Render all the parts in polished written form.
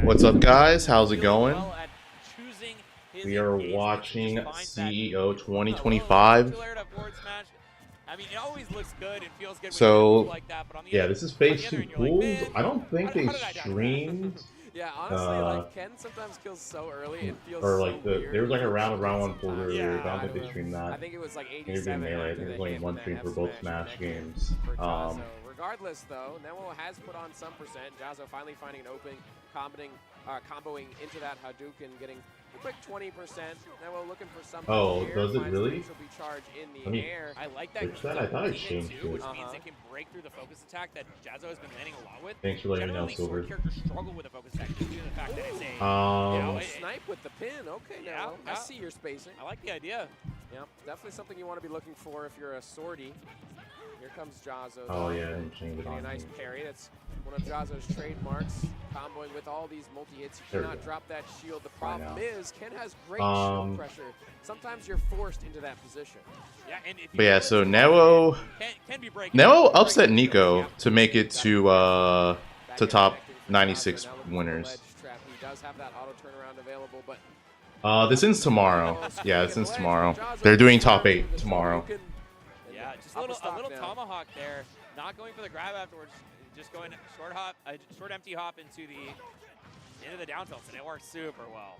What's up, guys? How's it going? We are watching CEO 2025. So, yeah, this is phase 2 pools. I don't think they streamed. Yeah, honestly, like Ken sometimes kills so early, it feels Or so like weird. there was like a round 1 pools earlier, but I don't think they I streamed that. think it was like Maybe 87 melee. I after think they there's only came one from stream that for F both smash Smash connected games. for Jazzo. Regardless, though, Nemo has put on some percent. Jazzo finally finding an opening, comboing into that Hadouken, getting a quick 20%. Nemo looking for something. Oh, here, does it really? Be charged in the air. I like that. I thought I changed it. Which means it can break through the focus attack that Jazzo has been landing a lot with. Thanks for letting me know, Silver. Characters struggle with a focus attack due to the fact that it's a snipe with the pin. Okay, now I see your spacing. I like the idea. Yeah, definitely something you want to be looking for if you're a swordy. Here comes Jazzo. Oh yeah, and change it on. A nice parry. That's one of Jazzo's trademarks. Comboing with all these multi-hits. You cannot drop that shield. The problem is Ken has great shield pressure. Sometimes you're forced into that position. Yeah, and if but yeah, so Neo upset Nico to make it to top 96 winners. He does have that auto turnaround available, but this ends tomorrow. Yeah, this ends tomorrow. They're doing top 8 tomorrow. Yeah, just a little tomahawk there. Not going for the grab afterwards. Just going short empty hop into the down tilt, and it works super well.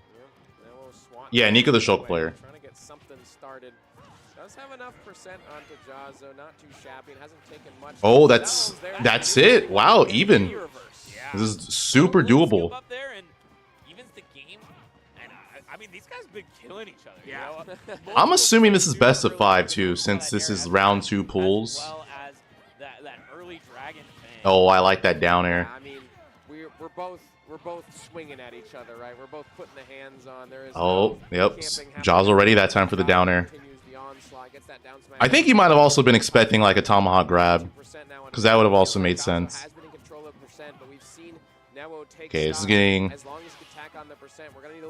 Yeah, Nico the Shulk player. Trying to get something started. Does have enough percent onto Jazzo, not too shabby, and hasn't taken much. Oh, that's it. Wow, even. This is super doable. Up there and evens the game. And I mean, these guys have been killing each other. Yeah. You know? I'm assuming this is best of 5 too, since this is round 2 pools. As well as that early dragon thing. Oh, I like that down air. I mean, we're both swinging at each other, right? We're both putting the hands on. There is yep. Jaws already that time for the down air. I think he might have also been expecting like a tomahawk grab, because that would have also made sense. Okay, this is getting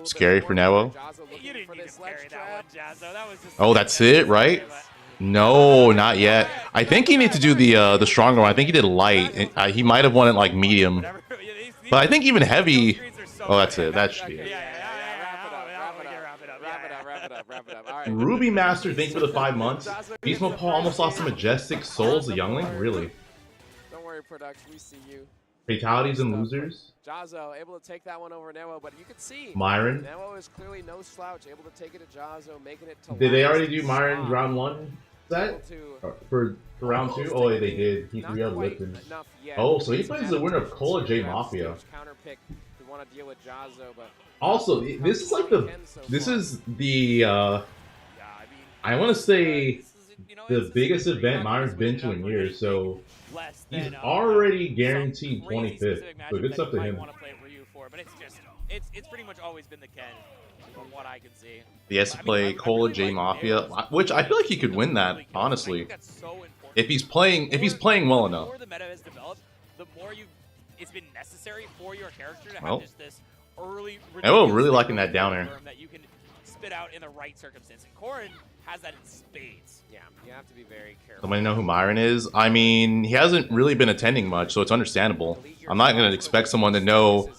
scary for Neo. Oh, that's it, right? No, not yet. I think he needs to do the stronger one. I think he did light. He might have won it like medium, but I think even heavy. Oh, that's it. That should be it. Ruby Master, thank you for the 5 months. Beastmodepaul almost lost to Majestic Souls, the youngling? Really? Don't worry, production. We see you. Fatalities and losers. Jazzo able to take that one over Nemo, but you can see Myron. Nemo is clearly no slouch, able to take it to Jazzo, making it to. Did they already do Myron's round 1 set for round 2? Oh, yeah, they did. He 3-0 Lipton. Oh, so he plays the winner of Kola J Mafia. Want to deal with Jazzo, but also, this is like the I want to say the biggest event Myron's been to in years, so he's already guaranteed 25th. So good stuff to him. But it's pretty much always been the Ken, from what I can see. He has to play Kola J Mafia, which I feel like he could win that, honestly. If he's playing well enough. The more the meta has developed, the more it's been necessary for your character to have just this early. Oh, really liking that down air. That you can spit out in the right circumstance. And Korin has that in spades. Yeah, you have to be very careful. Somebody know who Myron is? I mean, he hasn't really been attending much, so it's understandable. I'm not going to expect someone to know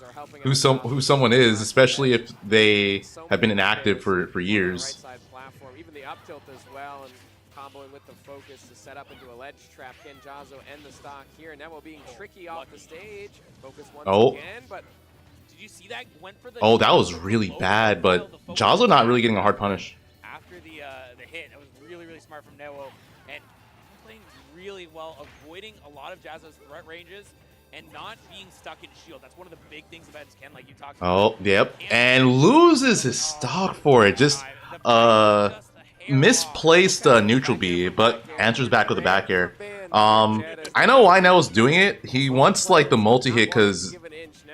who someone is, especially if they have been inactive for years. Even the up tilt as well, and comboing with the focus to set up into a ledge trap. Ken Jazzo and the stock here. Nemo being tricky off the stage. Focus once again, but did you see that? Went for the that was really bad, but Jazzo not really getting a hard punish. After the hit, it was really smart from Neo, and playing really well, avoiding a lot of Jazzo's threat ranges and not being stuck in shield. That's one of the big things about his Ken, like you talked about. Oh, yep, and loses his stock for it. Just misplaced neutral B, but answers back with a back air. I know why Neo's doing it. He wants like the multi-hit because,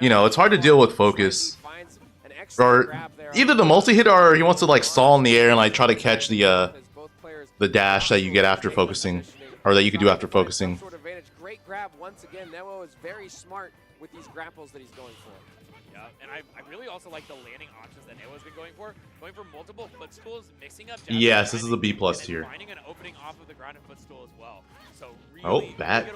you know, it's hard to deal with focus. Or either the multi-hit or he wants to like stall in the air and like try to catch the dash that you get after focusing, or that you could do after focusing. Great grab once again. Nemo is very smart with these grapples that he's going for. Yeah, and I really also like the landing options that Neo's been going for multiple footstools, mixing up. Yes, this is a B+ tier. Finding an opening off of the ground and footstool as well. So really bad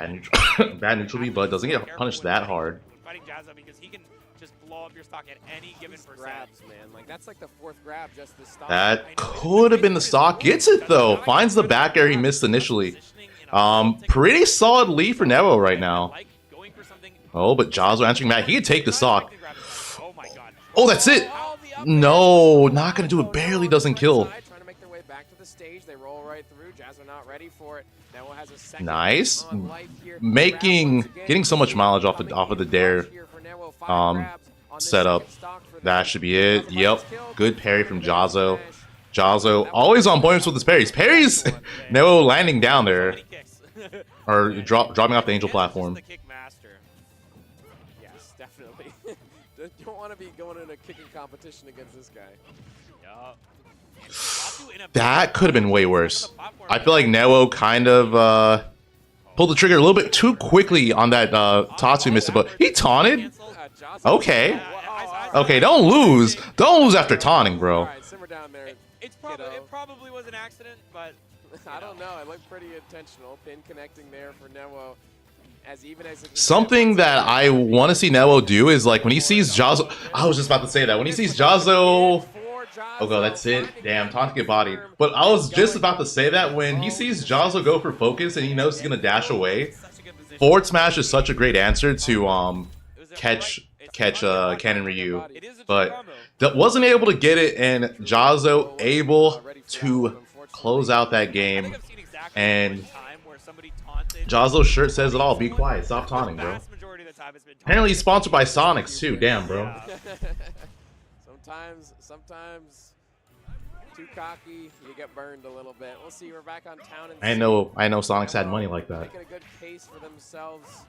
neutral, bad neutral B, but doesn't get punished that hard. Fighting Jazzo because he can just blow up your stock at any given percent. Grabs, man. Like, that's like the 4th grab just to stop. That could have been the stock. Gets it though. Finds the back air he missed initially. Pretty solid lead for Nevo right now. Oh, but Jazo answering back. He could take the stock. Oh, that's it. No, not gonna do it. Barely doesn't kill. Trying to make their way back to the stage. They roll right through. Jazo not ready for it. Nevo has a second Nice. on life here. Getting so much mileage off of the dare setup. That should be it. Yep. Good parry from Jazo. Jazo always on points with his parries. Parries. Nevo landing down there, or dropping off the angel platform. Yes, definitely. Don't want to be going in a kicking competition against this guy. That could have been way worse. I feel like Nevo kind of pulled the trigger a little bit too quickly on that Tatsu missed it, but he taunted. Okay. Okay, don't lose. Don't lose after taunting, bro. Alright, simmer down there. It probably was an accident, but I don't know. It looked pretty intentional. Pin connecting there for Nevo. Something that I want to see Nevo do is like when he sees Jazo. I was just about to say that. When he sees Jazo. Oh god, that's it. Damn, taunt to get bodied. But I was just about to say that when he sees Jazo go for focus and he knows he's gonna dash away. Forward smash is such a great answer to catch Ken and Ryu, but that wasn't able to get it, and Jazo able to close out that game. And Jazo's shirt says it all. Be quiet. Stop taunting, bro. Apparently he's sponsored by Sonics too. Damn, bro. Sometimes too cocky, you get burned a little bit. We'll see. We're back on town. I know Sonics had money like that. Making a good case for themselves.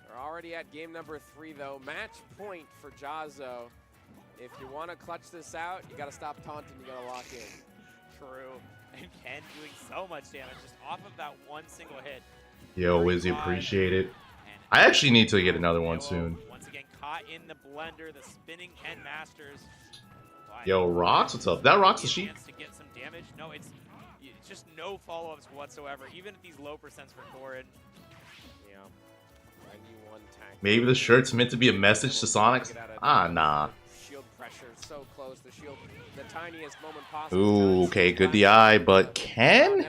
They're already at game number 3 though. Match point for Jazo. If you want to clutch this out, you got to stop taunting. You got to lock in. True. And Ken doing so much damage just off of that one single hit. Yo, Wizzy, appreciate it. I actually need to get another one soon. Once again, caught in the blender, the spinning Ken Masters. Yo, Rocks, what's up? That Rocks the sheep? To get some damage. No, it's just no follow-ups whatsoever, even at these low percents for Korin. Yeah. Maybe the shirt's meant to be a message to Sonics? Ah, nah. Shield pressure so close. The shield, the tiniest moment possible. Ooh, okay, good DI, but Ken?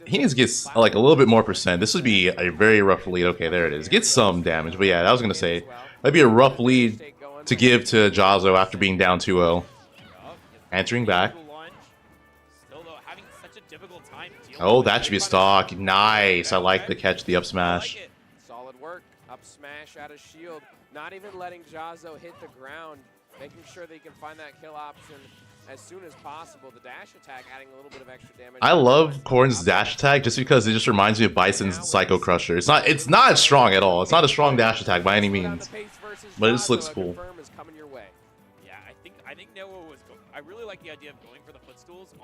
He needs to get like a little bit more percent. This would be a very rough lead. Okay, there it is. Get some damage, but yeah, I was gonna say that'd be a rough lead to give to Jazo after being down 2-0. Answering back. Oh, that should be a stock. Nice. I like the catch, the up smash. Solid work. Up smash out of shield. Not even letting Jazo hit the ground. Making sure they can find that kill option as soon as possible. The dash attack adding a little bit of extra damage. I love Korin's dash attack just because it just reminds me of Bison's Psycho Crusher. It's not as strong at all. It's not a strong dash attack by any means. But it just looks cool. Yeah, I think Noah was I really like the idea of going for the footstools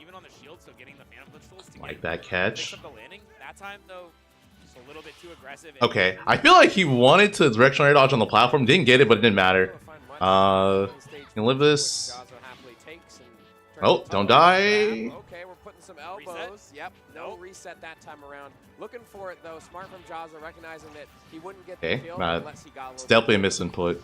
even on the shield, so getting the Phantom footstools to like that catch. The landing. That time though, just a little bit too aggressive. Okay, I feel like he wanted to directional air dodge on the platform, didn't get it, but it didn't matter. Can live this. Oh, don't die. Okay, we're putting some elbows. Reset? Yep, no reset that time around. Looking for it though. Smart from Jazo, recognizing that he wouldn't get the kill unless he got a it's definitely a misinput. You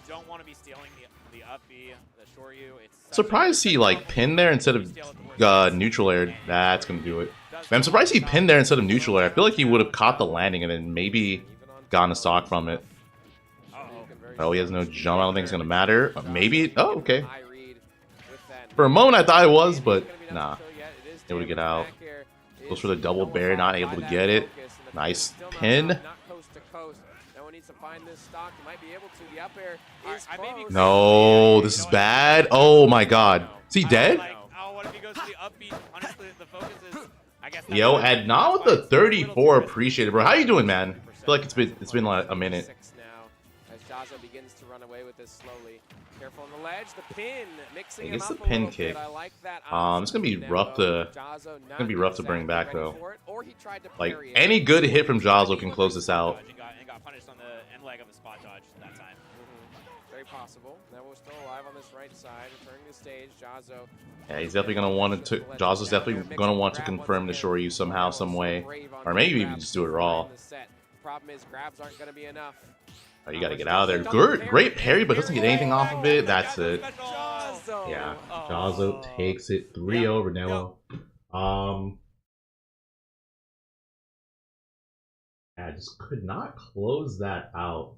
don't want to be stealing the up B, the short U. It's surprised he like pinned there instead of neutral air. That's gonna do it. I'm surprised he pinned there instead of neutral air. I feel like he would have caught the landing and then maybe gotten a stock from it. Oh, he has no jump. I don't think it's gonna matter. Maybe. Oh, okay. For a moment, I thought it was, but nah. Able to get out. Goes for the double bear, not able to get it. Nice pin. No, this is bad. Oh my god. Is he dead? Yo, and not with the 34 appreciated, bro. How you doing, man? I feel like it's been like a minute. Jazo begins to run away with this slowly. Careful on the ledge, the pin mixing. I guess the pin kick. It's gonna be rough to bring back though. Like any good hit from Jazo can close this out. And got punished on the end leg of a spot dodge that time. Very possible. Now we're still alive on this right side, returning to stage. Jazo. Yeah, he's definitely gonna want to. Jazo's definitely gonna want to confirm the Shoryu somehow, some way, or maybe even just do it raw. Problem is, grabs aren't gonna be enough. Oh, you gotta get out of there. Great parry, but doesn't get anything off of it. That's it. Yeah, Jazzo takes it 3 over Nemo. I just could not close that out.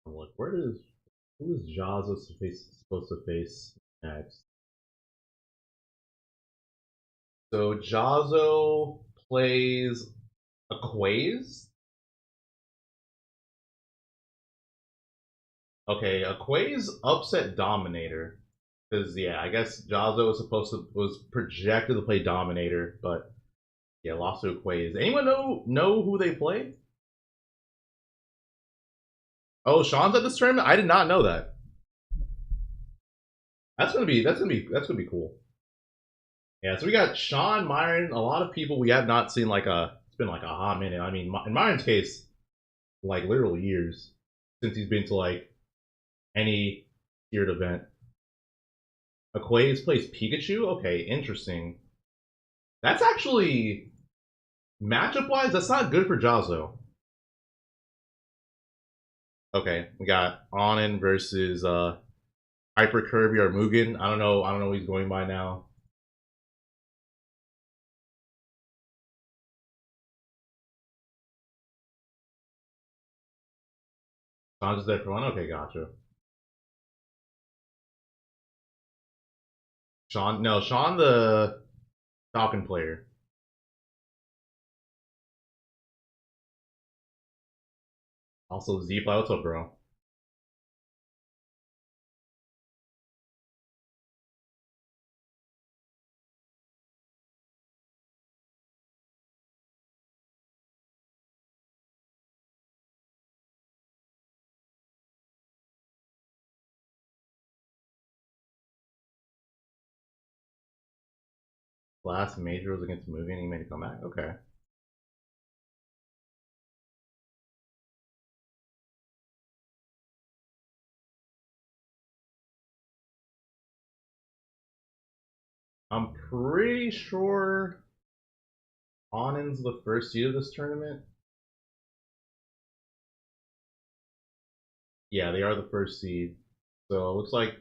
Look, who is Jazzo supposed to face next? So Jazzo plays a Quaze. Okay, a Quaze upset Dominator. Because yeah, I guess Jazzo was projected to play Dominator, but yeah, lost to a Quaze. Anyone know who they play? Oh, Sean's at this tournament? I did not know that. That's gonna be cool. Yeah, so we got Sean, Myron, a lot of people we have not seen it's been like a hot minute. I mean, in Myron's case, like literally years since he's been to like any tiered event. Aquaze plays Pikachu? Okay, interesting. That's actually matchup wise, that's not good for Jazzo. Okay, we got Onin versus Hyper Kirby or Mugen. I don't know what he's going by now. Sean's just there for one? Okay, gotcha. Sean the Falcon player. Also Z-Fly, what's up, bro? Last major was against Mugen and he made a comeback? Okay. I'm pretty sure Onin's the first seed of this tournament. Yeah, they are the first seed. So it looks like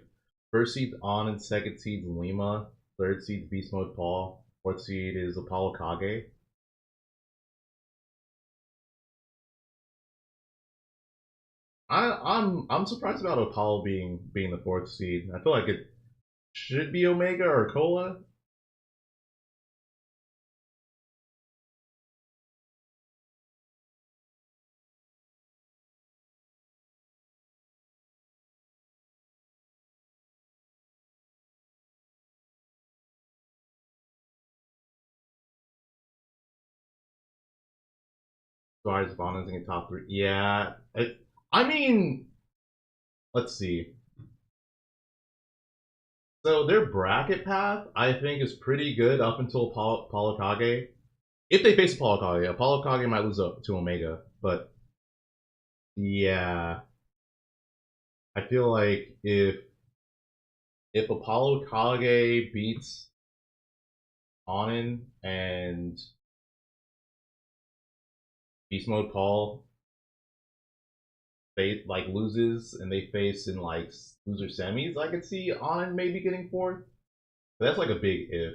first seed's Onin, second seed's Lima, third seed's Beastmodepaul, fourth seed is Apollokage. I'm surprised about Apollo being the fourth seed. I feel like it should be Omega or Kola. As far as Onin's in the top 3. Yeah. I mean, let's see. So their bracket path, I think, is pretty good up until Apollokage. If they face Apollokage might lose up to Omega, but yeah, I feel like if Apollokage beats Onin and Beastmodepaul, they like loses and they face in like loser semis, I could see Onin maybe getting fourth. But that's like a big if.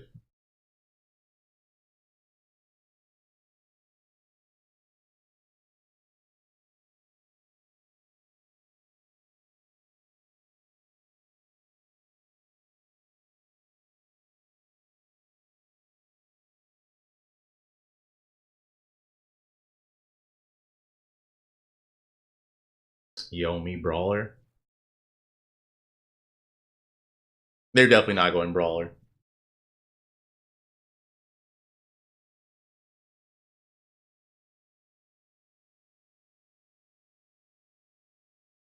Yomi Brawler. They're definitely not going Brawler.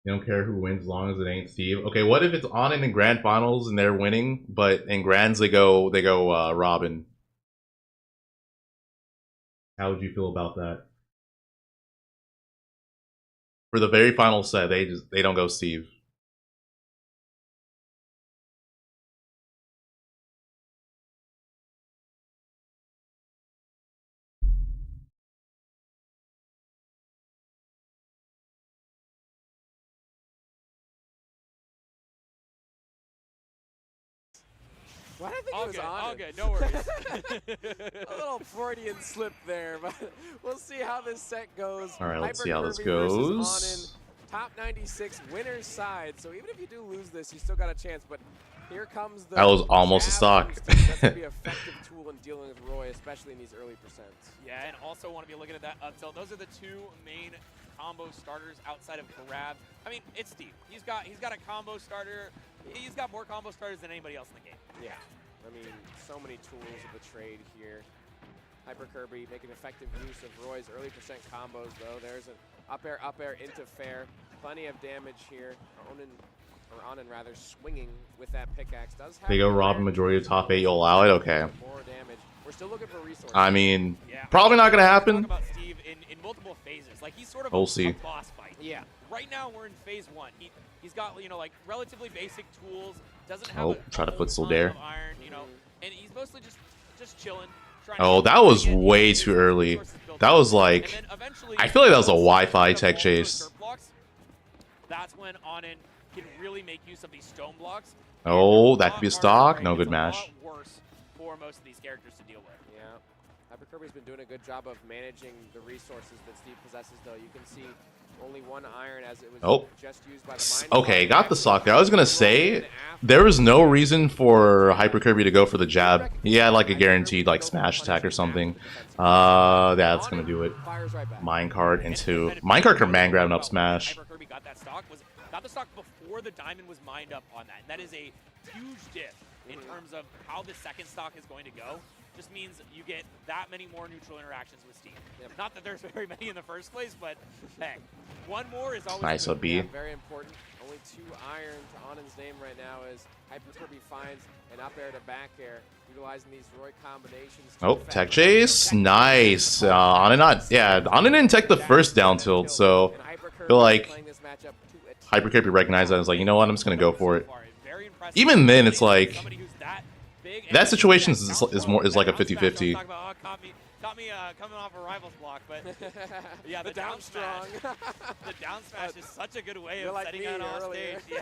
They don't care who wins as long as it ain't Steve. Okay, what if it's on in the grand finals and they're winning, but in grands they go Robin? How would you feel about that? For the very final set, they don't go Steve. What? I think All it was good, Onin. all good, no worries. A little Freudian slip there, but we'll see how this set goes. All right, let's see how this Hyper Kirby versus goes. Onin, top 96, winner's side. So even if you do lose this, you still got a chance. But here comes the. That was almost a jab stock. from Steve. That's gonna be an effective tool in dealing with Roy, especially in these early percents. Yeah, and also want to be looking at that up tilt. Those are the two main combo starters outside of grab. I mean, it's Steve. He's got a combo starter. He's got more combo starters than anybody else in the game. Yeah, I mean, so many tools of the trade here. Hyper Kirby making effective use of Roy's early percent combos, though. There's an up air into fair. Plenty of damage here. Onin rather, swinging with that pickaxe. Does have They go robbing majority of top 8, you'll allow it? Okay. more damage. We're still looking for resources. I mean, Yeah. probably not going to Talk happen. about Steve in multiple phases. Like, he's sort of We'll a see. boss fight. Yeah. Right now, we're in phase 1. He's got, you know, like, relatively basic tools. Doesn't have Oh, a try to whole footstool ton dare. of iron, you know, and he's mostly just chilling. Trying to Oh, get that was his way too early. resources built That up. was And like, then eventually, I feel like that was a once Wi-Fi you get tech all those chase. dirt blocks, that's when Onin can really make use of these stone blocks. Oh, And that it's could be a lot stock. harder, No right? good It's mash. a lot worse for most of these characters to deal with. Yeah. Hyper Kirby's been doing a good job of managing the resources that Steve possesses, though. You can see only one iron as it was Oh. just used by the mine. Okay, got the stock there. I was going to say, there was no reason for Hyper Kirby to go for the jab. He had like a guaranteed like smash attack or something. That's going to do it. Fires right back. Minecart into... Minecart command grab and up smash. Hyper Kirby got that stock got the stock before the diamond was mined up on that. And that is a huge diff in terms of how the second stock is going to go. Just means you get that many more neutral interactions with Steve. Yep. Not that there's very many in the first place, but hey, one more is always Nice good. up B. Yeah, very important. Only 2 iron to Onin's name right now as Hyper Kirby finds an up air to back air, utilizing these Roy combinations. Oh, tech chase. Nice. Onin didn't tech the first down tilt, so I feel like Hyper Kirby recognized that and was like, you know what, I'm just going to go for it. Even then, it's like, that situation is like a 50-50. Caught me coming off a rival's block, but yeah, the down strong. The down smash is such a good way of like setting me out off earlier. stage.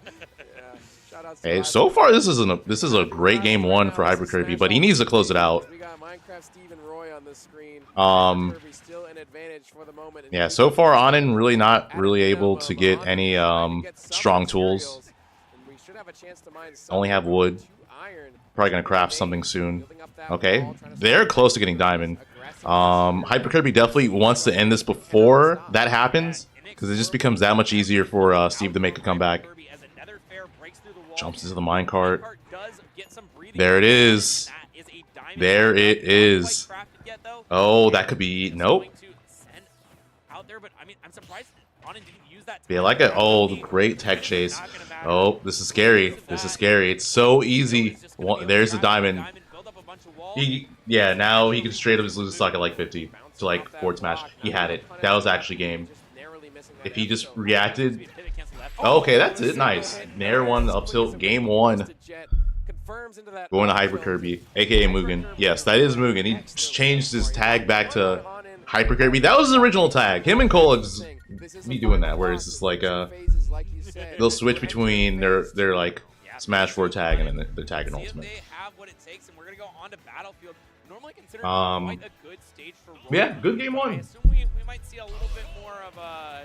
Yeah. Yeah. Shout out to Hey, Live. so far this is a great game 1 for Hyper Kirby, but he needs to close it out. We got Minecraft Steve and Roy on the screen. Kirby still in advantage for the moment. Yeah, so far Onin really not really able to get any strong tools. And we should have a chance to mine Only have wood. 2 iron. Probably gonna craft something soon. Okay, they're close to getting diamond. Hyper Kirby definitely wants to end this before that happens, because it just becomes that much easier for Steve to make a comeback. Jumps into the minecart. There it is. There it is. Oh, that could be... Nope. Yeah, like a... Oh, great tech chase. Oh, this is scary. This is scary. It's so easy. There's the diamond. Yeah, now he can straight up just lose the stock at like 50 to like forward smash. He had it. That was actually game. If he just reacted... Okay, that's it. Nice. Nair 1 up tilt. Game 1. Going to Hyper Kirby, aka Mugen. Yes, that is Mugen. He just changed his tag back to Hyper Kirby. That was his original tag. Him and Kola just be doing that, where it's just like they'll switch between their like smash forward tag and then their tag and ultimate. Yeah, good game 1. I assume we might see a little bit more of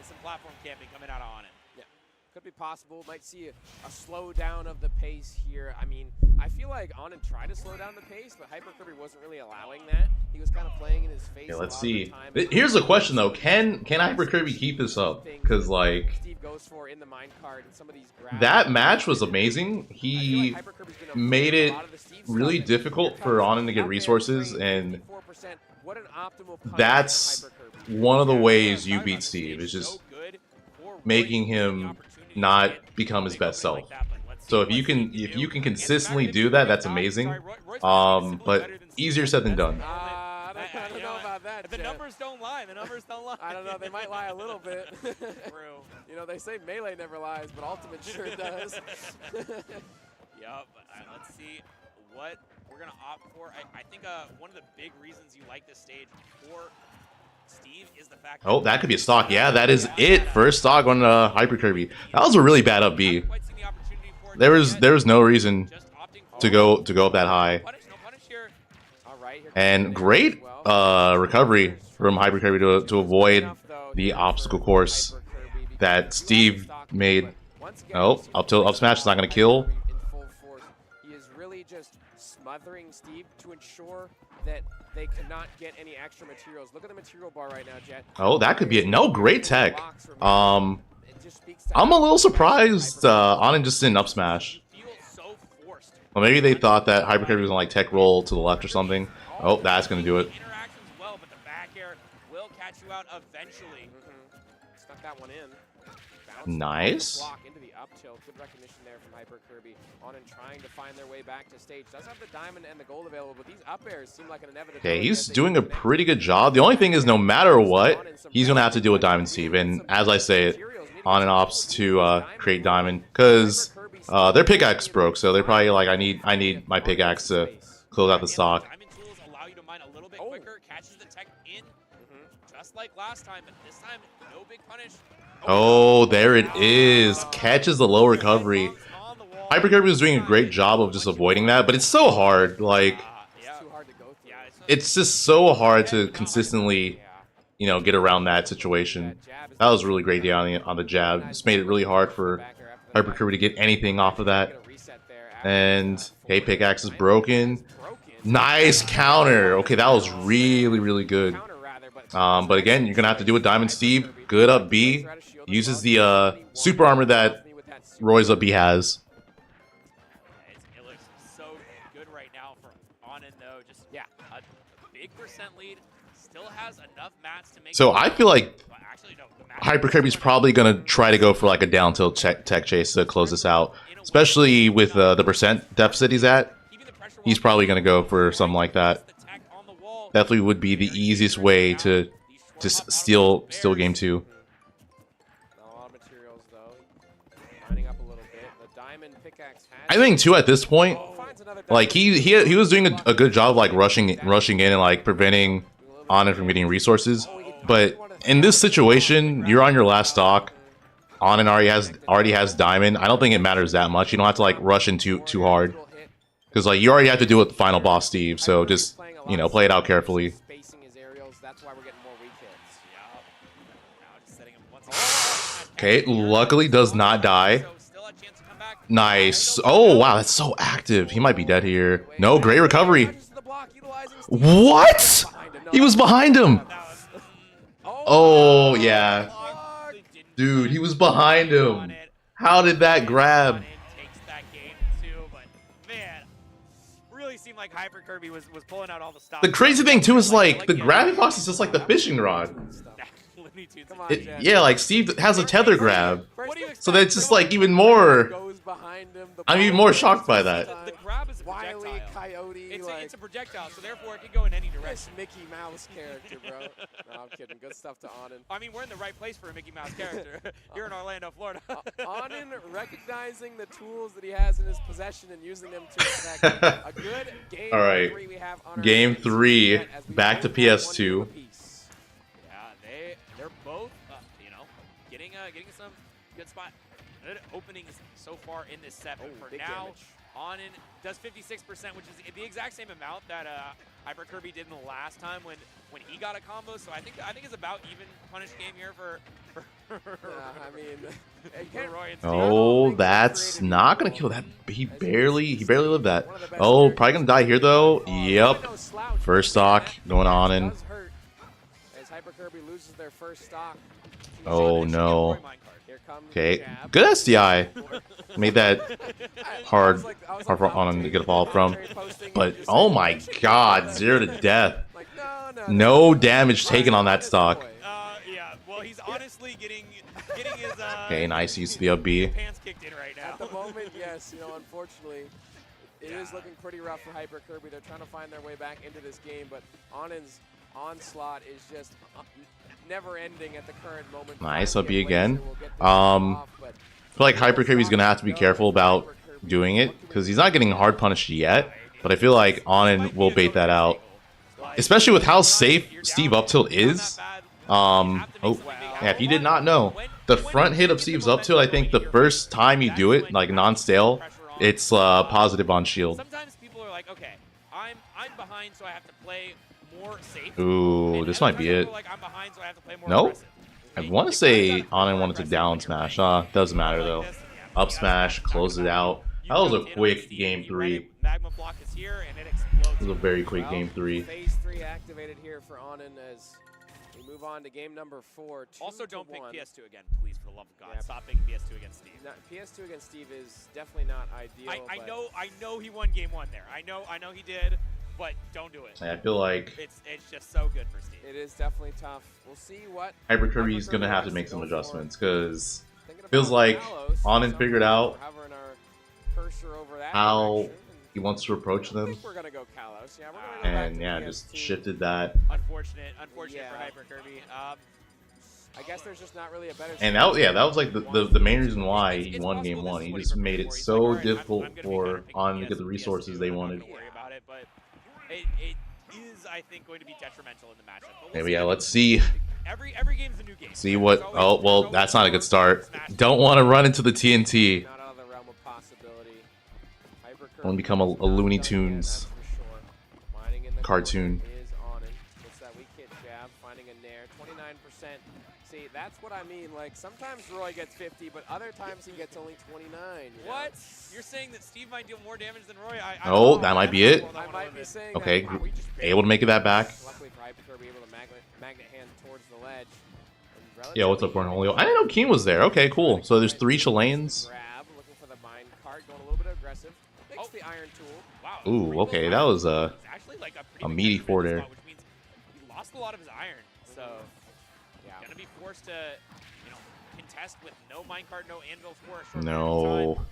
some platform camping coming out on it. Yeah, could be possible. Might see a slowdown of the pace here. I mean, I feel like Onin tried to slow down the pace, but Hyper Kirby wasn't really allowing that. He was kind of playing in his face. Yeah, let's see. Here's the question though: Can Hyper Kirby keep this up? Because like that match was amazing. He made it really difficult for Onin to get resources, and that's one of the ways you beat Steve. Is just making him not become his best self. So if you can consistently do that, that's amazing. But easier said than done. I don't know about that. The numbers don't lie. The numbers don't lie. I don't know. They might lie a little bit. True. You know, they say Melee never lies, but Ultimate sure does. Yup. Let's see what we're going to opt for. I think one of the big reasons you like this stage for Steve is the fact Oh, that could be a stock. Yeah, that is it. First stock on Hyper Kirby. That was a really bad up B. There was no reason. to go up that high. Punish, no punish here. All right, here And comes great as well. recovery from Hyper Kirby to avoid the obstacle course that Steve made. Oh, up smash is not going to kill. He is really just smothering Steve to ensure that they cannot get any extra materials. Look at the material bar right now, Jet. Oh, that could be it. No, great tech. I'm a little surprised Onin just didn't up smash. Well, maybe they thought that Hyper Kirby was going to like tech roll to the left or something. Oh, that's going to do it. Interactions well, but the back air will catch you out eventually. Stuck that one in. Nice. Block into the up tilt. Good recognition there from Hyper Kirby. Onin trying to find their way back to stage. Does have the diamond and the gold available, but these up airs seem like an inevitability. Okay, he's doing a pretty good job. The only thing is, no matter what, he's going to have to deal with Diamond Steve. And as I say it, Onin opts to create Diamond because their pickaxe broke. So they're probably like, I need my pickaxe to close out the stock. Diamond tools allow you to mine a little bit quicker, catches the tech in, just like last time, but this time, no big punish. Oh, there it is. Catches the low recovery. Hyper Kirby was doing a great job of just avoiding that, but it's so hard. Like, it's just so hard to consistently, you know, get around that situation. That was really great on the jab. Just made it really hard for Hyper Kirby to get anything off of that. And hey, pickaxe is broken. Nice counter. Okay, that was really, really good. But again, you're gonna have to do it. Diamond Steve, good up B. Uses the super armor that Roy's up B has. It looks so good right now for Onin, though. Just a big percent lead. Still has enough mats to make. So I feel like actually, no, Hyper Kirby's probably gonna try to go for like a down tilt tech chase to close this out, especially with the percent deficit he's at. He's probably gonna go for something like that. Definitely would be the easiest way to just steal game 2. I think too at this point, like he was doing a good job like rushing in and like preventing Onin from getting resources. But in this situation, you're on your last stock. Onin already has diamond. I don't think it matters that much. You don't have to like rush in too hard because like you already have to deal with the final boss Steve. So just, you know, play it out carefully. Okay, luckily does not die. Nice. Oh, wow, that's so active. He might be dead here. No, great recovery. What? He was behind him. Oh, yeah. Dude, he was behind him. How did that grab? Like Hyper Kirby was pulling out all the stops. The crazy thing too is like the grabbing box is just like the fishing rod. Yeah, like Steve has a tether grab, so that's just like even more. I'm even more shocked by that. The grab is a projectile. It's a projectile, so therefore it can go in any direction. Mickey Mouse character, bro. No, I'm kidding. Good stuff to Onin. I mean, we're in the right place for a Mickey Mouse character here in Orlando, Florida. Onin recognizing the tools that he has in his possession and using them to attack. A good game. All right, we have on game 3, back to PS2. Yeah, they're both, you know, getting some good spot. Good openings so far in this set. But for now, Onin does 56%, which is the exact same amount that Hyper Kirby did in the last time when he got a combo. So I think it's about even punish game here for I mean, Roy and Steve. Oh, that's not gonna kill that. He barely lived that. Oh, probably gonna die here though. Yep. First stock going on in. As Hyper Kirby loses their first stock. Oh no. Okay, good SDI. Made that hard for Onin to get a fall from. But oh my god, 0 to death. No damage taken on that stock. Yeah, well, he's honestly getting his okay, nice use of the up B. pants kicked in right now. At the moment, yes, you know, unfortunately, it is looking pretty rough for Hyper Kirby. They're trying to find their way back into this game, but Onin's onslaught is just never ending at the current moment. Nice up B again. I feel like Hyper Kirby's gonna have to be careful about doing it because he's not getting hard punished yet, but I feel like Onin will bait that out, especially with how safe Steve up tilt is. Oh, yeah, if you did not know, the front hit of Steve's up tilt, I think the first time you do it, like non-stale, it's positive on shield. Sometimes people are like, okay, I'm behind, so I have to play more safe. Ooh, And this other might be times it. people are like, I'm behind, so I have to play more Nope. aggressive. I You want to kinda say gotta play Onin more wanted to aggressive down when you're smash. playing Doesn't a hero matter like though. this. Yeah, we Up gotta smash smash, and talk close it about out. you That was a jumped in on quick Steve, game you run it, 3. Magma Block is here, and it explodes. It was a very quick game 3. Phase 3 activated here for Onin as we move on to game number 4. Also, don't pick 2-1. PS2 again, please, for the love of God. Yeah. Stop picking PS2 against Steve. PS2 against Steve is definitely not ideal. I know he won game 1 there. I know he did, but don't do it. I feel like It's just so good for Steve. It is definitely tough. We'll see what Hyper Kirby's gonna have to wants make some go adjustments for. because Thinking feels about like Kalos, Onin so figured out we're hovering our cursor over that how direction, he wants to approach I them, think we're gonna go Kalos. Yeah, we're gonna go back and to yeah, PS2. just shifted that. Unfortunate Yeah. for Hyper Kirby. I guess there's just not really a better. And that was like the main reason why he won game 1. He just made it so difficult for Onin to get the resources they wanted. Don't worry about it, but it is, I think, going to be detrimental in the matchup. But Maybe see. yeah, let's see. Every game's a new game. See what? Oh well, that's not a good start. Don't want to run into the TNT. Not out of the realm of possibility. Hyper I want to become a Looney Tunes cartoon. Is Onin. Gets that weak hit jab, finding a nair. 29%. See, that's what I mean. Like sometimes Roy gets 50, but other times he gets only 29. You know? What? You're saying that Steve might deal more damage than Roy? Oh, that might be it. I might be saying Okay, that. We just able to make it that back. Luckily for Hyper Kirby, able to magnet hand towards the ledge. Yeah, what's up, Cornholio? I didn't know Keen was there. Okay, cool. So there's 3 Chileans. Grab, looking for the mine cart, going a little bit aggressive. Makes the iron tool. Wow. Ooh, okay, that was It's actually like a pretty a big meaty detriment fort in this there. spot, which means he lost a lot of his iron. So Yeah. gonna be forced to, contest with no minecart, no anvils for a short period of No. time.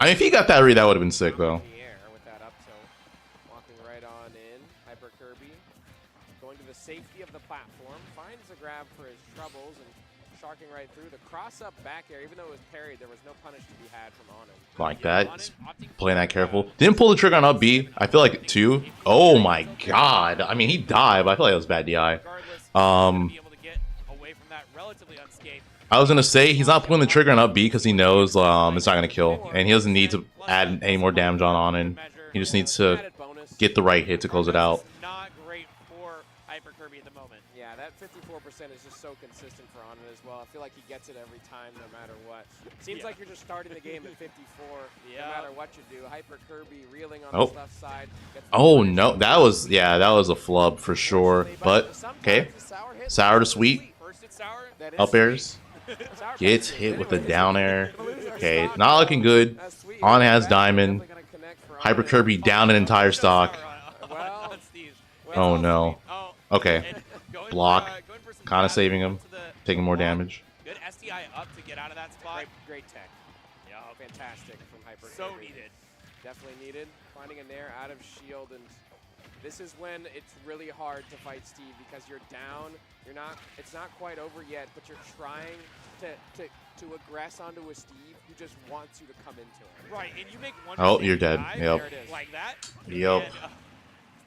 I mean, if he got that read, that would have been sick though. In the air with that up tilt. Walking right on in. Hyper Kirby going to the safety of the platform. Finds a grab for his troubles and sharking right through. The cross up back air, even though it was parried, there was no punish to be had from Onin. Like that. Playing that careful. Didn't pull the trigger on up B. I feel like 2. Oh my god. I mean, he died, but I feel like it was bad DI. Regardless, he's gonna be able to get away from that relatively unscathed. I was gonna say he's not pulling the trigger on up B because he knows it's not gonna kill, and he doesn't need to add any more damage on Onin. He just needs to Added bonus. get the right hit to close it out. Not great for Hyper Kirby at the moment. Yeah, that 54% is just so consistent for Onin as well. I feel like he gets it every time, no matter what. Seems like you're just starting the game at 54, no matter what you do. Hyper Kirby reeling on the left side. Oh no, that was a flub for sure. But okay, sour to sweet. First it's sour. Up airs. Gets hit with a down air. Okay, not looking good. On has diamond. Hyper Kirby down an entire stock. Oh no. Okay. Block. Kind of saving him. Taking more damage. Good STI up to get out of that spot. Great tech. Yeah, Fantastic from Hyper so Kirby. needed. Definitely needed. Finding a nair out of shield, and this is when it's really hard to fight Steve because you're down. It's not quite over yet, but you're trying to aggress onto a Steve who just wants you to come into it. Right, and you make one. Oh, mistake you're dead. dive, Yep. there it is. Like that. Yep. And,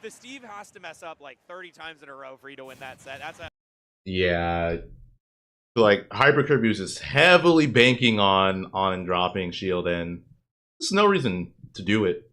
the Steve has to mess up like 30 times in a row for you to win that set. That's a Yeah. Like Hyper Kirby was just heavily banking on dropping shield, and there's no reason to do it.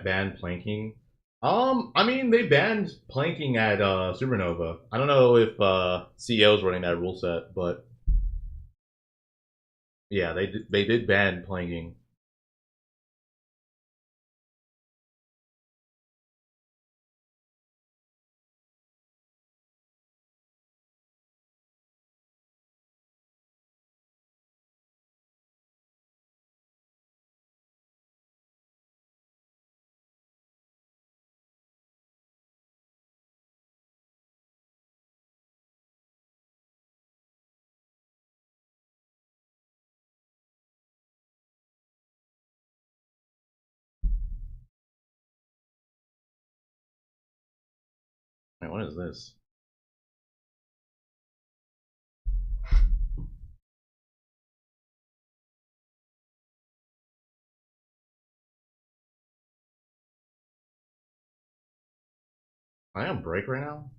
Banned planking. I mean, they banned planking at Supernova. I don't know if CEO's running that rule set, but yeah, they did ban planking. Wait, what is this? Am I on break right now?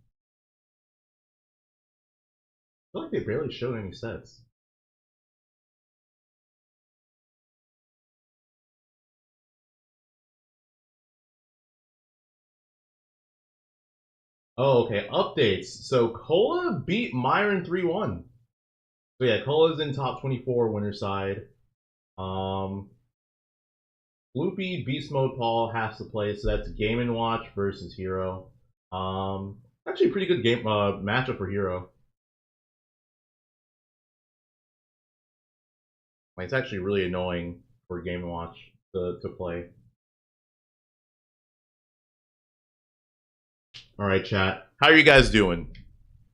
I feel like they barely showed any sets. Oh, okay. Updates. So Kola beat Myron 3-1. So yeah, Cola's in top 24 winner side. Loopy Beastmodepaul has to play, so that's Game & Watch versus Hero. Actually a pretty good game matchup for Hero. Like, it's actually really annoying for Game & Watch to play. Alright, chat. How are you guys doing?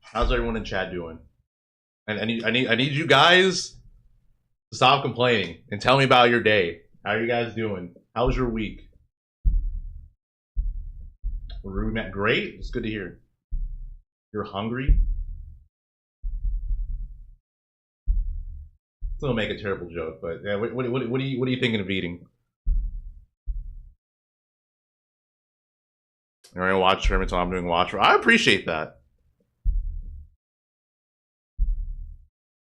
How's everyone in chat doing? And I need you guys to stop complaining and tell me about your day. How are you guys doing? How was your week? Ruby, great. It's good to hear. You're hungry? It's gonna make a terrible joke, but yeah, what are you thinking of eating? You're gonna watch tournaments while I'm doing watch. I appreciate that.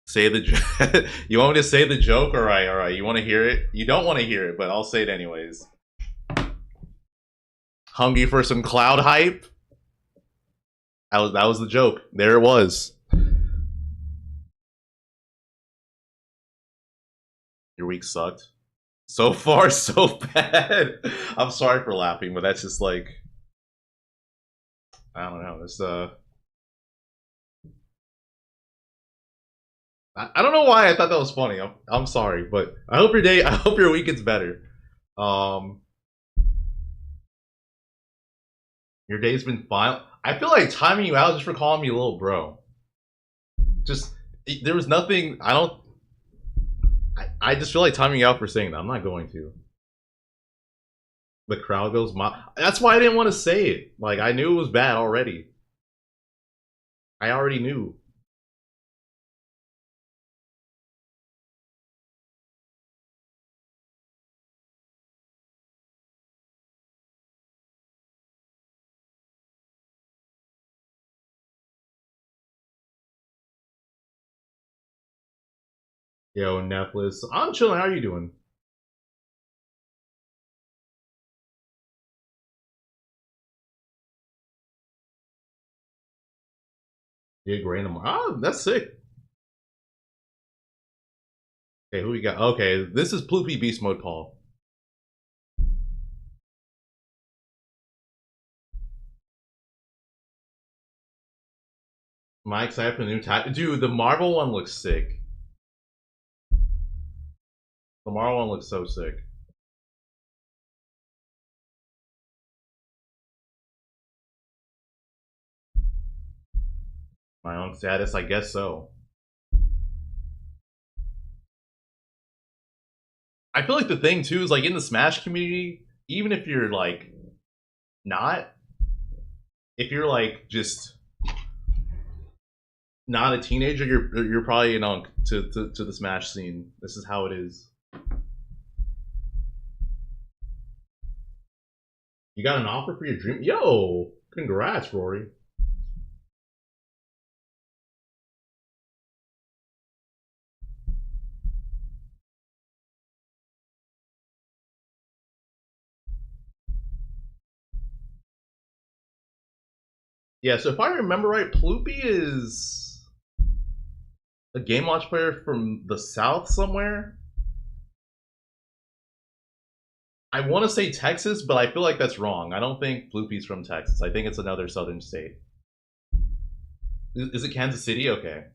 Say the joke. You want me to say the joke? All right, all right. You want to hear it? You don't want to hear it, but I'll say it anyways. Hungry for some cloud hype? That was the joke. There it was. Your week sucked. So far, so bad. I'm sorry for laughing, but that's just like, I don't know. It's I don't know why I thought that was funny. I'm sorry, but I hope your week gets better. Your day's been fine. I feel like timing you out just for calling me a little bro. Just there was nothing. I just feel like timing you out for saying that. I'm not going to. The crowd goes That's why I didn't want to say it. Like, I knew it was bad already. I already knew. Yo, Netflix. I'm chilling. How are you doing? Yeah, great tomorrow. Oh, that's sick. Okay, who we got? Okay, this is Ploopy Beastmodepaul. Am I excited for the new type? Dude, the Marvel one looks sick. The Marvel one looks so sick. My own status, I guess so. I feel like the thing too is like in the Smash community, even if you're like not, if you're like just not a teenager, you're probably an unk to the Smash scene. This is how it is. You got an offer for your dream? Yo, congrats, Rory. Yeah, so if I remember right, Ploopy is a Game Watch player from the South somewhere. I want to say Texas, but I feel like that's wrong. I don't think Ploopy's from Texas. I think it's another southern state. Is it Kansas City? Okay.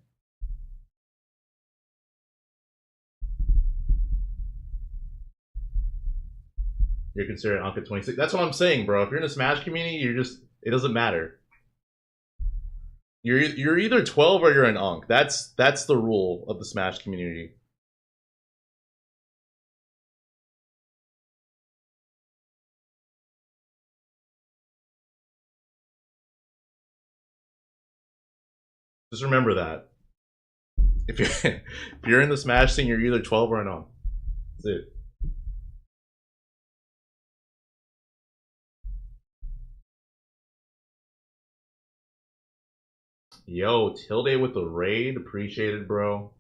You're considered Unk at 26. That's what I'm saying, bro. If you're in a Smash community, you're just, it doesn't matter. You're either 12 or you're an Unk. That's the rule of the Smash community. Just remember that. If you're in the Smash scene, you're either 12 or on. That's it. Yo, Tilde with the raid, appreciated, bro.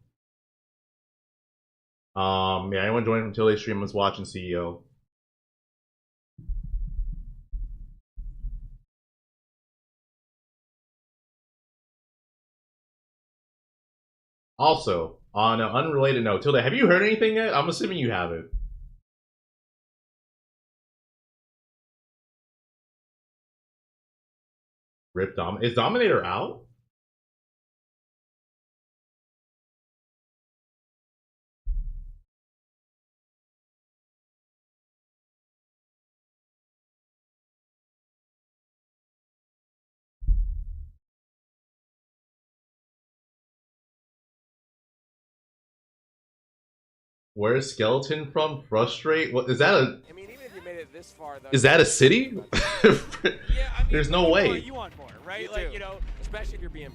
Yeah, anyone joining from Tilde's stream was watching CEO. Also, on an unrelated note, Tilde, have you heard anything yet? I'm assuming you haven't. Rip Dom. Is Dominator out? Where's Skeleton from? Frustrate? What is that? I mean, even if you made it this far, though, Is that a city? Yeah, I mean, There's no way. You want more, right? You like do. you know, especially if you're BMP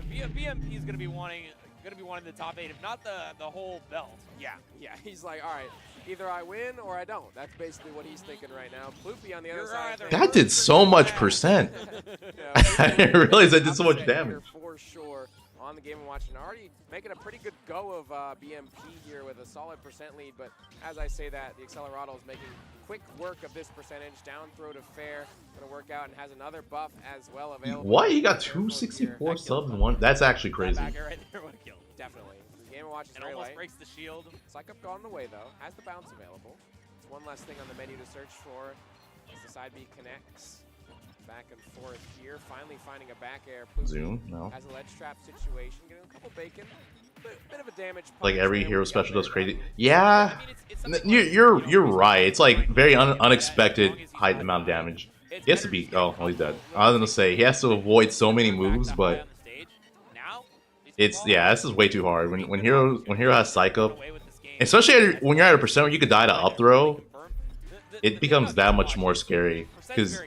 here. BMP is gonna be wanting the top 8, if not the whole belt. Yeah, he's like, all right, either I win or I don't. That's basically what he's thinking right now. Ploopy on the other side. That did so much percent. I didn't realize that did so much damage. For sure. On the Game & Watch, and already making a pretty good go of BMP here with a solid percent lead, but as I say that, the Accelerato is making quick work of this percentage. Down throw to fair, gonna work out, and has another buff as well available. What? You got 264 subs in one? That's actually crazy. That backer right there would kill. Definitely. The Game & Watch is And very almost light. breaks the shield. Psych-Up gone away though, has the bounce available. It's one less thing on the menu to search for as the side B connects. Back and forth here, finally finding a back air. Zoom, no. Has a ledge trap situation, getting a couple bacon. Bit of a damage. Like every hero special does crazy. Yeah, you're right. It's like very unexpected high amount of damage. He has to be. Oh, well, he's dead. I was gonna say he has to avoid so many moves, but it's this is way too hard. When hero has psych up, especially when you're at a percent where you could die to up throw, it becomes that much more scary because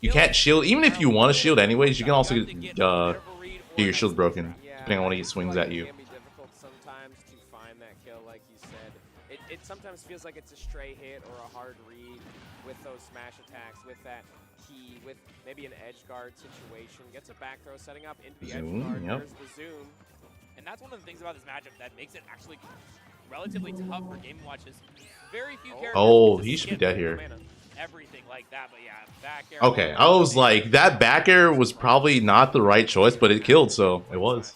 you can't shield. Even if you want to shield anyways, you can also get your shield broken depending on when he swings at you. It can be difficult sometimes to find that kill, like you said. It sometimes feels like it's a stray hit or a hard read with those smash attacks, with that key, with maybe an edge guard situation. Gets a back throw, setting up into the edge guard. Yep. There's the zoom. And that's one of the things about this matchup that makes it actually relatively tough for Game & Watches. Very few characters. Oh, he should be dead here. Everything like that, but yeah, back air. Okay, I was like, that back air was probably not the right choice, but it killed, so it was.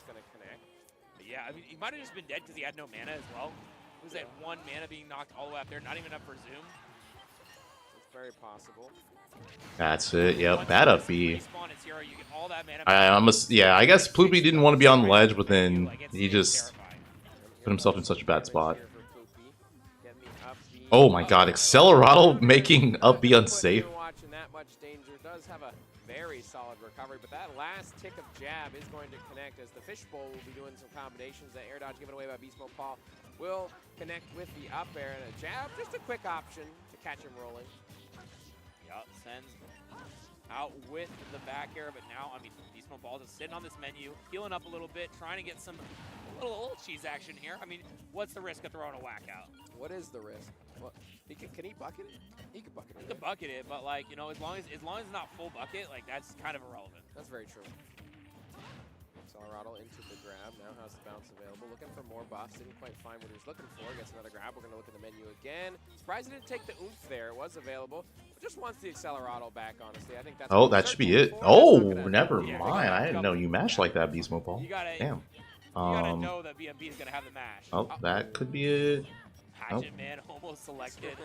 Yeah, I mean, he might have just been dead because he had no mana as well. It was that 1 mana being knocked all the way up there, not even up for Zoom. It's very possible. That's it. Yep, that up B. Yeah, I guess Ploopy didn't want to be on the ledge, but then he just put himself in such a bad spot. Oh my God, Accelerato making up B unsafe. Watching that much danger does have a very solid recovery, but that last tick of jab is going to connect as the fishbowl will be doing some combinations. That air dodge given away by Beastmodepaul will connect with the up air, and a jab, just a quick option to catch him rolling. Yup, sends out with the back air, but now, I mean, Beastmodepaul just sitting on this menu, healing up a little bit, trying to get some little cheese action here. I mean, what's the risk of throwing a whack out? What is the risk? Well, can he bucket it? He can bucket it. He can bucket it, but like, you know, as long as it's not full bucket, like that's kind of irrelevant. That's very true. Accelerato into the grab, now has the bounce available. Looking for more buffs, didn't quite find what he was looking for. Gets another grab, we're gonna look at the menu again. Surprised he didn't take the oomph there, it was available. Just wants the Accelerato back, honestly. I think that's that should be it. Oh, never mind. I didn't know you mashed like that, Beastmodepaul. Damn. You gotta know that BMP is gonna have the mash. Oh, that could be it. Hatchet Man almost selected.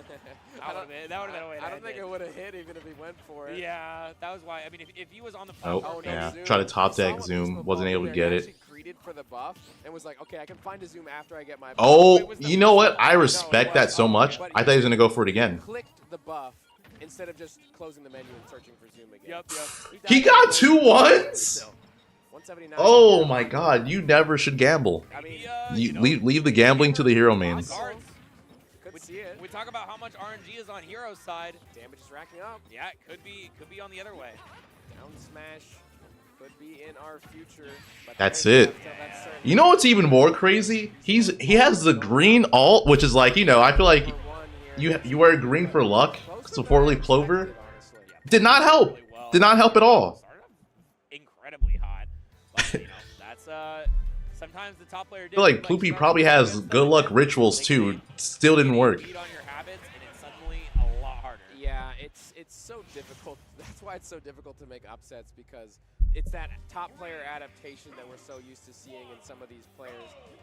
That would have been a way to I don't think it would have hit even if he went for it. Yeah, that was why. I mean, if he was on the oh yeah, try to top deck Zoom, wasn't able to get it. Greeted for the buff and was like, okay, I can find a Zoom after I get my buff. Oh, you know what? I respect that so much. I thought he was gonna go for it again. Clicked the buff instead of just closing the menu and searching for Zoom again. Yep. He got 2 1s. Oh my God! You never should gamble. I mean, you leave the gambling to the hero mains. We talk about how much RNG is on Hero's side. Damage is racking up. Yeah, it could be on the other way. Down smash Could be in our future, but That's there's it. that's certainly You know what's even more crazy? He has the green alt, which is like, you know, I feel like number one here. you wear green for luck. Closer So than I 4-leaf clover expected, honestly. did not help. Really well. Did not help at all. Started off incredibly hot. But, you know, that's sometimes the top player. I feel like Ploopy probably has good luck rituals too. Still didn't work. Beat on your habits, and it's suddenly a lot harder. Yeah, it's so difficult. That's why it's so difficult to make upsets, because it's that top player adaptation that we're so used to seeing in some of these players.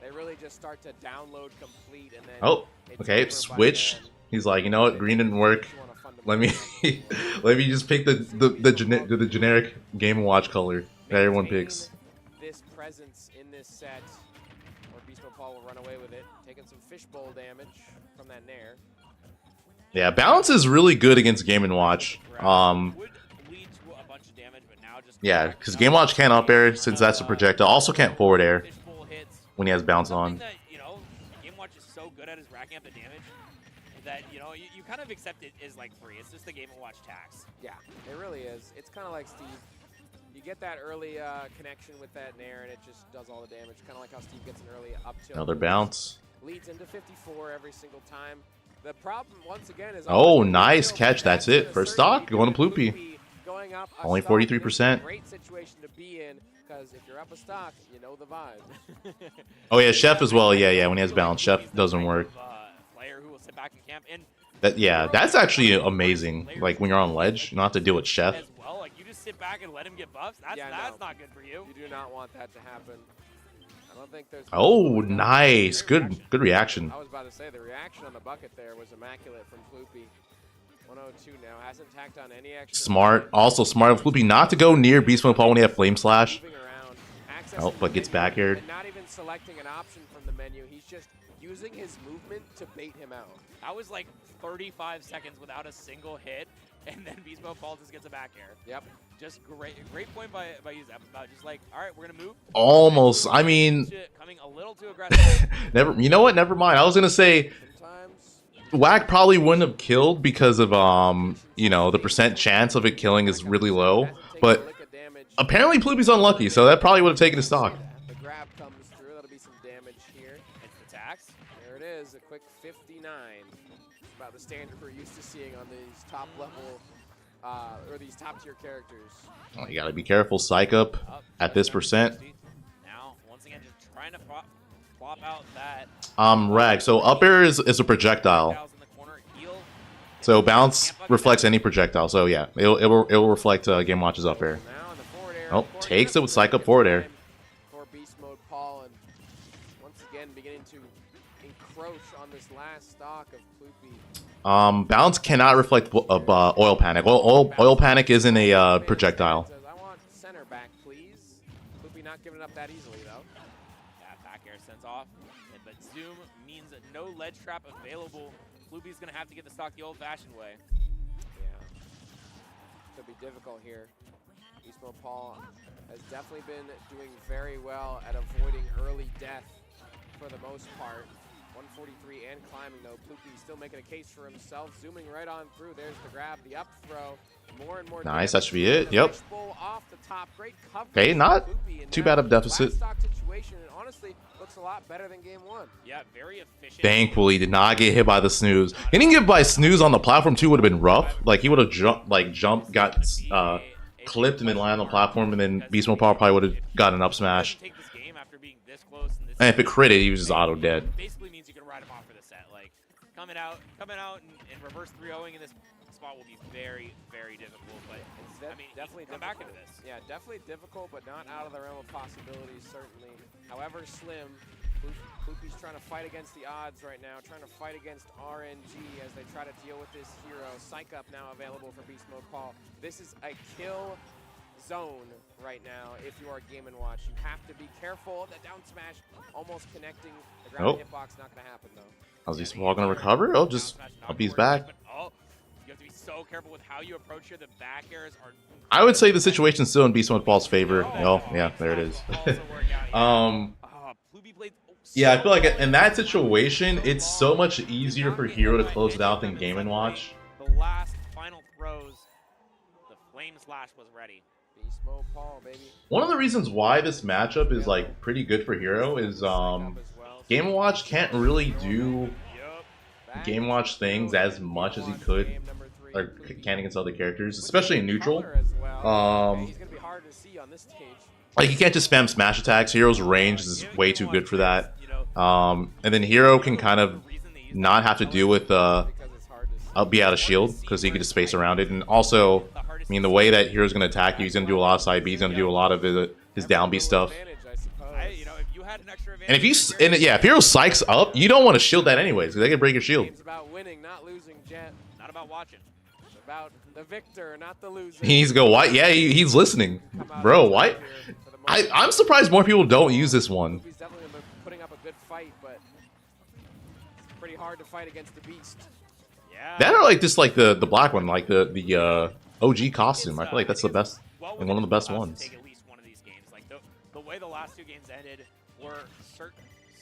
They really just start to download complete, and then Oh, it's okay, over by switch. then. He's like, you know what, green didn't work. You wanna Let me fundamentally let me just pick the generic Game & Watch color that everyone maintain picks. this presence in this set, or Beastmodepaul will run away with it, taking some fishbowl damage from that Nair. Yeah, balance is really good against Game & Watch. Would lead to a bunch of damage, but now just Yeah, because Game & Watch can't up air since that's a projectile. Also can't forward air fishbowl hits. when he has bounce Something on. that, you know, Game Watch is so good at is racking up the damage that, you know, you kind of accept it as like free. It's just the Game Watch tax. Yeah, it really is. It's kind of like Steve. You get that early connection with that Nair, and it just does all the damage. Kind of like how Steve gets an early up tilt. Another bounce. Leads into 54 every single time. The problem, once again, is... Oh, nice catch. That's it. First stock going to Ploopy. Going up a Only stock, 43%. this is a great situation to be in, because if you're up a stock, you know the vibe. Oh yeah, Chef as well. Yeah, when he has balance, Chef doesn't work. Player who will sit back in camp and Yeah, that's actually amazing. Like when you're on ledge, you don't have to deal with Chef. as well. Like you just sit back and let him get buffs. That's Yeah, that's no. not good for you. You do not want that to happen. I don't think there's... Oh, nice. Good reaction. I was about to say, the reaction on the bucket there was immaculate from Ploopy. 102 now, hasn't tacked on any extra... Smart. Also smart of Ploopy not to go near Beastmodepaul when he have Flame Slash. Moving around, Oh, accessing but the gets menu, back aired. and not even selecting an option from the menu. He's just using his movement to bait him out. That was like 35 seconds without a single hit, and then Beastmodepaul just gets a back air. Yep. Just Great point by Uzep about just like, all right, we're gonna move. Almost. I mean, Coming a little too aggressive. never. You know what? Never mind. I was gonna say sometimes... Whack probably wouldn't have killed because of you know, the percent chance of it killing is really low. But apparently Ploopy's unlucky, so that probably would have taken a stock. The grab comes through. That'll be some damage here. It's the tax. There it is, a quick 59. About the standard we're used to seeing on these top level, or these top tier characters. Oh, you gotta be careful. Psych up at this percent. Now, once again, just trying to flop out that. Rag. So up air is a projectile. In the corner, heal. So bounce reflects any projectile. So yeah, it will reflect Game Watch's up air. Now in the forward air, Oh, takes it with Psych up forward air. For Beastmodepaul, and once again beginning to encroach on this last stock of Ploopy. Bounce cannot reflect oil panic. Oil panic isn't a projectile. Says, I want center back, please. Ploopy not giving it up that easily, though. That back air sends off. But zoom means no ledge trap available. Ploopy's going to have to get the stock the old-fashioned way. Yeah. Could be difficult here. Beastmodepaul has definitely been doing very well at avoiding early death for the most part. 143 and climbing, though. Ploopy still making a case for himself. Zooming right on through. There's the grab, the up throw. More and more Nice, damage. that should be it. Yep. Fishbowl off the top. Great coverage Okay, not from Ploopy, and too now bad of deficit. last stock situation, and honestly, looks a lot better than game one. Yeah, very efficient. Thankfully, did not get hit by the snooze. Getting hit by snooze on the platform too would have been rough. Like he would have jumped, got clipped, and then landed on the platform, and then Beastmodepaul probably would have got an up smash. Take this game after being this close and this And if it critted, he was just auto dead. basically means you can ride him off for the set. Like coming out and reverse 3-0ing in this spot will be very, very difficult. But I mean, Definitely come back into this. Yeah, definitely difficult, but not out of the realm of possibilities, certainly. However slim, Ploopy's trying to fight against the odds right now, trying to fight against RNG as they try to deal with this hero. Psych up now available for Beastmodepaul. This is a kill zone right now if you are Game & Watch. You have to be careful. The down smash almost connecting. The ground hitbox not going to happen, though. How's Beastmodepaul gonna recover? Oh, just up he's back. Oh, you have to be so careful with how you approach here. The back airs are. I would say the situation's still in Beastmodepaul's favor. Oh, yeah, there it is. Yeah, I feel like in that situation, it's so much easier for Hero to close it out than Game & Watch. The last final throws, the flame slash was ready. Beastmodepaul, baby. One of the reasons why this matchup is like pretty good for Hero is Game & Watch can't really do Game & Watch things as much as he could or can against other characters, especially in neutral. Like, you can't just spam smash attacks. Hero's range is way too good for that. And then Hero can kind of not have to deal with be out of shield because he can just space around it. And also, I mean, the way that Hero's going to attack you, he's going to do a lot of side B. He's going to do a lot of his down B stuff. And if if Hero psychs up, you don't want to shield that anyways, because they can break your shield. It's about winning, not losing, Jet. Not about watching. It's about the victor, not the loser. He needs to go, why? Yeah, he's listening. Bro, why? I'm surprised more people don't use this one. He's definitely been putting up a good fight, but it's pretty hard to fight against the Beast. Yeah. That or like just like the black one, like the OG costume. I feel like that's the best and one of the best ones. Take at least one of these games. Like the way the last two games ended were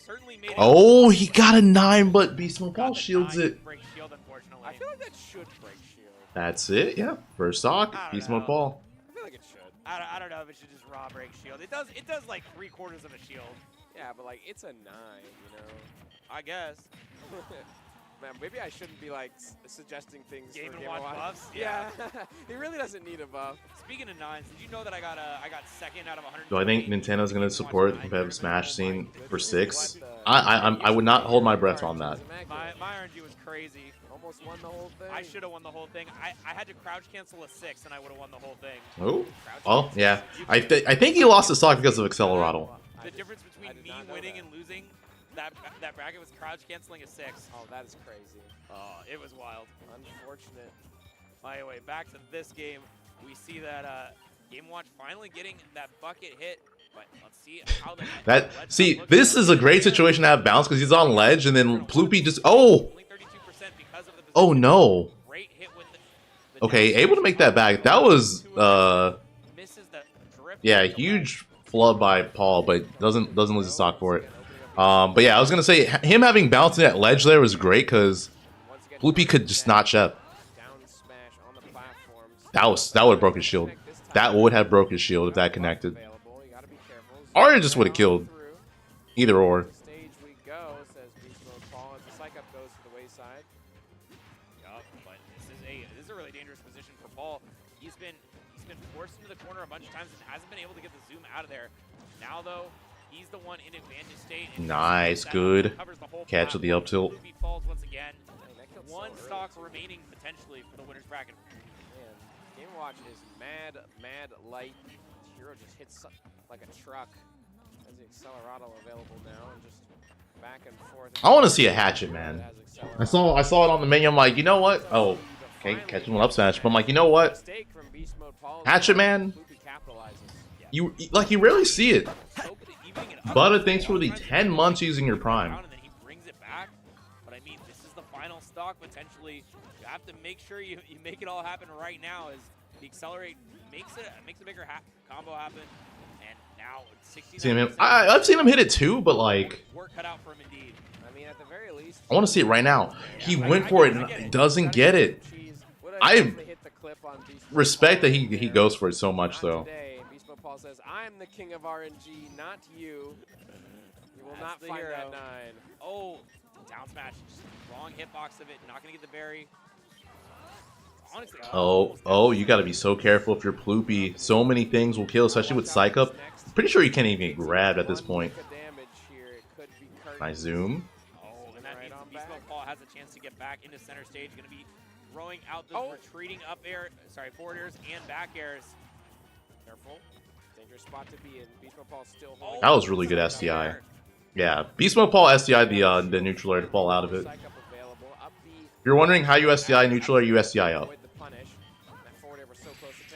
certainly made. Oh, he got a 9, but Beastmodepaul shields it. Break shield, unfortunately. I feel like that should break shield. That's it. Yeah, first stock, Beastmodepaul. I feel like it should. I don't know if it should just raw break shield. It does like 3/4 of a shield. Yeah, but like it's a 9, you know. I guess. Man, maybe I shouldn't be like suggesting things. Game for and Watch buffs. Yeah, he really doesn't need a buff. Speaking of 9s, did you know that I got second out of 100? Do I think Nintendo's gonna support the competitive Smash scene for 6? I would not hold my breath on that. My RNG was crazy. Almost won the whole thing. I should have won the whole thing. I had to crouch cancel a 6 and I would have won the whole thing. Oh, well, yeah. I think he lost the stock because of Accelerado. The difference between me winning and losing that bracket was crouch canceling a 6. Oh, that is crazy. Oh, it was wild. Unfortunate. Anyway, back to this game. We see that Game Watch finally getting that bucket hit. But let's see how this is a great situation to have bounce because he's on ledge and then Ploopy just oh no. Okay, able to make that back. That was yeah, huge flub by Paul, but doesn't lose the stock for it. But yeah, I was gonna say him having bounced at ledge there was great because Ploopy could just not chep. That would have broke his shield. That would have broke his shield if that connected. Or it just would have killed. Either or. Stage we go, says Beastmodepaul, as the psych up goes to the wayside. Yup, but this is a really dangerous position for Paul. He's been forced into the corner a bunch of times and hasn't been able to get the zoom out of there. Now though, he's the one in advantage state. Nice, good catch with the up tilt. Falls once again. One stock remaining potentially for the winner's bracket. Man, Game Watch is mad light. Hero just hits like a truck. Has the Accelerado available now and just back and forth. I want to see a hatchet, man. I saw it on the menu. I'm like, you know what? Oh, okay, catching one up smash. But I'm like, you know what? Hatchet, man. You rarely see it. But thanks for the 10 months using your prime. But I mean, this is the final stock potentially. You have to make sure you make it all happen right now. As the accelerate makes a bigger combo happen. And now 69%. I've seen him hit it too, but like work cut out for him indeed. I mean, at the very least, I want to see it right now. He went for it and doesn't get it. I respect that he goes for it so much though. Beastmodepaul says, "I'm the king of RNG, not you. You will not find that 9." Oh, down smash, wrong hitbox of it, not gonna get the berry. Honestly, oh, you got to be so careful if you're Ploopy. So many things will kill, especially with Psych Up. Pretty sure you can't even get grabbed at this point. Nice zoom. Oh, and that means Beastmodepaul has a chance to get back into center stage. Going to be throwing out those retreating up air, forward airs and back airs. Careful. Dangerous spot to be in. Beastmodepaul still holding. That was really good SDI. Yeah, Beastmodepaul SDI the neutral air to fall out of it. If you're wondering how you SDI neutral or you SDI up.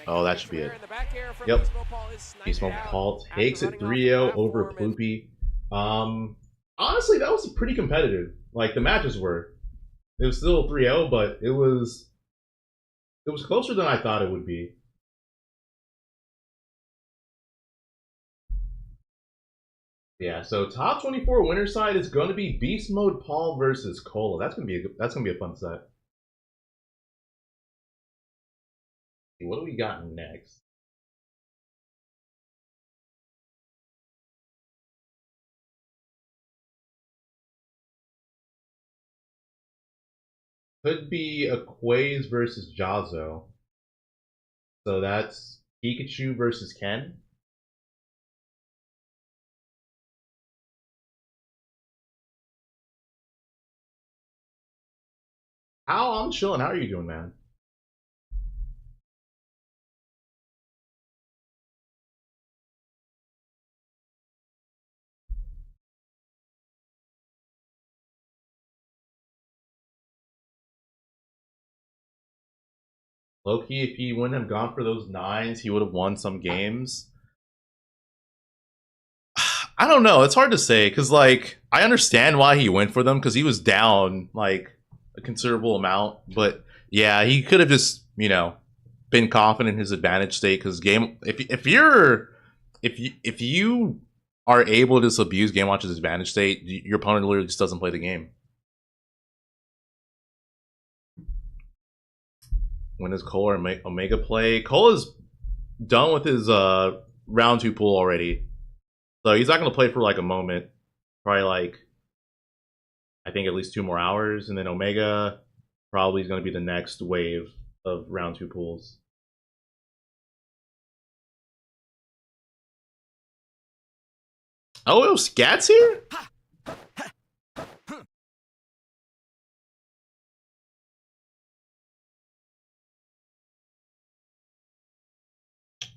Oh, that should be it. Yep. Beastmodepaul takes it 3-0 over Ploopy. Honestly, that was pretty competitive. Like, the matches were. It was still 3-0, but it was closer than I thought it would be. Yeah, so top 24 winner side is going to be Beastmodepaul versus Kola. That's gonna be a fun set. What do we got next? Could be Aquaze versus Jazo. So that's Pikachu versus Ken. How? I'm chilling. How are you doing, man? Low-key, if he wouldn't have gone for those 9s, he would have won some games. I don't know. It's hard to say because, like, I understand why he went for them because he was down, like, a considerable amount. But, yeah, he could have just, you know, been confident in his advantage state because if you are able to just abuse Game Watch's advantage state, your opponent literally just doesn't play the game. When does Kola or Omega play? Cola's done with his round 2 pool already. So he's not going to play for like a moment. Probably like, I think at least 2 more hours. And then Omega probably is going to be the next wave of round 2 pools. Oh, Scat's here?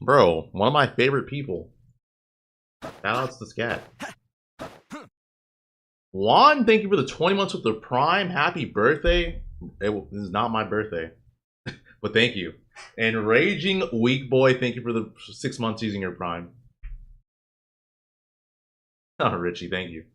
Bro, one of my favorite people. Shout outs to Scat. Juan, thank you for the 20 months with the Prime. Happy birthday. This is not my birthday. But thank you. And Raging Weak Boy, thank you for the 6 months using your Prime. Oh, Richie, thank you.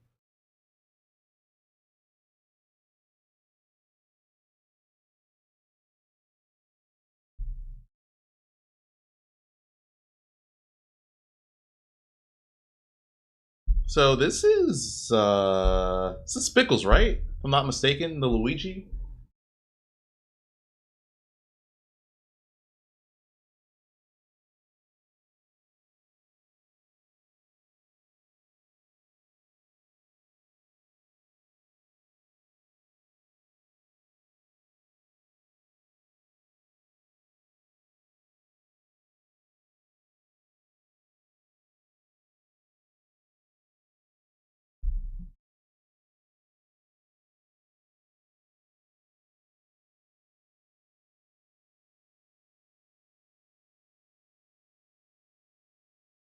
So this is Spickles, right? If I'm not mistaken, the Luigi.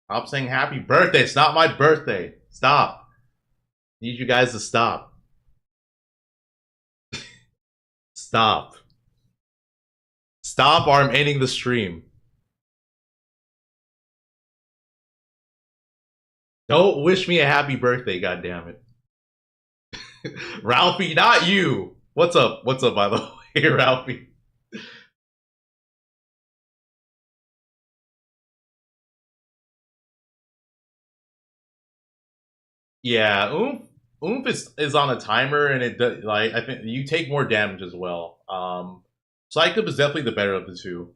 Stop saying happy birthday. It's not my birthday. Stop. Need you guys to stop. Stop. Stop or I'm ending the stream. Don't wish me a happy birthday, goddammit. Ralphie, not you. What's up? What's up, by the way, Ralphie? Yeah, Oomph is on a timer, and it does, like, I think you take more damage as well. Psychup is definitely the better of the two.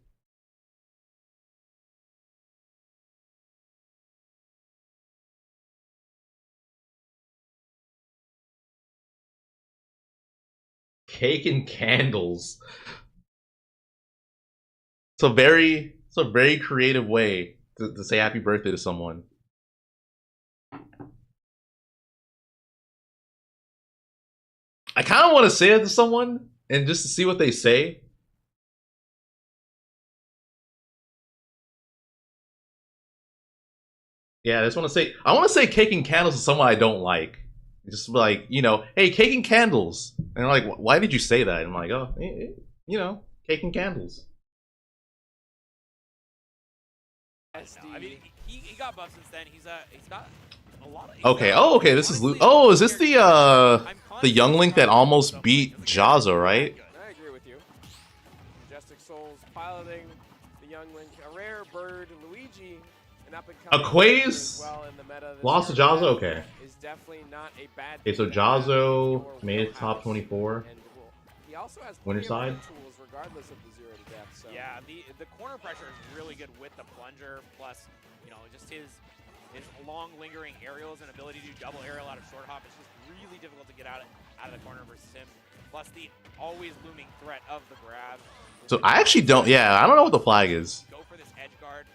Cake and candles. It's a very creative way to say happy birthday to someone. I kind of want to say it to someone and just to see what they say. Yeah, I just want to say, I want to say cake and candles to someone I don't like. Just like, you know, hey, cake and candles. And they're like, why did you say that? And I'm like, oh, you know, cake and candles. I mean, he got buffed since then. He's got a lot of. Okay. Oh, okay. This is. Oh, is this the young Link that almost beat Jazo, right? I agree with you. Majestic Souls piloting the young Link, a rare bird, Luigi, an up and coming Aquaze well in the meta. lost to Jazo. Okay. Is definitely not a bad. Okay, so Jazo made it top 24. also has Winter plenty of side. other tools regardless of the 0 to death. So. Yeah, the corner pressure is really good with the plunger, plus, you know, just his long lingering aerials and ability to do double aerial out of short hop. It's just really difficult to get out of the corner versus him. Plus the always looming threat of the grab. So I actually don't. Yeah, I don't know what the flag is. Go for this edge guard.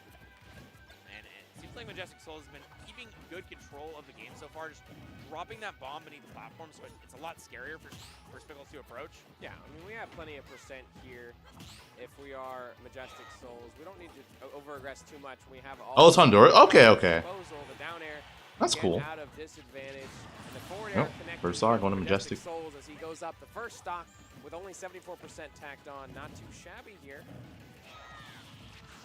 And it seems like Majestic Souls has been keeping good control of the game so far, just dropping that bomb beneath the platform, so it's a lot scarier for Spickles to approach. Yeah, I mean, we have plenty of percent here if we are Majestic Souls. We don't need to over-aggress too much. We have all Oh, it's Honduras. Okay, okay. disposal, the down air, That's cool. out of disadvantage. And the forward air Nope. connecting First stock, going to with Majestic. Souls as he goes up the first stock with only 74% tacked on. Not too shabby here.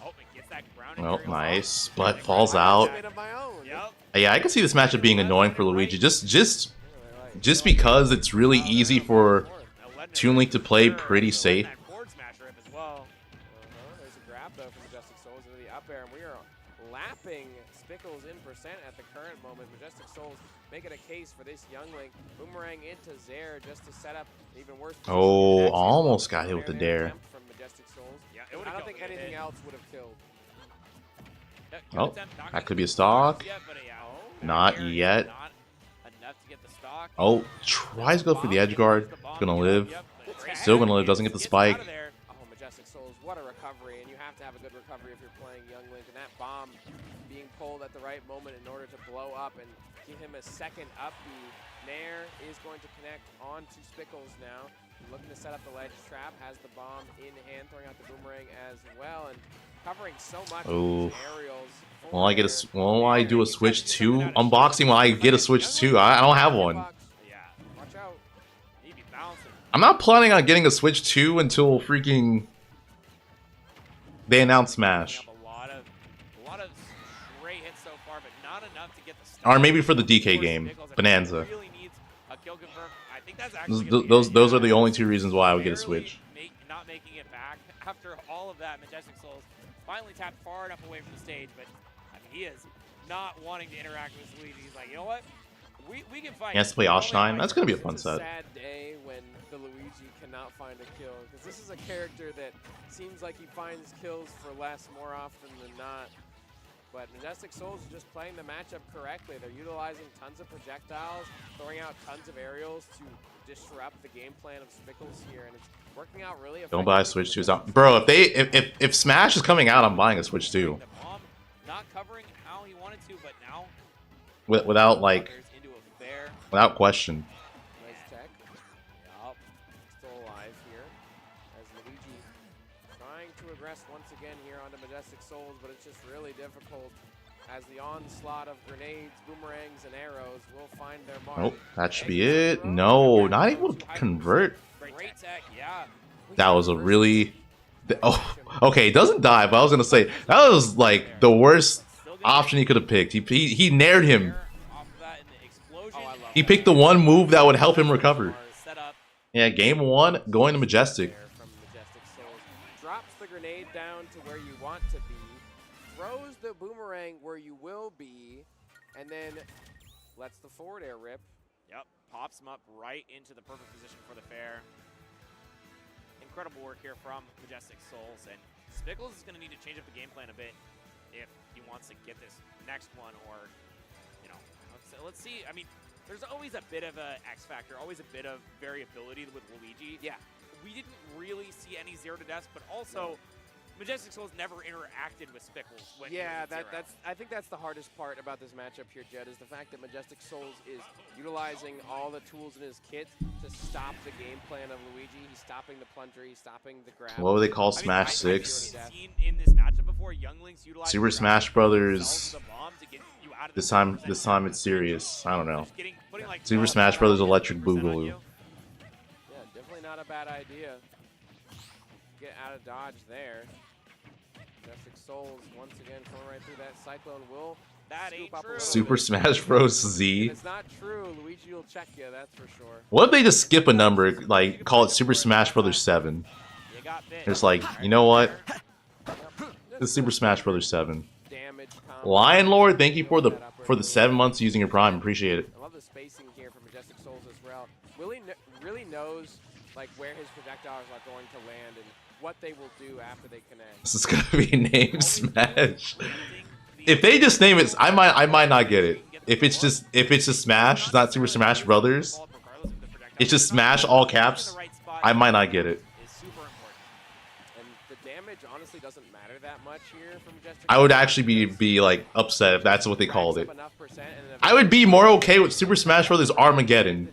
Oh, it gets that ground. Well, aerial nice, off. but And falls ground out. Made of my own. Yep. Yeah, I can see this matchup being annoying for Luigi. Just because it's really easy for Toon Link to play pretty safe. That forward smasher up as well. There's a grab though from Majestic Souls into the up air, and we are lapping Spickles in percent at the current moment. Majestic Souls making a case for this young Link. Boomerang into Zaire just to set up an even worse. Oh, almost got hit with the dare. From Majestic Souls. Yeah, it I would've don't killed think with a anything hit. else would have killed. Yeah, good Oh, attempt, not that gonna could be a get the stock. yet, but yeah, Not there is yet. Not enough to get the stock. Oh, tries to go for the edge guard. Gonna live. Still gonna live. Doesn't get the spike. Oh, Majestic Souls, what a recovery, and you have to have a good recovery if you're playing Young Link, and that bomb being pulled at the right moment in order to blow up and give him a second up B. Nair is going to connect onto Spickles now, looking to set up the ledge trap, has the bomb in hand, throwing out the boomerang as well, and covering so much Ooh. with these aerials. Will I do a Switch 2 unboxing? Will I get a Switch 2? I don't have one. Yeah, watch out. He'd be bouncing. I'm not planning on getting a Switch 2 until freaking they announce Smash. A lot of stray hits so far, but not enough to get the Or stop. maybe for the DK game, Bonanza. Really needs a kill confirm. I think that's Those, actually gonna be those it. are the only two reasons why I would get a Barely Switch. not making it back after all of that. Majestic Souls finally tapped far enough away from the stage, but I mean, he is not wanting to interact with Luigi. He's like, you know what? We can fight. He has to play Osh9. That's gonna be a fun It's a set. sad day when the Luigi cannot find a kill, because this is a character that seems like he finds kills for less more often than not. But Majestic Souls is just playing the matchup correctly. They're utilizing tons of projectiles, throwing out tons of aerials to disrupt the game plan of Spickles here, and it's working out really effectively. Don't buy a Switch 2. Bro, if Smash is coming out, I'm buying a Switch 2. The bomb not covering how he wanted to, but now Without like, there's into a fair. without question. Nice tech. Yup. Still alive here as Luigi trying to aggress once again here onto Majestic Souls, but it's just really difficult as the onslaught of grenades, boomerangs, and arrows will find their mark. Nope, that should be it. No, not able to convert. Great tech, yeah. That was a really... Oh, okay, it doesn't die, but I was gonna say, that was like the worst option he could have picked. He nared him. Off of that in the explosion. Oh, I love He that. picked the one move that would help him recover. Set up. Yeah, game 1, going to Majestic. There from Majestic Souls. Drops the grenade down to where you want to be, throws the boomerang where you will be, and then lets the forward air rip. Yep, pops him up right into the perfect position for the fair. Incredible work here from Majestic Souls, and Spickles is going to need to change up the game plan a bit if he wants to get this next one, or, you know, let's see. I mean, there's always a bit of a X factor, always a bit of variability with Luigi. Yeah. We didn't really see any 0 to deaths, but also Majestic Souls never interacted with Spickles. When he Yeah, was at 0. I think that's the hardest part about this matchup here, Jed, is the fact that Majestic Souls is utilizing all the tools in his kit to stop the game plan of Luigi. He's stopping the plunger, he's stopping the grab. What would they call I mean, Smash I've 6? seen in this matchup before, Young Link's utilizing Super the Smash ground Brothers. themselves as a bomb to get you out of This the time 0% it's serious. I don't know. Just putting, like, Super 12 Smash Brothers on Electric 50% on Boogaloo. you. Yeah, definitely not a bad idea. Get out of dodge there. Majestic Souls, once again, coming right through that. Cyclone will That scoop ain't up a true. little Super bit. Smash Bros. If Z. it's not true, Luigi will check you, that's for sure. What if they just skip a number, like call it Super Smash Brothers 7? You got bit. It's like, you know what? It's Super Smash Brothers 7. Damage combo. Lion Lord, thank you for the 7 months using your Prime. Appreciate it. I love the spacing here from Majestic Souls as well. Willie really knows like where his projectiles are going to land and what they will do after they connect. This is gonna be named Smash. If they just name it, I might not get it. If it's just Smash, it's not Super Smash Brothers. It's just Smash all caps. I might not get it. And the damage honestly doesn't matter that much here from Majestic. I would actually be like upset if that's what they called it. I would be more okay with Super Smash Brothers Armageddon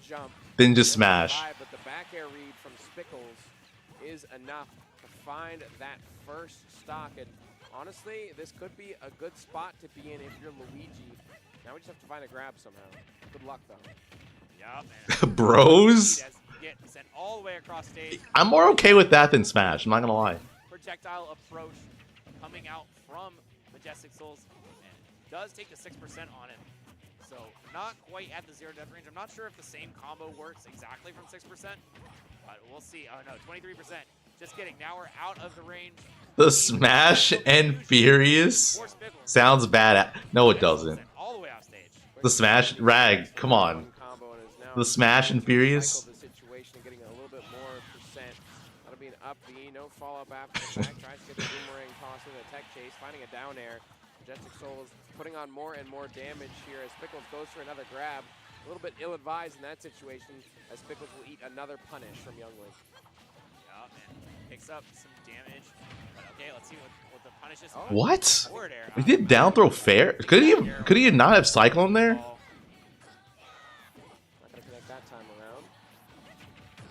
than just Smash. But the back air read from Spickles is enough to find that first stock. And honestly, this could be a good spot to be in if you're Luigi. Now we just have to find a grab somehow. Good luck though. Yeah, man. Bros? Get sent all the way across stage. I'm more okay with that than Smash, I'm not gonna lie. Projectile approach coming out from Majestic Souls and does take the 6% on him. So not quite at the 0 death range. I'm not sure if the same combo works exactly from 6%, but we'll see. Oh no, 23%. Just kidding. Now we're out of the range. The Smash and Furious sounds bad. No, it doesn't. All the way off stage. The Smash Rag, come on. The Smash and Furious. The situation, getting a little bit more percent. That'll be an up B, no follow up after the back. Tries to get the boomerang toss in a tech chase, finding a down air. Majestic Souls putting on more and more damage here as Pickles goes for another grab. A little bit ill-advised in that situation as Pickles will eat another punish from Youngling. Yeah, man. Picks up some damage. But okay, let's see what the punish is. What? Forward air. He did down throw fair? Could he not have Cyclone there? Not gonna connect that time around.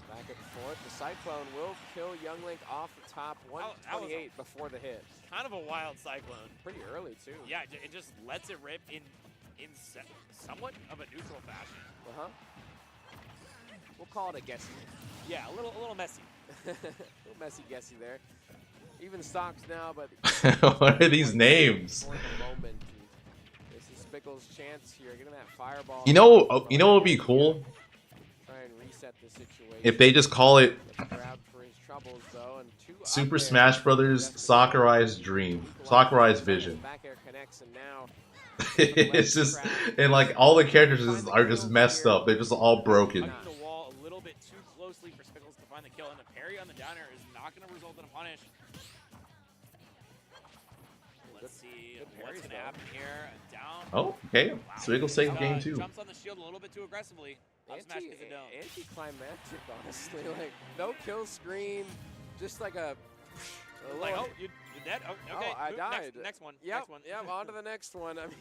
Back and forth. The Cyclone will kill Youngling off the top. 128 before the hit. Kind of a wild Cyclone. Pretty early too. Yeah, it just lets it rip in somewhat of a neutral fashion. We'll call it a guessy. Yeah, a little messy. A little messy guessy there. Even stocks now, but What are these names? for the moment, this is Spickle's chance here. Getting that fireball. You know what would be cool? Try and reset the situation. If they just call it Grabbed for his troubles, though, and two up Super there. Smash Brothers Sakurai's Dream. Sakurai's Vision. Back air connects, and now It's just, and like all the characters are just messed up. They're just all broken. Hugging the wall a little bit too closely for Spickles to find the kill, and the parry on the down air is not going to result in a punish. Let's see what's going to happen here. Down. Oh, okay. Spickles taking game 2. Jumps on the shield a little bit too aggressively. Up smash gets it down. Anticlimactic, honestly. Like no kill screen, just like a. Like, oh, you're dead? Oh, okay. Oh, I died. Next one. Yep, Next one. yep. On to the next one. I mean,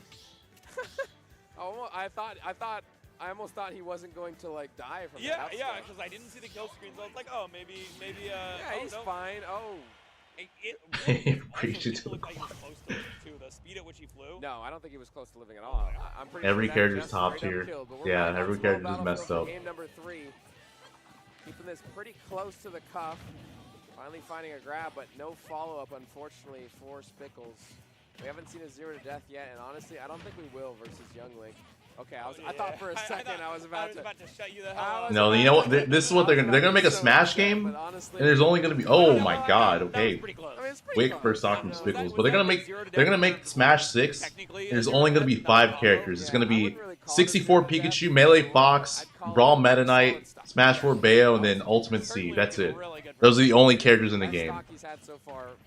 I almost thought he wasn't going to like die from Yeah, that. yeah, because I didn't see the kill screen, so I was like, oh, maybe. Yeah, oh, he's no. fine. Oh. It really Preach it also to the didn't look like he was close to it, too. The speed at which he flew. No, I don't think he was close to living at all. I'm pretty Every sure that character's just top straight up tier. killed, but we're Yeah, right on every slow character's just battlefield messed for up. Game number 3. Keeping this pretty close to the cuff. Finally finding a grab, but no follow-up, unfortunately, for Spickles. We haven't seen a 0 to death yet, and honestly, I don't think we will versus Youngling. Okay, I thought for a second I was about to shut you the hell up. No, you know what? This is what they're gonna make a Smash game, and there's only gonna be. Oh my God. Okay. Wait for stock from Spickles, but they're gonna make Smash 6. And there's only gonna be 5 characters. It's gonna be 64 Pikachu, Melee Fox, Brawl Meta Knight, Smash 4 Bayo, and then Ultimate C. That's it. Those are the only characters in the game.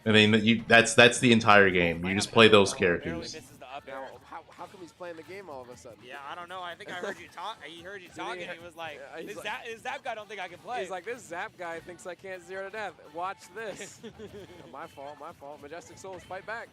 I mean, that's the entire game. You just play those characters. How come he's playing the game all of a sudden? Yeah, I don't know. I think I heard you talk. He heard you talking. He was like, "This Zap guy don't think I can play." He's like, "This Zap guy thinks I can't 0 to death. Watch this." My fault. My fault. Majestic Souls, fight back.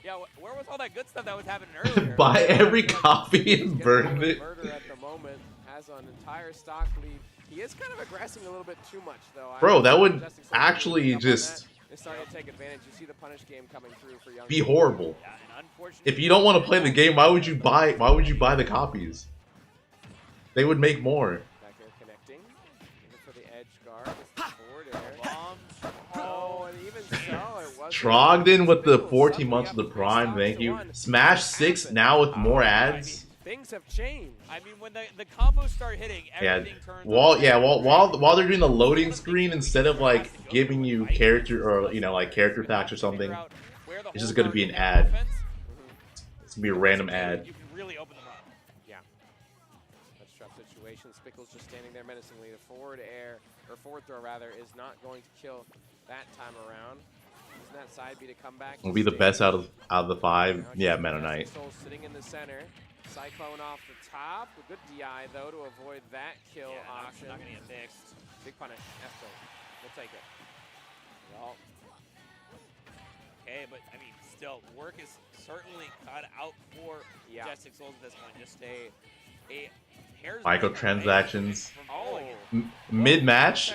Yeah, where was all that good stuff that was happening earlier? Buy every copy and burn it. Murder at the moment has an entire stock lead. He is kind of aggressing a little bit too much, though. Bro, that would actually just starting to take advantage. You see the punish game coming through for Young. be horrible. Yeah, and unfortunately, If you don't want to play the game, why would you buy the copies? They would make more. Back there connecting. Looking for the edge guard. Forward air. Oh, and even so, it was Trogdon with the 14 months of the Prime, thank you. Smash 6 now with more ads. Things have changed. I mean, when the combos start hitting, everything turns. While they're doing the loading screen, instead of like giving you character or like character packs or something, it's just gonna be an ad. It's gonna be a random ad. You can really open them up. Yeah, that's situation. Spickles just standing there menacingly. The forward air, or forward throw rather, is not going to kill that time around. Using that side B to come back. Will be the best out of the 5. Yeah, Meta Knight. Soul sitting in the center. Cyclone off the top. A good DI though to avoid that kill option. Not gonna get fixed. Big punish. F-tilt. We'll take it. Well, okay, but I mean, still, work is certainly cut out for Majestic Souls at this point. Just a hair's Microtransactions. oh, Mid-match,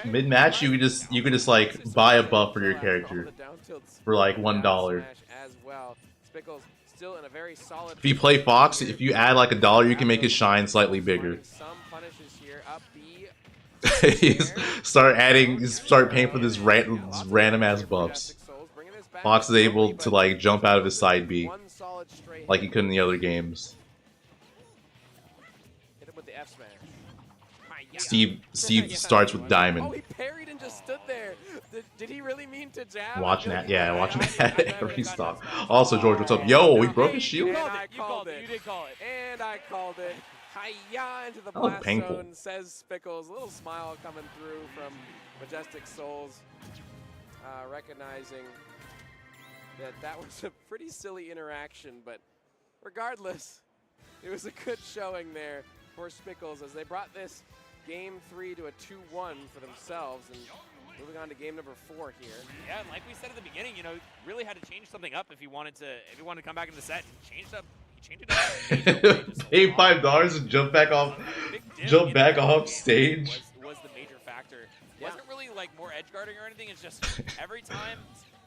you could just like buy a buff for your character for like $1. As well. Spickles still in a very solid. If you play Fox, if you add like $1, you can make his shine slightly bigger. Some punishes here. Up B. Start paying for this random ass buffs. Fox is able to like jump out of his side B like he could in the other games. Hit him with the F smash. Steve starts with Diamond. Oh, he parried and just stood there. Did he really mean to jab? Watching that, yeah, watching that every stop. Also, George, what's up? Yo, we broke his shield. You called it. You did call it. And I called it. Hiya into the That was blast painful. zone, says Spickles. A little smile coming through from Majestic Souls, recognizing that was a pretty silly interaction, but regardless, it was a good showing there for Spickles as they brought this game 3 to a 2-1 for themselves, and moving on to game number 4 here. Yeah, and like we said at the beginning, you know, really had to change something up if he wanted to come back in the set. He changed it up. Pay $5 and jump back off stage. Was the major factor. Wasn't really like more edge guarding or anything. It's just every time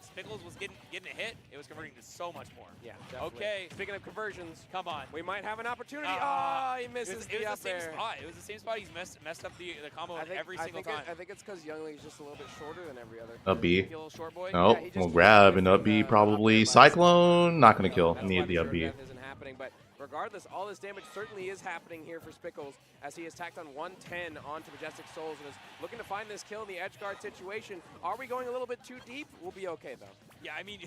Spickles was getting a hit, it was converting to so much more. Yeah, definitely. Okay. Speaking of conversions, come on. We might have an opportunity. He misses it was the same air. spot. It was the same spot. He's messed up the combo every single time. I think it's because Youngling's just a little bit shorter than every other. Up B. Short boy. Nope, Yeah, we'll grab an up B probably. Cyclone, not gonna kill. Need the up B. Isn't happening, but regardless, all this damage certainly is happening here for Spickles as he has tacked on 110 onto Majestic Souls and is looking to find this kill in the edge guard situation. Are we going a little bit too deep? We'll be okay though. Yeah, I mean,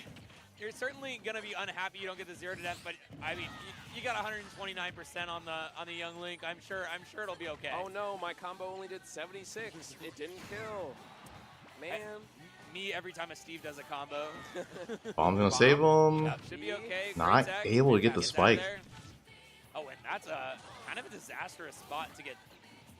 you're certainly gonna be unhappy you don't get the 0 to death, but I mean, you got 129% on the Young Link. I'm sure it'll be okay. Oh no, my combo only did 76. It didn't kill. Man. Me every time a Steve does a combo. Bomb's gonna save him. Yep, should be okay. Not able to get the spike. Oh, and that's a kind of a disastrous spot to get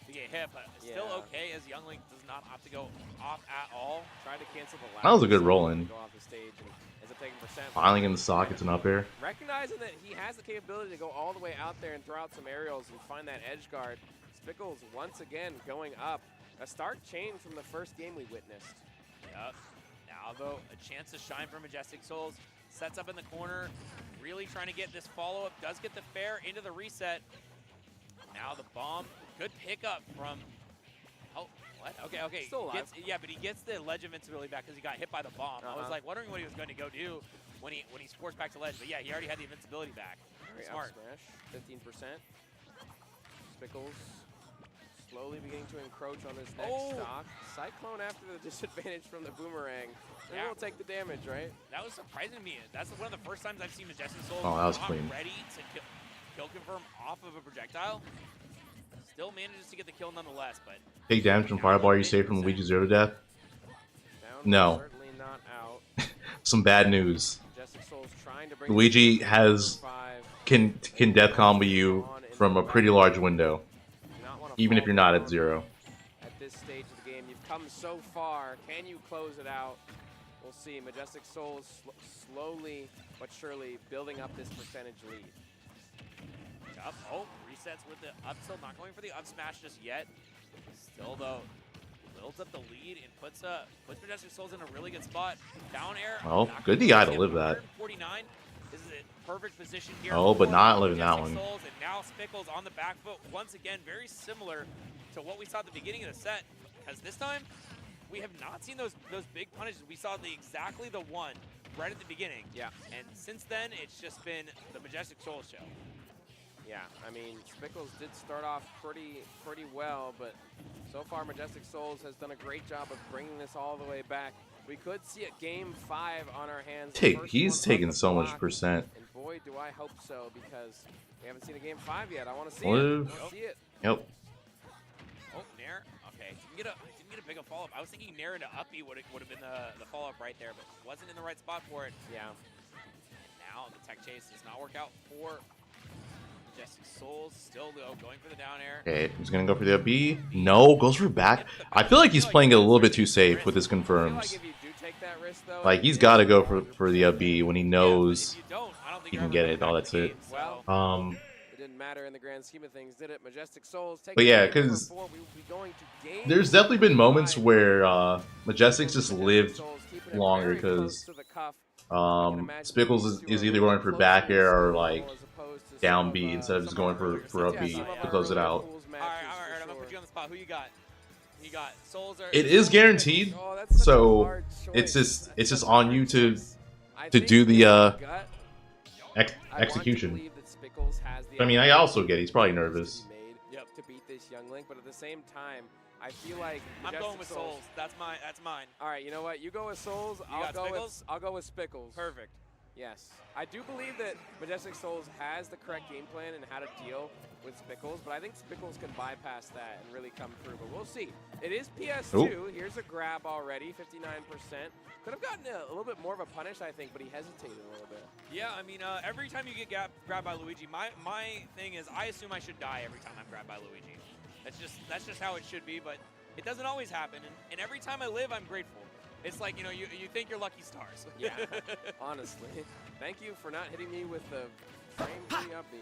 hit, but still okay as Young Link does not have to go off at all. Tried to cancel the last. That was a good roll in. Go off the stage and ends up taking percent. Finally getting the sockets and up air. Recognizing that he has the capability to go all the way out there and throw out some aerials and find that edge guard. Spickles once again going up. A stark change from the first game we witnessed. Yep. Now though, a chance to shine for Majestic Souls. Sets up in the corner, really trying to get this follow-up. Does get the fair into the reset. Now the bomb, good pickup from. Oh, what? Okay. Still alive. Yeah, but he gets the ledge invincibility back because he got hit by the bomb. I was like wondering what he was going to go do when he forced back to ledge. But yeah, he already had the invincibility back. Very smart. Up smash, 15%. Spickles slowly beginning to encroach on this next stock. Cyclone after the disadvantage from the boomerang. They will take the damage, right? That was surprising to me. That's one of the first times I've seen Majestic Souls that was not clean. ready to kill confirm off of a projectile. Still manages to get the kill nonetheless, but Take damage from Fireball. Are you safe from Luigi 0 to death? No. Certainly not out. Some bad news. Majestic Souls trying to bring Luigi can death combo you from a pretty large window, even if you're not at 0. At this stage of the game, you've come so far. Can you close it out? We'll see. Majestic Souls slowly but surely building up this percentage lead. Up. Oh, resets with the up tilt. Not going for the up smash just yet. Still though, builds up the lead and puts Majestic Souls in a really good spot. Down air. Oh, good DI to live that. 149. This is a perfect position here. Oh, but not living that one. Souls, and now Spickles on the back foot once again, very similar to what we saw at the beginning of the set. Because this time, we have not seen those big punishes. We saw exactly the one right at the beginning. Yeah. And since then, it's just been the Majestic Souls show. Yeah, I mean, Spickles did start off pretty well, but so far Majestic Souls has done a great job of bringing this all the way back. We could see a game 5 on our hands. He's taking so much percent. And boy, do I hope so, because we haven't seen a game 5 yet. I want to see Live. it. I wanna see it. Yep. Okay, didn't get a big follow-up. I was thinking Nair into uppy would have been the follow-up right there, but wasn't in the right spot for it. Yeah. And now the tech chase does not work out for Majestic Souls. Still though going for the down air. Okay, he's gonna go for the up B. No, goes for back. I feel like he's playing it a little bit too safe with his confirms. Like he's got to go for the up B when he knows he can get it. Oh, that's it. It didn't matter in the grand scheme of things, did it? Majestic Souls. But yeah, because there's definitely been moments where Majestic's just lived longer because Spickles is either going for back air or like down B instead of just going for up B to close it out. All right, I'm gonna put you on the spot. Who you got? You got Souls or It is guaranteed, so it's just on you to do the execution. I mean, I also get he's probably nervous. Yep. To beat this young Link, but at the same time, I feel like I'm going with Souls. That's mine. All right, you know what? You go with Souls. I'll go with Spickles. Perfect. Yes. I do believe that Majestic Souls has the correct game plan and how to deal with Spickles, but I think Spickles can bypass that and really come through, but we'll see. It is PS2. Ooh. Here's a grab already, 59%. Could have gotten a little bit more of a punish, I think, but he hesitated a little bit. Yeah, I mean, every time you get grabbed by Luigi, my thing is I assume I should die every time I'm grabbed by Luigi. That's just how it should be, but it doesn't always happen, and every time I live, I'm grateful. It's like, you know, you think you're lucky stars. Yeah, honestly. Thank you for not hitting me with the frame 3 up B.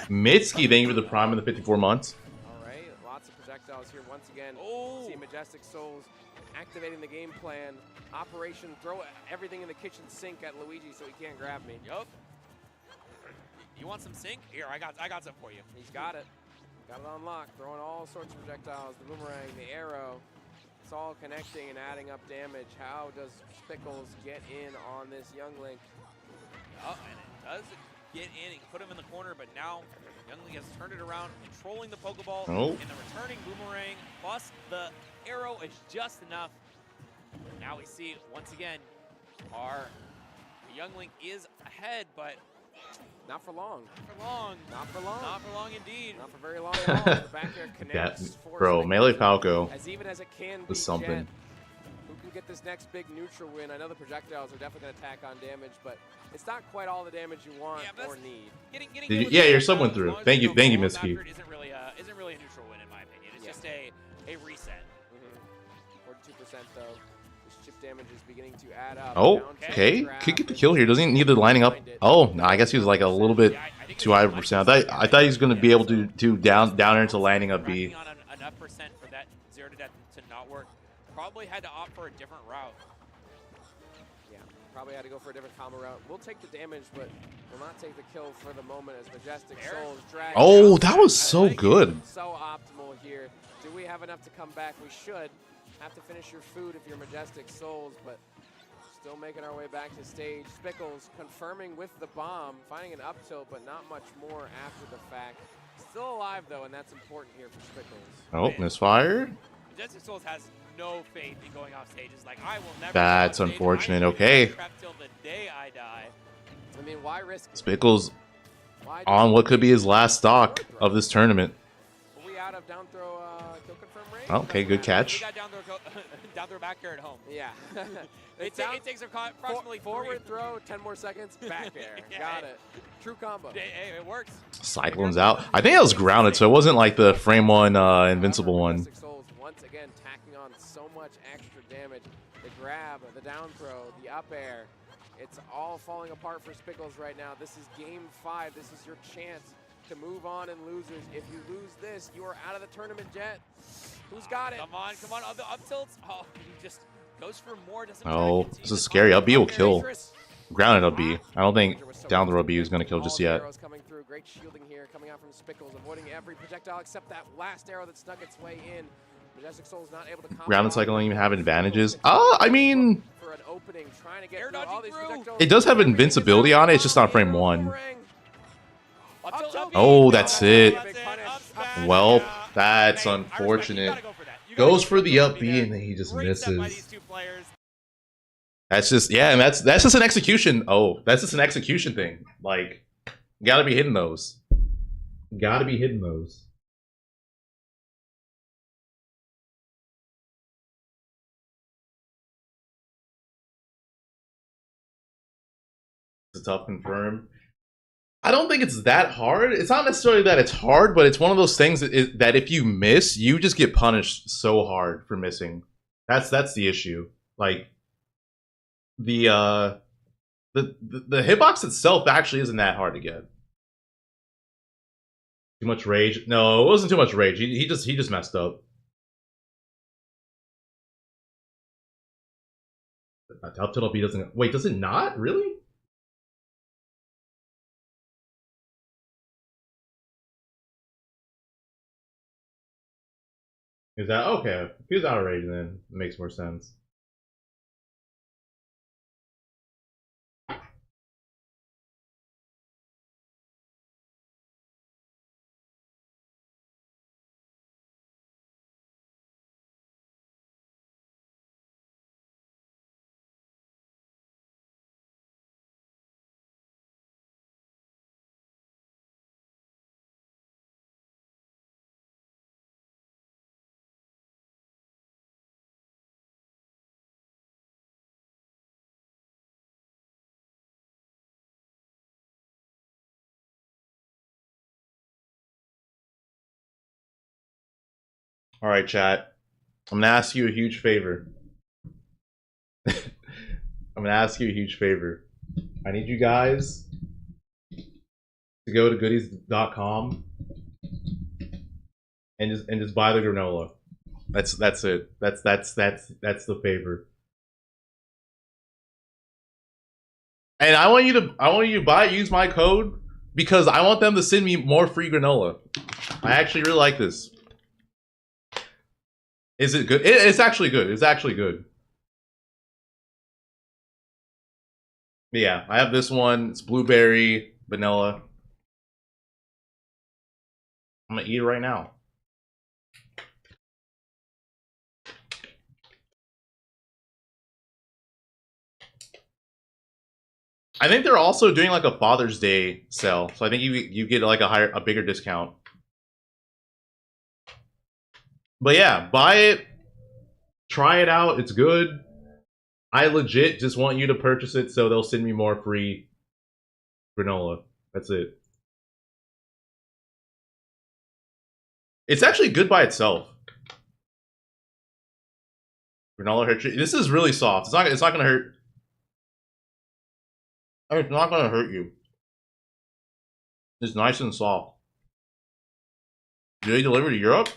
Mitski, thank you for the prime in the 54 months. All right, lots of projectiles here once again. Oh. See Majestic Souls activating the game plan. Operation throw everything in the kitchen sink at Luigi so he can't grab me. Yup. You want some sync? Here, I got some for you. He's got it. Got it on lock. Throwing all sorts of projectiles. The boomerang, the arrow. It's all connecting and adding up damage. How does Spickles get in on this young Link? Oh, and it does get in and put him in the corner, but now young Link has turned it around, controlling the Pokeball, and the returning boomerang plus the arrow is just enough. Now we see once again our young Link is ahead, but not for long. Not for long. Not for long. Not for long indeed. Not for very long at all. The back air connects. Bro, melee Falco as even as it can be was something. Jet. Who can get this next big neutral win? I know the projectiles are definitely going to tack on damage, but it's not quite all the damage you want or need. Yeah, you're someone through. Thank you, Mitski. Isn't really a neutral win in my opinion. It's just a reset. 42% though. This chip damage is beginning to add up. Oh, okay. Could get the kill here. Doesn't he need the lining up? Oh, no, I guess he was like a little bit too high of a percent. I thought he was going to be able to do down into lining up B. Enough percent for that 0 to death to not work. Probably had to opt for a different route. Yeah, probably had to go for a different combo route. We'll take the damage, but we'll not take the kill for the moment as Majestic Souls drag. Oh, that was so good. So optimal here. Do we have enough to come back? We should. Have to finish your food if you're Majestic Souls, but still making our way back to stage. Spickles confirming with the bomb, finding an up tilt, but not much more after the fact. Still alive though, and that's important here for Spickles. Oh, misfired. Majestic Souls has no faith in going off stage. It's like, I will never. That's unfortunate. Okay. Till the day I die. I mean, why risk it? Spickles on what could be his last stock of this tournament. Are we out of down throw kill confirm range? Okay, good catch. We got down throw back air at home. Yeah. it takes approximately forward throw, 10 more seconds, back air. Yeah, got it. True combo. Hey, it works. Cyclone's out. I think that was grounded, so it wasn't like the frame one invincible one. Souls once again tacking on so much extra damage. The grab, the down throw, the up air. It's all falling apart for Spickles right now. This is game 5. This is your chance to move on in losers. If you lose this, you are out of the tournament, Jet. Who's got it? Come on. The up tilts. Oh, he just goes for more. Oh, this is scary. Up B will kill. Grounded up B. I don't think down the row B is going to kill just yet. Coming through. Great shielding here coming out from Spickles, avoiding every projectile except that last arrow that snuck its way in. Majestic Soul's not able to grounded cycle don't even have advantages. I mean, for an opening, trying to get all these it does have invincibility on it. It's just not frame 1. Oh, that's it. Well, that's unfortunate. Goes for the up B and then he just misses. That's just, yeah, and that's just an execution. Oh, that's just an execution thing. Like, gotta be hitting those. Gotta be hitting those. It's a tough confirm. I don't think it's that hard. It's not necessarily that it's hard, but it's one of those things that if you miss, you just get punished so hard for missing. That's the issue. Like the hitbox itself actually isn't that hard to get. Too much rage? No, it wasn't too much rage. He just messed up. Up tilt up B doesn't. Wait, does it not? Really? Is that okay? If he was out of rage, then it makes more sense. All right, chat. I'm gonna ask you a huge favor. I'm gonna ask you a huge favor. I need you guys to go to goodies.com and just buy the granola. That's it. That's the favor. And I want you to use my code because I want them to send me more free granola. I actually really like this. Is it good? It's actually good. It's actually good. Yeah, I have this one. It's blueberry, vanilla. I'm gonna eat it right now. I think they're also doing like a Father's Day sale, so I think you get like a bigger discount. But yeah, buy it, try it out. It's good. I legit just want you to purchase it so they'll send me more free granola. That's it. It's actually good by itself. Granola hurt you. This is really soft. It's not gonna hurt. It's not gonna hurt you. It's nice and soft. Do they deliver to Europe?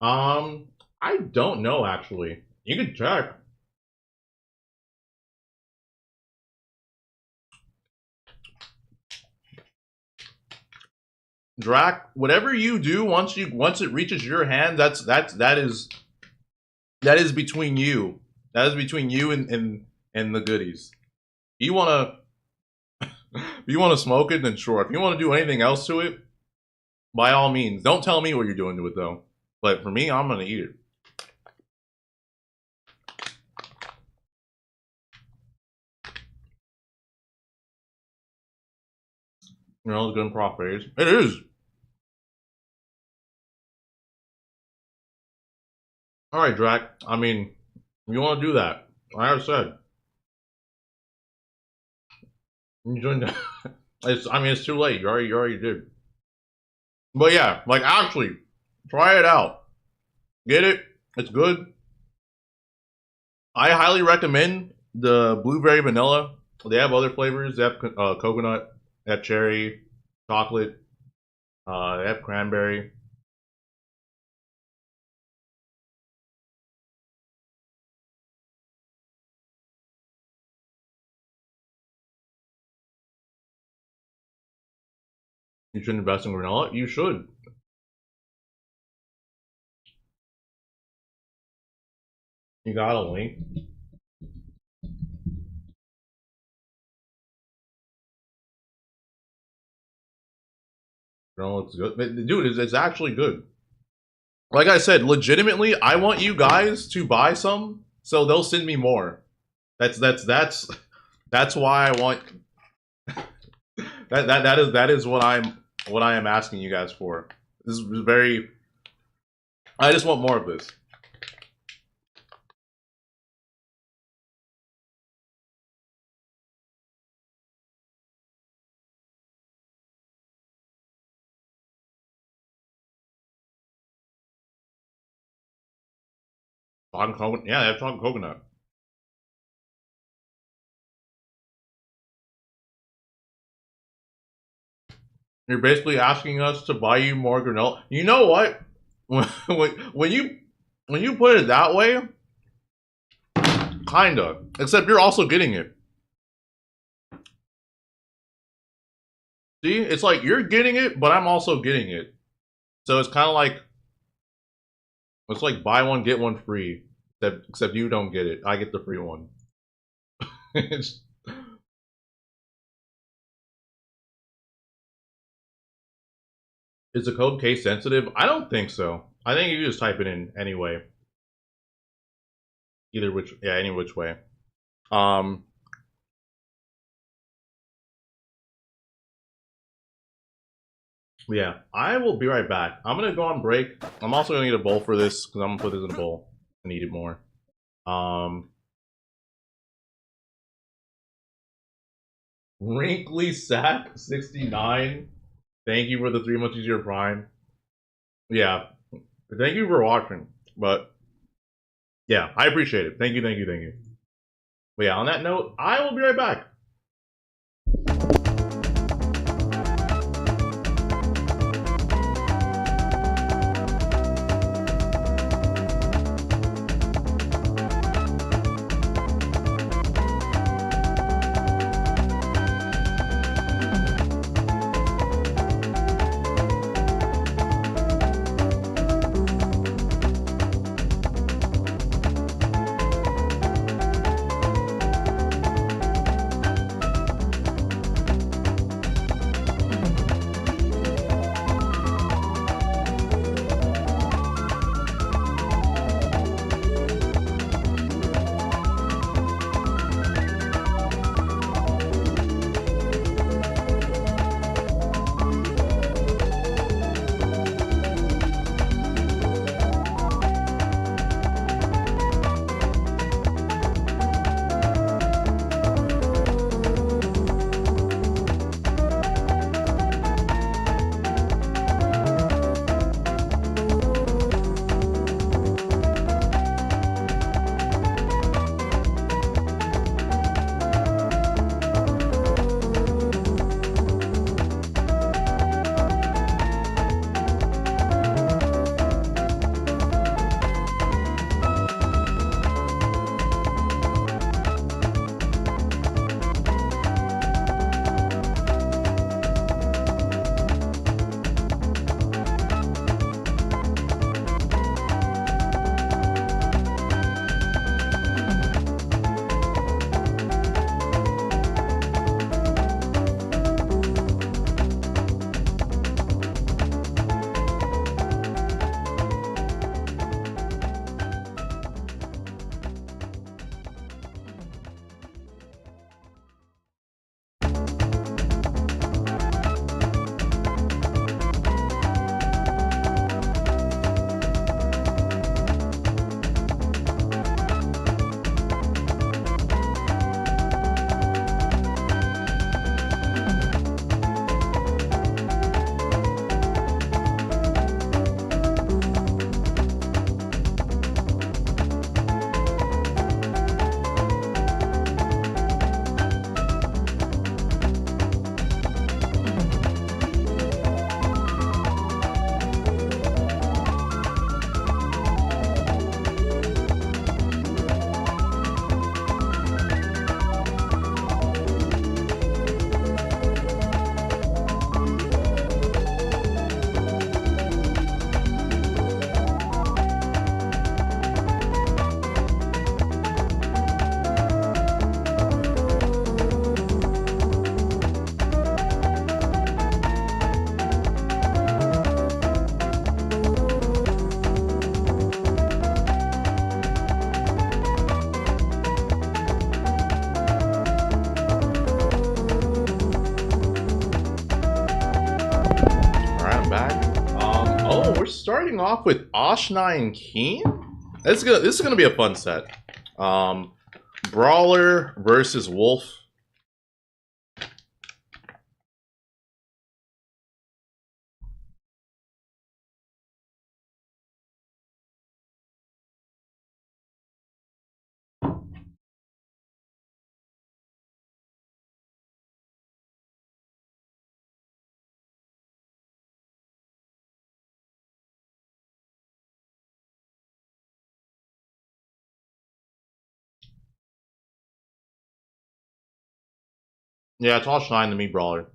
I don't know actually. You could check. Drac, whatever you do once it reaches your hand, that is between you. That is between you and the goodies. If you wanna smoke it, then sure. If you wanna do anything else to it, by all means. Don't tell me what you're doing to it though. But for me, I'm gonna eat it. You know, it's good in properties. It is. All right, Drac. I mean, you want to do that? Like I said, you joined. I mean, it's too late. You already did. But yeah, like actually, try it out. Get it? It's good. I highly recommend the blueberry vanilla. They have other flavors. They have coconut. They have cherry, chocolate. They have cranberry. You should invest in granola. You should. You got a link. Granola looks good. But, dude, it's actually good. Like I said, legitimately, I want you guys to buy some, so they'll send me more. That's why I want. that is what I am asking you guys for. This is very. I just want more of this. Chocolate coconut. Yeah, they have chocolate coconut. You're basically asking us to buy you more granola. You know what? When you put it that way, kinda. Except you're also getting it. See, it's like you're getting it, but I'm also getting it. So it's kind of like it's like buy one get one free. Except you don't get it. I get the free one. It's- is the code case sensitive? I don't think so. I think you just type it in anyway. Either which, yeah, any which way. Um, yeah, I will be right back. I'm gonna go on break. I'm also gonna need a bowl for this because I'm gonna put this in a bowl. I need it more. Wrinkly Sack 69. Thank you for the 3 months of your Prime. Yeah, thank you for watching. But yeah, I appreciate it. Thank you, thank you, thank you. But yeah, on that note, I will be right back. Starting off with Osh9 Keen. This is gonna be a fun set. Brawler versus Wolf. Yeah, it's Osh9, the Mii Brawler.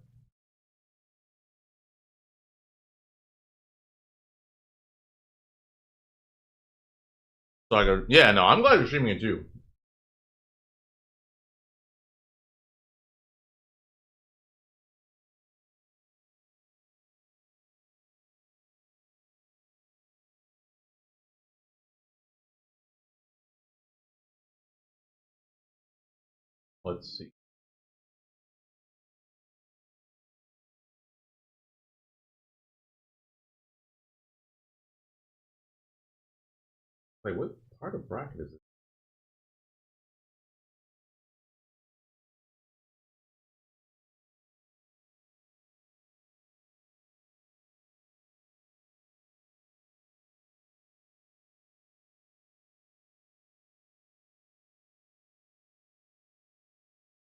So I go, yeah, no, I'm glad you're streaming it too. Let's see. Wait, what part of bracket is it?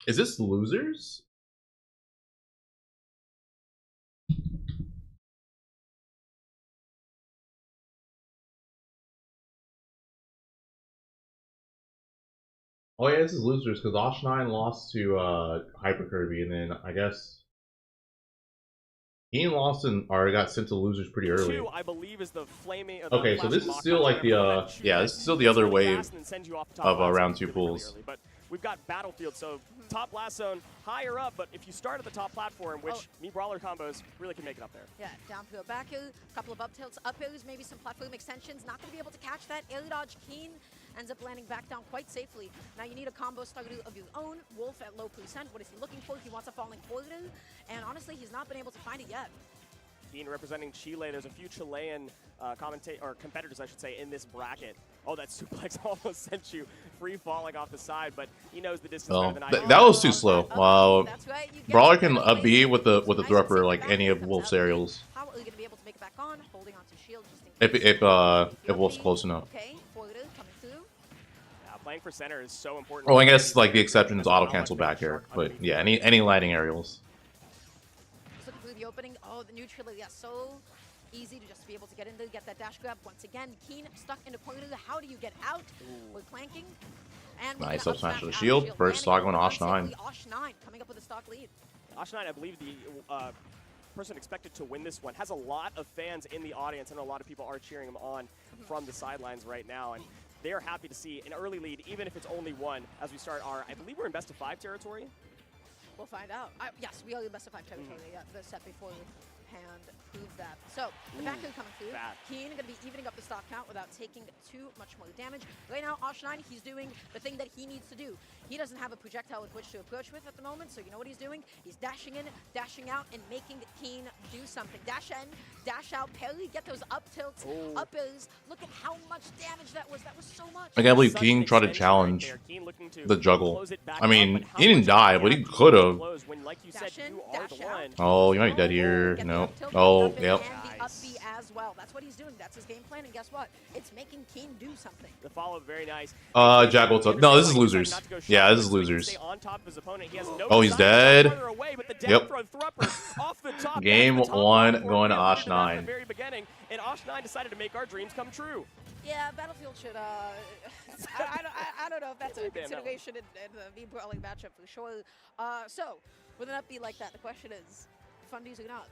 Is this losers? Oh yeah, this is losers because Osh9 lost to Hyper Kirby, and then I guess Ian lost or got sent to losers pretty early. Two, I believe, is the flaming. Okay, so this is still like the yeah, this is still the other wave of round 2 pools. But we've got Battlefield, so top blast zone higher up. But if you start at the top platform, which Mii Brawler combos really can make it up there. Yeah, down to a back hill, a couple of up tilts, up hills, maybe some platform extensions. Not going to be able to catch that. Air dodge Keen ends up landing back down quite safely. Now you need a combo starter of your own. Wolf at low percent. What is he looking for? He wants a falling forward, and honestly, he's not been able to find it yet. Keen representing Chile. There's a few Chilean competitors, I should say, in this bracket. Oh, that suplex almost sent you free falling off the side, but he knows the distance better than I do. That was too slow. Wow. Right, Brawler can up B with the thropper like any of Wolf's aerials. How are we going to be able to make it back on? Holding onto shield just in If Wolf's close enough. Okay, forward coming through. Playing for center is so important. Oh, I guess like the exception is auto cancel back air, but yeah, any landing aerials. Just looking through the opening. Oh, the neutral, yeah, so easy to just be able to get in there, get that dash grab. Once again, Keen stuck in the corner. How do you get out? We're planking. And nice up smash to the shield. First stock on Osh9. Osh9 coming up with a stock lead. Osh9, I believe the person expected to win this one has a lot of fans in the audience. I know a lot of people are cheering him on from the sidelines right now, and they are happy to see an early lead, even if it's only one, as we start our, I believe we're in best of 5 territory. We'll find out. Yes, we are in best of 5 territory. Yeah, the set before hand proved that. So, the back hill coming through. Keen going to be evening up the stock count without taking too much more damage. Right now, Osh9, he's doing the thing that he needs to do. He doesn't have a projectile with which to approach with at the moment, so you know what he's doing? He's dashing in, dashing out, and making Keen do something. Dash in, dash out, parry, get those up tilts, up L's. Look at how much damage that was. That was so much. I can't believe Keen tried to challenge the juggle. I mean, he didn't die, but he could have. Oh, you might be dead here. No. Oh, yep. And the up B as well. That's what he's doing. That's his game plan. And guess what? It's making Keen do something. The follow, very nice. Jackal took. No, this is losers. Yeah, this is losers. Oh, he's dead. Yep. Game 1 going to Osh9. Very beginning, and Osh9 decided to make our dreams come true. Yeah, Battlefield should. I don't know if that's a consideration in the Mii Brawling matchup for sure. So, with an up B like that, the question is, fundies or not?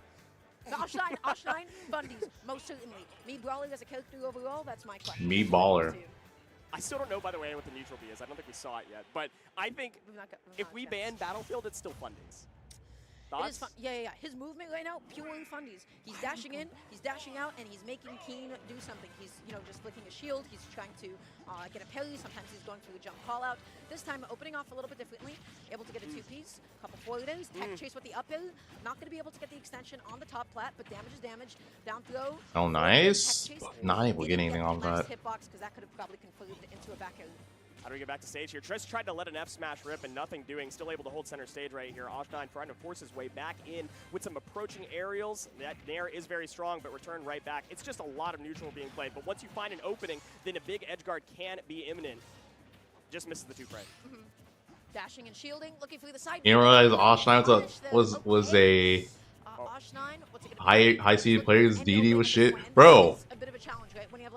Osh9, fundies, most certainly. Mii Brawling as a character overall, that's my question. Mii Baller. I still don't know, by the way, what the neutral B is. I don't think we saw it yet. But I think if we ban Battlefield, it's still fundies. It is fun. Yeah. His movement right now, purely fundies. He's dashing in, he's dashing out, and he's making Keen do something. He's, just flicking a shield. He's trying to get a parry. Sometimes he's going through a jump call out. This time, opening off a little bit differently. Able to get a 2-piece, couple forwarders, tech chase with the up air. Not going to be able to get the extension on the top plat, but damage is damage. Down throw. Oh, nice. Not able to get anything on that. Hitbox, because that could have probably converted into a back air. How do we get back to stage here? Triss tried to let an F smash rip and nothing doing. Still able to hold center stage right here. Osh9 trying to force his way back in with some approaching aerials. That Nair is very strong, but return right back. It's just a lot of neutral being played. But once you find an opening, then a big edge guard can be imminent. Just misses the 2-frame. Dashing and shielding, looking for the side. You realize Osh9 was a high seeded player's DD was shit, bro.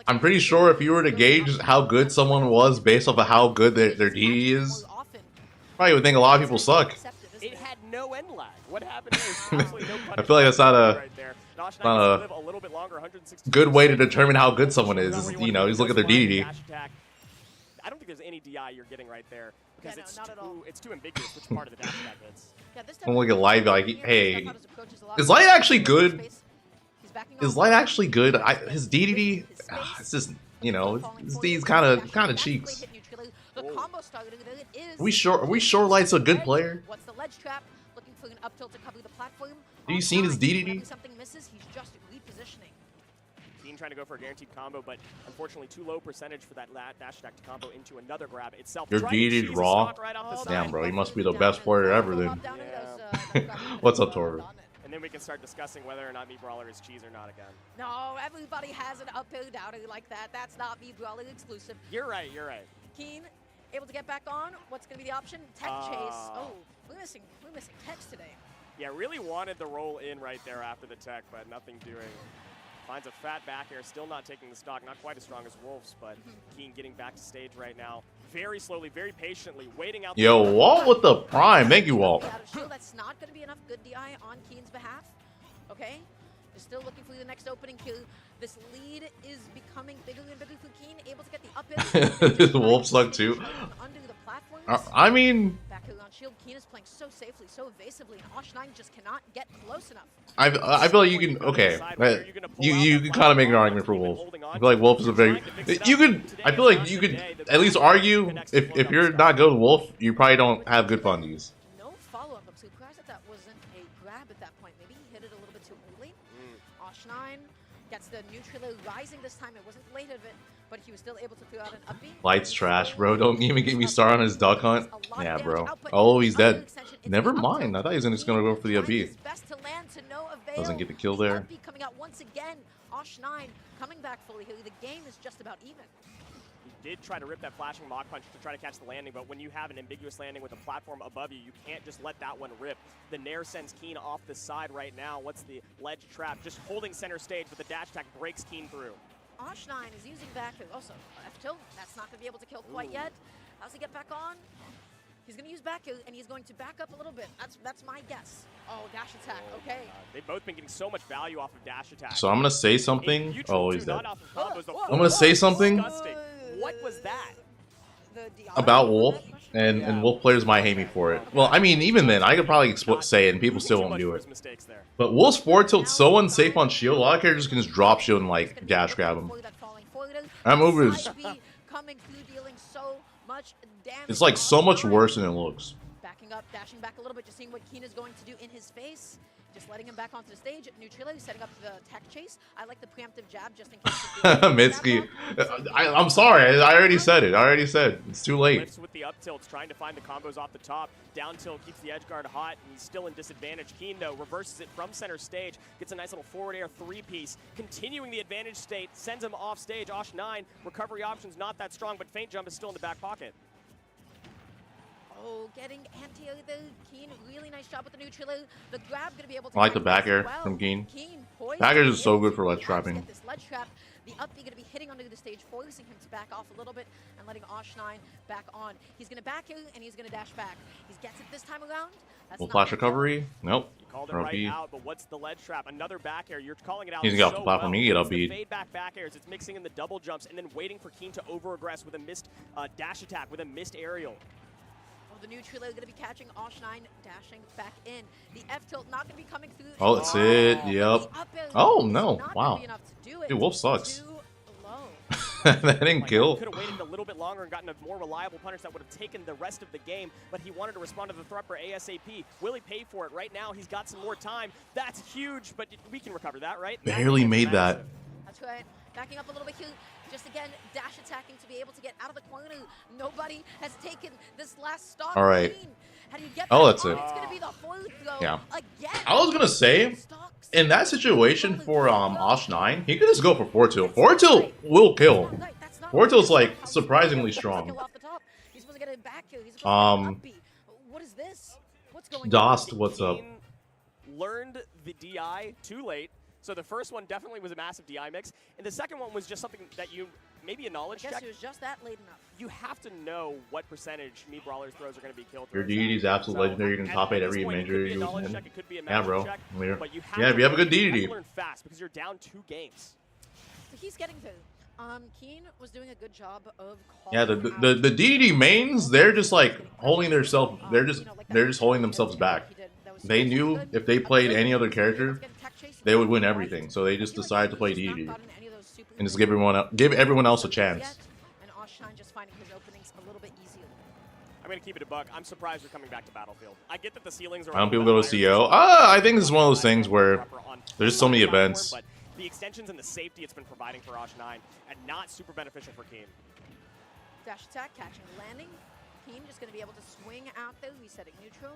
I'm pretty sure if you were to gauge how good someone was based off of how good their DD is, probably would think a lot of people suck. It had no blend lag. What happened there? Absolutely no I feel like that's not a right there. not a little bit longer, 160 good way to determine how good someone is. You know, just look at their DDD. I don't think there's any DI you're getting right there because Yeah, no, it's too ambiguous which part of the dash attack hits. Yeah, this I'm time looking at Light like, He's hey, stuck out his approach is a lot is more Light actually good? space. He's backing Is off. Light actually good? His His DDD, space. it's just, you know, Falling his forward, D's dashing kind of back, cheeks. hit neutrally. The combo started, it is. Are we sure Light's a good player? What's the ledge trap? Looking for an up tilt to cover the platform. Have you seen his DDD? Whenever something misses, he's just repositioning. Keen trying to go for a guaranteed combo, but unfortunately too low percentage for that dash attack to combo into another grab itself. Your DDD's raw? Damn, bro, he must be the best player ever then. What's up, Torb? And then we can start discussing whether or not Meat Brawler is cheese or not again. No, everybody has an uphill downer like that. That's not me brawling exclusive. You're right, you're right. Keen, able to get back on. What's going to be the option? Tech chase. Oh, we're missing techs today. Yeah, really wanted the roll in right there after the tech, but nothing doing. Finds a fat back air, still not taking the stock, not quite as strong as Wolves, but Keen getting back to stage right now. Very slowly, very patiently, waiting out. Yo, Walt with the prime. Thank you, Walt. That's not going to be enough good DI on Keen's behalf. Okay? They're still looking for the next opening kill. This lead is becoming bigger and bigger for Keen, able to get the up air. Wolf suck too. Under the platforms. I mean, back on shield. Keen is playing so safely, so evasively, and Osh9 just cannot get close enough. I feel like you can, okay, you can kind of make an argument for Wolf. I feel like Wolf is a very, I feel like you could at least argue, if you're not good with Wolf, you probably don't have good fundies. No follow-up. I'm surprised that wasn't a grab at that point. Maybe he hit it a little bit too early. Osh9 gets the neutral rising this time. It wasn't late of it, but he was still able to throw out an uppy. Light's trash, bro. Don't even get me started on his duck hunt. Yeah, bro. Oh, he's dead. Never mind. I thought he was just going to go for the uppy. Doesn't get the kill there. Coming out once again. Osh9 coming back fully here. The game is just about even. He did try to rip that flashing Mach Punch to try to catch the landing, but when you have an ambiguous landing with a platform above you, you can't just let that one rip. The Nair sends Keen off the side right now. What's the ledge trap? Just holding center stage, but the dash attack breaks Keen through. Osh9 is using back also F-tilt. That's not going to be able to kill quite yet. How's he get back on? He's going to use back and he's going to back up a little bit. That's my guess. Oh, dash attack. Okay. They've both been getting so much value off of dash attack. So I'm going to say something. Oh, he's dead. I'm going to say something What was that? about Wolf, and Wolf players might hate me for it. Well, I mean, even then, I could probably say it and people still won't do it. But Wolf's forward tilt's so unsafe on shield. A lot of characters can just drop shield and like dash grab him. That move is, it's like so much worse than it looks. Backing up, dashing back a little bit, just seeing what Keen is going to do in his face. Just letting him back onto the stage. Neutrality setting up the tech chase. I like the preemptive jab just in case. Mitsuki, I'm sorry. I already said it. It's too late. Lifts with the up tilts, trying to find the combos off the top. Down tilt keeps the edge guard hot, and he's still in disadvantage. Keen, though, reverses it from center stage. Gets a nice little forward air three-piece. Continuing the advantage state, sends him off stage. Osh9, recovery options not that strong, but feint jump is still in the back pocket. Oh, getting anti the Keen, really nice job with the neutral. The grab gonna be able to. I like the back air from Keen. Back air is so good for ledge trapping. This ledge trap, the up B gonna be hitting onto the stage, forcing him to back off a little bit and letting Osh9 back on. He's gonna back in and he's gonna dash back. He gets it this time around. Full flash recovery. Nope. You called it right out, but what's the ledge trap? Another back air. You're calling it out. He's got the platform. He get up beat. Fade back airs. It's mixing in the double jumps and then waiting for Keen to over aggress with a missed dash attack with a missed aerial. The neutral is going to be catching Osh9, dashing back in. The F-tilt not going to be coming through. Oh, that's it. Yep. Oh, no. Wow. Dude, Wolf sucks. That didn't kill. Could have waited a little bit longer and gotten a more reliable punish that would have taken the rest of the game, but he wanted to respond to the threat for ASAP. Will he pay for it? Right now, he's got some more time. That's huge, but we can recover that, right? Barely made that. That's right. Backing up a little bit here. Just again, dash attacking to be able to get out of the corner. Nobody has taken this last stock. All right. How do you get that's it. It's gonna be the forward throw again. I was gonna say, in that situation for Osh9, he could just go for forward tilt. Forward tilt will kill. Forward tilt's like surprisingly strong. He's supposed to get it back here. He's supposed to what is this? What's going on? Dost, what's up? Learned the DI too late. So the first one definitely was a massive DI mix, and the second one was just something that you maybe a knowledge I guess check. he was just that late enough. You have to know what percentage Mii Brawler's throws are going to be killed. Your DDD is absolute legendary. You can top 8 every major you win. Yeah, bro. But you Yeah, if you have a good You have DDD. to learn fast because you're down 2 games. So he's getting through. Keen was doing a good job of calling Yeah, the out DDD mains, they're just like holding themselves. They're just holding themselves back. They knew if they played any other character, they would win everything. So they just decided to play DDD and just give everyone else a chance. And Oshine just finding his openings a little bit easier. I'm going to keep it a buck. I'm surprised you're coming back to Battlefield. I get that the ceilings are... I don't people go to CO. I think this is one of those things where there's so many events. But the extensions and the safety it's been providing for Osh9 and not super beneficial for Keen. Dash attack, catching, landing. Keen just going to be able to swing out there, resetting neutral.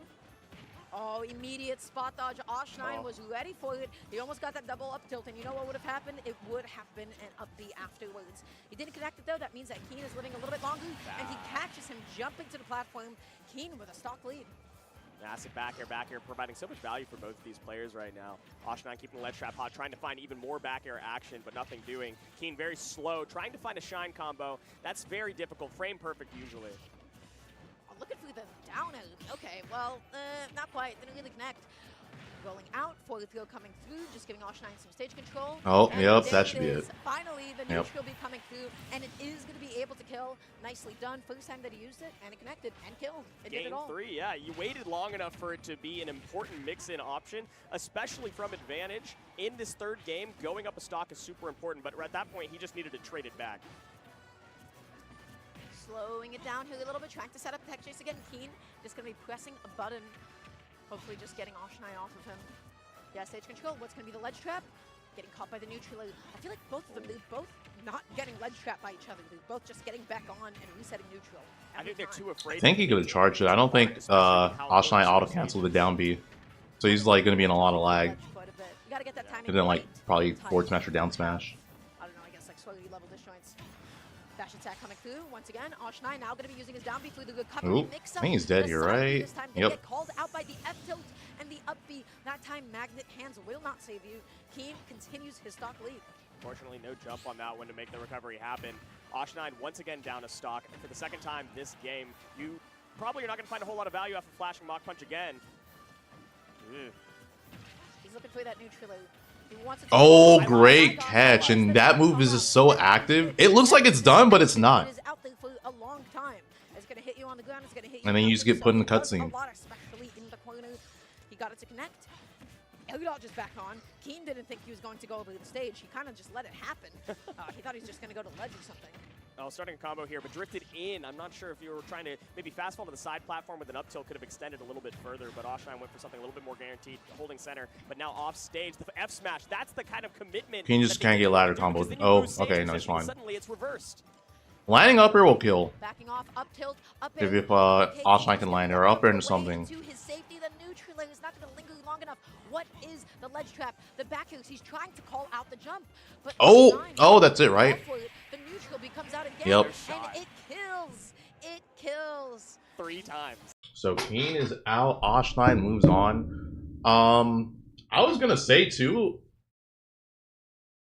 Oh, immediate spot dodge. Osh9 was ready for it. He almost got that double up tilt, and you know what would have happened? It would have been an up B afterwards. He didn't connect it though. That means that Keen is living a little bit longer, and he catches him jumping to the platform. Keen with a stock lead. Massive back air, providing so much value for both of these players right now. Osh9 keeping the ledge trap hot, trying to find even more back air action, but nothing doing. Keen very slow, trying to find a shine combo. That's very difficult, frame perfect usually. Oh, looking for the down air. Okay, well, not quite, didn't really connect. Rolling out, forward throw coming through, just giving Osh9 some stage control. Oh, and yep, that should be it. Finally, the neutral will be coming through, and it is going to be able to kill. Nicely done. First time that he used it, and it connected, and killed. It did it all. Game 3, yeah. You waited long enough for it to be an important mix-in option, especially from advantage. In this third game, going up a stock is super important, but at that point, he just needed to trade it back. Slowing it down here a little bit, trying to set up tech chase again. Keen just going to be pressing a button. Hopefully just getting Osh9 off of him. Yeah, stage control. What's going to be the ledge trap? Getting caught by the neutral. I feel like both of them, they're both not getting ledge trapped by each other. They're both just getting back on and resetting neutral. I think they're too afraid. I think he could have charged it. I don't think Osh9 auto-canceled the down B. So he's like going to be in a lot of lag. You gotta get that timing And then like right. probably forward smash or down smash. I don't know, I guess like slowly level disjoints. Dash attack coming through. Once again, Osh9 now going to be using his down B through the recovery Oop, mix I up. think he's dead The here, side B right? this time Yep. Get called out by the F tilt and the up B. That time magnet hands will not save you. Keen continues his stock lead. Fortunately, no jump on that one to make the recovery happen. Osh9 once again down a stock. And for the second time this game, you probably are not going to find a whole lot of value after flashing Mach Punch again. He's looking for that neutral. He wants it to Oh, go. great catch. And that move is just so active. It looks like it's done, but it's not. It is out there for a long time. It's going to hit you on the ground. It's going to hit you. And then you just get put in the cutscene. cutscene. A lot, especially in the corner. He got it to connect. Elliot just back on. Keen didn't think he was going to go over the stage. He kind of just let it happen. He thought he was just going to go to ledge or something. Oh, starting a combo here, but drifted in. I'm not sure if you were trying to maybe fast fall to the side platform with an up tilt could have extended a little bit further, but Osh9 went for something a little bit more guaranteed, holding center, but now off stage. The F smash, that's the kind of commitment. Can you just can't get ladder combo? Oh, okay, no, he's fine. Suddenly it's reversed. Landing up air will kill. Backing off, up tilt, up If air. Osh9 can land or up air into something. To his safety, the neutral is not going to linger long enough. What is the ledge trap? The back airs, he's trying to call out the jump. But Oh, that's it, right? The neutral becomes out again. Yep. And it kills. It kills. 3 times. So Keen is out. Osh9 moves on. I was gonna say too.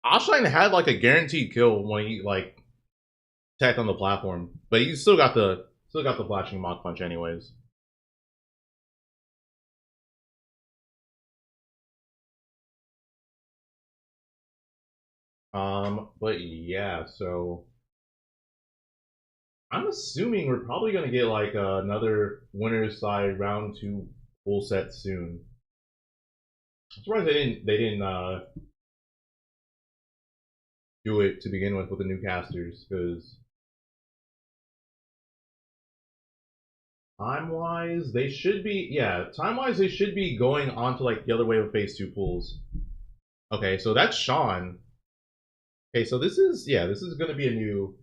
Osh9 had like a guaranteed kill when he like attacked on the platform, but he still got the flashing Mach Punch anyways. But yeah, so I'm assuming we're probably gonna get like another winner's side round 2 full set soon. I'm surprised they didn't do it to begin with the new casters, because time-wise they should be they should be going on to like the other wave of phase 2 pools. Okay, so that's Sean. Okay, so this is gonna be a new,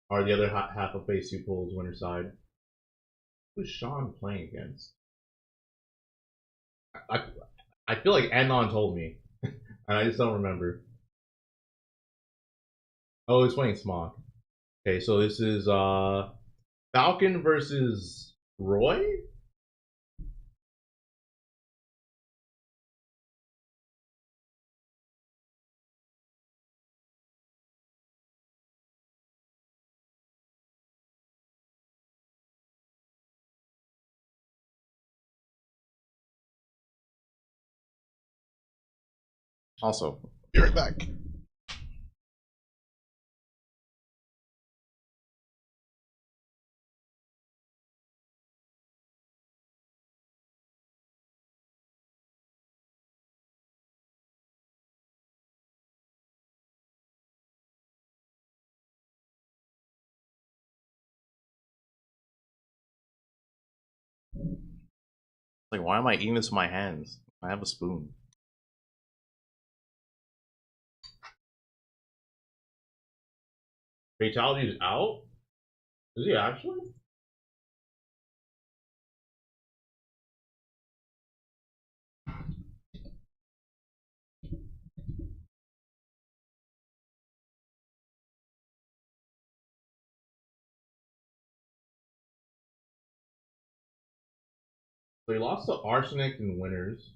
or the other half of phase 2 pools winner side. Who's Sean playing against? I feel like Anon told me, and I just don't remember. Oh, he's playing Smock. Okay, so this is Falcon versus Roy? Also, be right back. Like, why am I eating this with my hands? I have a spoon. Fatality is out? Is he actually? So he lost to Arsenic in winners.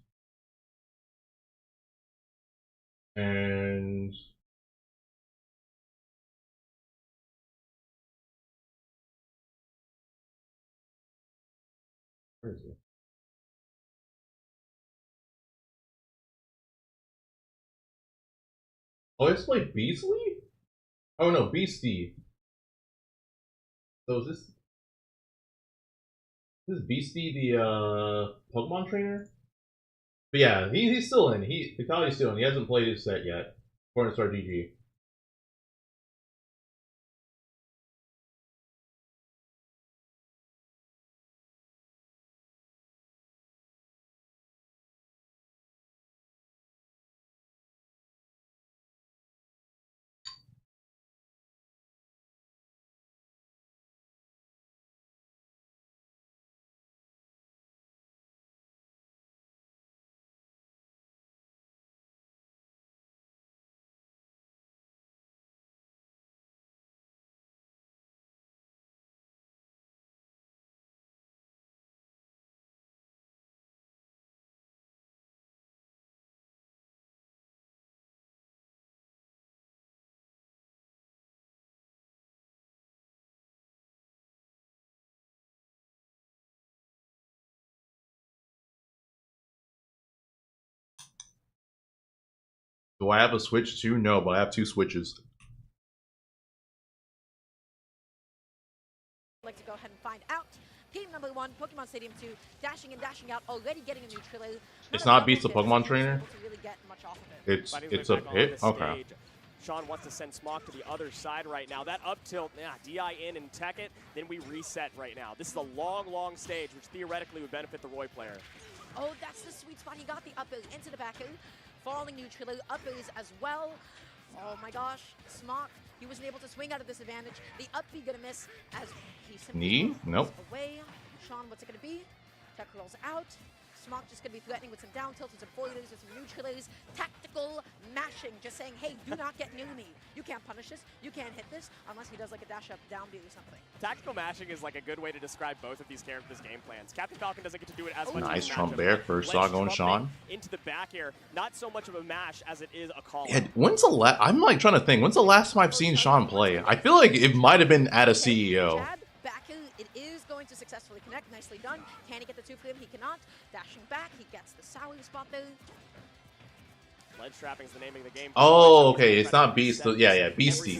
And where is he? Oh, it's like Beastly? Oh no, Beastie. So is this Beastie the Pokemon trainer? But yeah, he's still in. Fatality's still in. He hasn't played his set yet. Cornerstar GG. Do I have a Switch too? No, but I have 2 Switches. I'd like to go ahead and find out. Team number 1, Pokemon Stadium 2, dashing in, dashing out, already getting a neutral. It's not Beast the Pokemon trainer? It's a pit? Okay. Sean wants to send Smock to the other side right now. That up tilt, DI in and tech it, then we reset right now. This is a long, long stage, which theoretically would benefit the Roy player. Oh, that's the sweet spot. He got the up into the back, falling neutral, up as well. Oh my gosh, Smock, he wasn't able to swing out of this advantage. The up B gonna miss as he simply Knee? Nope. away. Sean, what's it gonna be? Tech rolls out. Smock just gonna be threatening with some down tilts, with some foilers, with some neutrals, tactical mashing, just saying, hey, do not get near me. You can't punish this, you can't hit this, unless he does like a dash up down B or something. Tactical mashing is like a good way to describe both of these characters' game plans. Captain Falcon doesn't get to do it as much. Nice as Trump Bear, first dog on Sean. Into the back air, not so much of a mash as it is a call. Yeah, when's the last? I'm like trying to think. When's the last time I've seen Sean play? I feel like it might have been at a CEO. Back it is going to successfully connect. Nicely done. Can he get the 2 for him? He cannot. Dashing back, he gets the Sowie spot though. Ledge trapping is the name of the game. Oh, okay. It's not Beast. Yeah, Beastie.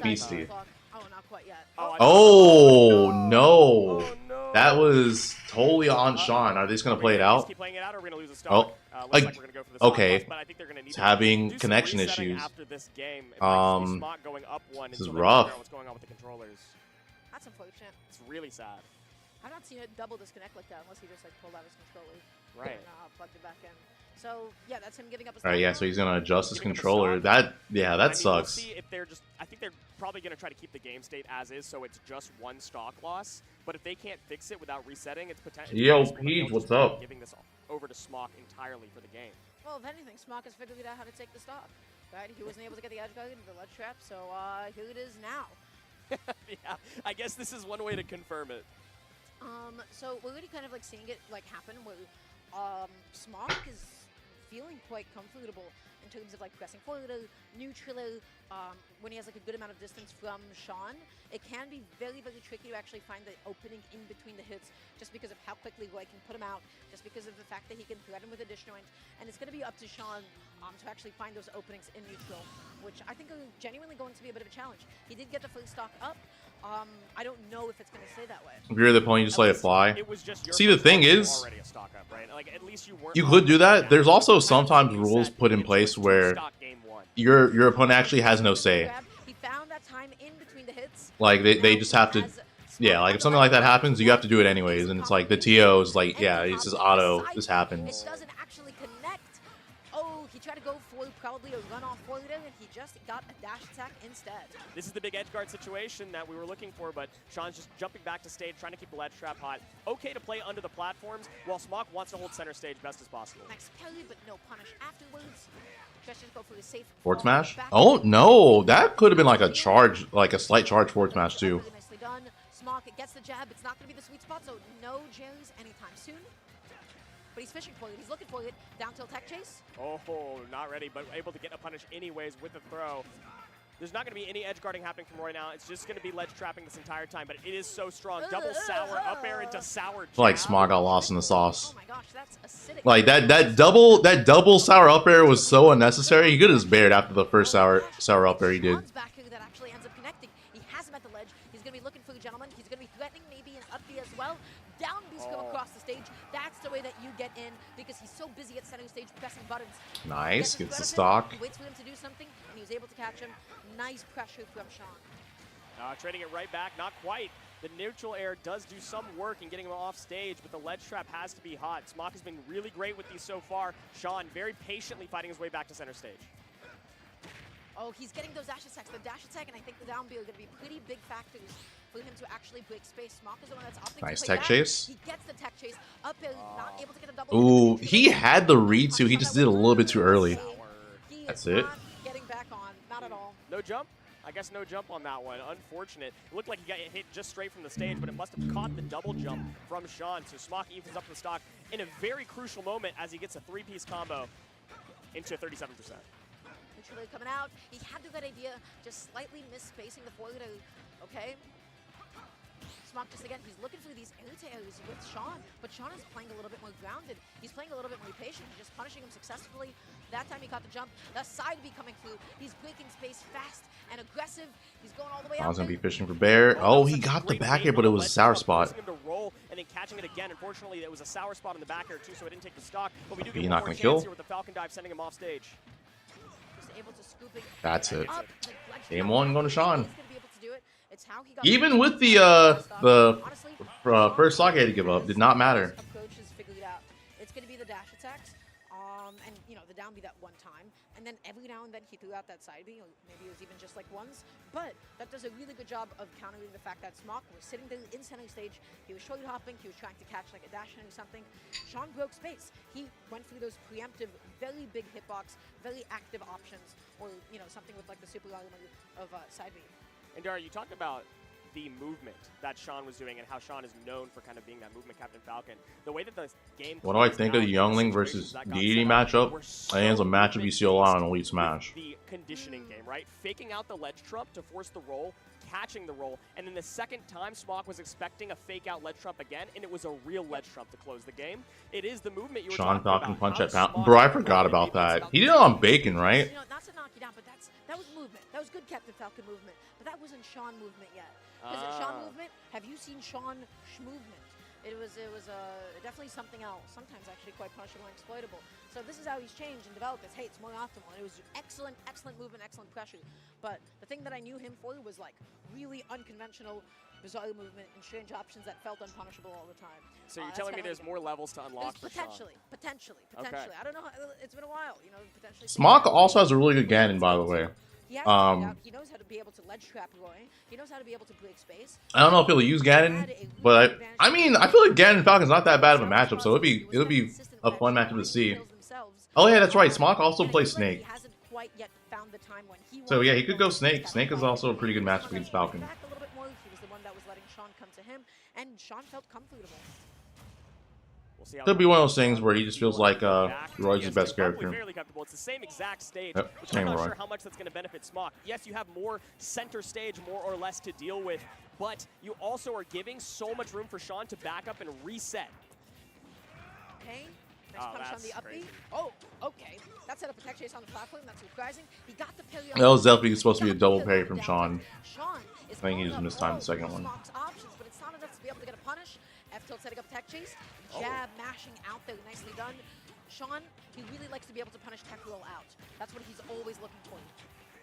Oh, not quite yet. Oh, no. Oh, no. That was totally on Sean. Are they just going to play it out? Keep playing it out, or we're going to lose a stock? Like, like we're gonna go for the okay. Loss, but I think they're gonna need It's having connection resetting issues. After this game. Going up one This is until they rough. figure out what's going on with the controllers. That's unfortunate. It's really sad. I've not seen it double disconnect like that unless he just like pulled out his controller Right. and plugged it back in. So yeah, that's him giving up his. All right, yeah. So he's going to adjust his Giving up a controller. stock. That sucks. We'll see if they're just. I think they're probably gonna try to keep the game state as is, so it's just 1 stock loss. But if they can't fix it without resetting, it's potentially. Yo, Peach, what's up? Giving this over to Smock entirely for the game. Well, if anything, Smock has figured out how to take the stock. Right? He wasn't able to get the edge guard into the ledge trap, so here it is now. Yeah, I guess this is one way to confirm it. So we're already kind of like seeing it like happen where Smock is feeling quite comfortable in terms of like pressing forward, neutral, when he has like a good amount of distance from Sean, it can be very, very tricky to actually find the opening in between the hits just because of how quickly Roy can put him out, just because of the fact that he can threaten with additional range. And it's going to be up to Sean to actually find those openings in neutral, which I think are genuinely going to be a bit of a challenge. He did get the first stock up. I don't know if it's going to stay that way. If you're the opponent, you just let it fly. It was just your See, the thing is, already a stock up, right? Like, at least you could do that. There's also sometimes rules put in place where your opponent actually has no say. He found that time in between the hits. Like, they just have to, yeah, like if something like that happens, you have to do it anyways. And it's like the TO is like, yeah, it's just auto, this happens. It doesn't actually connect. Oh, he tried to go for probably a runoff forward there, and he just got a dash attack instead. This is the big edge guard situation that we were looking for, but Sean's just jumping back to stage, trying to keep the ledge trap hot. Okay to play under the platforms, while Smock wants to hold center stage best as possible. Max parry, but no punish afterwards. Just go for the safe Forward smash? Oh no, that could have been like a charge, like a slight charge forward smash too. Really nicely done. Smock gets the jab. It's not going to be the sweet spot, so no Jerry's anytime soon. But he's fishing for it. He's looking for it. Down tilt tech chase. Oh, not ready, but able to get a punish anyways with the throw. There's not going to be any edge guarding happening from Roy now. It's just going to be ledge trapping this entire time, but it is so strong. Double sour up air into sour jab. Like Smog got lost in the sauce. Oh my gosh, that's acidic. Like that double sour up air was so unnecessary. He could have just bared after the first sour up air he did. Back that actually ends up connecting. He has him at the ledge. He's going to be looking for the gentleman. He's going to be threatening maybe an up B as well. Down B's come across the stage. That's the way that you get in because he's so busy at center stage pressing buttons. Nice, gets the stock. He waits for him to do something, and he was able to catch him. Nice pressure from Sean. Trading it right back, not quite. The neutral air does do some work in getting him off stage, but the ledge trap has to be hot. Smock has been really great with these so far. Sean very patiently fighting his way back to center stage. Oh, he's getting those dash attacks. The dash attack and I think the down B are going to be pretty big factors for him to actually break space. Smock is the one that's opting nice to play tech back. chase. He gets the tech chase. Up air, not able to get a double. Ooh, he had the read too. He just did a little bit too early. That's it. Not getting back on, not at all. No jump? I guess no jump on that one. Unfortunate. It looked like he got hit just straight from the stage, but it must have caught the double jump from Sean. So Smock evens up the stock in a very crucial moment as he gets a three-piece combo into 37%. Neutral coming out. He had the good idea, just slightly misspacing the forward. Okay. Smock just again, he's looking for these air-to-airs with Sean, but Sean is playing a little bit more grounded. He's playing a little bit more patient. He's just punishing him successfully. That time he caught the jump. The side B coming through. He's breaking space fast and aggressive. He's going all the way I out. was gonna be fishing for bear. Oh, he got the back air, but it was a sour spot. Him to roll and then catching it again. Unfortunately, it was a sour spot on the back air too, so it didn't take the stock. But we do get You're one not more gonna chance kill? here with the Falcon dive, sending him off stage. Just able to scoop it That's it. up. Game one going to Sean. He's gonna be able to do it. It's how he got Even with the first stock he had to give up, did not matter. Approach is figured out. It's going to be the dash attacks, and you know the down B that one time, and then every now and then he threw out that side B, or maybe it was even just like once. But that does a really good job of countering the fact that Smock was sitting there in center stage. He was shoulder hopping. He was trying to catch like a dash or something. Sean broke space. He went through those preemptive, very big hitbox, very active options, or you know something with like the super element of side B. And Dara, you talked about the movement that Sean was doing and how Sean is known for kind of being that movement Captain Falcon. The way that the game. What do I think of the Youngling versus Deity matchup? I think it's a matchup you see a lot on Elite Smash. The conditioning game, right? Faking out the ledge trump to force the roll, catching the roll, and then the second time Smock was expecting a fake out ledge trump again, and it was a real ledge trump to close the game. It is the movement you were Sean talking Falcon about. punch at pound. Bro, I forgot about that. He did it on Bacon, right? You know, not to knock you down, but that was movement. That was good Captain Falcon movement, but that wasn't Sean movement yet. Because Sean movement, have you seen Sean movement? It was definitely something else. Sometimes actually quite punishable and exploitable. So this is how he's changed and developed. Hey, it's more optimal. And it was excellent movement, excellent pressure. But the thing that I knew him for was like really unconventional, bizarre movement and strange options that felt unpunishable all the time. So you're telling me there's more levels to unlock for Sean? Potentially. Okay. I don't know. It's been a while. You know, potentially. Smock also has a really good Ganon, by the way. He knows how to be able to ledge trap Roy. He knows how to be able to break space. I don't know if he'll use Ganon, but I mean, I feel like Ganon and Falcon's not that bad of a matchup, so it'll be a fun matchup to see. Oh yeah, that's right. Smock also plays Snake. So yeah, he could go Snake. Snake is also a pretty good matchup against Falcon. Back a little bit more. He was the one that was letting Sean come to him, and Sean felt comfortable. We'll see how Could be one of those things where he just feels like Roy's his best character. Fairly comfortable. It's the same exact stage, Yep, which same I'm not Roy. sure how much that's going to benefit Smock. Yes, you have more center stage, more or less, to deal with, but you also are giving so much room for Sean to back up and reset. Okay. Nice punish on the upbeat. Oh, okay. That set up a tech chase on the platform. That's surprising. He got the parry. That was definitely supposed to be a double parry from Sean. Sean is I think he just calling missed up time the second all one. Smock's options, but it's not enough to be able to get a punish. F-tilt setting up tech chase. Jab mashing out there. Nicely done. Sean, he really likes to be able to punish tech roll out. That's what he's always looking for.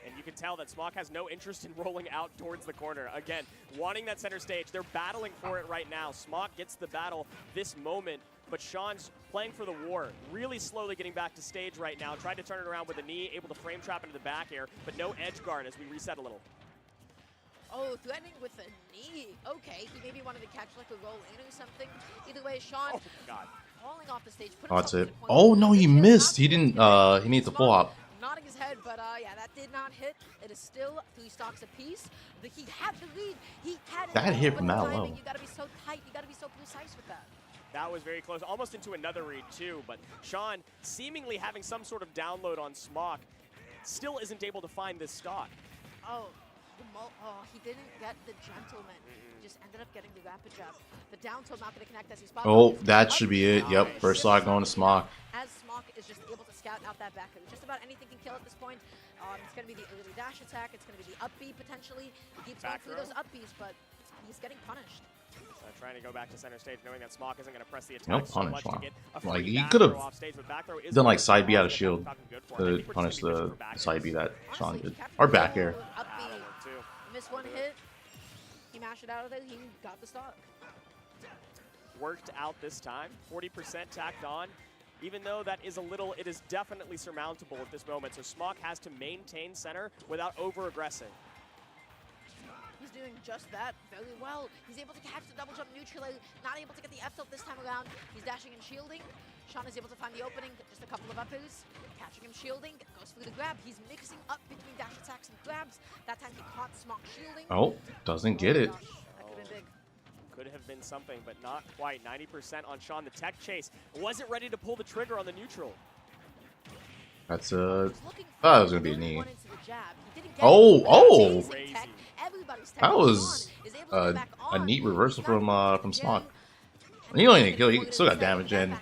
And you can tell that Smock has no interest in rolling out towards the corner. Again, wanting that center stage. They're battling for it right now. Smock gets the battle this moment, but Sean's playing for the war. Really slowly getting back to stage right now. Tried to turn it around with a knee, able to frame trap into the back air, but no edge guard as we reset a little. Oh, threatening with a knee. Okay, he maybe wanted to catch like a roll in or something. Either way, Sean God. falling off the stage. Oh, that's it. Oh no, he missed. He didn't. He needs to pull up. Nodding his head, but yeah, that did not hit. It is still 3 stocks apiece. He had the lead. He had That hit from that timing. low. You got to be so tight. You got to be so precise with that. That was very close, almost into another read too, but Sean seemingly having some sort of download on Smock still isn't able to find this stock. Oh, he didn't get the gentleman. He just ended up getting the rapid jab. The down tilt not going to connect as he spots. Oh, that should be it. Yep, first stock going to Smock. As Smock is just able to scout out that back. Just about anything can kill at this point. It's going to be the early dash attack. It's going to be the upbeat potentially. He keeps going through those upbeats, but he's getting punished. Trying to go back to center stage, knowing that Smock isn't going to press the attack. No punish, so much wow. to get a Like, free he back could have throw off stage, but back throw is done like good. side B out of That's shield talking good for him. I to think we're punish just gonna be the pushing for back side B that Sean Honestly, did. Captain Or back air. Upbeat. too. Missed one hit. He mashed it out of there. He got the stock. Worked out this time. 40% tacked on. Even though that is a little, it is definitely surmountable at this moment. So Smock has to maintain center without over-aggressing. He's doing just that very well. He's able to catch the double jump neutral, not able to get the F tilt this time around. He's dashing and shielding. Sean is able to find the opening, just a couple of uppers. Catching him shielding, goes through the grab. He's mixing up between dash attacks and grabs. That time he caught Smock shielding. Oh, doesn't get it. Gosh, that could have been big. Could have been something, but not quite. 90% on Sean. The tech chase wasn't ready to pull the trigger on the neutral. That's Looking thought it was for gonna be a really knee. one into the jab. He didn't get Oh, it. oh! Amazing tech. Everybody's tech That is was on, is able to get back a on. neat reversal He got from it Smock. again. He only didn't kill. He still got damage, and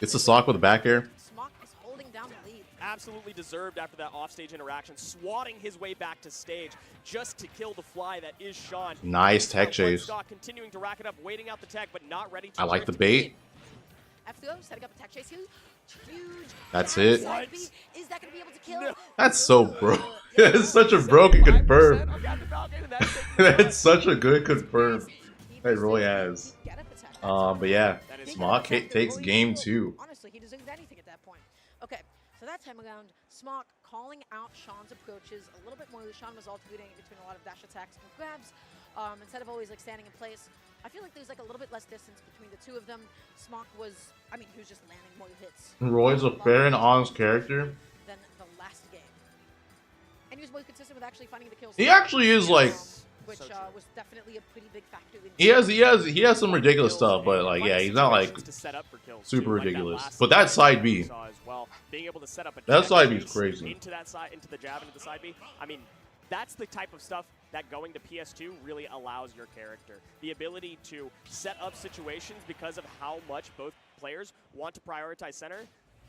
it's the stock with the back air. Smock is holding down the lead. Absolutely deserved after that offstage interaction, swatting his way back to stage just to kill the fly that is Sean. Nice tech One chase. stock continuing to rack it up, waiting out the tech, but not ready to I like the drift bait. in. F2O setting up a tech chase here. Huge. That's jab it. side B. Is that going to be able to kill? No. That's so broke. It's such a broken confirm. 75% of Captain Falcon, and that's taking That's such a good confirm that Roy has. Get up attack. But yeah, That is Smock takes game 2. Honestly, he deserves anything at that point. Okay, so that time around, Smock calling out Sean's approaches a little bit more. Sean was alternating between a lot of dash attacks and grabs. Instead of always like standing in place, I feel like there's like a little bit less distance between the two of them. Smock was, I mean, he was just landing more hits. Roy's a fair and honest character. Than the last game. And he was more consistent with actually finding the kills. He actually is like which was definitely a pretty big factor. In he has some ridiculous stuff, but like yeah, he's not like to set up for kills, super too, like that ridiculous. last But that side we B, saw as well, being able to set up a that tech side B is chase crazy. into that side, into the jab, into the side B. I mean, that's the type of stuff that going to PS2 really allows your character. The ability to set up situations because of how much both players want to prioritize center.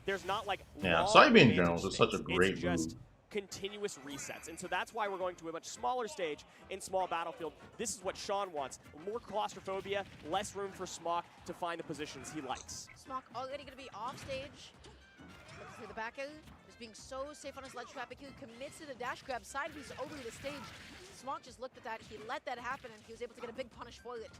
There's not like Yeah, long side B in advantage general is just such a states. great It's just move. continuous resets, and so that's why we're going to a much smaller stage in small battlefield. This is what Sean wants: more claustrophobia, less room for Smock to find the positions he likes. Smock already going to be off stage. Looks to the back end. Just being so safe on his ledge trap. He commits to the dash grab. Side B's over the stage. Smock just looked at that. He let that happen, and he was able to get a big punish for it.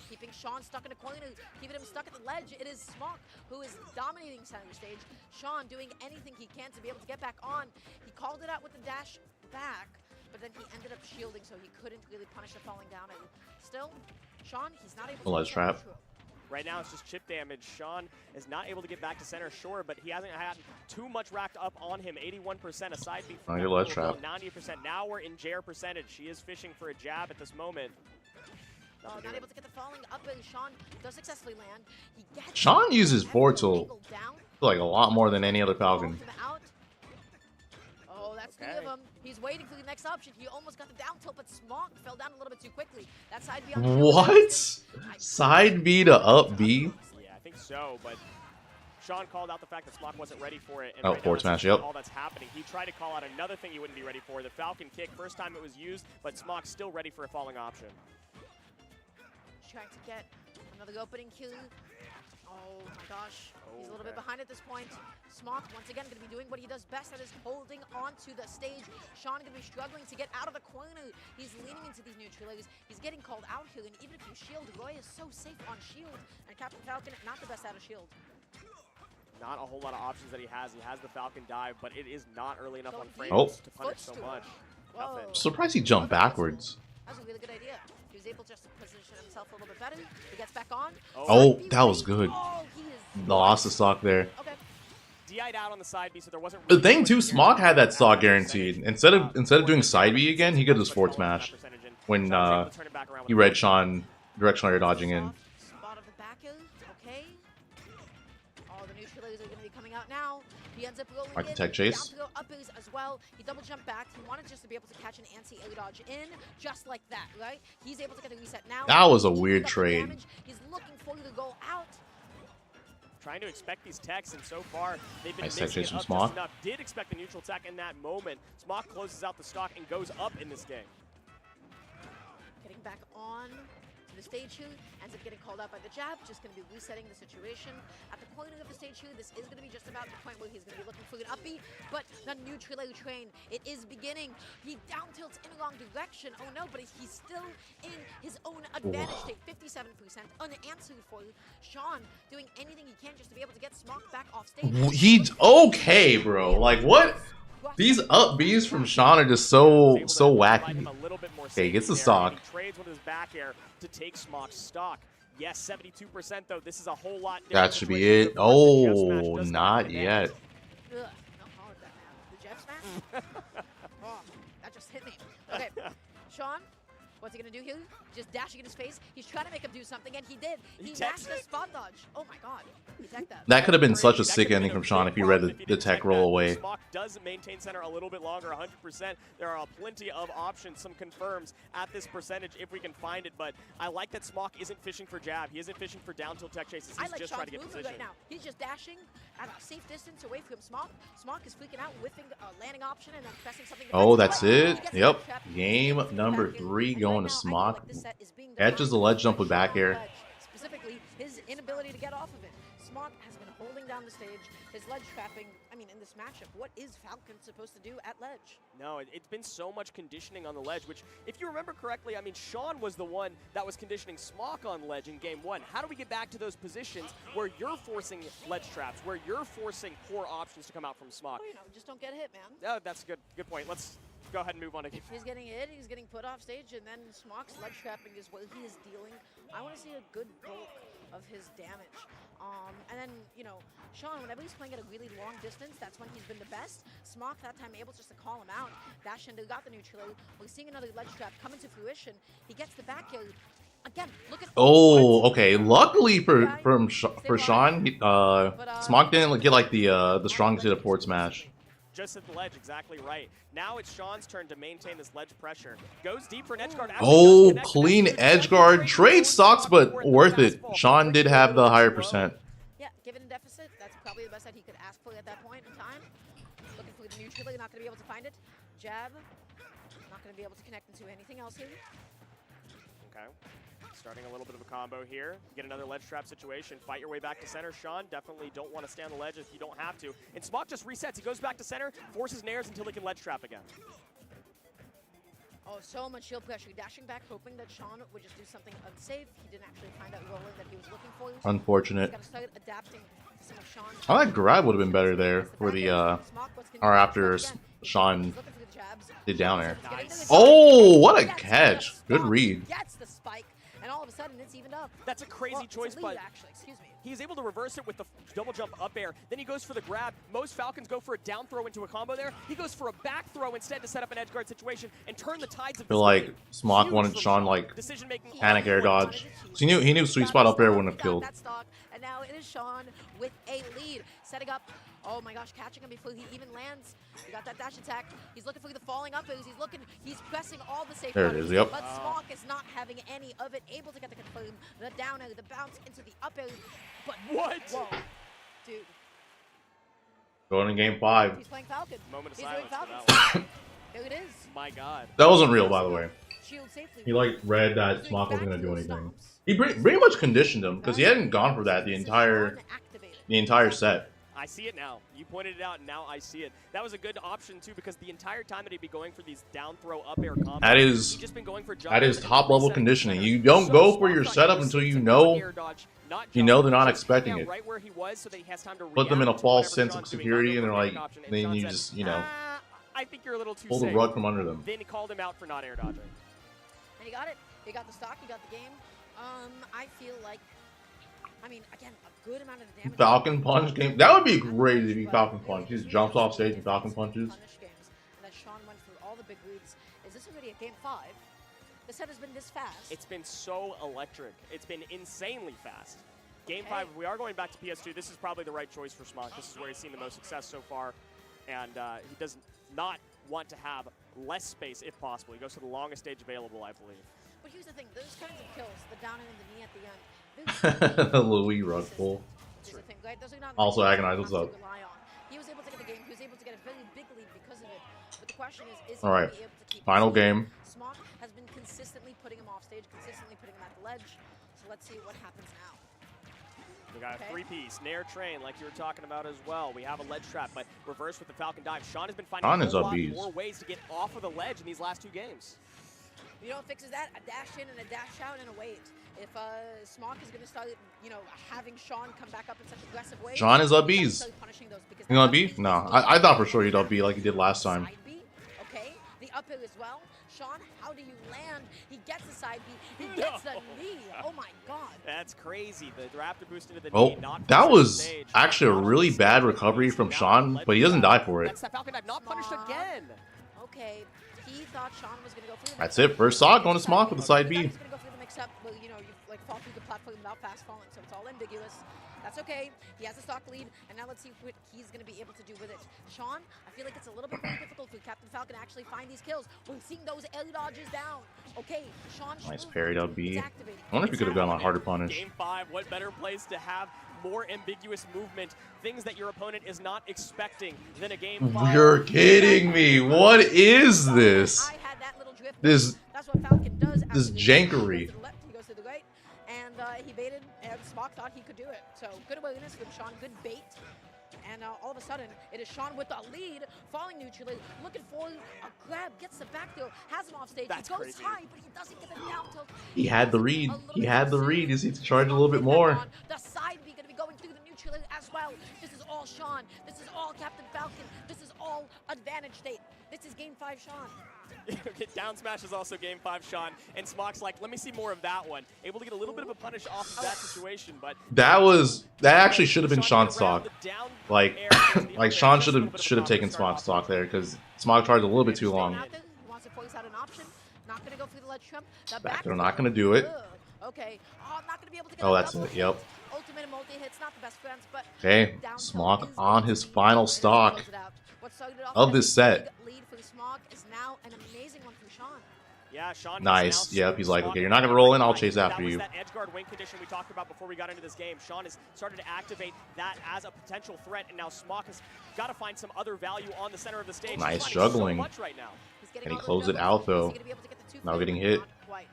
Keeping Sean stuck in a corner, keeping him stuck at the ledge. It is Smock who is dominating center stage. Sean doing anything he can to be able to get back on. He called it out with the dash back, but then he ended up shielding, so he couldn't really punish the falling down. And still, Sean, he's not able to Ledge trap. Right now, it's just chip damage. Sean is not able to get back to center, sure, but he hasn't had too much racked up on him. 81% a side beat. Oh, your ledge trap. 90%. Now we're in Jair percentage. She is fishing for a jab at this moment. Oh, not able to get the falling up, and Sean does successfully land. He gets Sean uses forward tilt angle down. like a lot more than any other Falcon. Out. Oh, that's three of them. He's waiting for the next option. He almost got the down tilt, but Smog fell down a little bit too quickly. That side B on What? Side B to up B? Yeah, I think so, but Sean called out the fact that Smog wasn't ready for it. And Oh, right now, forward that's smash, yep. all that's happening. He tried to call out another thing he wouldn't be ready for, the Falcon kick. First time it was used, but Smog's still ready for a falling option. Trying to get another opening kill. Oh my gosh, he's a little bit behind at this point. Smog once again going to be doing what he does best, that is holding onto the stage. Sean going to be struggling to get out of the corner. He's leaning into these neutralities. He's getting called out here, and even if you shield, Roy is so safe on shield, and Captain Falcon not the best out of shield. Not a whole lot of options that he has. He has the Falcon dive, but it is not early enough on frames Oh. to punish so much. Whoa. I'm surprised he jumped backwards. That was a really good idea. He was able just to position himself a little bit better. He gets back on. Oh, Side B that was wait. good. Oh, he is Lost the stock there. okay. DI'd out on the side B, so there wasn't The really thing much too, guarantee Smog had that stock percentage. guaranteed. Instead of doing side B again, he could just forward smash when he read Sean directional air dodging in. Spot of the back end. Okay. All the neutralities are going to be coming out now. He ends up rolling Architect in. chase. Down to go up is as well. He double jumped back. He wanted just to be able to catch an anti-air dodge in, just like that, right? He's able to get a reset now. That was a He weird got the trade. damage. He's looking for the goal out. Trying to expect these techs, and so far they've been Nice tech mixing chase it from up Smog. just enough. Did expect the neutral attack in that moment. Smog closes out the stock and goes up in this game. Getting back on to the stage here, ends up getting called out by the jab, just going to be resetting the situation. At the corner of the stage here, this is going to be just about the point where he's going to be looking for an uppy, but the neutral air train, it is beginning. He down tilts in the wrong direction. Oh no, but he's still in his own advantage state, 57% unanswered for Sean, doing anything he can just to be able to get Smog back off stage. He's okay, bro. Like what? These up Bs from Sean are just so wacky. Okay, he gets the stock. He trades with his back air to take Smog's stock. Yes, 72% though. This is a whole lot different. That should be it. Oh, not yet. Ugh, don't call it that, man. The Jeff smash? Oh, that just hit me. Okay, Sean, what's he gonna do here? Just dashing in his face. He's trying to make him do something, and he did. He matched the spot dodge. Oh my god, he teched that. That could have been such a sick ending from Sean if he read the tech roll away. Smog does maintain center a little bit longer, 100%. There are plenty of options, some confirms at this percentage if we can find it, but I like that Smog isn't fishing for jab. He isn't fishing for down tilt tech chases. He's I like just Sean's trying to get movement position. right now. He's just dashing at a safe distance away from Smog. Smog is freaking out, whiffing a landing option and then pressing something. Oh, that's defensive. it? He gets Yep. the trap. Game He gets the number back in. 3 And going right to now, I feel Smog. like this set is being Edges the defined ledge jump with by back Sean air. Ledge, specifically his inability to get off of it. Smog has been holding down the stage. His ledge trapping, I mean, in this matchup, what is Falcon supposed to do at ledge? No, it's been so much conditioning on the ledge, which, if you remember correctly, I mean, Sean was the one that was conditioning Smog on ledge in game 1. How do we get back to those positions where you're forcing ledge traps, where you're forcing poor options to come out from Smog? Well, you know, just don't get hit, man. Oh, that's a good point. Let's go ahead and move on to game. If he's getting hit, he's getting put off stage, and then Smog's ledge trapping is what he is dealing. I want to see a good bulk of his damage. And then, you know, Sean, whenever he's playing at a really long distance, that's when he's been the best. Smog that time able just to call him out. Dash into, got the neutral. We're seeing another ledge trap come into fruition. He gets the back kill. Again, look at. Oh, okay. Luckily for Sean, Smog didn't get like the strongest hit of forward smash. Just at the ledge, exactly right. Now it's Sean's turn to maintain this ledge pressure. Goes deep for an edge guard. Oh, clean edge guard. Trade stocks, but worth it. Sean did have the higher percent. Yeah, given a deficit, that's probably the best that he could ask for at that point in time. Looking for the neutral, not going to be able to find it. Jab, not going to be able to connect into anything else here. Okay. Starting a little bit of a combo here. Get another ledge trap situation. Fight your way back to center. Sean, definitely don't want to stay on the ledge if you don't have to. And Smog just resets. He goes back to center, forces nairs until he can ledge trap again. Oh, so much shield pressure. Dashing back, hoping that Sean would just do something unsafe. He didn't actually find that roll in that he was looking for. Unfortunate. He's got to start adapting to some of Sean's. I like grab would have been better there for the or after Sean Looking for the jabs. did down air. Nice. Oh, what a catch! Good read. Gets the spike, and all of a sudden it's evened up. That's a crazy Well, choice, it's a lead, but actually, excuse me. he's able to reverse it with the double jump up air. Then he goes for the grab. Most Falcons go for a down throw into a combo there. He goes for a back throw instead to set up an edge guard situation and turn the tides of I feel this like game. Smock Huge wanted from Sean like decision-making panic all air the way. dodge. So he knew sweet spot up air wouldn't have killed. That stock, and now it is Sean with a lead, setting up. Oh my gosh, catching him before he even lands. He got that dash attack. He's looking for the falling up. He's pressing all the safe There it buttons, is, yep. But Smock is not having any of it. Able to get the confirm, the down air, the bounce into the up air. But What? Whoa, dude. Going in game 5. He's playing Falcon. Moment of He's doing silence for Falcons. that one. There it is. My God. That wasn't real, by the way. Shield safely. He like read that Doing Smock wasn't gonna do backfield anything. stomps. He pretty much conditioned him because he hadn't gone for that the entire set. I see it now. You pointed it out, and now I see it. That was a good option, too, because the entire time that he'd be going for these down throw up air combos, That is he'd just been going for that is jumpers and top level resetting conditioning. center. You don't So go for Smock your thought setup he was until safe you to know air dodge, not you know jump. they're not Just hang expecting out it. right where he was so that he has time to Put them in a react to false whatever sense Sean's of doing. security, and they're Not go like, for a option, and then Sean you said, just, you know, I think you're a little too pull the safe. rug from under them. Then he called him out for not air dodging. And he got it. He got the stock. He got the game. I feel like, I mean, again, a good amount of the damage. Falcon Punch game. That would be great if he Falcon Punch. He just jumps off stage and Falcon punches. Punish games, and that Sean went through all the big leads. Is this already a game 5? The set has been this fast. It's been so electric. It's been insanely fast. Game Okay. 5, we are going back to PS2. This is probably the right choice for Smock. This is where he's seen the most success so far. And he does not want to have less space if possible. He goes to the longest stage available, I believe. But here's the thing, those kinds of kills, the down and the knee at the end, The Louis rug pull. Here's the thing, right? Those are not Also things Agonize, you what's have up? to rely on. He was able to get the game. He was able to get a very big lead because of it. But the question is he All right, going to be able to keep final this lead? game. Smock has been consistently putting him off stage, consistently putting him at the ledge. So let's see what happens now. We got a Okay. three-piece, Nair Train, like you were talking about as well. We have a ledge trap, but reverse with the Falcon Dive. Sean has been finding Sean a is whole up lot bees. more ways to get off of the ledge in these last 2 games. You know what fixes that? A dash in and a dash out and a wait. If Smock is going to start, you know, having Sean come back up in such aggressive ways. Sean is up he's bees. necessarily punishing those because You that gonna up be? B No, is I thought for sure he'd up B like he did last time. Side B, okay. The up air as well. Sean, how do you land? He gets the side B. He gets the knee. Oh my God. That's crazy. The Raptor boost into the Oh, knee. Not that pushing was the stage. actually a Not on really the bad stage. recovery from Now Sean, led but he by doesn't that. die for it. That's that Falcon Dive, not punished Smock. again. Okay. He thought Sean was going to go for the That's it. First stock going to Smock with the side He B. thought he was going to go for the mix-up. Well, you know, you like fall through the platform without fast falling, so it's all ambiguous. That's okay. He has a stock lead, and now let's see what he's going to be able to do with it. Sean, I feel like it's a little bit more difficult for Captain Falcon to actually find these kills. We're seeing those air dodges down. Okay, Sean. Nice parried up B. It's activating. I wonder if he could have gone on harder punish. Game 5, what better place to have more ambiguous movement, things that your opponent is not expecting than a game 5. You're kidding me. What is this? I had that little drift. This That's what Falcon does. this after jankery. He goes to the left, he goes to the right, and he baited, and Smock thought he could do it. So good awareness from Sean, good bait. And all of a sudden, it is Sean with the lead, falling neutrally, looking for a grab, gets the back throw, has him off stage. That's he goes crazy. high, but he doesn't get it down till He had the read. a little He bit had the too read. soon. He just needs to charge a Sean little bit picked that more. on. The side B going to be going through the neutral as well. This is all Sean. This is all Captain Falcon. This is all advantage state. This is game 5 Sean. Okay, down smash is also game 5, Sean. And Smock's like, let me see more of that one. Able to get a little bit of a punish off of that situation, but That actually should have been Sean's stock. the down Like air against the like up air, Sean just a little bit of should have problem taken to start Smock's off stock with. there because Smock charged a little bit too long. Out there, he wants to force out an option. Not going to go through the ledge trump. The Back throw. throw, not gonna do it. Ugh, okay. Oh, not going to be able to get Oh, a that's double it, yep. hit. Ultimate and multi-hits, not the best friends, but Okay, down tilt Smock is on going his to be final able to stock close it out. What started off of as this a set. big lead for Smock is now an amazing one for Sean. Yeah, Sean has Nice. now Yep, he's like, Smock okay, you're not gonna roll in, I'll chase that after was you. That edge guard wing condition we talked about before we got into this game. Sean has started to activate that as a potential threat, and now Smock has got to find some other value on the center of the stage. Nice He's finding juggling. So much right now. He's getting And he all those closed it doubles. out, though. Is he gonna be able to get the two Now frame? getting hit. Not quite.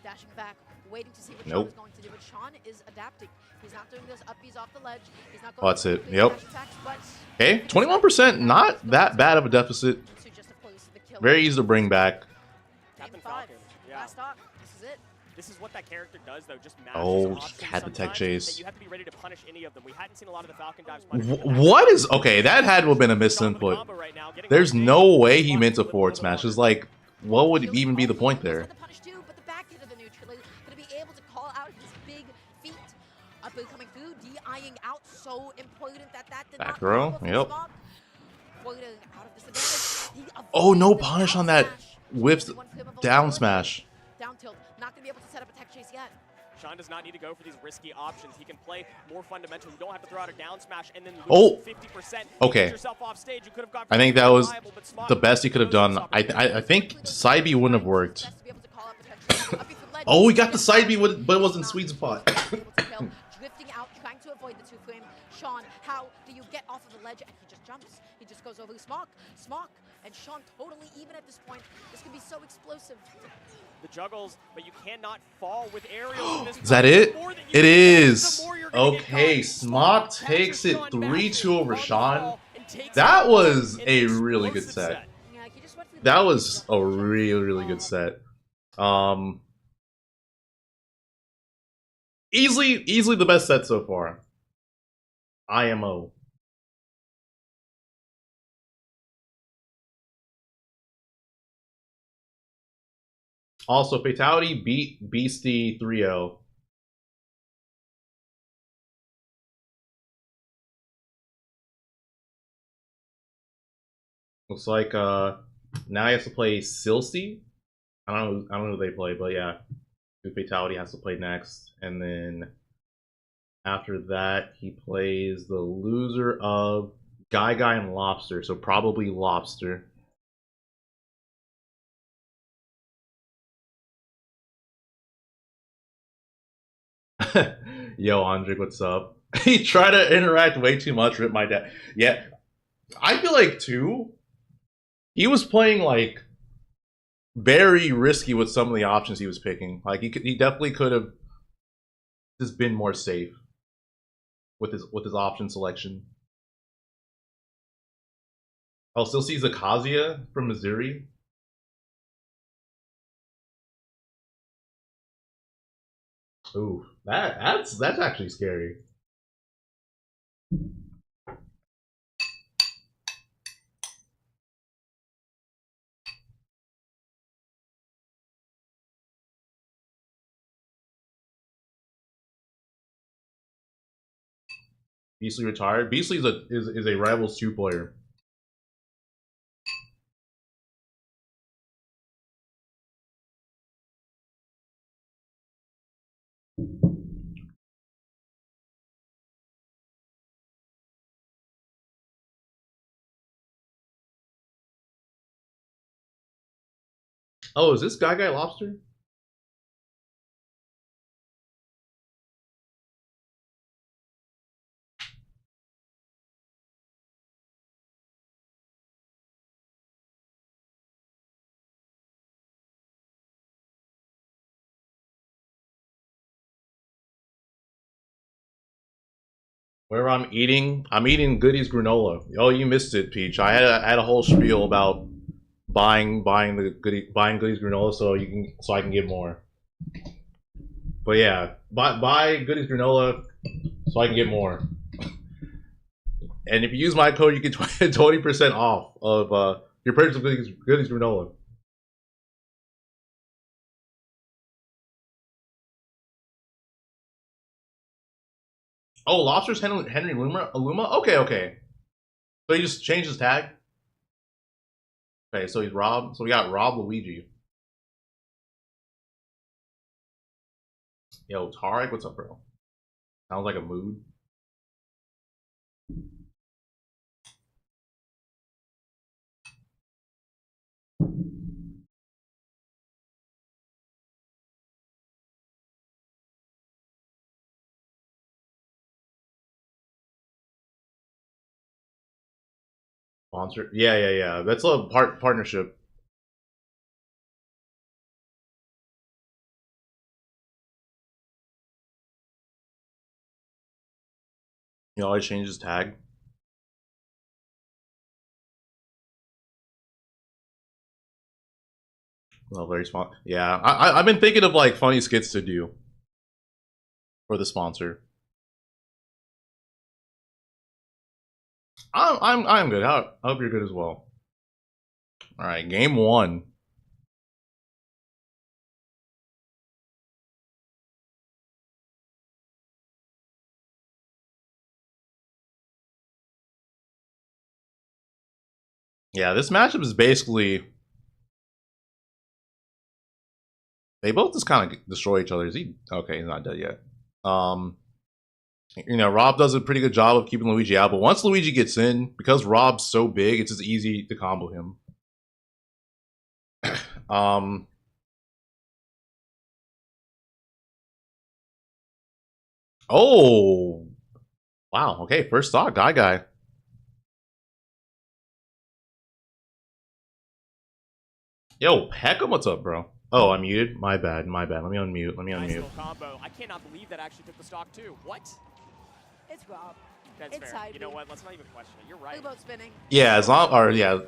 Dashing back, waiting to see what Nope. Sean's going to do. But Sean is adapting. He's not doing those uppies off the ledge. He's not Oh, going that's for it. the Yep. dash attacks, but Okay, 21%, not that bad of a deficit. to just, of course, the kill. Very easy to bring back. Captain Game 5. Falcon, yeah. Last stock. This is it. This is what that character does, though. Just mashes Oh, options had the tech sometimes chase. that you have to be ready to punish any of them. We hadn't seen a lot of the Falcon dives punished. What is okay? That had to have been a misinput. There's no way he meant a forward smash. It's like, what would even be the point there? The punish too, but the back hit of the neutral. actually going to be able to call out his big feet. Apu coming through, DIing out, so important that did Back not throw, come yep. Smog. Avoiding out of disadvantage. He Oh, no avoids the punish down on that smash. whiffed Only one flip of down vulnerability. smash. Down tilt, not going to be able to set up a tech chase yet. Sean does not need to go for these risky options. He can play more fundamental. You don't have to throw out a down smash and then lose Oh! 50%. Okay. Get yourself off stage. You could have gone I think that was reliable, but Smog the best he could have done. knows this I think side B wouldn't have worked. Best to be able to call out potentially. Uppy from ledge. Oh, we got the side B, but it wasn't sweet spot. Drifting out, trying to avoid the 2-frame. Sean, how do you get off of the ledge? And he just jumps. He just goes over Smog. Smog and Sean totally even at this point. This could be so explosive. The juggles, but you cannot fall with aerials in this. Is that fight. it? The more that you It fall, is. the more you're gonna get Okay, done. Smog Catches takes it Sean 3-2 back over on the Sean. ball and takes That it was in a an really good explosive set. Yeah, he just went for the That was a really good set. Easily the best set so far. IMO. Also, Fatality beat Beastie 3-0. Looks like now he has to play Silsey. I don't know who they play, but yeah. Fatality has to play next, and then after that he plays the loser of Guy and Lobster, so probably Lobster. Yo, Andre, what's up? He tried to interact way too much with my dad. Yeah, I feel like too. He was playing like very risky with some of the options he was picking. Like he definitely could have just been more safe with his option selection. Oh, still sees Akasia from Missouri. Ooh, that's actually scary. Beastly retired. Beastly is a Rivals 2 player. Oh, is this Guy Lobster? Where I'm eating Goodies granola. Oh, you missed it, Peach. I had a whole spiel about buying Goodies granola so I can get more. But yeah, buy Goodies granola so I can get more. And if you use my code, you get 20% off of your purchase of Goodies granola. Oh, Lobster's Henry Luma? Okay. So he just changed his tag? Okay, so he's Rob. So we got Rob Luigi. Yo, Tarek, what's up, bro? Sounds like a mood. Sponsor? Yeah. That's a partnership. He always changes tag. Well, very smart. Yeah, I've been thinking of like funny skits to do for the sponsor. I'm good. I hope you're good as well. All right, game 1. Yeah, this matchup is basically they both just kind of destroy each other. Is he okay? He's not dead yet. You know, Rob does a pretty good job of keeping Luigi out, but once Luigi gets in, because Rob's so big, it's just easy to combo him. Oh, wow. Okay, first stock, guy. Yo, Peckham, what's up, bro? Oh, I'm muted. My bad. Let me unmute. Nice little combo. I cannot believe that actually took the stock too. What? It's Rob. That's It's fair. side You know B. what? Let's not even question it. You're right. Blue boat spinning. Yeah,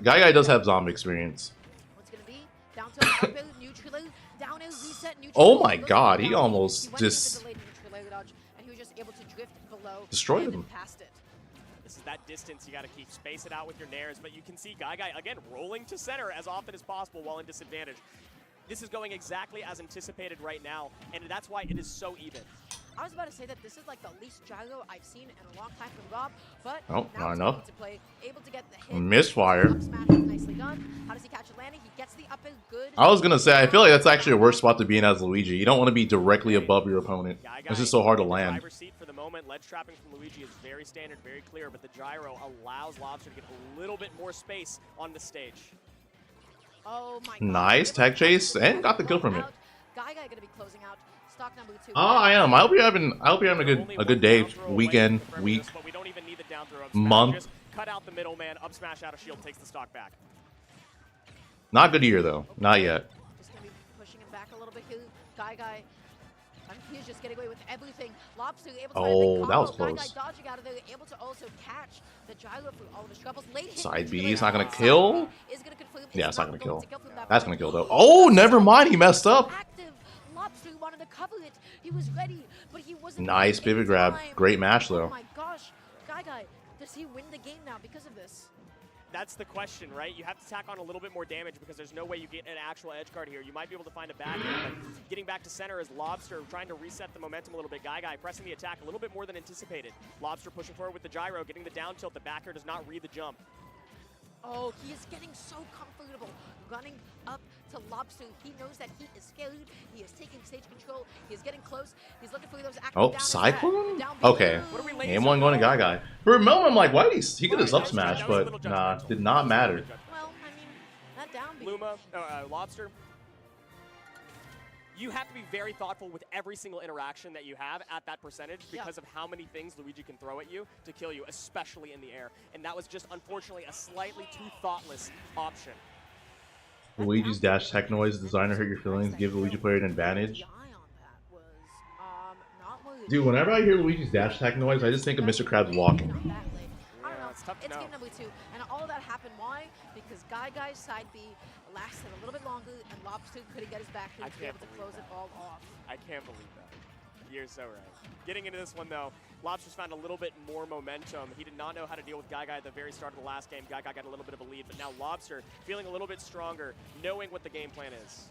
guy does have zombie experience. What's gonna be? Down to up air, neutral, down air, reset, neutral. Oh my Looking god, down he air. almost He went just into the delayed neutral air dodge, and he was just able to drift below. Destroyed and him. This Past it. is that distance you got to keep. Space it out with your nairs, but you can see Guy again rolling to center as often as possible while in disadvantage. This is going exactly as anticipated right now, and that's why it is so even. I was about to say that this is like the least gyro I've seen in a long time from Rob, but Oh, now not it's enough. able to play, able to get the hit. Misfire. Up smash is nicely done. How does he catch a landing? He gets the up air good. I was gonna say, I feel like that's actually a worse spot to be in as Luigi. You don't want to be directly above your opponent. It's just so hard to in the land. driver's seat for the moment. Ledge trapping from Luigi is very standard, very clear, but the gyro allows Lobster to get a little bit more space on the stage. Oh my god. Nice tech chase and got the kill from it. Guy gonna be closing out. Stock number 2. I am. I hope you're having a good day, weekend, week, But we don't even need the down throw up smash. month. Just cut out the middleman, up smash out of shield, takes the stock back. Not good year though. Not yet. Just gonna be pushing him back a little bit here. Guy. He's just getting away with everything. Lobster able to find a big Oh, that was combo. close. Guy dodging out of there, able to also catch the gyro through all of his troubles. Late hit Side B neutral is not gonna air. kill. Is gonna confirm Yeah, it's not gonna kill. from that That's point. gonna kill though. Oh, never mind. He messed up. Active. Lobster wanted to cover it. He was ready, but he wasn't. Nice ready in pivot grab. time. Great mash Oh though. my gosh. Guy, does he win the game now because of this? That's the question, right? You have to tack on a little bit more damage because there's no way you get an actual edge guard here. You might be able to find a back end, but getting back to center is Lobster trying to reset the momentum a little bit. Guy pressing the attack a little bit more than anticipated. Lobster pushing forward with the gyro, getting the down tilt. The backer does not read the jump. Oh, he is getting so comfortable running up to Lobster. He knows that he is scared. He is taking stage control. He is getting close. He's looking for those active Oh, down Cyclone? down Okay. What are we late Game to? one going to Guy. For a moment, I'm like, why did he could have up smash, but nah, did not matter. Well, I mean, that down B. Luma, Lobster. You have to be very thoughtful with every single interaction that you have at that percentage because of how many things Luigi can throw at you to kill you, especially in the air. And that was just, unfortunately, a slightly too thoughtless option. Luigi's dash tech noise designer hurt your feelings. Give Luigi player an advantage. The eye on that was, not really Dude, whenever I hear Luigi's dash tech noise, I just think of Mr. Krabs walking. I don't know. it's tough to It's know. game number 2, and all that happened. Why? Because Guy's side B lasted a little bit longer, and Lobster couldn't get his back I to be can't able to believe close that. it all off. I can't believe that. You're so right. Getting into this one, though, Lobster's found a little bit more momentum. He did not know how to deal with Guy at the very start of the last game. Guy got a little bit of a lead, but now Lobster feeling a little bit stronger, knowing what the game plan is.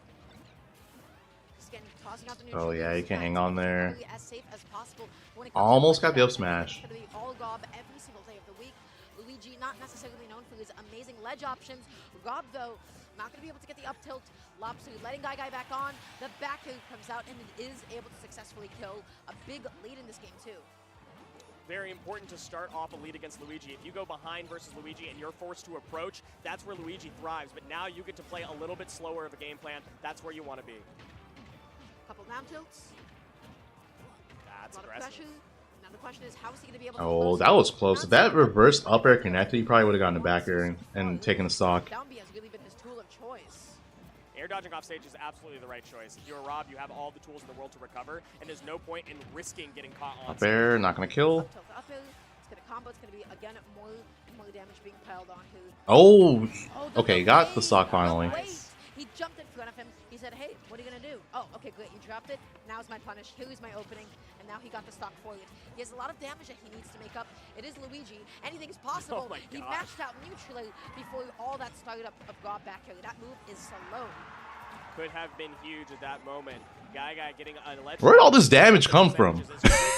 Just again, tossing out the Oh, neutral yeah, you boost, can hang trying to on keep it there. really as safe as possible. When it comes Almost to got the up it's smash. gonna be all Gob every single day of the week. Luigi, not necessarily known for his amazing ledge options. Gob, though, not going to be able to get the up tilt. Lobster letting Guy back on. The back hook comes out and it is able to successfully kill. A big lead in this game, too. Very important to start off a lead against Luigi. If you go behind versus Luigi and you're forced to approach, that's where Luigi thrives. But now you get to play a little bit slower of a game plan. That's where you want to be. Couple down tilts. That's A lot of aggressive. pressure. Now the question is, how is he going to be able to Oh, close that it? was close. If that reversed up air connected, he probably would have gotten the back air and taken the stock. Down B has really been his tool of choice. Air dodging off stage is absolutely the right choice. If you're Rob, you have all the tools in the world to recover, and there's no point in risking getting caught on Up air, not gonna kill. Up tilt up air. It's going to combo. It's going to be, again, more damage being piled on him. Oh, Oh, the okay, got the wait, stock the finally. wait. He jumped in front of him. He said, hey, what are you going to do? Oh, okay, great. You dropped it. Now's my punish. Here's my opening. And now he got the stock for it. He has a lot of damage that he needs to make up. It is Luigi. Anything is possible. Oh my He God. mashed out neutrally before all that started up of Gob back here. That move is slow. Could have been huge at that moment. Guy getting a ledge. Where'd all this damage come from?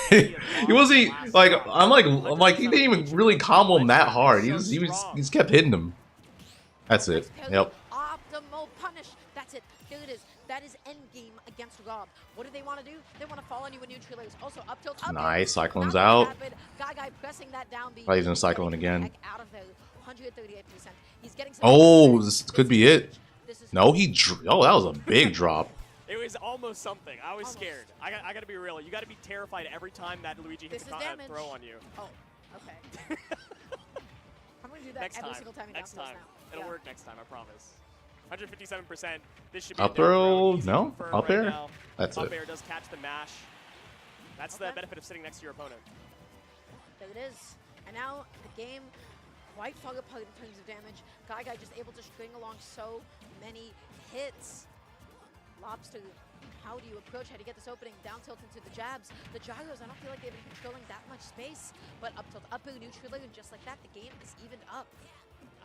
He wasn't like I'm like he didn't even really combo him that hard. He just kept hitting him. That's it. Yep. Optimal punish. That's it. There it is. That is endgame against Rob. What do they want to do? They want to fall on you with neutral airs. Also up tilt. Up Nice. tilt. Cyclone's Not out. rapid. Guy pressing that down B. Oh, he's gonna Cyclone Getting the again. heck out of there. 138%. He's getting some Oh, this could be it. This is No, he. Oh, that was a big drop. It was almost something. I was Almost. scared. I got to be real. You got to be terrified every time that Luigi hits This a is damage. throw on you. Oh, okay. I'm gonna do that Next every time. single time he Next down throws time. now. It'll Yeah. work next time, I promise. 157%. This should be Up a down throw? Easy to No? confirm Up right air? now. That's Up it. air does catch the mash. That's the Okay. benefit of sitting next to your opponent. There it is. And now the game quite far apart in terms of damage. Guy just able to string along so many hits. Lobster, how do you approach? How do you get this opening? Down tilt into the jabs. The gyros, I don't feel like they've been controlling that much space. But up tilt, up air, neutral air, and just like that, the game is evened up.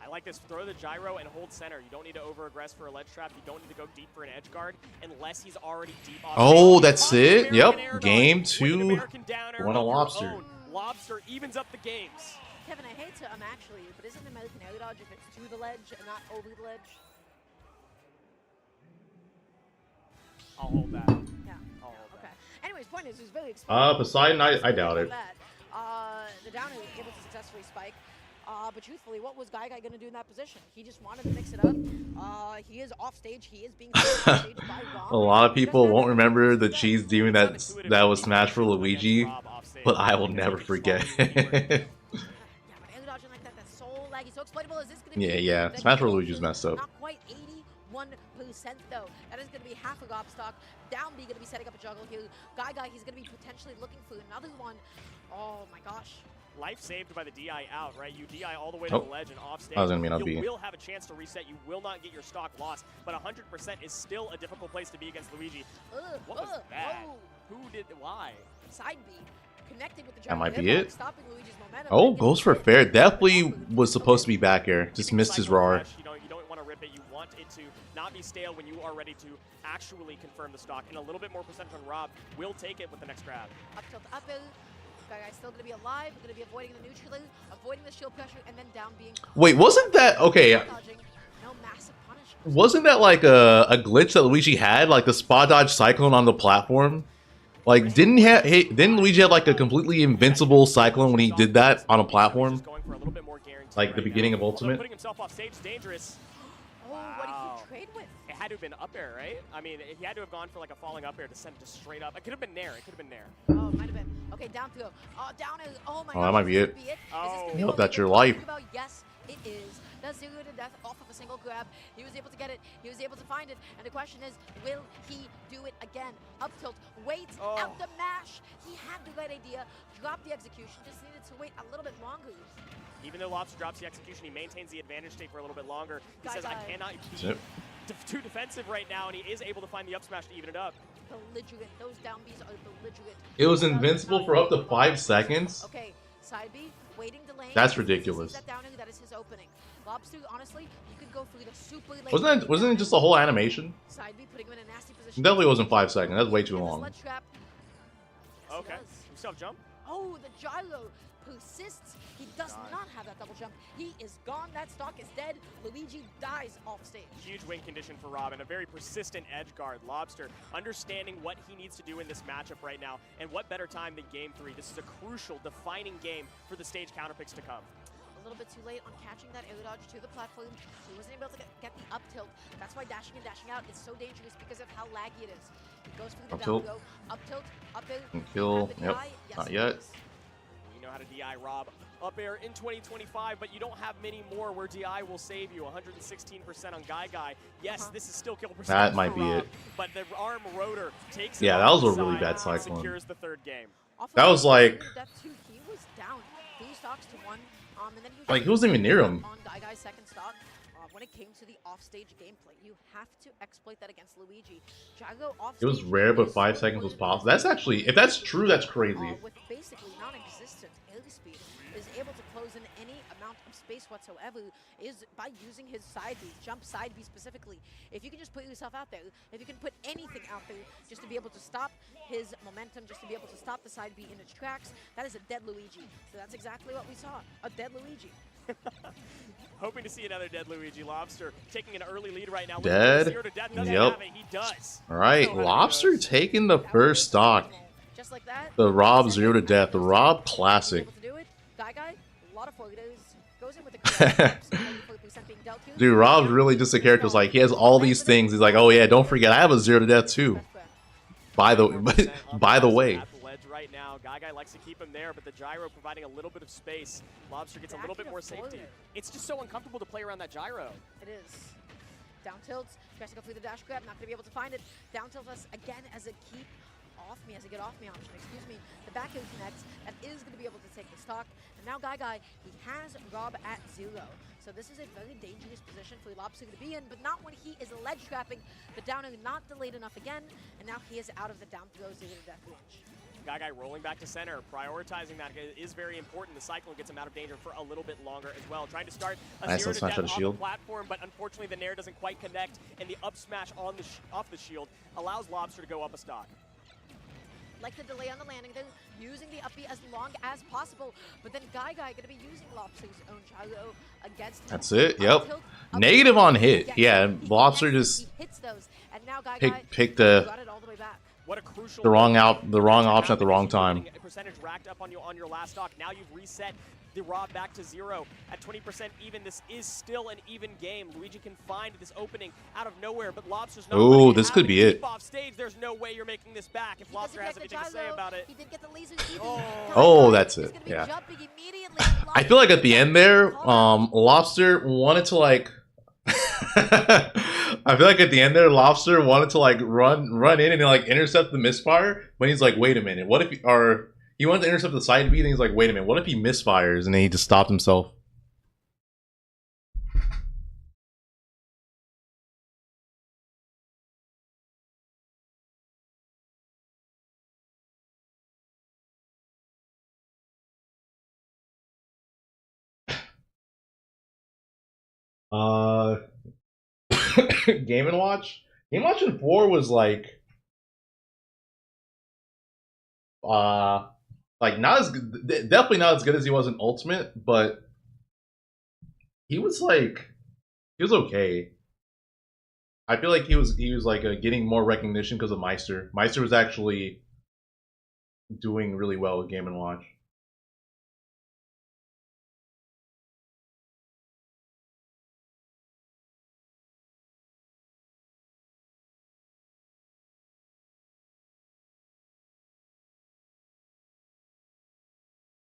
I like this. Throw the gyro and hold center. You don't need to over-aggress for a ledge trap. You don't need to go deep for an edge guard unless he's already deep off. Oh, stage. that's On the it. American Yep. air guard Game with an 2. American down air Won a of your lobster. own. Lobster evens up the games. Kevin, I hate to actually, but isn't American air dodge if it's to the ledge and not over the ledge? I'll hold that. Yeah. I'll hold Okay. that. Anyways, point is, it was very expensive. Poseidon, I doubt it. The downer able to successfully spike. But truthfully, what was Guy going to do in that position? He just wanted to mix it up. He is off stage. He is being off stage by Rob. A lot of people won't remember the cheese demon that was smashed for Luigi, but I will never forget. Yeah, but air dodging like that, that's so laggy, so exploitable. Is this going to be? Yeah. the Smash for kill Luigi's to messed up. Not quite 81% though. That is going to be half a gob stock. Down B going to be setting up a juggle here. Guy, he's going to be potentially looking for another one. Oh my gosh. Life saved by the DI out, right? You DI all the way to Oh. the ledge and off stage. That was gonna be an up you B. will have a chance to reset. You will not get your stock lost, but 100% is still a difficult place to be against Luigi. What was that? Whoa. Who did? Why? Side B. Connected with the That might gyro be hitbox, it. stopping Luigi's momentum, Oh, and goes getting for fair. the Definitely was supposed to be back air. Just Keeping missed his cycle RAR. fresh, you don't want to rip it. You want it to not be stale when you are ready to actually confirm the stock. And a little bit more percentage on Rob will take it with the next grab. Up tilt, up air. Guy's still going to be alive. Going to be avoiding the neutral, avoiding the shield pressure, and then down being Wait, wasn't that okay? dodging. No massive punish. Wasn't that like a glitch that Luigi had, like the spot dodge cyclone on the platform? Like, didn't Luigi have like a completely invincible cyclone when he did that on a platform? Just going for a little bit more guarantee Like the right beginning now. of Although Ultimate? putting himself off stage is dangerous. Oh, what did he trade with? It had to have been up air, right? I mean, he had to have gone for like a falling up air to send it just straight up. It could have been Nair. It could have been Nair. Oh, it might have been. Okay, down throw. Oh, down is. Oh my Oh, that gosh, might be this it. could Is this Oh. gonna be Yep, what that's we your were life. talking about? Yes, it is. That's 0 to death off of a single grab. He was able to get it. He was able to find it. And the question is, will he do it again? Up tilt, wait, out the mash. He had the right idea, dropped the execution, just needed to wait a little bit longer. Even though Lobster drops the execution, he maintains the advantage state for a little bit longer. He says, I cannot be Yep. too defensive right now, and he is able to find the up smash to even it up. Belligerent. Those down Bs are belligerent. It was invincible for up to 5 seconds. Okay, side B, waiting to lane. That's Sees ridiculous. that down, that is his opening. Lobster, honestly, you could go for the super late. Wasn't it just a whole animation? Side B, putting him in a nasty It position. definitely wasn't 5 seconds. That's way too With the long. sledge trap. Yes, Okay. he does. You still have jump? Oh, the gyro persists. He does not have that double jump. He is gone. That stock is dead. Luigi dies off stage. Huge win condition for Rob and a very persistent edge guard. Lobster understanding what he needs to do in this matchup right now, and what better time than game 3. This is a crucial, defining game for the stage counterpicks to come. A little bit too late on catching that air dodge to the platform. He wasn't able to get the up tilt. That's why dashing and dashing out is so dangerous because of how laggy it is. He goes for the Up down tilt. go. Up tilt, up air. Can kill. Have the Yep. DI? Yes, Not he yet. does. You know how to DI Rob up air in 2025, but you don't have many more where DI will save you. 116% on Guy. Yes, this is still kill percentage. That might for be Rob, it. but the arm rotor takes Yeah, it that off was the a really side bad and cyclone. secures the third game. Off of That was the like- that too, he was down 3 stocks to 1. And then he was Like, he wasn't even near him. On Guy's second stock. When it came to the offstage gameplay, you have to exploit that against Luigi. Gyro offstage It was rare, but is 5 seconds was possible. That's actually, if that's true, that's crazy. with basically non-existent airspeed, is able to close in any amount of space whatsoever, is by using his side B, jump side B specifically. If you can just put yourself out there, if you can put anything out there just to be able to stop his momentum, just to be able to stop the side B in its tracks, that is a dead Luigi. So that's exactly what we saw, a dead Luigi. Hoping to see another dead Luigi. Lobster taking an early lead right now. Dead? 0 to death. Doesn't Yep. have it. He does. All right, Oh, Lobster taking the first stock. Just like that. The Rob 0 to death, the Rob classic. Able to do it. Guy, a lot of photos. Goes in with the Dude, Rob's really just a character. It's like he has all these things. He's like, oh yeah, don't forget, I have a 0 to death too. By the way. At the ledge right now. Guy likes to keep him there, but the gyro providing a little bit of space. Lobster gets a little bit more safety. It's just so uncomfortable to play around that gyro. It is. Down tilts. Tries to go through the dash grab. Not going to be able to find it. Down tilt us again as a keep off me, as a get off me option. Excuse me. The back heel connects. That is going to be able to take the stock. And now Guy, he has Rob at 0. So this is a very dangerous position for Lobster to be in, but not when he is ledge trapping. The down air not delayed enough again, and now he is out of the down throw 0 to death range. Guy rolling back to center, prioritizing that is very important. The cyclone gets him out of danger for a little bit longer as well. Trying to start a Nice 0 to smash death out of on shield. the platform, but unfortunately the nair doesn't quite connect, and the up smash on the off the shield allows Lobster to go up a stock. Like the delay on the landing, they're using the up B as long as possible, but then Guy going to be using Lobster's own gyro against him. That's it, yep. Up tilt, up Negative tilt. on hit. Yeah, He Lobster connects, just he hits those, and now Guy picked the got it all the way back. What a crucial the wrong option at the wrong time. A percentage racked up on your last stock. Now you've reset the Rob back to 0 at 20% even. This is still an even game. Luigi can find this opening out of nowhere, but Lobster's not. Ooh, this could be it. Off stage, there's no way you're making this back if Lobster has anything to say about it. He did get the laser Oh, that's it. Yeah. I feel like at the end there, Lobster wanted to like. I feel like at the end there, Lobster wanted to like run in and like intercept the misfire, but he's like, wait a minute, what if he wanted to intercept the side beat, and he's like, wait a minute, what if he misfires? And then he just stopped himself. Game & Watch? Game & Watch in 4 was like not as good, definitely not as good as he was in Ultimate, but he was okay. I feel like he was like getting more recognition because of Meister. Meister was actually doing really well with Game & Watch.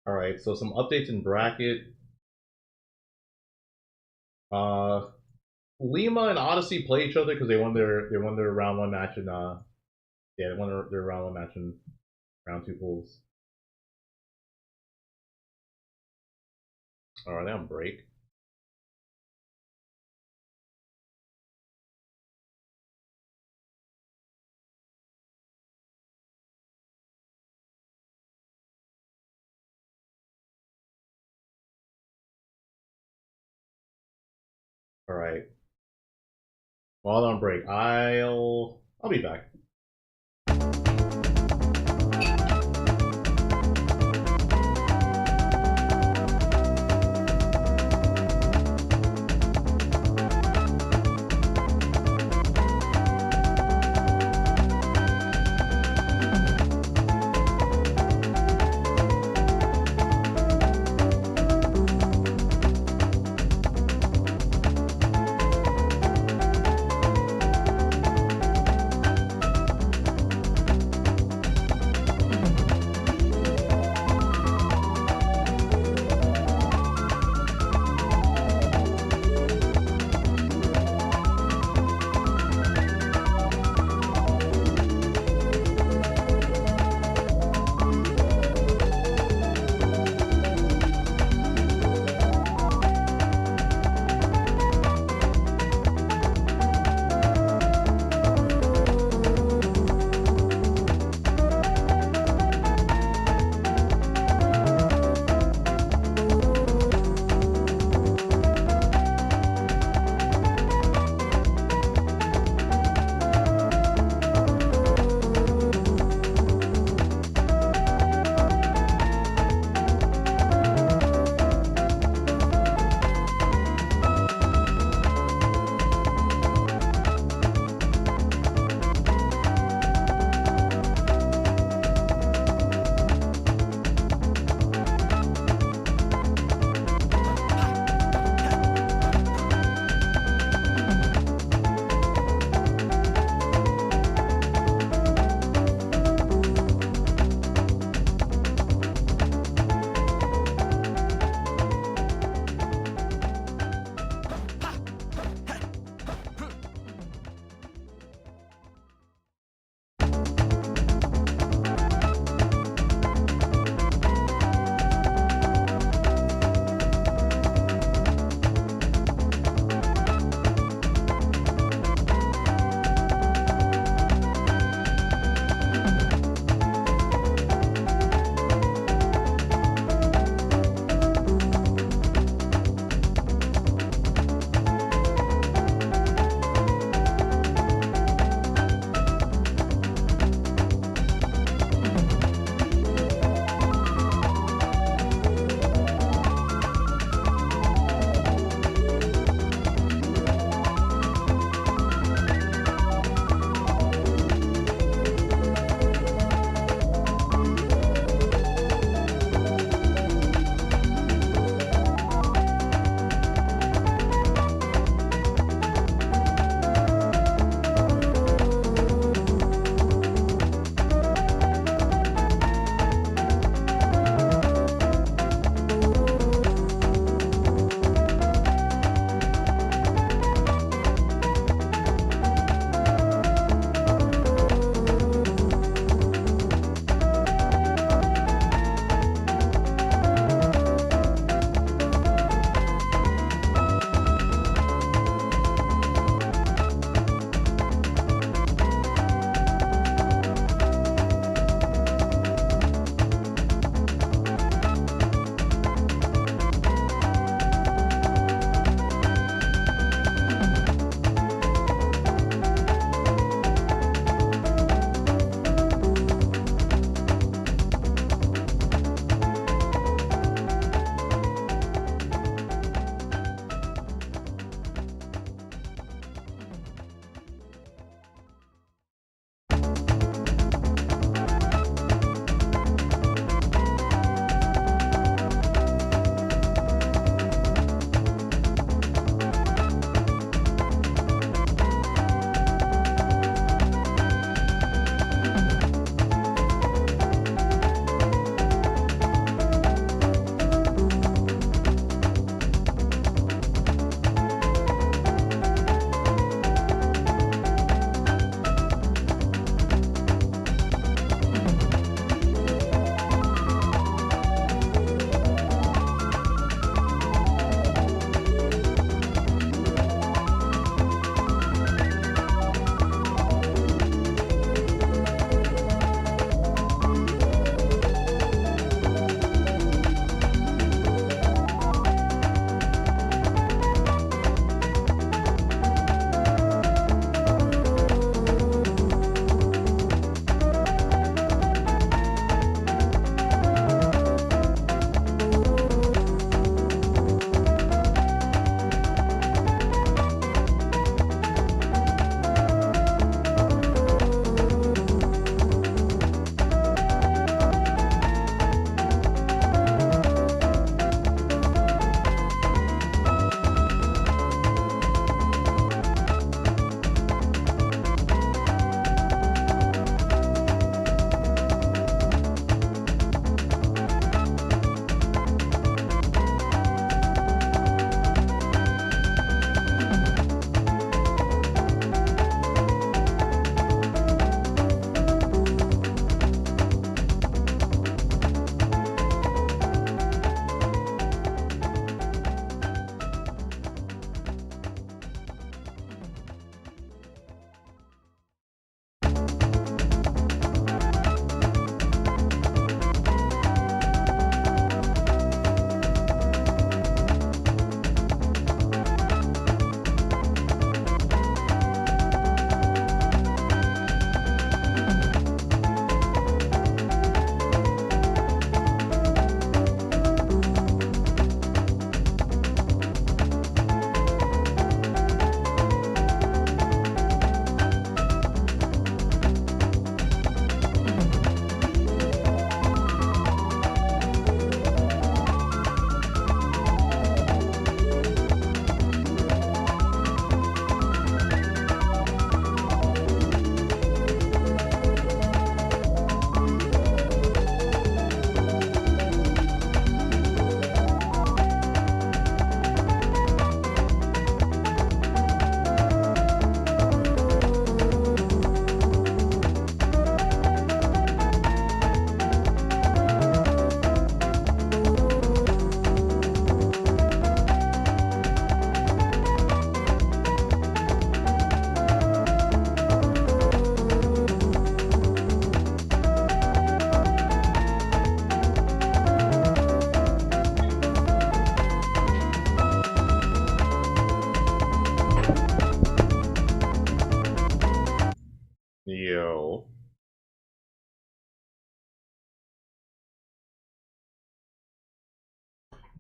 All right, so some updates in bracket. Lima and Odyssey play each other because they won their round 1 match in they won their round 1 match in round 2 pools. All right, they're on break. All right. While they're on break, I'll be back.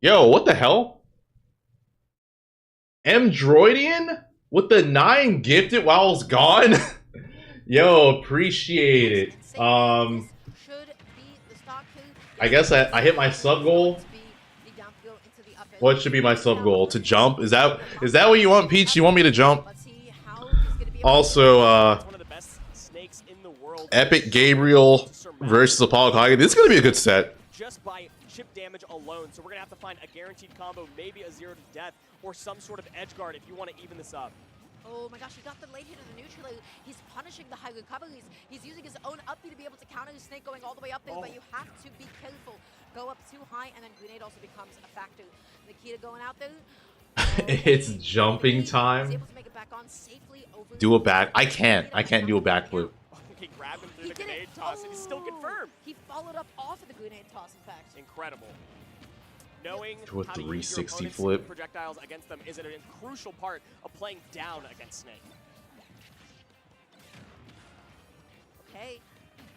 Yo, what the hell? M Droidian with the 9 gifted while I was gone. Yo, appreciate it. I guess I hit my sub goal. What should be my sub goal? To jump? Is that what you want, Peach? You want me to jump? Also, Epic Gabriel versus Apollokage. This is gonna be a good set. Just by chip damage alone, so we're gonna have to find a guaranteed combo, maybe a 0 to death, or some sort of edge guard if you want to even this up. Oh my gosh, he got the late hit of the neutral. He's punishing the high recoveries. He's using his own up B to be able to counter his snake going all the way up there, but you have to be careful. Go up too high, and then grenade also becomes a factor. Nikita going out there. It's jumping time. Do a back. I can't do a backflip. Okay, grab him through the grenade toss, and he's still confirmed. He followed up off of the grenade toss, in fact. Incredible. Knowing to a how to use your 360 opponent's flip projectiles against them is a crucial part of playing down against Snake. Okay,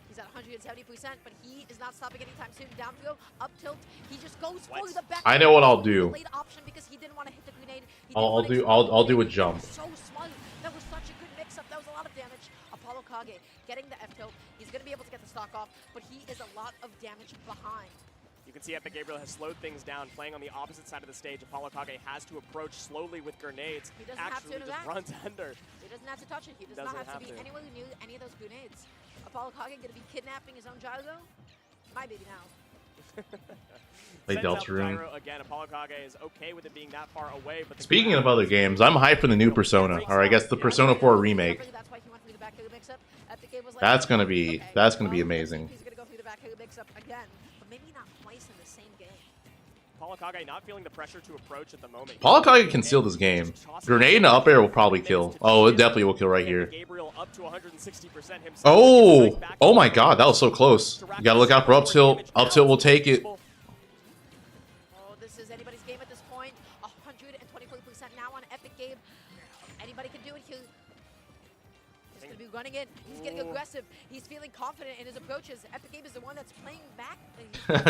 he's at 170%, but he is not stopping anytime soon. Down throw, up tilt. He just goes for the back. I know what I'll do. Late option because he didn't want to hit the grenade. I'll do a jump. So smart. That was such a good mix-up. That was a lot of damage. Apollokage getting the F tilt. He's going to be able to get the stock off, but he is a lot of damage behind. You can see Epic Gabriel has slowed things down, playing on the opposite side of the stage. Apollokage has to approach slowly with grenades. He doesn't Actually have to just runs under. He doesn't have to touch it. He does not have to be anywhere near any of those grenades. Apollokage going to be kidnapping his own gyro? My baby now. Play Deltarune. Again, Apollokage is okay with it being that far away. But Speaking of other games, I'm hyped for the new Persona, or I guess the Persona 4 remake. That's gonna be amazing. He's gonna go through the back mix-up again, but maybe not twice in the same game. Apollokage not feeling the pressure to approach at the moment. Apollokage can steal this game. Grenade and up air will probably kill. Oh, it definitely will kill right here. Oh! Oh my god, that was so close. You gotta look out for up tilt. Up tilt will take it. Oh, this is anybody's game at this point. 124% now on Epic Gabe. Anybody can do it here. He's going to be running in. He's getting aggressive. He's feeling confident in his approaches. Epic Gabe is the one that's playing back.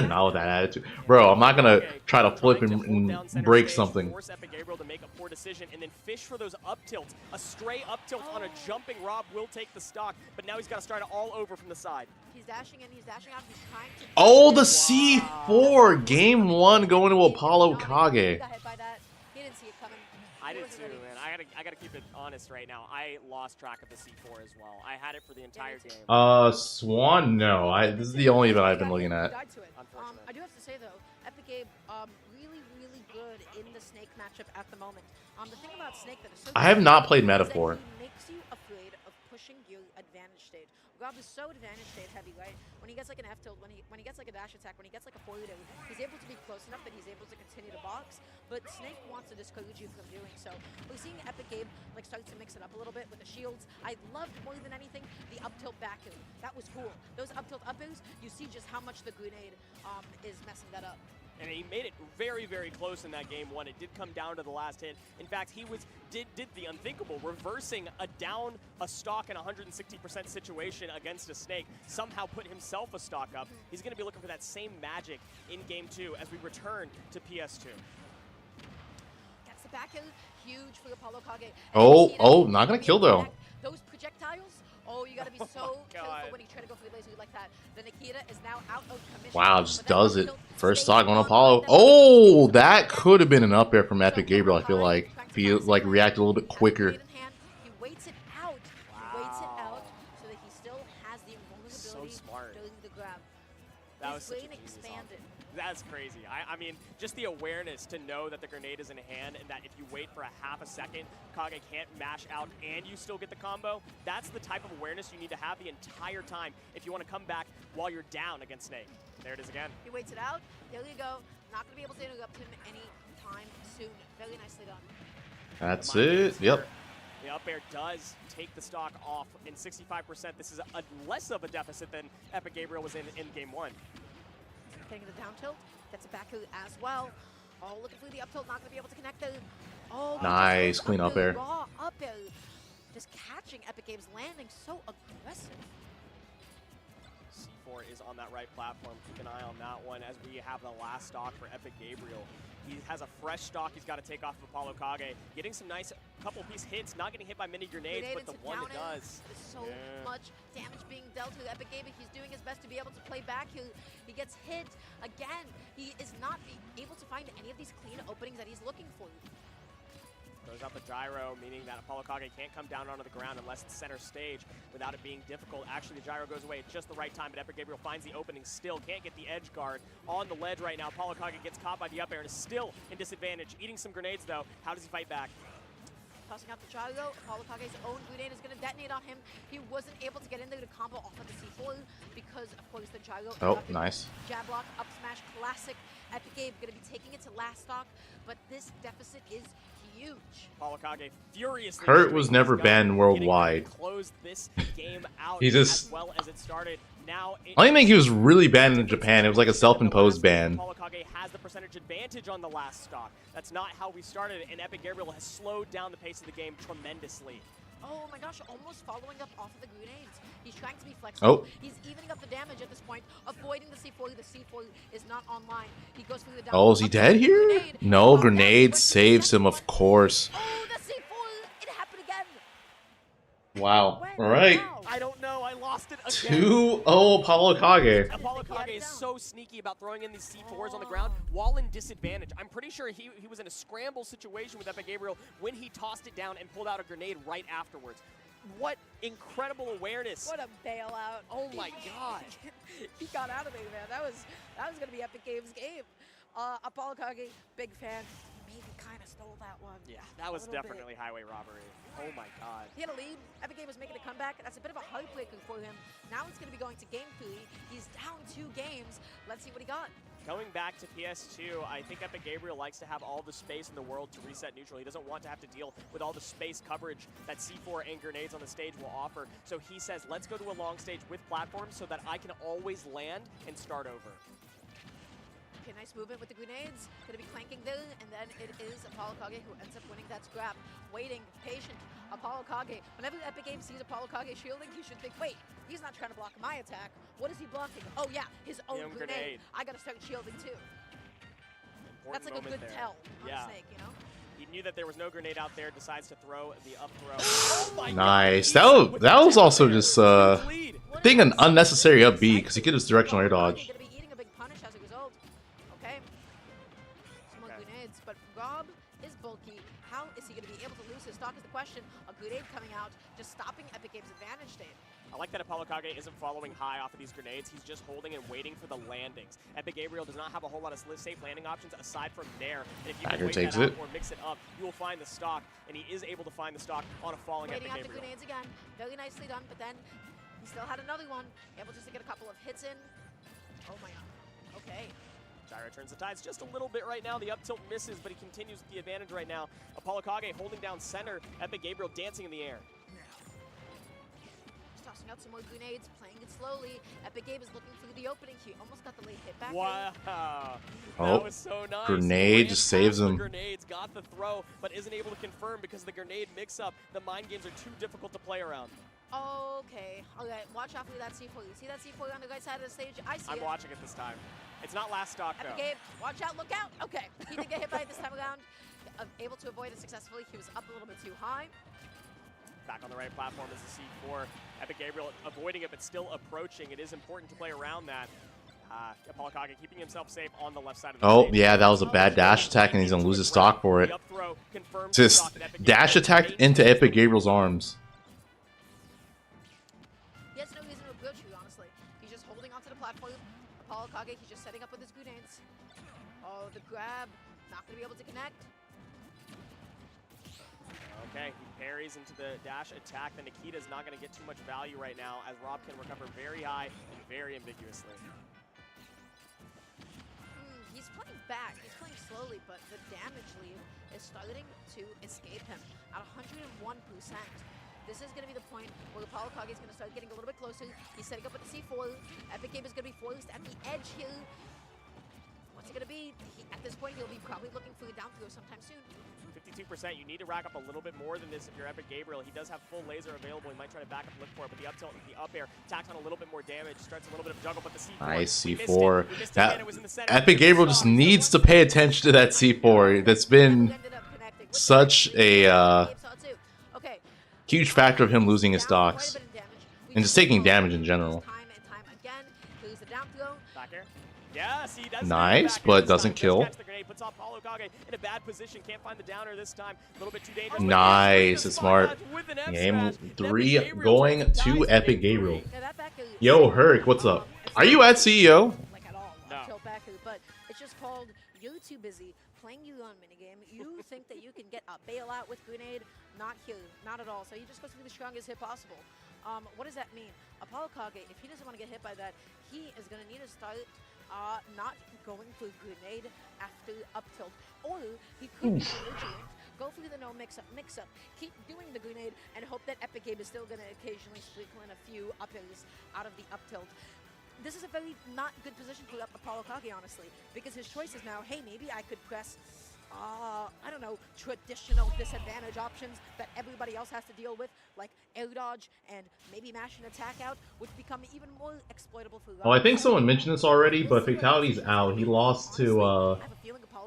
Not with that attitude. Bro, I'm not going to try to flip and break something. Force Epic Gabriel to make a poor decision and then fish for those up tilts. A stray up tilt on a jumping Rob will take the stock, but now he's got to start it all over from the side. He's dashing in, he's dashing out, he's trying to... Oh, the C4! Game 1 going to Apollokage. He got hit by that. He didn't see it coming. I did too, man. I gotta keep it honest right now. I lost track of the C4 as well. I had it for the entire game. Swan? No. This is the only event I've been looking at. Unfortunately. I do have to say though, Epic Gabe, really, really good in the Snake matchup at the moment. The thing about Snake that is so I have not played Metaphor. He makes you afraid of pushing your advantage state. Rob is so advantage state heavy, right? When he gets like an F tilt, when he gets like a dash attack, when he gets like a forward, he's able to be close enough that he's able to continue to box. But Snake wants to discourage you from doing so. We're seeing Epic Gabe like start to mix it up a little bit with the shields. I loved more than anything the up tilt back air. That was cool. Those up tilt up airs, you see just how much the grenade is messing that up. And he made it very, very close in that game 1. It did come down to the last hit. In fact, he did the unthinkable, reversing a stock in a 160% situation against a Snake. Somehow put himself a stock up. He's going to be looking for that same magic in game 2 as we return to PS2. Gets the back air, huge for Apollokage. Oh, not gonna kill though. Those projectiles. Oh, you gotta be so careful when you try to go for the laser like that. The Nikita is now out of commission. Wow, just does it. First stock on Apollo. Oh, that could have been an up air from Epic Gabriel, I feel like. If he like reacted a little bit quicker. He waits it out. He waits it out so that he still has the invulnerability during the grab. That was His such a brain expanded. That's crazy. I mean, just the awareness to know that the grenade is in hand and that if you wait for a half a second, Kage can't mash out and you still get the combo, that's the type of awareness you need to have the entire time if you want to come back while you're down against Snake. There it is again. He waits it out. There you go. Not going to be able to interrupt him any time soon. Very nicely done. That's it. Yep. The up air does take the stock off in 65%. This is a less of a deficit than Epic Gabriel was in game 1. Getting the down tilt, gets it back as well. Oh, looking for the up tilt, not going to be able to connect the... Oh, nice, clean up air. Raw up air. Just catching Epic Gabe's landing so aggressive. C4 is on that right platform. Keep an eye on that one as we have the last stock for Epic Gabriel. He has a fresh stock he's got to take off of Apollokage. Getting some nice couple-piece hits, not getting hit by mini grenades, but the one that does. There's so much damage being dealt to Epic Gabriel. He's doing his best to be able to play back. He gets hit again. He is not able to find any of these clean openings that he's looking for. Throws out the gyro, meaning that Apollokage can't come down onto the ground unless it's center stage without it being difficult. Actually, the gyro goes away at just the right time, but Epic Gabriel finds the opening still. Can't get the edge guard on the ledge right now. Apollokage gets caught by the up air and is still in disadvantage. Eating some grenades, though. How does he fight back? Tossing out the gyro, Apollokage's own grenade is going to detonate on him. He wasn't able to get in there to combo off of the C4 because, of course, the gyro. Oh, nice. Jab lock, up smash, classic. Epic Gabe going to be taking it to last stock, but this deficit is huge. Apollokage furiously. Hurt was never banned worldwide. Close this game out He just. as well as it started. Now I don't think he was really banned in Japan. It was like a self-imposed ban. Apollokage has the percentage advantage on the last stock. That's not how we started, and Epic Gabriel has slowed down the pace of the game tremendously. Oh my gosh, almost following up off of the grenades. He's trying to be flexible. Oh. He's evening up the damage at this point, avoiding the C4. The C4 is not online. He goes through the down. Oh, is he dead here? No, grenade saves him, of course. Oh, the C4! It happened again! Wow. All right. I don't know. I lost it again. 2-0 Apollokage. Apollokage is so sneaky about throwing in these C4s on the ground while in disadvantage. I'm pretty sure he was in a scramble situation with Epic Gabriel when he tossed it down and pulled out a grenade right afterwards. What incredible awareness. What a bailout. Oh my god. He got out of there, man. That was going to be Epic Game's game. Apollokage, big fan. Maybe kind of stole that one. Yeah, that was definitely highway robbery. Oh my god. He had a lead. Epic Game was making a comeback. That's a bit of a heartbreaker for him. Now it's going to be going to game 3. He's down 2 games. Let's see what he got. Going back to PS2, I think Epic Gabriel likes to have all the space in the world to reset neutral. He doesn't want to have to deal with all the space coverage that C4 and grenades on the stage will offer. So he says, let's go to a long stage with platforms so that I can always land and start over. Okay, nice movement with the grenades. Going to be clanking there, and then it is Apollokage who ends up winning that scrap. Waiting, patient, Apollokage. Whenever Epic Game sees Apollokage shielding, he should think, wait, he's not trying to block my attack. What is he blocking? Oh yeah, his own grenade. I got to start shielding too. That's like a good tell on a snake, you know? He knew that there was no grenade out there, decides to throw the up throw. Oh my Nice. God. That was also just I think an unnecessary up B because he could his directional air dodge. Gonna be eating a big punish as a result. Okay. Some more grenades, but Rob is bulky. How is he gonna be able to lose his stock is the question. A grenade coming out, just stopping Epic Game's advantage state. I like that Apollokage isn't following high off of these grenades. He's just holding and waiting for the landings. Epic Gabriel does not have a whole lot of safe landing options aside from Nair. And if you can wait that out or mix it up, you will find the stock. And he is able to find the stock on a falling Epic Gabriel. Waiting out the grenades again. Very nicely done, but then he still had another one. Able just to get a couple of hits in. Oh my god. Okay. Gyro turns the tides just a little bit right now. The up tilt misses, but he continues with the advantage right now. Apollokage holding down center. Epic Gabriel dancing in the air. Tossing out some more grenades, playing it slowly. Epic Gabe is looking through the opening. He almost got the late hit back. Wow. Oh, that was so nice. Grenade just saves him. Grenades got the throw, but isn't able to confirm because the grenade mix-up. The mind games are too difficult to play around. Okay. Okay. Watch out for that C4. You see that C4 on the right side of the stage? I see I'm watching it this time. It's not last stock, though. Epic Gabe, watch out. Look out. Okay. He didn't get hit by it this time around. Able to avoid it successfully. He was up a little bit too high. Back on the right platform is the C4. Epic Gabriel avoiding it, but still approaching. It is important to play around that. Apollokage keeping himself safe on the left side of the stage. Yeah, that was a bad dash attack, and he's going to lose his stock for it. Just dash attack into Epic Gabriel's arms. He has no reason to approach you, honestly. He's just holding onto the platform. Apollokage, he's just setting up with his grenades. Oh, the grab. Not going to be able to connect. Okay, he parries into the dash attack. The Nikita is not going to get too much value right now as Rob can recover very high and very ambiguously. He's playing back. He's playing slowly, but the damage lead is starting to escape him at 101%. This is going to be the point where Apollokage is going to start getting a little bit closer. He's setting up with the C4. Epic Game is going to be forced at the edge here. What's it going to be? at this point, he'll be probably looking for a down throw sometime soon. 52%. You need to rack up a little bit more than this if you're Epic Gabriel. He does have full laser available. He might try to back up and look for it, but the up tilt and the up air tacks on a little bit more damage. Starts a little bit of juggle, but the C4. Nice we missed C4. it. We missed it That again. It was in the center. Epic Gabriel just needs to pay attention to that C4. That's been such a Okay. huge factor of him losing his stocks and just taking damage in general. Back air. Yes, he does. Nice, but doesn't kill. Catch the grenade, puts off Apollokage in a bad position. Can't find the downer this time. A little bit too dangerous. Nice, it's smart. Game 3 going to Epic Gabriel. Yo, Herc, what's up? Are you at CEO? Like at all, No. but it's just called you're too busy playing you on minigame. You think that you can get a bailout with grenade? Not here, not at all. So he just goes to be the strongest hit possible. What does that mean? Apollokage, if he doesn't want to get hit by that, he is going to need to start not going for grenade after up tilt. Or he could be belligerent, go through the no mix-up, keep doing the grenade, and hope that Epic Gabe is still going to occasionally sprinkle in a few up-airs out of the up tilt. This is a very not good position for Apollokage, honestly, because his choice is now, hey, maybe I could press I don't know, traditional disadvantage options that everybody else has to deal with, like air dodge and maybe mash and attack out, which become even more exploitable for. Oh, I think someone mentioned this already, but Fatality's out. He lost to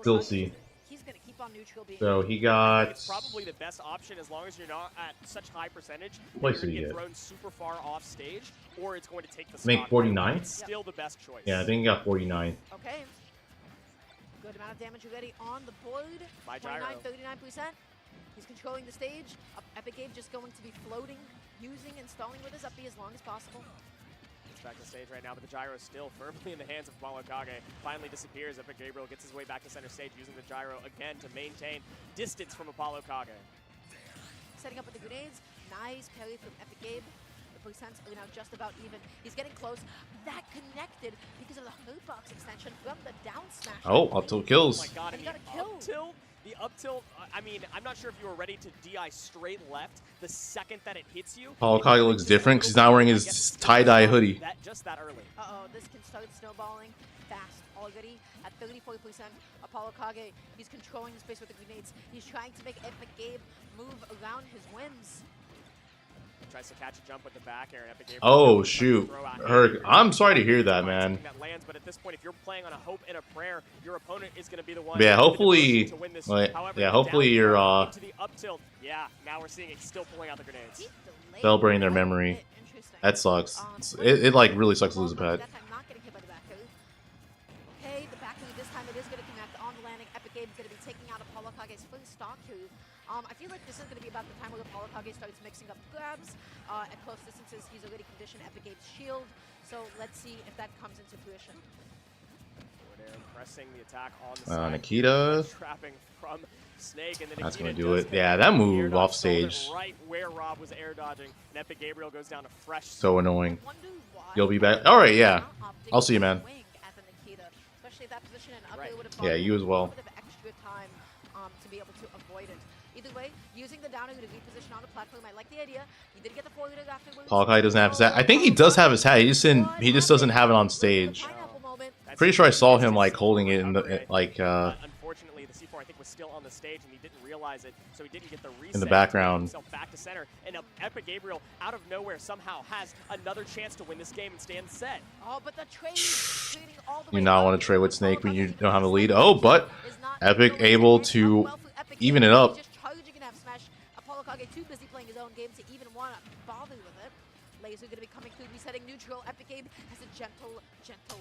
Silsey. He's gonna keep on neutral being. So he got. It's probably the best option as long as you're not at such high percentage. What You're did he gonna get? get thrown super far off stage, or it's going to take the Make stock. 49? It's still the best choice. Yeah, I think he got 49. Okay. Good amount of damage already on the board. By gyro. 39%. He's controlling the stage. Epic Gabe just going to be floating, using and stalling with his up B as long as possible. It's back to stage right now, but the gyro is still firmly in the hands of Apollokage. Finally disappears. Epic Gabriel gets his way back to center stage using the gyro again to maintain distance from Apollokage. Setting up with the grenades. Nice parry from Epic Gabe. The percents are now just about even. He's getting close. That connected because of the hurtbox extension from the down smash. Oh, up till kills. Oh my god, And and he got a the kill. up tilt, the up tilt, I mean, I'm not sure if you were ready to DI straight left the second that it hits you. Apollokage looks different because he's not wearing his tie-dye hoodie. Just that early. Uh-oh, this can start snowballing fast already. At 34%, Apollokage, he's controlling the space with the grenades. He's trying to make Epic Gabe move around his whims. Tries to catch a jump with the back air. And Epic Gabriel Oh, shoot. Herc, I'm sorry to hear that, man. That lands, but at this point, if you're playing on a hope and a prayer, your opponent is going to be the one. Yeah, with the hopefully, devotion to win this. like, However, yeah, hopefully down you're, throw into the up tilt. Yeah, now we're seeing it still pulling out the grenades. celebrating their memory. That sucks. It like really sucks to lose a pet. That time not getting hit by the back air. Okay, the back air this time it is going to connect on the landing. Epic Gabe is going to be taking out Apollokage's first stock here. I feel like this is going to be about the time where Apollokage starts mixing up grabs. At close distances, he's already conditioned Epic Gabe's shield. So let's see if that comes into fruition. Forward air pressing the attack on the side. Nikita. Trapping from Snake, and then That's Nikita gonna do does it. hit Yeah, the that air move dodge off solid stage. right where Rob was air dodging, and Epic Gabriel goes down to fresh. So annoying. Wonder why You'll be back. All right, yeah. not opting I'll see you, to man. swing at the Nikita, especially at that position, and Right. Upper would have Yeah, bought you as well. a little bit of extra time to be able to avoid it. Either way, using the downer to reposition on the platform, I like the idea. He did get the forward afterwards. Apollokage doesn't have his hat. I think he does have his hat. He just doesn't have it on stage. Pineapple moment. Pretty sure I saw him like holding it in the like Unfortunately, the C4 I think was still on the stage, and he didn't realize it, so he didn't get the reset. in the background. Himself back to center, and Epic Gabriel out of nowhere somehow has another chance to win this game and stay in the set. Oh, but the trade trading all the You way not up. want to trade with Snake when you don't have a lead. Oh, but Is not Epic going able well to for Epic even Gabe. it up. He's just charging an F smash. Apollokage too busy playing his own game to even want to bother with it. Laser going to be coming through, resetting neutral. Epic Gabe has a gentle.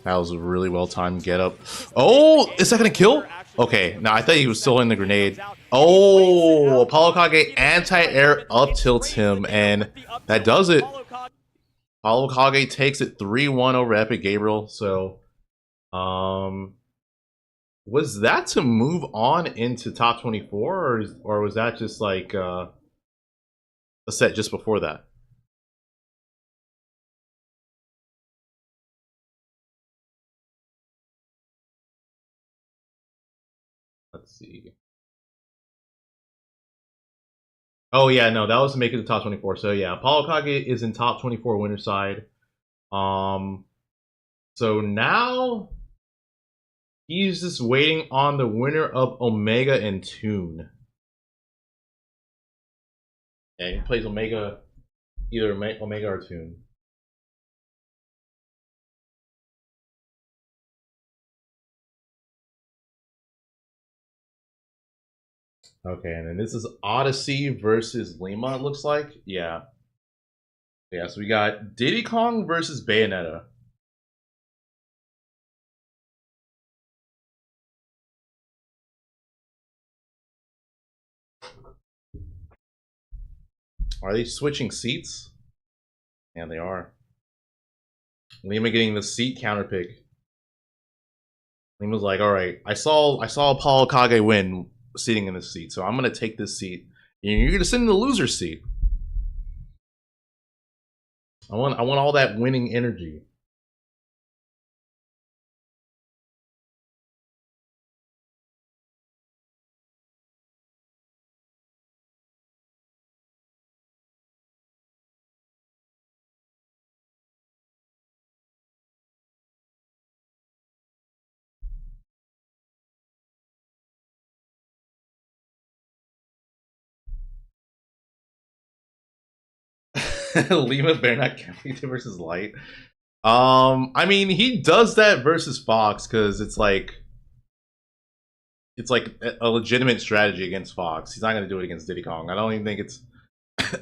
That was a really well timed get up. Oh, is that gonna kill? Okay, now I thought he was still in the grenade. Oh, Apollokage anti-air up tilts him, and that does it. Apollokage takes it 3-1 over Epic Gabriel. So, was that to move on into top 24, or was that just like a set just before that? Let's see. Oh yeah, no, that was to make it to top 24. So yeah, Apollokage is in top 24 winner side. So now He's just waiting on the winner of Omega and Toon. Yeah, he plays Omega, either Omega or Toon. Okay, and then this is Odyssey versus Lima, it looks like. Yeah. Yeah, so we got Diddy Kong versus Bayonetta. Are they switching seats? Yeah, they are. Lima getting the seat counter pick. Lima's like, all right, I saw Apollokage win sitting in this seat, so I'm gonna take this seat. And you're gonna sit in the loser seat. I want all that winning energy. Lima better not Calvita versus Light. I mean, he does that versus Fox because it's like a legitimate strategy against Fox. He's not gonna do it against Diddy Kong. I don't even think it's I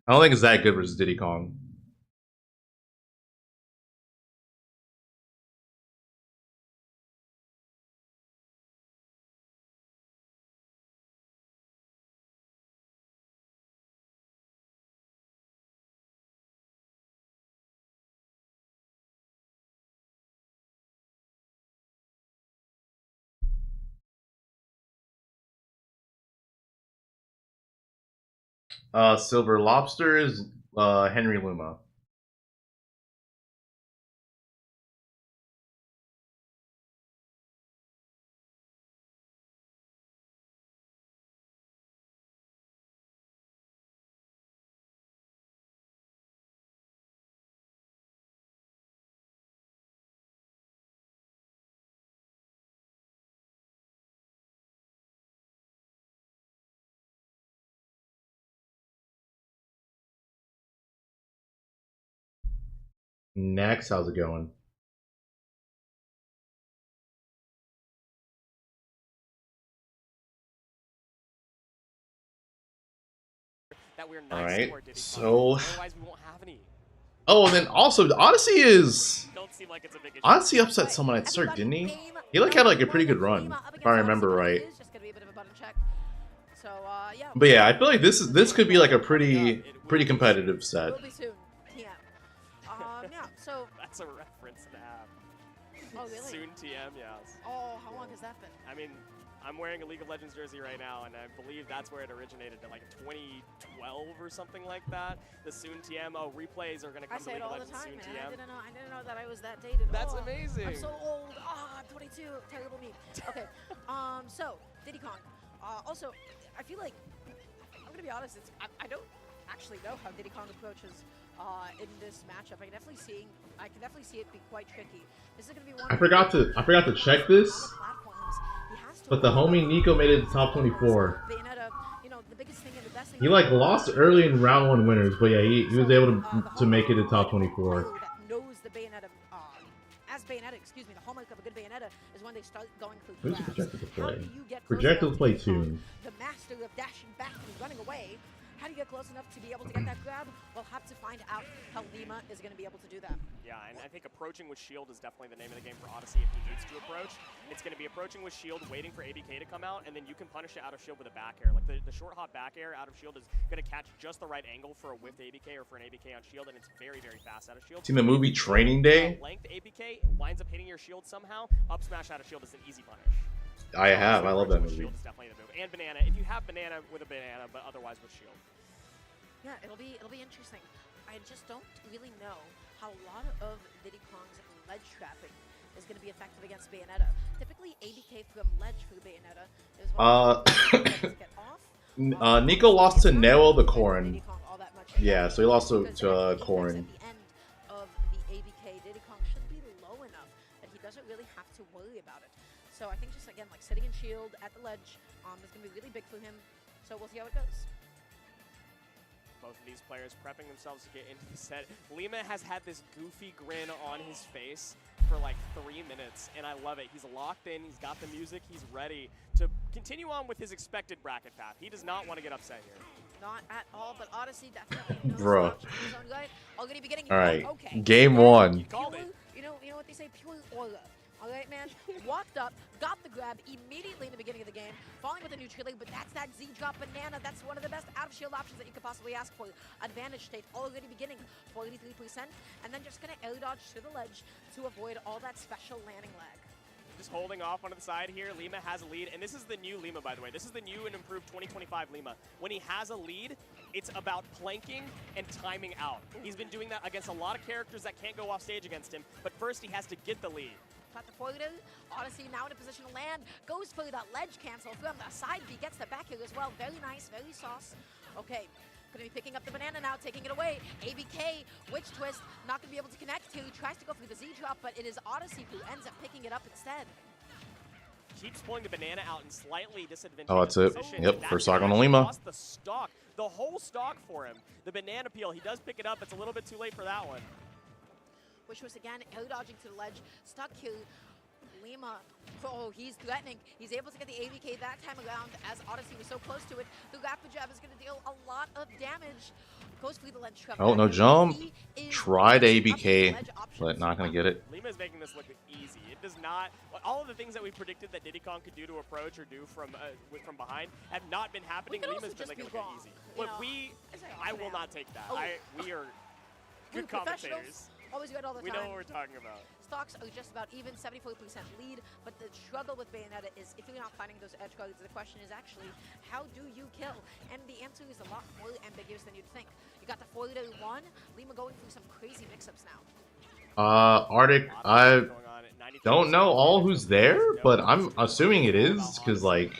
don't think it's that good versus Diddy Kong. Silver Lobster is Henry Luma. Next, how's it going? That we're nice All right, to our Diddy so Kong. Otherwise we won't have any. oh, and then also Odyssey is Don't seem like it's a big issue. Odyssey upset someone at Cirque, didn't he? He like had like a pretty good run, if I remember right. But yeah, I feel like this could be like a pretty competitive set. Will be soon. Yeah. Yeah. So. That's a reference to have. Oh really? Soon TM, yes. Oh, how long has that been? I mean, I'm wearing a League of Legends jersey right now, and I believe that's where it originated, in like 2012 or something like that. The Soon TM, replays are going to come to League of Legends Soon TM. I didn't know that I was that dated. That's amazing. I'm so old. I'm 22. Terrible me. Okay. So Diddy Kong. Also, I feel like I'm gonna be honest. I don't actually know how Diddy Kong approaches in this matchup. I can definitely see it be quite tricky. This is gonna be one. I forgot to check this. But the homie Nico made it to top 24. He like lost early in round 1 winners, but yeah, he was able to make it to top 24. Excuse me, the hallmark of a good Bayonetta is when they start going through Who's grabs. projected to How play? do you get Projected to play Toon. The master of dashing back and running away. How do you get close enough to be able to get that grab? We'll have to find out how Lima is going to be able to do that. Yeah, and I think approaching with shield is definitely the name of the game for Odyssey if he needs to approach. It's going to be approaching with shield, waiting for ABK to come out, and then you can punish it out of shield with a back air. Like the short hop back air out of shield is going to catch just the right angle for a whiffed ABK or for an ABK on shield, and it's very, very fast out of shield. Seen the movie Training Day? Length ABK winds up hitting your shield somehow. Up smash out of shield is an easy punish. I have. I love that movie. Shield is definitely the move. And banana. If you have banana with a banana, but otherwise with shield. Yeah, it'll be interesting. I just don't really know how a lot of Diddy Kong's ledge trapping is going to be effective against Bayonetta. Typically, ABK from ledge for Bayonetta is one get off. Nico lost to Neo the Corrin. Yeah, so he lost to Corrin. At the end of the ABK, Diddy Kong should be low enough that he doesn't really have to worry about it. So I think just, again, like sitting in shield at the ledge is going to be really big for him. So we'll see how it goes. Both of these players prepping themselves to get into the set. Lima has had this goofy grin on his face for like 3 minutes, and I love it. He's locked in, he's got the music, he's ready to continue on with his expected bracket path. He does not want to get upset here. Not at all, but Odyssey definitely knows Bro. his own guy. Already beginning. All right, Okay. game Then one. You called pure- it. You know what they say, pure aura. All right, man. Walked up, got the grab immediately in the beginning of the game, falling with a neutral leg, but that's that Z-drop banana. That's one of the best out-of-shield options that you could possibly ask for. Advantage state already beginning, 43%, and then just gonna air dodge to the ledge to avoid all that special landing lag. Just holding off onto the side here. Lima has a lead, and this is the new Lima, by the way. This is the new and improved 2025 Lima. When he has a lead, it's about planking and timing out. He's been doing that against a lot of characters that can't go off stage against him, but first he has to get the lead. Got the forward, Odyssey now in a position to land, goes for that ledge cancel from the side B, gets the back here as well. Very nice, very sauce. Okay, gonna be picking up the banana now, taking it away. ABK, Witch Twist, not gonna be able to connect here. He tries to go for the Z drop, but it is Odyssey who ends up picking it up instead. Keeps pulling the banana out in slightly disadvantageous Oh, that's it. position. Yep, and that's first stock on actually Lima. lost the stock, the whole stock for him. The banana peel, he does pick it up. It's a little bit too late for that one. Which was again air dodging to the ledge, stuck here. Lima, oh, he's threatening. He's able to get the ABK that time around as Odyssey was so close to it. The rapid jab is going to deal a lot of damage. Goes for the ledge trap. Oh, no jump. Tried ABK, but not gonna get it. Lima is making this look easy. It does not. All of the things that we predicted that Diddy Kong could do to approach or do from behind have not been happening. could Lima's also been just making be it look wrong, easy. you Look, know. I will not take that. Oh. We are We're good commentators. Always good all the We time. know what we're talking about. Stocks are just about even, 74% lead, but the struggle with Bayonetta is if you're not finding those edge guards, the question is actually, how do you kill? And the answer is a lot more ambiguous than you'd think. You got the 4-1, Lima going through some crazy mix-ups now. Arctic, I don't know all who's there, but I'm assuming it is, because, like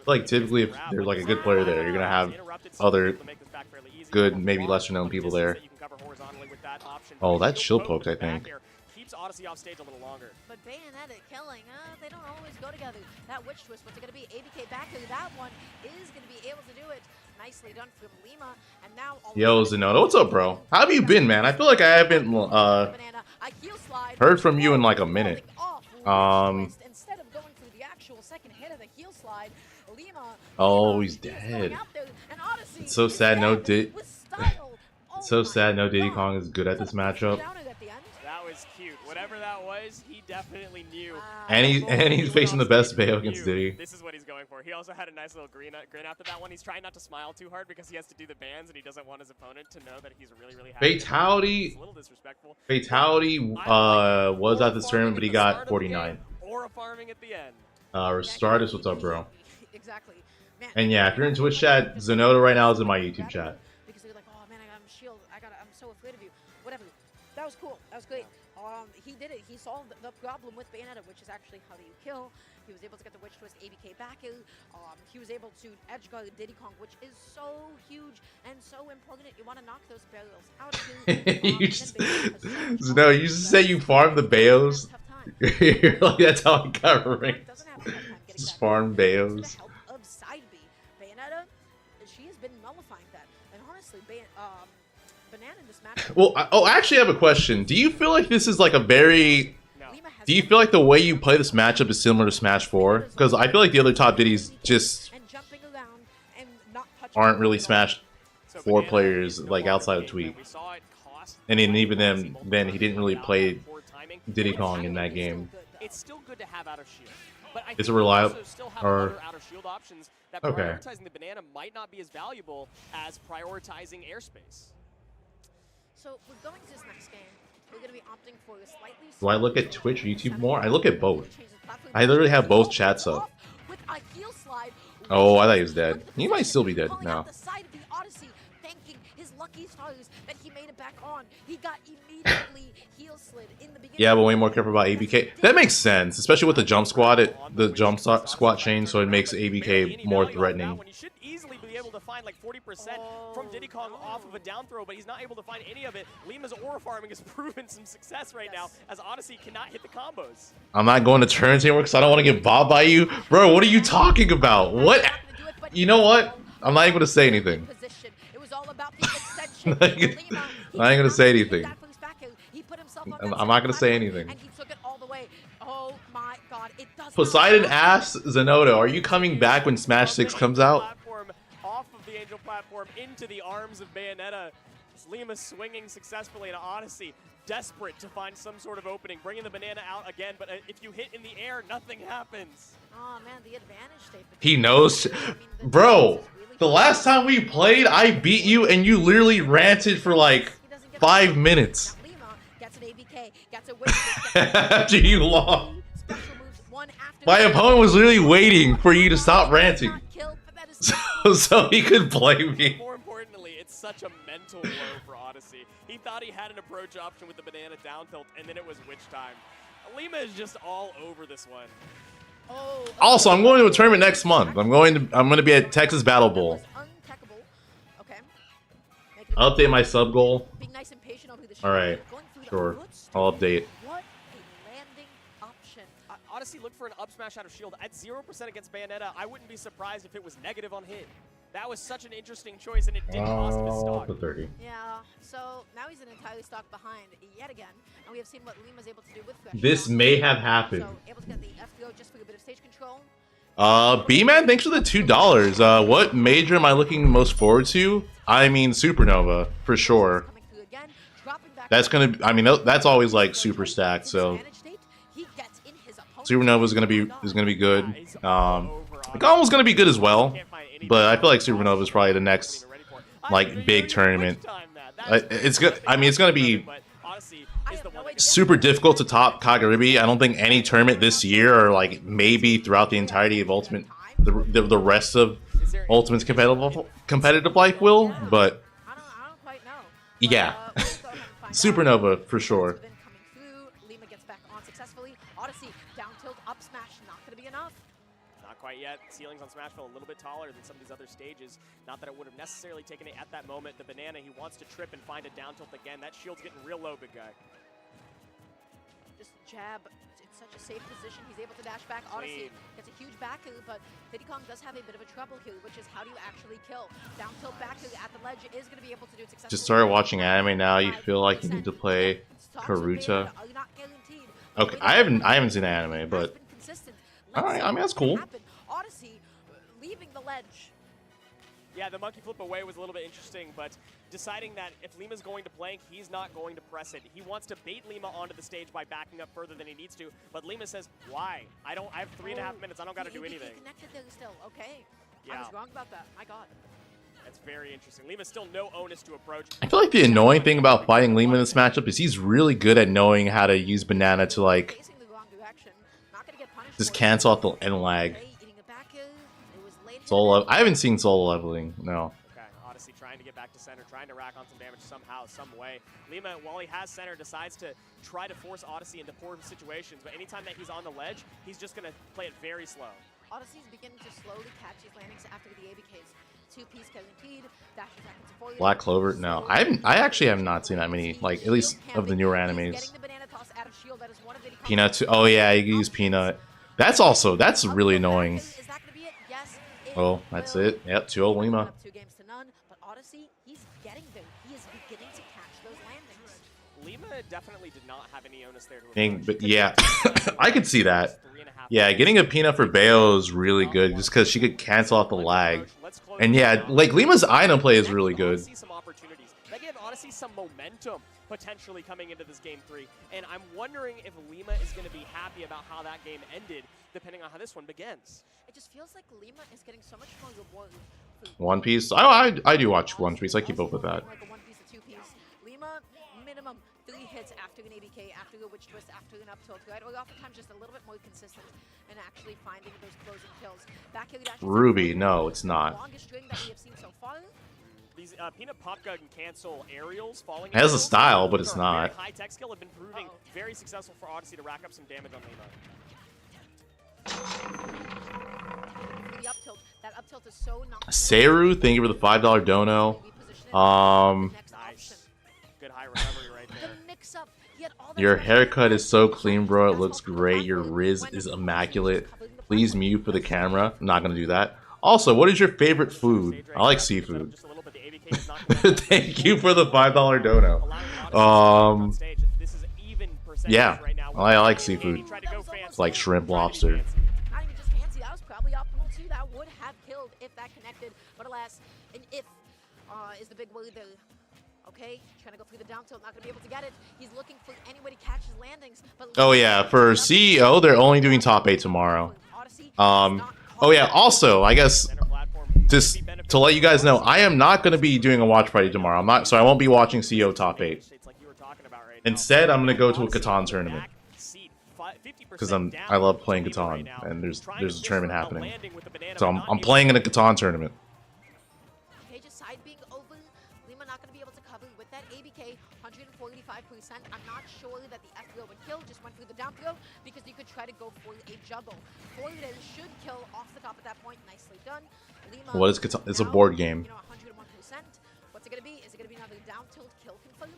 typically if there's, like, a good player there, you're gonna have other good, maybe lesser-known people there. Oh, that's shield poked, I think. Keeps Odyssey off stage a little longer. But Bayonetta killing, they don't always go together. That Witch Twist, what's it going to be? ABK back here, that one is going to be able to do it. Nicely done from Lima, and now... Yo, Zenoda, what's up, bro? How have you been, man? I feel like I haven't heard from you in like a minute. Instead of going through the actual second hit of the heel slide, Lima... Oh, he's dead. It's so sad no Diddy Kong is good at this matchup. That was cute. Whatever that was, he definitely knew. And he's facing the best Bayo against Diddy. This is what he's going for. He also had a nice little grin after that one. He's trying not to smile too hard because he has to do the bands and he doesn't want his opponent to know that he's really, really happy. Fatality. It's a little disrespectful. Fatality was at this tournament, but he got 49. Or a farming at the end. Restartus, what's up, bro? Exactly. Man, And yeah, if you're in Twitch chat, Zenoda right now is in my YouTube chat. Because they're like, oh man, I got him shield. I'm so afraid of you. Whatever. That was cool. That was great. He did it. He solved the problem with Bayonetta, which is actually how do you kill. He was able to get the Witch Twist ABK back. He was able to edge guard Diddy Kong, which is so huge and so important. You want to knock those barrels out of No, you just say you farm the Bayos. You're like, that's how I got ranked. Just farm Bayos. Of side B, Bayonetta, she has been nullifying that. And honestly, Banana in this match. Well, I actually have a question. Do you feel like this is like a very... Do you feel like the way you play this matchup is similar to Smash 4? Because I feel like the other top Diddies just aren't really Smash 4 players like outside of Tweak. And even then he didn't really play Diddy Kong in that game. It's still good to have out of shield. But I Is it reliable? still have Or other out of shield options that okay. prioritizing the banana might not be as valuable as prioritizing airspace. So we're going to this next game. We're going to be opting for a slightly... Do I look at Twitch or YouTube more? I look at both. I literally have both chats up. Oh, I thought he was dead. He might still be dead now. Yeah, but way more careful about ABK. That makes sense, especially with the jump squat, the jump squat chain, so it makes ABK more threatening. You should easily be able to find like 40% from Diddy Kong off of a down throw, but he's not able to find any of it. Lima's aura farming has proven some success right now, as Odyssey cannot hit the combos. I'm not going to turns anymore because I don't want to get bobbed by you. Bro, what are you talking about? What? You know what? I'm not even going to say anything. I'm not going to say anything. I'm not going to say anything. Poseidon asks Zenodo, are you coming back when Smash 6 comes out? Off of the Angel platform into the arms of Bayonetta. Lima swinging successfully into Odyssey, desperate to find some sort of opening, bringing the banana out again, but if you hit in the air, nothing happens. Oh man, the advantage state. He knows. Bro, the last time we played, I beat you and you literally ranted for like 5 minutes. After you lost. My opponent was literally waiting for you to stop ranting. So he could play me. More importantly, it's such a mental blow for Odyssey. He thought he had an approach option with the banana down tilt, and then it was witch time. Lima is just all over this one. Also, I'm going to a tournament next month. I'm going to be at Texas Battle Bowl. I'll update my sub goal. Alright, sure. I'll update. Odyssey looked for an up smash out of shield. At 0% against Bayonetta, I wouldn't be surprised if it was negative on hit. That was such an interesting choice, and it didn't cost him his stock. The 30. Yeah, so now he's an entirely stock behind yet again, and we have seen what Lima's able to do with Fresh. This may have happened. So able to get the FTO just for a bit of stage control. B-Man, thanks for the $2. What major am I looking most forward to? I mean, Supernova, for sure. That's gonna, I mean, that's always like super stacked, so Supernova is gonna be good. Gauntlet's gonna be good as well, but I feel like Supernova is probably the next like big tournament. It's good. I mean, it's gonna be super difficult to top Kagaribi. I don't think any tournament this year, or like maybe throughout the entirety of Ultimate, the rest of Ultimate's competitive life will. But yeah, Supernova for sure. Lima gets back on successfully. Odyssey down tilt up smash, not gonna be enough. Not quite yet. Ceilings on Smashville a little bit taller than some of these other stages. Not that it would have necessarily taken it at that moment. The banana, he wants to trip and find a down tilt again. That shield's getting real low, big guy. Just jab. It's such a safe position. He's able to dash back. Odyssey gets a huge back coup, but Diddy Kong does have a bit of a trouble here, which is how do you actually kill? Down tilt back coup at the ledge is going to be able to do it successfully. Just started watching anime now. You feel like you need to play Karuta. Okay, I haven't seen anime, but alright, I mean that's cool. Odyssey leaving the ledge. Yeah, the monkey flip away was a little bit interesting, but deciding that if Lima's going to plank, he's not going to press it. He wants to bait Lima onto the stage by backing up further than he needs to, but Lima says, why? I have 3.5 minutes, I don't got to do anything. Connected there still, okay. Yeah. I was wrong about that, my god. That's very interesting. Lima's still no onus to approach. I feel like the annoying thing about fighting Lima in this matchup is he's really good at knowing how to use banana to like just cancel out the end lag. Solo. I haven't seen solo leveling. No. Okay, Odyssey trying to get back to center, trying to rack on some damage somehow, some way. Lima, while he has center, decides to try to force Odyssey into poor situations, but anytime that he's on the ledge, he's just going to play it very slow. Odyssey's beginning to slowly catch his landings after the ABKs. Two-piece guaranteed, dashes back into forward. Black Clover? No. I actually have not seen that many, like, at least of the newer animes. Peanut, oh yeah, you can use Peanut. That's really annoying. Oh, that's it. Yep, 2-0 Lima. 2 games to none, but Odyssey, he's getting there. He is beginning to catch those landings. Lima definitely did not have any onus there. But yeah, I could see that. Yeah, getting a Peanut for Bayo is really good just because she could cancel out the lag. And yeah, like Lima's item play is really good. That gave Odyssey some momentum potentially coming into this game 3, and I'm wondering if Lima is going to be happy about how that game ended, depending on how this one begins. It just feels like Lima is getting so much more reward. One Piece? I do watch One Piece. I keep up with that. Like a 1-piece to 2-piece. Lima, minimum 3 hits after an ABK, after a witch twist, after an up tilt, right? Or oftentimes just a little bit more consistent and actually finding those closing kills. Back here, Ruby, no, it's not. Longest string that we have seen so far. These Peanut Pop Gun cancel aerials falling. It has a style, but it's not. High tech skill have been proving very successful for Odyssey to rack up some damage on Lima. the up tilt. That up tilt is so not Seru, thank you for the $5 dono. Nice. Good high recovery right there. The mix up. He had all that Your special haircut damage. is so clean, bro. It looks great. Your Riz is immaculate. Please mute for the camera. I'm not gonna do that. Also, what is your favorite food? I like seafood. Thank you for the $5 dono. Yeah, I like seafood. It's like shrimp, lobster. Not even just fancy. That was probably optimal too. That would have killed if that connected. But alas, an if is the big word there. Okay, trying to go through the down tilt, not gonna be able to get it. He's looking for any way to catch his landings. But Oh yeah, for CEO, they're only doing top 8 tomorrow. Oh yeah, also, I guess, just to let you guys know, I am not going to be doing a watch party tomorrow. So I won't be watching CEO top 8. Instead, I'm going to go to a Catan tournament. Because I love playing Catan, and there's a tournament happening. So I'm playing in a Catan tournament. Cage's side being over, Lima not going to be able to cover with that ABK, 145%. I'm not sure that the F throw would kill, just went through the down throw, because you could try to go for a juggle. Forward should kill off the top at that point, nicely done. Lima, What is Catan? It's a board game. 101%. What's it going to be? Is it going to be another down tilt kill confirm?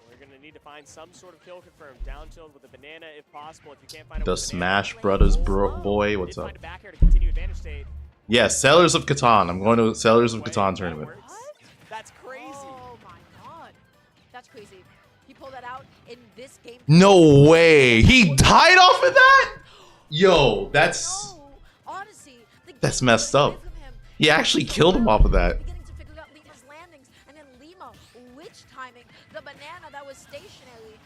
We're going to need to find some sort of kill confirm. Down tilt with a banana if possible. If you can't find it The with Smash banana, Brothers boy, what's up? find a back air to continue advantage state. Yeah, Sellers of Catan. I'm going to a Sellers of Catan tournament. What? That's crazy. Oh my god. That's crazy. He pulled that out in this game. No way! He died off of that? Yo, that's No, Odyssey, the that's game messed got up. away from him. He actually killed him off of that. Beginning to figure out Lima's landings, and then Lima, witch timing the banana that was stationary.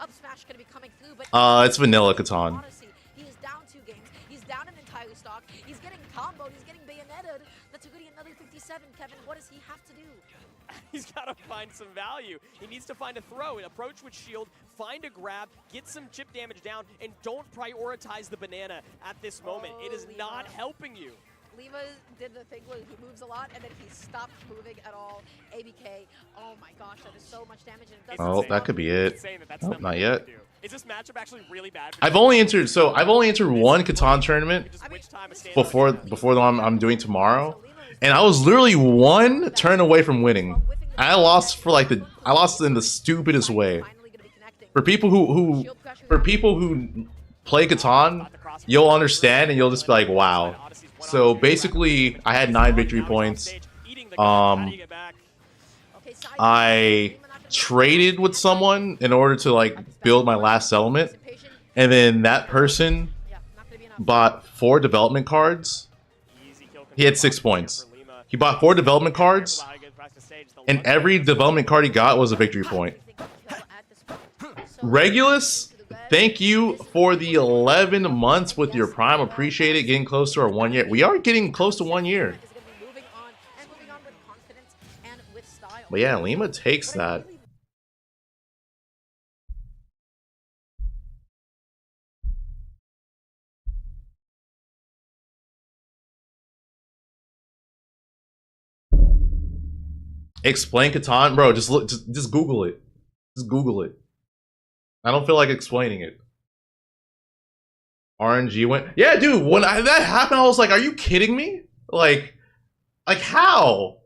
Up smash gonna be coming through, but It's vanilla Catan. Odyssey, he is down 2 games. He's down an entire stock. He's getting comboed. He's getting bayoneted. That's already another 57. Kevin, what does he have to do? He's got to find some value. He needs to find a throw, an approach with shield, find a grab, get some chip damage down, and don't prioritize the banana at this moment. It is Lima. not helping you. Lima did the thing where he moves a lot and then he stopped moving at all. ABK, oh my gosh, that is so much damage. And it doesn't Oh, insane. that could be It's it. insane that that's Nope, something not you yet. can do. Is this matchup actually really bad for I've you? only entered one Catan tournament You just witch time a stand-up before down. the one I'm doing tomorrow, and I was literally one turn away from winning. I lost I lost in the stupidest way. For people who play Catan, you'll understand and you'll just be like, wow. So basically, I had 9 victory points. I traded with someone in order to like build my last settlement, and then that person bought 4 development cards. He had 6 points. He bought 4 development cards, and every development card he got was a victory point. Regulus, thank you for the 11 months with your Prime. Appreciate it. Getting close to our 1 year. We are getting close to 1 year. But yeah, Lima takes that. Explain Catan, bro. Just look. Just Google it. Just Google it. I don't feel like explaining it. RNG went. Yeah, dude. When that happened, I was like, "Are you kidding me? Like how?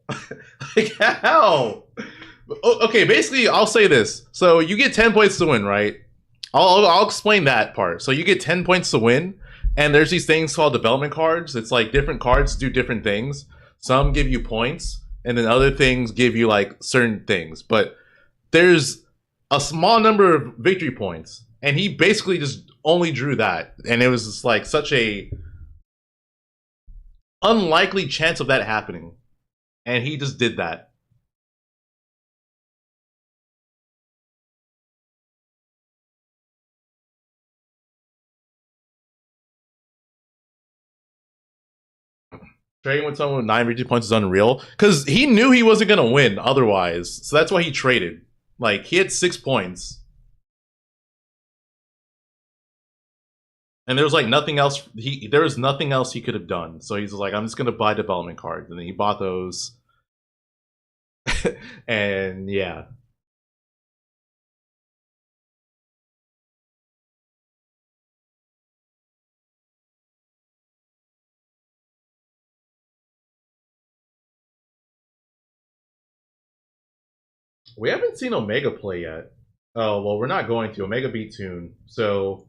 Like how?" Okay, basically, I'll say this. So you get 10 points to win, right? I'll explain that part. So you get 10 points to win, and there's these things called development cards. It's like different cards do different things. Some give you points, and then other things give you like certain things. But there's a small number of victory points, and he basically just only drew that, and it was just like such a unlikely chance of that happening, and he just did that. Trading with someone with 9 victory points is unreal because he knew he wasn't gonna win otherwise, so that's why he traded. Like he had 6 points, and there was like nothing else. There was nothing else he could have done. So he's like, I'm just gonna buy development cards, and then he bought those, and yeah. We haven't seen Omega play yet. Oh, well, we're not going to. Omega beat Toon. So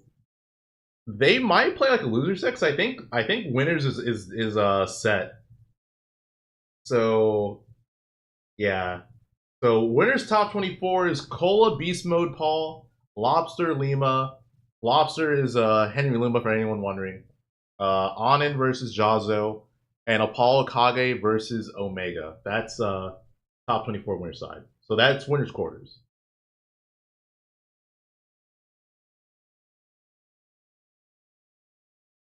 they might play like a loser set, 'cause I think winners is set. So yeah. So winners top 24 is Kola, Beastmodepaul, Lobster, Lima. Lobster is Henry Lima for anyone wondering. Onin versus Jazo, and Apollokage versus Omega. That's top 24 winner side. So that's winners quarters.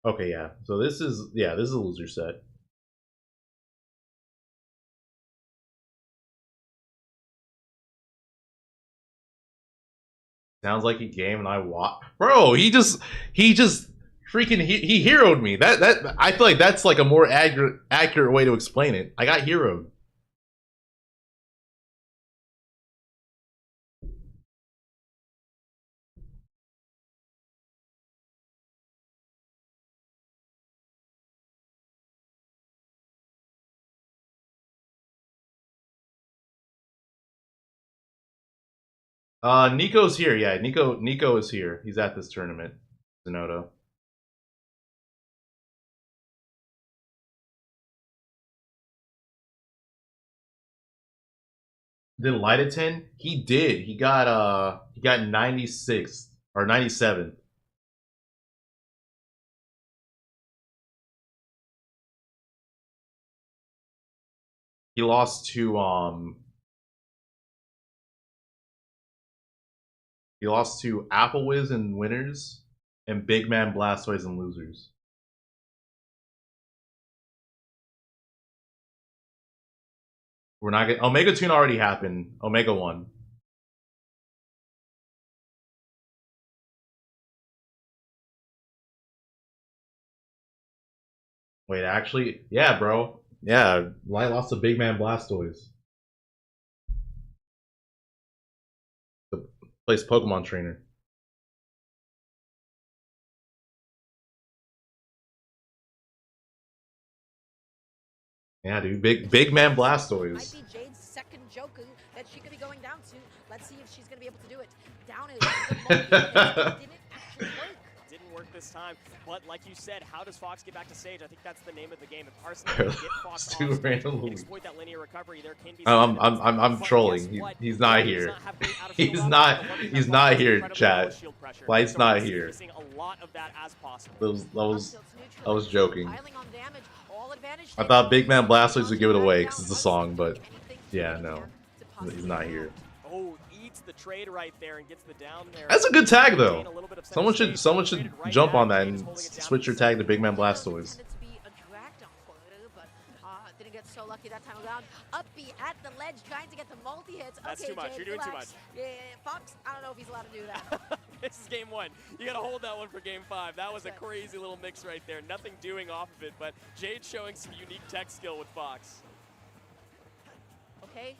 Okay, yeah. So this is a loser set. Sounds like a game, and I watch. Bro, he just freaking he heroed me. That I feel like that's like a more accurate way to explain it. I got heroed. Nico's here. Yeah, Nico is here. He's at this tournament. Zenodo. Did Lighten? He did. He got 96th or 97th. He lost to Applewiz in winners and Big Man Blastoise in losers. We're not getting Omega Toon already happened. Omega won. Wait, actually, yeah, bro. Yeah, Light lost to Big Man Blastoise. Plays Pokemon trainer. Yeah, dude, big man Blastoise. Might be Jade's second Joku that she could be going down to. Let's see if she's gonna be able to do it. Down is didn't actually work. Didn't work this time, but like you said, how does Fox get back to stage? I think that's the name of the game. If Carson can get Fox off stage and exploit that linear recovery, there can be. I'm trolling. He's not here. He's not here, chat. Light's not here. I was joking. I thought Big Man Blastoise would give it away because it's a song, but yeah, no, he's not here. Oh, eats the trade right there and gets the down there. That's a good tag though. Someone should jump on that and switch your tag to Big Man Blastoise. Didn't get so lucky that time around. Uppy at the ledge trying to get the multi-hits. That's okay, too much. Jade, You're doing relax. too much. Yeah, Fox, I don't know if he's allowed to do that. This is game one. You gotta hold that one for game 5. That was a crazy little mix right there. Nothing doing off of it, but Jade showing some unique tech skill with Fox. Okay,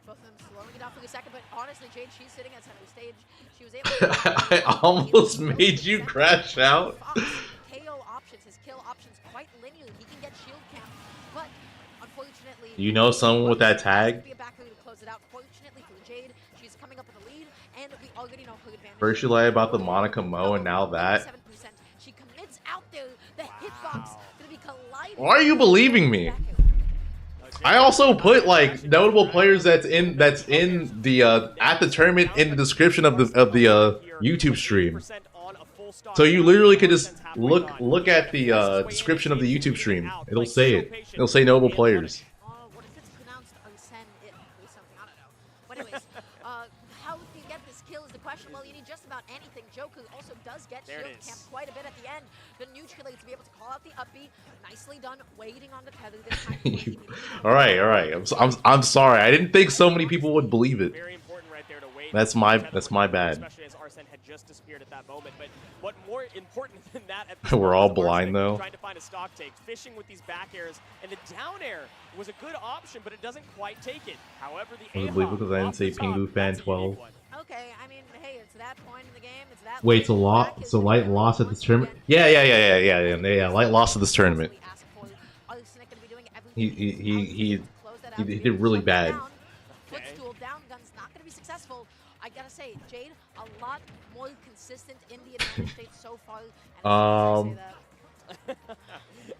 both of them slowing it down for a second, but honestly, Jade, she's sitting at center stage. She was able to I almost made you crash out. Fox, KO options, his kill options quite linear. He can get shield camp, but unfortunately, You know someone with that tag? be a back to close it out. Fortunately for Jade, she's coming up with a lead, and we already know her advantage. First you lie about the Monica Mo, and now that. 7%. She commits out there. The hitbox gonna be colliding. Why are you believing me? I also put like notable players that's in the at the tournament in the description of the YouTube stream. So you literally could just look at the description of the YouTube stream. It'll say it. It'll say notable players. What if it's pronounced Arsene it or something? I don't know. But anyways, how do you get this kill is the question. Well, you need just about anything. Joku also does get shield camp quite a bit at the end. The neutralate to be able to call out the uppy. Nicely done, waiting on the tether this time. All right. I'm sorry. I didn't think so many people would believe it. Very important right there to wait. That's my bad. Especially as Arsene had just disappeared at that moment. But what more important than that? At We're all blind though. Trying to find a stock take, fishing with these back airs, and the down air was a good option, but it doesn't quite take it. However, the I believe because I didn't say Pingu Fan 12. Okay, I mean, hey, it's that point in the game. It's that. Wait, so Light lost at this tournament? Yeah. Light lost at this tournament. He did really bad. Footstool down gun's not going to be lot more consistent in the United States so far. And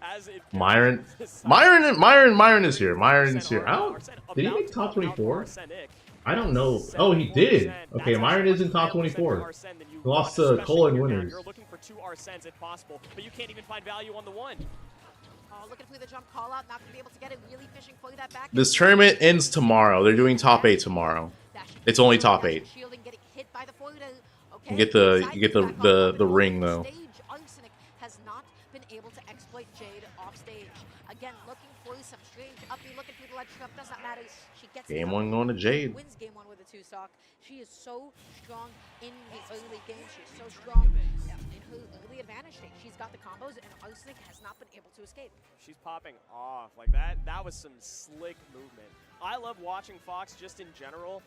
as As it Myron goes, Myron is here. Myron is here. I don't, did he make top 24? Arsenic. I don't know. Oh, he did. Okay, Myron is in top 24. He lost to Kola in winners. You're looking for 2 Arsens if possible, but you can't even find value on the one. looking for the jump call out, not gonna be able to get it. Really fishing for that back. This tournament ends tomorrow. They're doing top 8 tomorrow. It's only top 8. Shielding, getting hit by the You get the ring though. Arsenic has not been able to exploit Jade off stage. Again, looking for some strange uppy, looking through the ledge trap. Does not matter. She gets Game 1 going to Jade. Wins game 1 with a 2 stock. She is so strong in the early game. She's so strong in her early advantage state. She's got the combos, and Arsenic has not been able to escape. She's popping off like that. That was some slick movement. I love watching Fox just in general,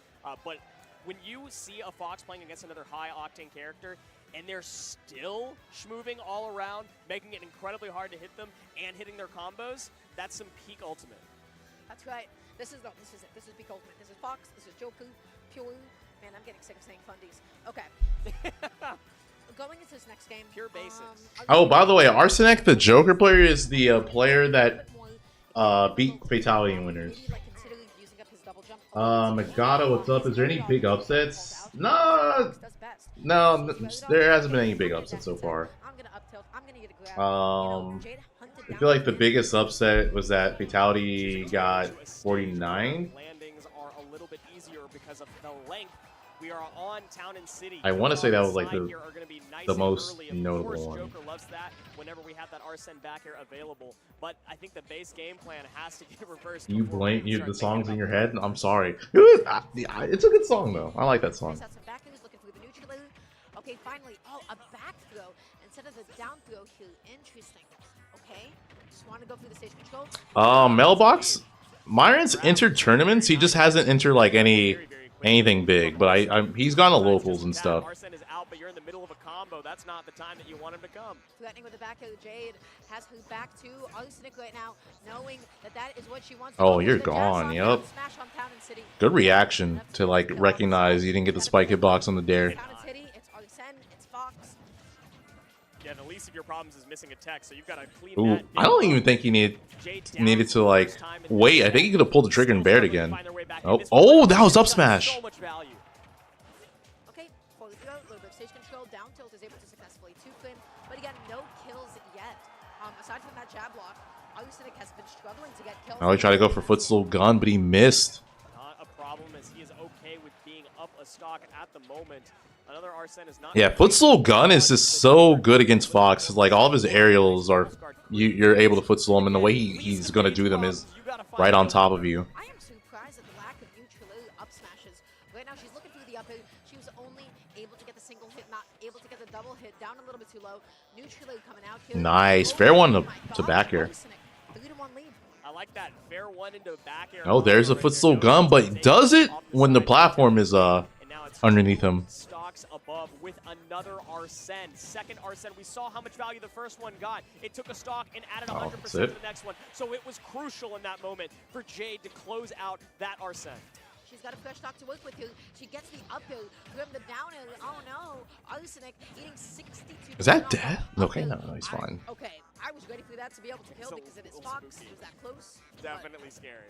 but when you see a Fox playing against another high-octane character, and they're still schmoving all around, making it incredibly hard to hit them, and hitting their combos, that's some peak ultimate. That's right. This is it. This is peak ultimate. This is Fox. This is Joku. Pure. Man, I'm getting sick of saying fundies. Okay. Going into this next game. Pure basics. Oh, by the way, Arsenic, the Joker player, is the player that beat Fatality in winners. Magata, what's up? Is there any big upsets? No, there hasn't been any big upsets so far. I feel like the biggest upset was that Fatality got 49. Landings are a little bit easier because of the length. We are on Town and City. I want to say that was like the most notable one. Joker loves that whenever we have that Arsene back here available. But I think the base game plan has to get reversed. You blame the songs in your head? I'm sorry. It's a good song though. I like that song. Okay, finally. Oh, a back throw instead of the down throw here. Interesting. Okay. Just want to go through the stage control. Mailbox. Myron's entered tournaments. He just hasn't entered like anything big, but he's gone to locals and stuff. Arsene is out, but you're in the middle of a combo. That's not the time that you want him to come. Threatening with the back of Jade has her back to Arsenic right now, knowing that is what she wants. Oh, you're gone. Yep. Good reaction to like recognize you didn't get the spike hitbox on the dare. It's Arsene, it's Fox. Yeah, the least of your problems is missing a tech, so you've got to clean Ooh, that. I don't even think he needed to like wait. I think he could have pulled the trigger and bared again. Oh, that was up smash. So much value. Okay, for the throw, a little bit of stage control. Down tilt is able to successfully 2-clean, but again, no kills yet. Aside from that jab block, Arsenic has been struggling to get kills. Oh, he tried to go for footstool gun, but he missed. Not a problem, as he is okay with being up a stock at the moment. Another Arsene is not. Yeah, footstool gun is just so good against Fox. Like all of his aerials are, you're able to footstool him, and the way he's gonna do them is right on top of you. I am surprised at the lack of neutral up smashes. Right now, she's looking through the up air. She was only able to get the single hit, not able to get the double hit. Down a little bit too low. Neutral coming out here. Nice, fair one to back air. 3-1 lead. I like that. Fair one into back air. Oh, there's a footstool gun, but does it when the platform is underneath him? Stocks above with another Arsene. Second Arsene. We saw how much value the first one got. It took a stock and added 100% to the next one. So it was crucial in that moment for Jade to close out that Arsene. She's got a fresh stock to work with here. She gets the up air from the down air. Oh no, Arsenic eating 62. Is that death? Okay, no, he's fine. Okay, I was ready for that to be able to kill because it is Fox. Spooky. It was that close. Definitely scary.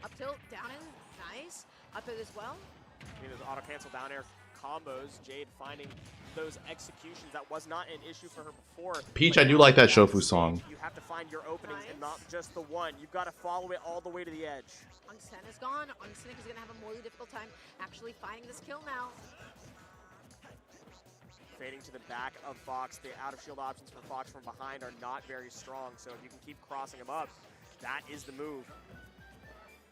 Up tilt, down air, nice. Up air as well. I mean, those auto cancel down air combos. Jade finding those executions. That was not an issue for her before. Peach, I do like that Shofu song. You have to find your openings and not just the one. You've got to follow it all the way to the edge. Arsene is gone. Arsene is going to have a more difficult time actually finding this kill now. Fading to the back of Fox. The out of shield options for Fox from behind are not very strong. So if you can keep crossing him up, that is the move.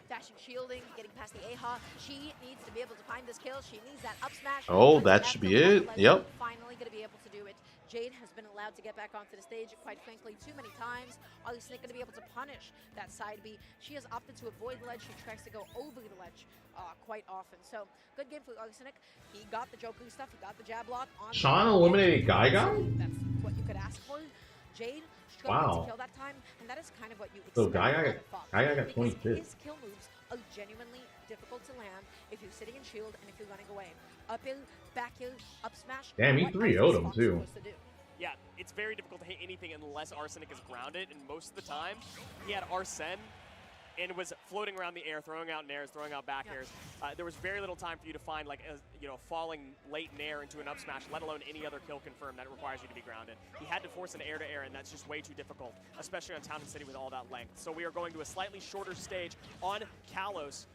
Dashing, shielding, getting past the AHA. She needs to be able to find this kill. She needs that up smash. Oh, that should be it. Yep. Finally going to be able to do it. Jade has been allowed to get back onto the stage, quite frankly, too many times. Arsenic going to be able to punish that side B. She has opted to avoid the ledge. She tries to go over the ledge quite often. So, good game for Arsenic. He got the Joku stuff. He got the jab block. Sean eliminated Guy. That's what you could ask for. Jade struggling to kill that time, and that is kind of what you expect. So Guy got 25th. His kill moves are genuinely difficult to land if you're sitting in shield and if you're running away. Up air, back air, up smash. Damn, he What 3-0'd else is him, Fox too. supposed to do? Yeah, it's very difficult to hit anything unless Arsenic is grounded, and most of the time, he had Arsene and was floating around the air, throwing out nairs, throwing out back airs. There was very little time for you to find like falling late nair into an up smash, let alone any other kill confirmed that requires you to be grounded. He had to force an air to air, and that's just way too difficult, especially on Town and City with all that length. So we are going to a slightly shorter stage on Kalos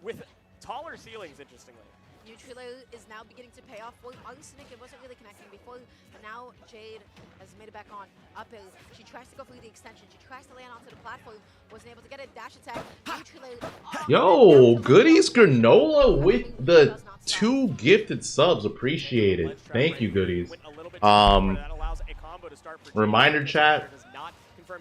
with taller ceilings, interestingly. Neutral is now beginning to pay off for Arsenic. It wasn't really connecting before, but now Jade has made it back on. Up air. She tries to go through the extension. She tries to land onto the platform. Wasn't able to get it. Dash attack. Neutral. Yo, Goodies Granola with the 2 gifted subs. Appreciated. Thank you, Goodies. Reminder chat.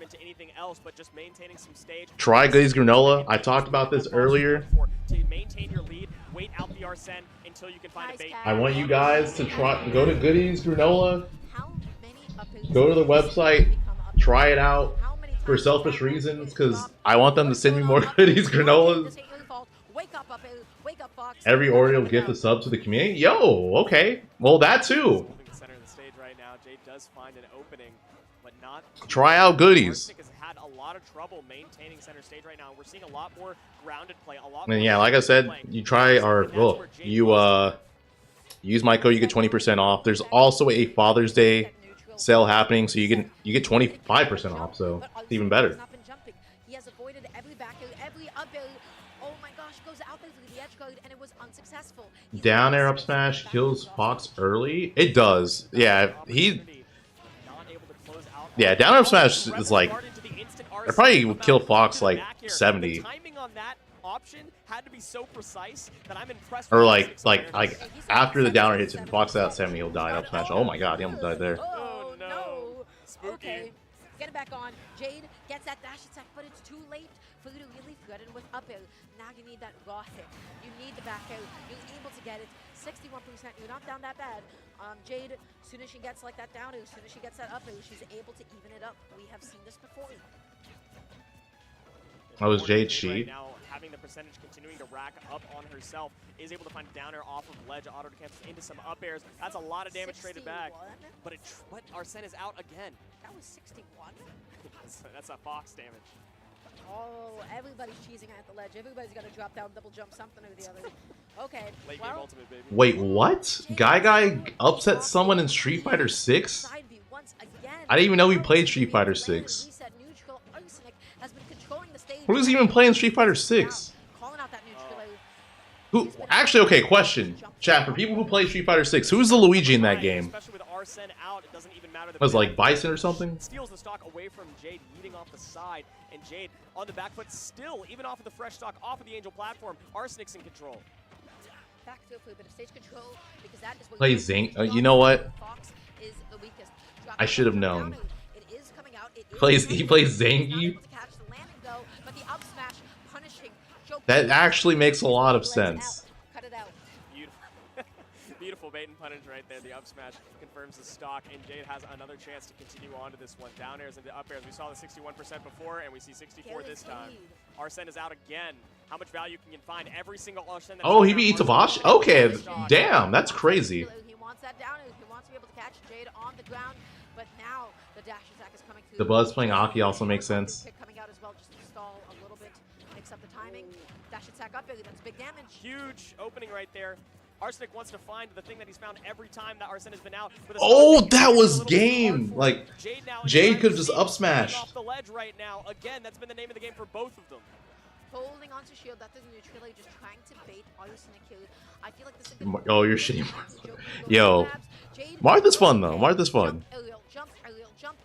Into anything else, but just maintaining some stage. Try Goodies Granola. I talked about this earlier. To maintain your lead, wait out the Arsene until you can find a bait. I want you guys to go to Goodies Granola. Go to the website. Try it out for selfish reasons, because I want them to send me more Goodies Granolas. Every Oreo gift a sub to the community. Yo, okay. Well, that too. Center of the stage right now. Jade does find an opening, but not. Try out Goodies. Arsenic has had a lot of trouble maintaining center stage right now. We're seeing a lot more grounded play. A lot. And yeah, like I said, you try use my code, you get 20% off. There's also a Father's Day sale happening, so you get 25% off. So it's even better. He has avoided every back air, every up air. Oh my gosh, goes out there through the edge guard, and it was unsuccessful. Down air up smash kills Fox early. It does. Yeah, down air up smash is like, I probably would kill Fox like 70. Option had to be so precise that I'm impressed. Or like after the downer hits him, Fox out 70, he'll die up smash. Oh my god, he almost died there. Oh no. Spooky. Okay. Get it back on. Jade gets that dash attack, but it's too late for you to really threaten with up air. Now you need that raw hit. You need the back air. You're able to get it. 61%. You're not down that bad. Jade, as soon as she gets like that down air, as soon as she gets that up air, she's able to even it up. We have seen this before. Oh, was Jade she? Right now, having the percentage continuing to rack up on herself, is able to find a down air off of ledge, auto cancels into some up airs. That's a lot of damage traded back. But Arsene is out again. That was 61? That's a Fox damage. Oh, everybody's cheesing at the ledge. Everybody's got to drop down, double jump, something or the other. Okay. Late game ultimate, baby. Wait, what? Guy upset someone in Street Fighter 6? I didn't even know he played Street Fighter 6. Who's even playing Street Fighter 6? Who? Actually, okay, question. Chat, for people who play Street Fighter 6, who's the Luigi in that game? Especially with Arsene out, it doesn't even matter. Was it like Bison or something? Steals the stock away from Jade, eating off the side, and Jade on the back foot still, even off of the fresh stock, off of the Angel platform. Arsenic's in control. Back to a bit of stage control, because that is what Play Zing. You know what? I should have known. He plays Zangief. That actually makes a lot of sense. Cut it out. Beautiful. Beautiful bait and punish right there. The up smash confirms the stock, and Jade has another chance to continue on to this one. Down airs into up airs. We saw the 61% before, and we see 64 this time. Arsene is out again. How much value can you find? Every single Arsene. Oh, he beat Itabashi? Okay, damn, that's crazy. He wants that down air. He wants to be able to catch Jade on the ground, but now the dash attack is coming through. The Buzz playing Aki also makes sense. Coming out as well, just to stall a little bit, mix up the timing. Dash attack up, that's big damage. Huge opening right there. Arsenic wants to find the thing that he's found every time that Arsene has been out. Oh, that was game! Like, Jade could have just up smashed. Off the ledge right now. Again, that's been the name of the game for both of them. Holding onto shield, that doesn't neutrally, just trying to bait Arsenic here. I feel like this is oh, you're shitty, Martha. Yo, Martha's fun though. Martha's fun. Jump,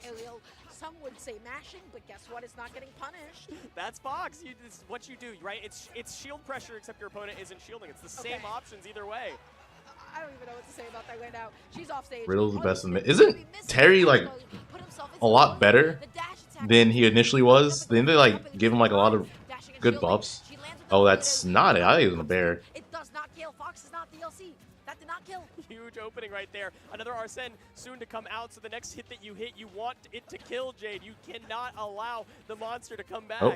aerial. Some would say mashing, but guess what? It's not getting punished. That's Fox. It's what you do, right? It's shield pressure, except your opponent isn't shielding. It's the same options either way. I don't even know what to say about that right now. She's off stage. Riddle's the best in Isn't Terry like a lot better than he initially was? Didn't they like give him like a lot of good buffs? Oh, that's not it. I think it was a bear. It does not kill. Fox is not DLC. That did not kill. Huge opening right there. Another Arsene soon to come out. So the next hit that you hit, you want it to kill Jade. You cannot allow the monster to come back. Oh.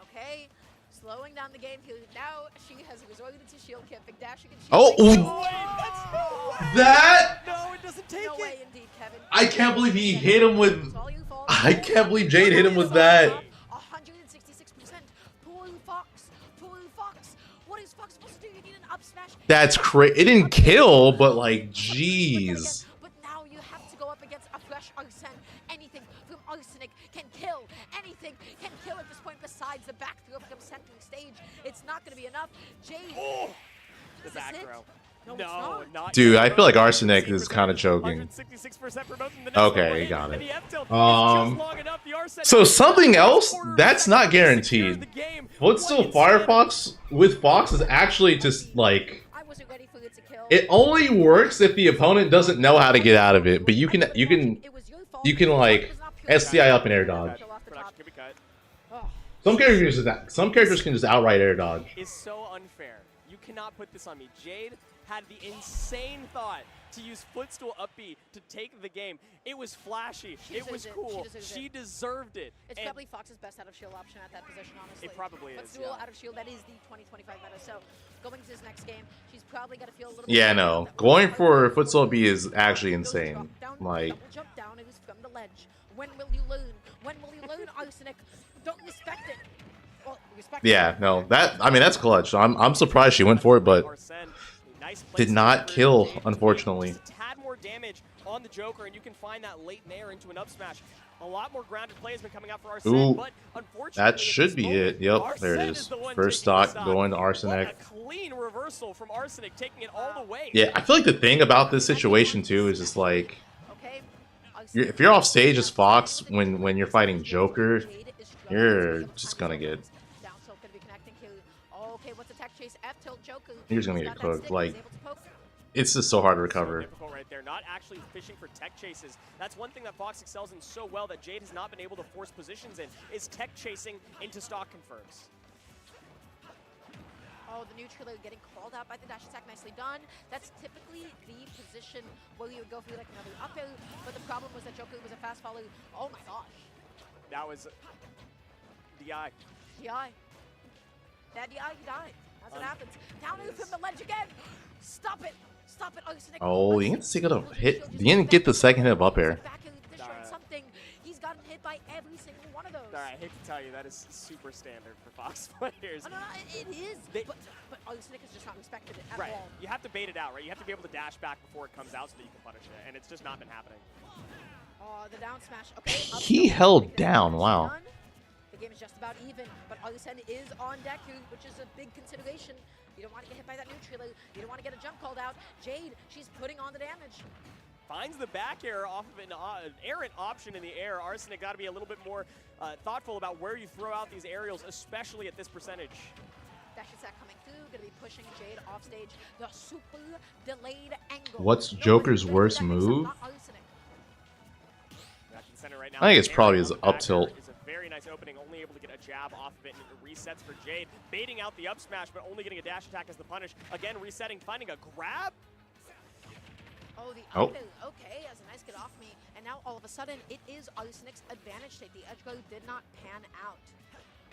Okay. Slowing down the game here. Now she has resorted to shield camping, dashing and Oh, shielding. ooh. No way, that's no way. That No, it doesn't take No it. way indeed, Kevin. I can't believe he hit him with. It's all your fault. I can't believe Jade hit him with that. 166%. Poor Fox. Poor Fox. What is Fox supposed to do? You need an up smash. That's crazy. It didn't kill, but like, jeez. But now you have to go up against a fresh Arsene. Anything from Arsenic can kill. Anything can kill at this point besides the back throw from center stage. It's not going to be enough. Jade. Oh, the Is back this it? throw. No, it's No, not. not Dude, yet. I feel like Arsenic is kind of choking. 166% for both of them. The next Okay, one, got and it. the F tilt is just long enough. The Arsenic So is something else quarter of a that's second not to secure guaranteed. the game. Footstool What Firefox with Fox is actually just like, I wasn't ready for it to kill. it only works if the opponent doesn't know how to get out of it. But you can It was your fault. you can like It was not pure STI up and air dodge. Kill off the Production top. could be cut. Oh. Some characters can just outright air dodge. Is so unfair. You cannot put this on me. Jade had the insane thought to use footstool up B to take the game. It was flashy. She It was deserves it. cool. She deserves She it. deserved it. It's And probably Fox's best out of shield option at that position, honestly. It probably is, Footstool yeah. out of shield, that is the 2025 meta. So going to this next game, she's probably got to feel a little Yeah, bit no. better. Going for Footstool B is actually Goes insane. drop down, Like, double jump down, it was from the ledge. When will you learn? When will you learn, Arsenic? Don't respect it. Well, respect yeah, it. no. I mean, that's clutch. I'm surprised she went for it, but Arsene, nice did placement not for kill, Jade. unfortunately. Just a tad more damage on the Joker, and you can find that late nair into an up smash. A lot more grounded play has been coming out for Arsene, Ooh, but unfortunately, that at should this be moment, it. Yep, there it Arsene is. the one First taking the stock going to Arsenic. What a clean reversal from Arsenic, taking it all the way. Yeah, I feel like the thing about this situation too is just like, Okay. if you're off stage as Fox when you're fighting Joker, you're just gonna get. Down tilt gonna be connecting here. Okay, what's attack chase? F tilt Joker. You're just gonna He's get got that cooked, stick, like- he's able to poke. It's just so hard to So recover. difficult right there. Not actually fishing for tech chases. That's one thing that Fox excels in so well that Jade has not been able to force positions in, is tech chasing into stock confirms. Oh, the neutral getting called out by the dash attack. Nicely done. That's typically the position where you would go for like another up air, but the problem was that Joker was a fast follow. Oh my gosh. That was DI. DI. That DI, he died. That's what happens. Down air from the ledge again. Stop it. Stop it, Arsenic. Oh, you didn't see the hit. You didn't get the second hit of up air. Back air, they're showing something. He's gotten hit by every single one of those. All right, I hate to tell you, that is super standard for Fox players. Oh, no, it is. They- but Arsenic is just not respected it at Right, all. you have to bait it out, right? You have to be able to dash back before it comes out so that you can punish it, and it's just not been happening. Oh, the down smash. Okay. up He tilt, held like that. down, Damage wow. done. The game is just about even, but Arsene is on deck here, which is a big consideration. You don't want to get hit by that neutral. You don't want to get a jump called out. Jade, she's putting on the damage. Finds the back air off of an errant option in the air. Arsenic got to be a little bit more thoughtful about where you throw out these aerials, especially at this percentage. Dash attack coming through, gonna be pushing Jade off stage. The super delayed angle. What's No one Joker's is ready for worst that mix-up, move? not Arsenic. Back in center right now. I think it's Air probably on his the up back air tilt. is a very nice opening, only able to get a jab off of it, and it resets for Jade. Baiting out the up smash, but only getting a dash attack as the punish. Again, resetting, finding a grab. Oh, the Oh. up air. Okay, as a nice get off me. And now all of a sudden, it is Arsenic's advantage state. The edge guard did not pan out.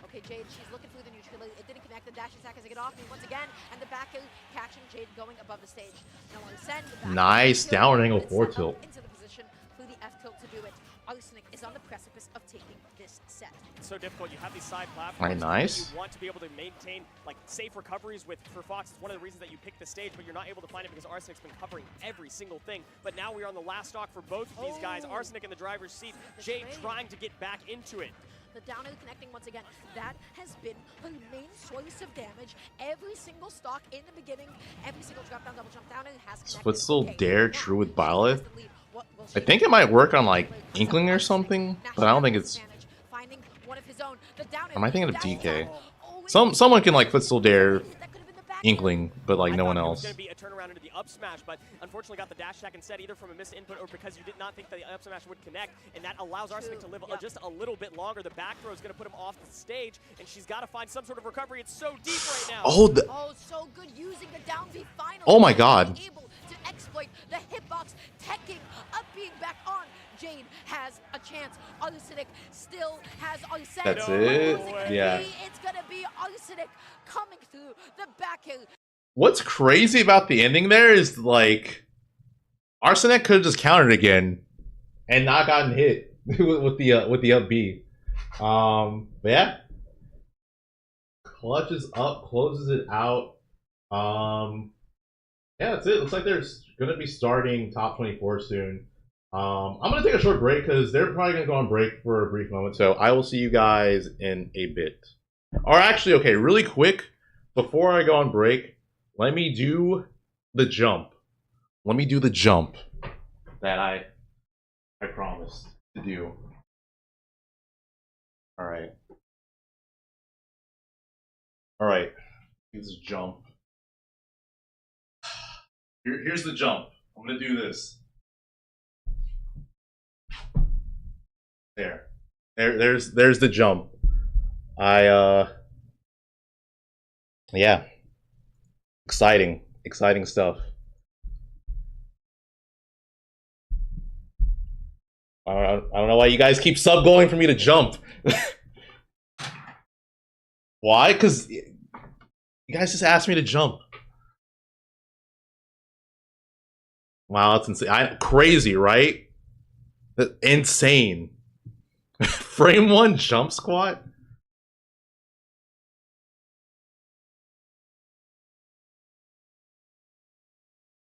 Okay, Jade, she's looking through the neutral. It didn't connect. The dash attack as a get off me once again. And the back air catching Jade going above the stage. Now Arsene, the back air Nice tilt, downward angle it's forward set up tilt. into the position for the F tilt to do it. Arsenic is on the precipice of taking this set. It's so difficult. You have these side platforms. Right, nice. You want to be able to maintain like safe recoveries for Fox. It's one of the reasons that you pick the stage, but you're not able to find it because Arsenic's been covering every single thing. But now we are on the last stock for both of these guys. Oh. Arsenic in the driver's seat. The Jade trade. trying to get back into it. The down air connecting once again. That has been her main source of damage. Every single stock in the beginning, every single drop down, double jump down air has connected. Footstool Okay, dare now true with she has Byleth? the lead. What will I she think do? it might work on like Inkling or something, Now but she I don't think has it's. advantage, finding one of his own. The down air, Am I thinking of dash DK? attack. Oh, it Someone can like Footstool dare that could have been the back Inkling, but like I no thought one it was else. going to be a turnaround into the up smash, but unfortunately got the dash attack instead, either from a missed input or because you did not think that the up smash would connect, and that allows Arsenic to live yeah. just a little bit longer. The back throw is going to put him off the stage, and she's got to find some sort of recovery. It's so deep right now. Oh, Oh, so good using the down B final. Oh my God. Able to exploit the hitbox, teching, up being back on. Jade has a chance. Alucidic still has Alucidic. That's it? Yeah. It's gonna be Alucidic coming through the back hill. What's crazy about the ending there is like Arsenic could have just countered again and not gotten hit with the up B. But yeah. Clutches up, closes it out. Yeah, that's it. Looks like they're gonna be starting top 24 soon. I'm gonna take a short break because they're probably gonna go on break for a brief moment. So I will see you guys in a bit. Or actually, okay, really quick, before I go on break, let me do the jump. Let me do the jump that I promised to do. All right. All right. This is jump. Here's the jump. I'm gonna do this. There's the jump. Yeah. Exciting stuff. I don't know why you guys keep sub going for me to jump. Why? Because you guys just asked me to jump. Wow, that's insane. Crazy, right? Insane. Frame 1 jump squat?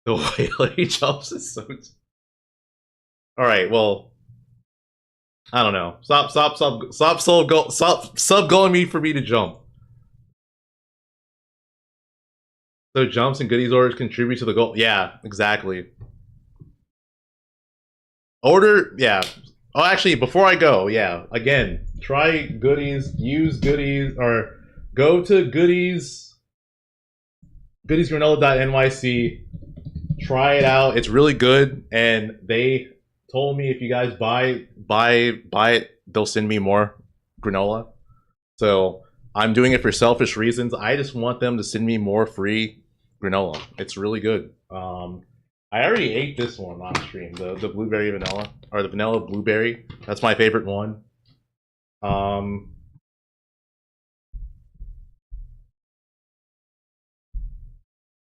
The way he jumps is so... Alright, well... I don't know. Stop going me for me to jump. So jumps and goodies orders contribute to the goal. Yeah, exactly. Order, yeah. Oh, actually, before I go, yeah. Again, try goodies, use goodies, or go to goodiesgranola.nyc. Try it out. It's really good, and they told me if you guys buy it, they'll send me more granola. So I'm doing it for selfish reasons. I just want them to send me more free granola. It's really good. I already ate this one on stream, the blueberry vanilla, or the vanilla blueberry. That's my favorite one.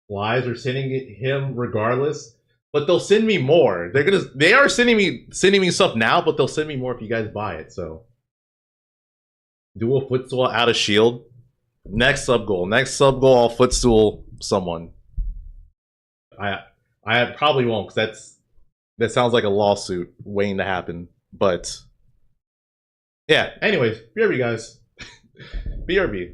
Lies are sending him regardless, but they'll send me more. They are sending me stuff now, but they'll send me more if you guys buy it. So dual footstool out of shield. Next sub goal, I'll footstool someone. I probably won't, because that sounds like a lawsuit waiting to happen. But yeah, anyways, BRB guys. BRB.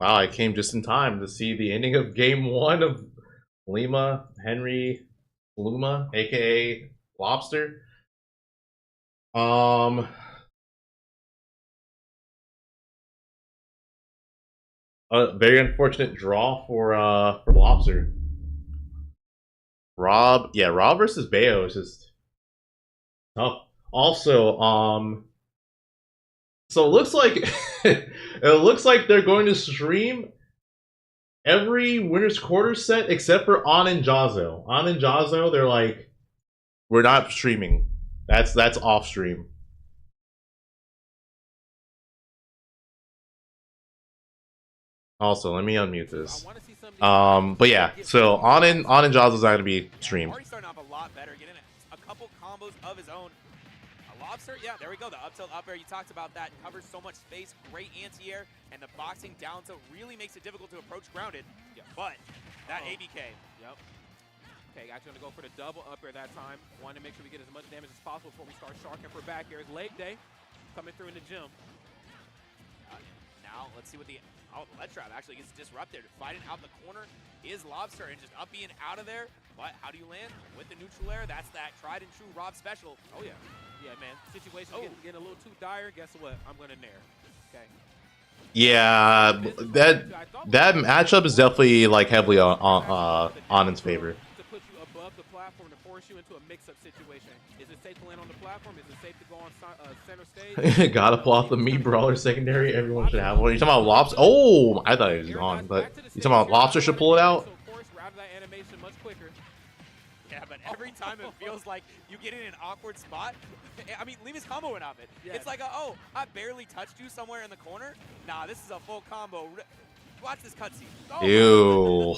Wow, I came just in time to see the ending of Game 1 of Lima, Henry, Luma, aka Lobster. A very unfortunate draw for Lobster. Rob versus Bayo is just tough. Also, so it looks like they're going to stream every winner's quarter set except for Onin and Jazo. Onin and Jazo, they're like, we're not streaming. That's off stream. Also, let me unmute this. But yeah, so Onin and Jazo's not gonna be streamed. Already starting off a lot better, getting a couple combos of his own. A Lobster, yeah, there we go. The up tilt up air, you talked about that. Covers so much space, great anti-air, and the boxing down tilt really makes it difficult to approach grounded. Yep. But that ABK. Yep. Okay, actually gonna go for the double up air that time. Wanted to make sure we get as much damage as possible before we start sharking for back airs. Leg day coming through in the gym. Now let's see what the ledge trap actually gets disrupted. Fighting out the corner is Lobster and just up being out of there. But how do you land with the neutral air? That's that tried and true Rob special. Oh yeah, yeah, man. Situation's getting a little too dire. Guess what? I'm gonna nair. Okay. Yeah, that matchup is definitely like heavily on Onin's favor. To put you above the platform to force you into a mix-up situation. Is it safe to land on the platform? Is it safe to go on center stage? Gotta pull off the me brawler secondary. Everyone should have one. You talking about Lobster? Oh, I thought he was gone, but you talking about Lobster should pull it out? Yeah, but every time it feels like you get in an awkward spot. I mean, Lima's combo went off it. Yes. It's like, oh, I barely touched you somewhere in the corner. Nah, this is a full combo. Watch this cutscene. Oh. Ew.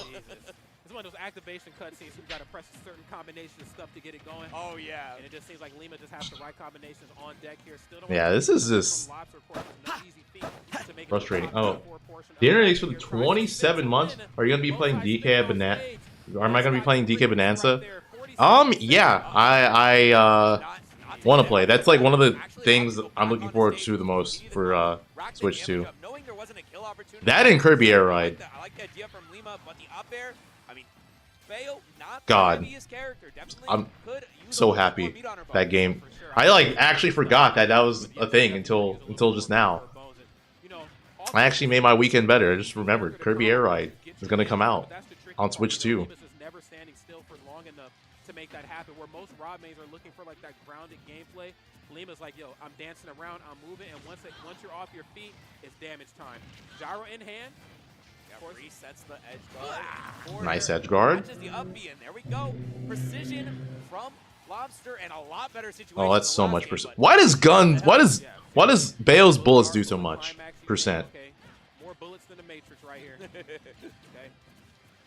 It's one of those activation cutscenes. You got to press a certain combination of stuff to get it going. Oh yeah. And it just seems like Lima just has the right combinations on deck here. Still don't yeah, this is just frustrating. Oh, the internet is for the 27 months. Are you gonna be playing DK at Banana? Am I gonna be playing DK Bonanza? Yeah, I want to play. That's like one of the things I'm looking forward to the most for Switch 2. That and Kirby Air Ride. I like the idea from Lima, but the up air, I mean, Bayo, not God, the heaviest character. I'm so happy that game. I like actually forgot that was a thing until just now. I actually made my weekend better. I just remembered Kirby Air Ride is gonna come out on Switch 2. To make that happen, where most Rob mains are looking for like that grounded gameplay, Lima's like, yo, I'm dancing around, I'm moving, and once you're off your feet, it's damage time. Gyro in hand. Resets the edge guard. Nice edge guard. The up B, and there we go. Precision from Lobster and a lot better situation. Oh, that's so much percent. Why does Bayo's bullets do so much percent? Okay. More bullets than the Matrix right here. Okay.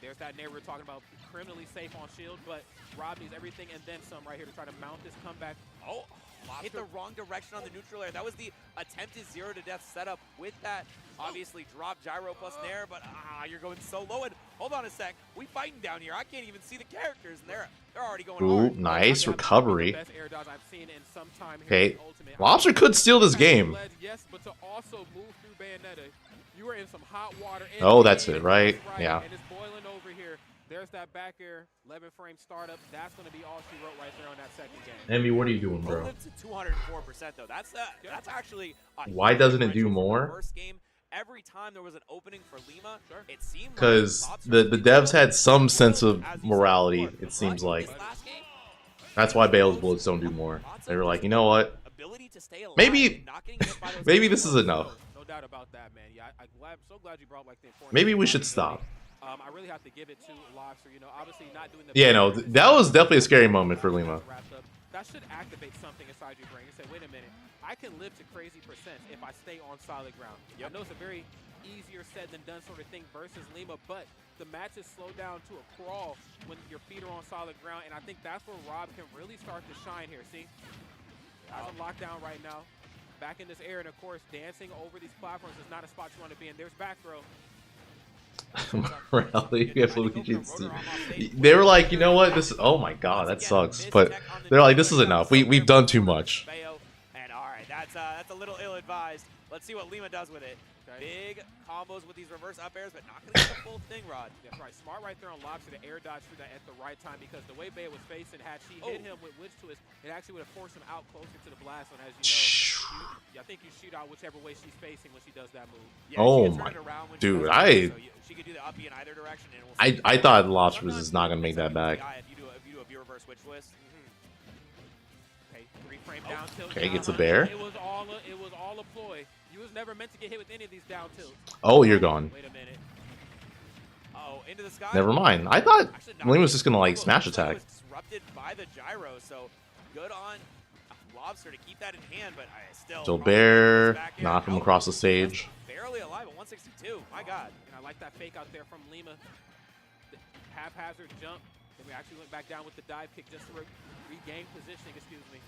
There's that nair we were talking about, criminally safe on shield, but Rob needs everything and then some right here to try to mount this comeback. Oh, hit the wrong direction on the neutral air. That was the attempted 0 to death setup with that. Obviously, drop gyro plus nair, but you're going so low. And hold on a sec, we fighting down here. I can't even see the characters, and they're already going hard. Ooh, nice recovery. Okay, Lobster could steal this game. Yes, but to also move through Bayonetta, you were in some hot water. Oh, that's it, right? Yeah. And it's boiling over here. There's that back air, 11 frame startup. That's going to be all she wrote right there on that second game. Envy, what are you doing, bro? To 204% though. That's actually. Why doesn't it do more? First game, every time there was an opening for Lima, it seemed because the devs had some sense of morality. It seems like that's why Bale's bullets don't do more. They were like, you know what? Maybe this is enough. No doubt about that, man. Yeah, I'm so glad you brought like the important. Maybe we should stop. I really have to give it to Lobster. You know, obviously not doing the. Yeah, no, that was definitely a scary moment for Lima. That should activate something inside your brain. You say, wait a minute, I can live to crazy percents if I stay on solid ground. Yep. I know it's a very easier said than done sort of thing versus Lima, but the matches slow down to a crawl when your feet are on solid ground, and I think that's where Rob can really start to shine here. See, I'm locked down right now, back in this air, and of course, dancing over these platforms is not a spot you want to be in. There's back throw. They were like, you know what, this, oh my god, that sucks, but they're like, this is enough, we've done too much. And all right, That's a little ill-advised. Let's see what Lima does with it. Okay. Big combos with these reverse up airs, but not going to get the full thing, Rod. That's right. Smart right there on Lobster to air dodge through that at the right time, because the way Bea was facing, had she hit him with Witch Twist, it actually would have forced him out closer to the blast one. As you know, I think you shoot out whichever way she's facing when she does that move. Yeah, oh she can my, turn it around when dude, she does so she could do the uppy in either direction. And I thought Lobster was just not gonna make that back. If you do a B reverse Witch Twist. Okay, 3-frame down tilt. Okay, gets a bear. It was all a ploy. You was never meant to get hit with any of these down tilts. Oh, you're gone. Wait a minute. Uh-oh, into the sky. Never mind. I thought Lima was just gonna like smash attack. Was disrupted by the gyro, so good on Lobster to keep that in hand, but I still. So bear, knock him across the stage. Barely alive at 162. My God. And I like that fake out there from Lima. The haphazard jump. Then we actually went back down with the dive kick just to regain positioning. Excuse me.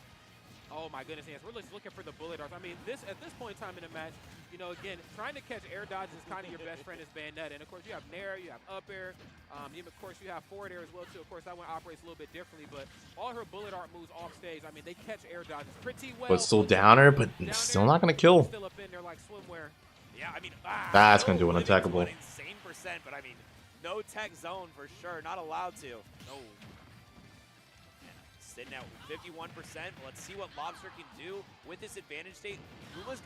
Oh my goodness, yes. We're just looking for the bullet arts. I mean, at this point in time in the match, you know, again, trying to catch air dodges is kind of your best friend is Bayonetta. And of course, you have Nair, you have up air. Of course, you have forward air as well too. Of course, that one operates a little bit differently, but all her bullet art moves off stage, I mean, they catch air dodges pretty well. But still downer, but still not gonna kill. Still up in there like swimwear. Yeah, I mean, that's gonna do an unattackable. Insane percent, but I mean, no tech zone for sure. Not allowed to. No. Sitting at 51%. Let's see what Lobster can do with this advantage state. Lima's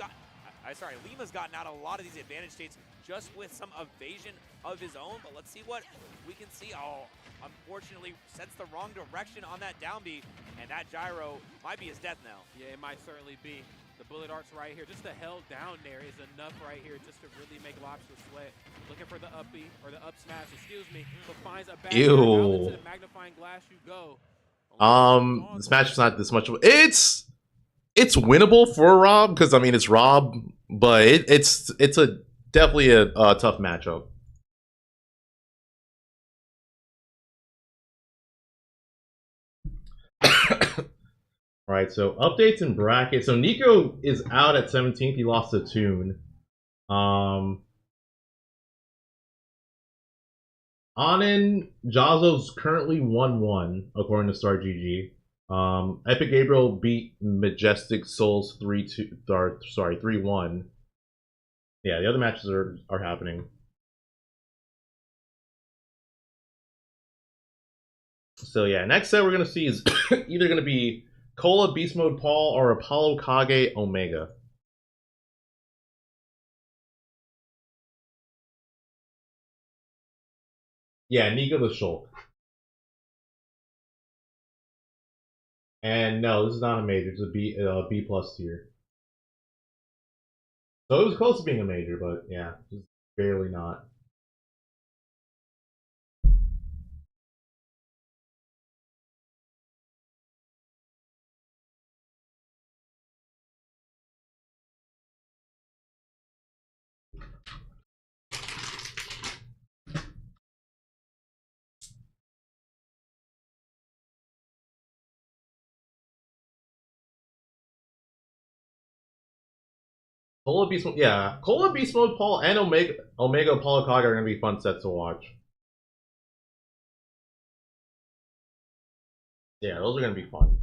gotten out a lot of these advantage states just with some evasion of his own, but let's see what we can see. Oh, unfortunately, sets the wrong direction on that down B, and that gyro might be his death knell. Yeah, it might certainly be. The bullet arts right here, just the held down there is enough right here just to really make Lobster sweat. Looking for the uppy, or the up smash, excuse me, but finds a back. Ew. Into the magnifying glass you go. This match is not this much. It's winnable for Rob because I mean it's Rob, but it's definitely a tough matchup. All right, so updates and brackets. So Nico is out at 17th. He lost to Toon. Onin Jazzo's currently 1-1 according to Star GG. Epic Gabriel beat Majestic Souls 3-1. Yeah, the other matches are happening. So yeah, next set we're gonna see is either gonna be Kola, Beastmodepaul, or Apollokage Omega. Yeah, Nico the Shulk. And no, this is not a major. It's a B plus tier. So it was close to being a major, but yeah, just barely not. Kola Beast Mode, yeah. Kola Beastmodepaul and Omega Apollokage are gonna be fun sets to watch. Yeah, those are gonna be fun.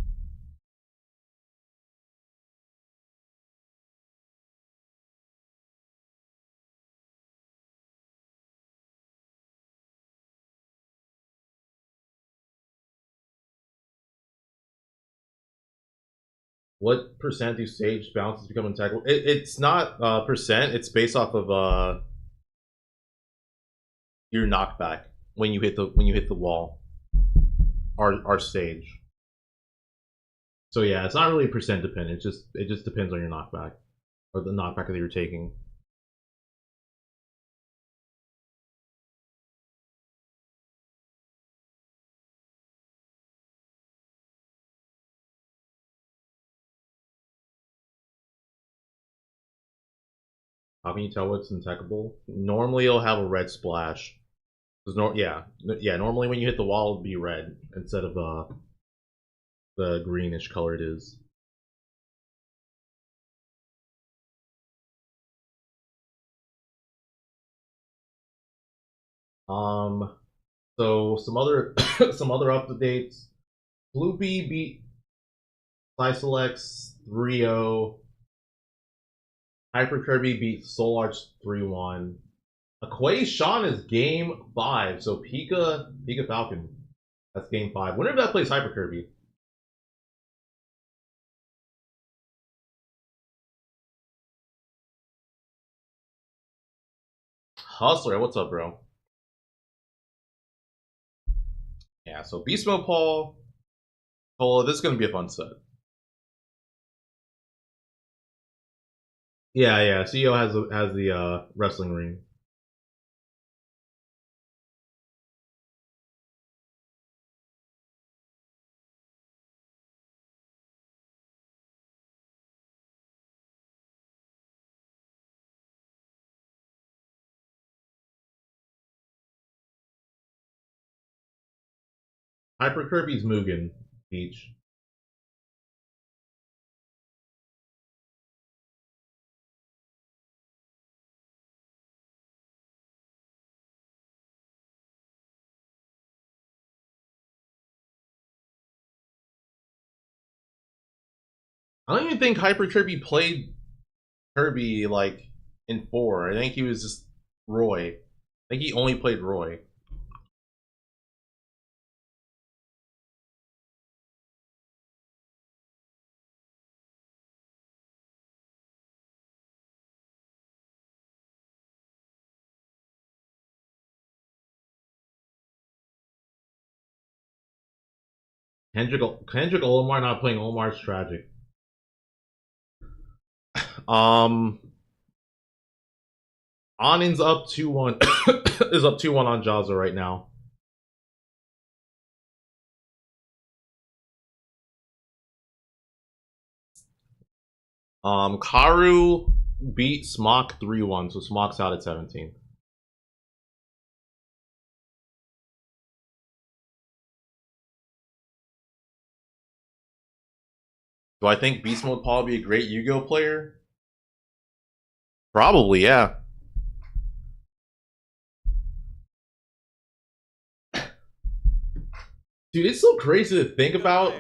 What percent do stage bounces become unattackable? It's not percent. It's based off of your knockback when you hit the wall. Our stage. So yeah, it's not really percent dependent. It just depends on your knockback or the knockback that you're taking. How can you tell what's unattackable? Normally, it'll have a red splash. Normally when you hit the wall, it'll be red instead of the greenish color it is. So some other updates. Floopy beat Slicex 3-0. Hyper Kirby beat Soul Arch 3-1. Quay Sean is game 5, so Pika Falcon. That's game 5. Whenever that plays Hyper Kirby. Hustler, what's up, bro? Yeah, so Beastmodepaul, Kola, this is gonna be a fun set. Yeah, CEO has the wrestling ring. Hyper Kirby's Mugen Peach. I don't even think Hyper Kirby played Kirby like in 4. I think he was just Roy. I think he only played Roy. Kendrick Olamar not playing Omar's tragic. Onin's up 2-1 is up 2-1 on Jazza right now. Karu beat Smock 3-1, so Smock's out at 17. Do I think Beastmodepaul would be a great Yu-Gi-Oh player? Probably, yeah. Dude, it's so crazy to think about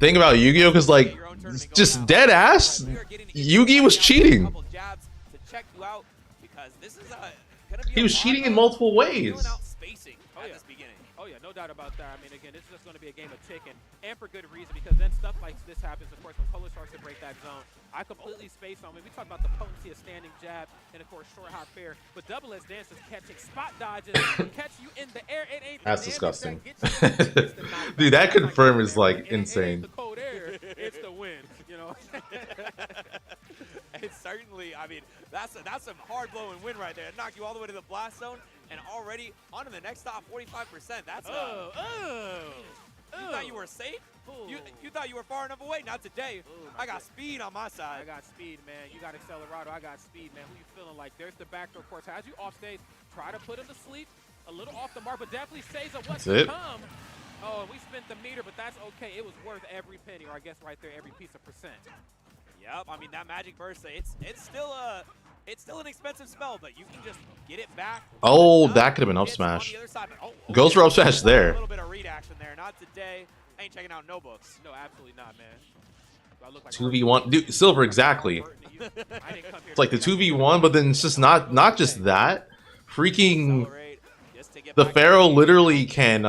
Yu-Gi-Oh, because like, just dead ass, Yu-Gi was cheating. He was cheating in multiple ways. Oh yeah, no doubt about that. I mean, again, this is just going to be a game of chicken, and for good reason, because then stuff like this happens. Of course, when Kola starts to break that zone, I completely spaced on. When we talk about the potency of standing jab, and of course, short hop fair, but double edge dances catching spot dodges, catch you in the air. It ain't that's disgusting. Dude, that confirm is like insane. It's the cold air. It's the wind, you know. It's certainly, I mean, that's some hard blowing wind right there. It knocked you all the way to the blast zone, and already on to the next stop, 45%. That's you thought you were safe? You thought you were far enough away? Not today. I got speed on my side. I got speed, man. You got Accelerado. I got speed, man. Who you feeling like? There's the backdoor course. As you off stage, try to put him to sleep. A little off the mark, but definitely saves up what's to come. Oh, we spent the meter, but that's okay. It was worth every penny, or I guess right there, every piece of percent. Yep, I mean, that Magic Burst, it's still an expensive spell, but you can just get it back. Oh, that could have been up smash. Goes for up smash there. A little bit of read action there. Not today. I ain't checking out no books. No, absolutely not, man. Do I look like 2v1, dude, Silver, exactly. It's like the 2v1, but then it's just not just that. Freaking the Pharaoh literally can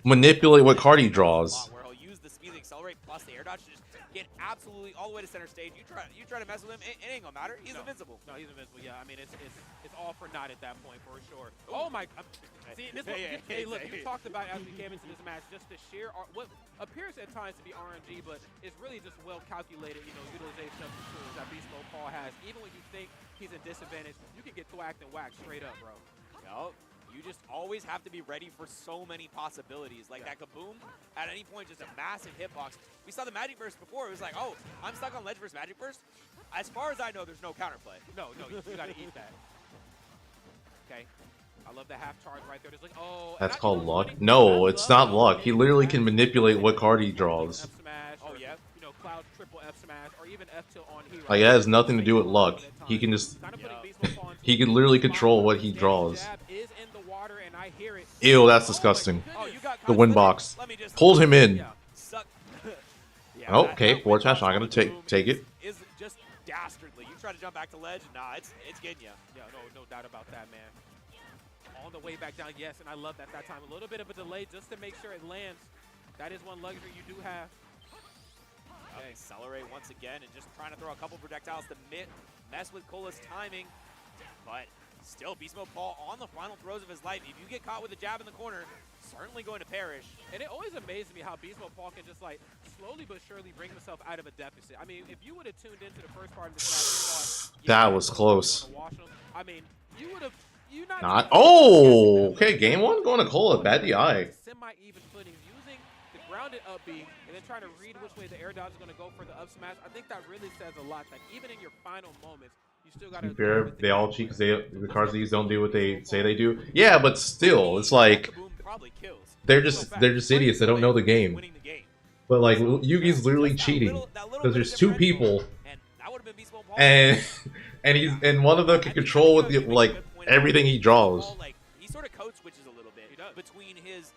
manipulate what card he draws. Where he'll use the speed and accelerate plus the air dodge to just get absolutely all the way to center stage. You try to mess with him, it ain't gonna matter. He's invincible. No, he's invincible. Yeah, I mean it's all for naught at that point for sure. Oh my! See, this hey, look, you talked about as we came into this match just the sheer what appears at times to be RNG, but it's really just well calculated. You know, utilization of the tools that Beastmodepaul has. Even when you think he's a disadvantage, you can get thwacked and whacked straight up, bro. Yep. You just always have to be ready for so many possibilities. Like that Kaboom, at any point, just a massive hitbox. We saw the Magic Burst before. It was like, oh, I'm stuck on Ledge versus Magic Burst. As far as I know, there's no counterplay. No, you got to eat that. Okay. I love the half charge right there. There's like, oh. That's called luck? No, it's not luck. He literally can manipulate what card he draws. F smash, oh, yeah. You know, Cloud triple F smash, or even F tilt on hero. Like, it has nothing to do with luck. He can just... He can literally control what he draws. Ew, that's disgusting. The wind box. Pulled him in. Oh, okay, forward smash. I'm gonna take it. dastardly. You try to jump back to ledge, nah, it's getting you. Yeah, no doubt about that, man. On the way back down, yes, and I love that time. A little bit of a delay just to make sure it lands. That is one luxury you do have. Okay. Accelerate once again and just trying to throw a couple projectiles to mess with Kola's timing. But still, Beastmodepaul on the final throws of his life. If you get caught with a jab in the corner, certainly going to perish. And it always amazes me how Beastmodepaul can just like slowly but surely bring himself out of a deficit. I mean, if you would have tuned into the first part of this match, you thought, That was close. I mean, you would have. Not. Oh, okay. Game 1 going to Kola. Bad DI. Semi-even footing, using the grounded up B, and then trying to read which way the air dodge is going to go for the up smash. I think that really says a lot. That even in your final moments, you still got to. Fair, they all cheat because the cards they use don't do what they say they do. Yeah, but still, it's like they're just idiots. They don't know the game. But like Yugi's literally cheating because there's 2 people, and one of them can control with the, like everything he draws. Like he sort of code switches a little bit between his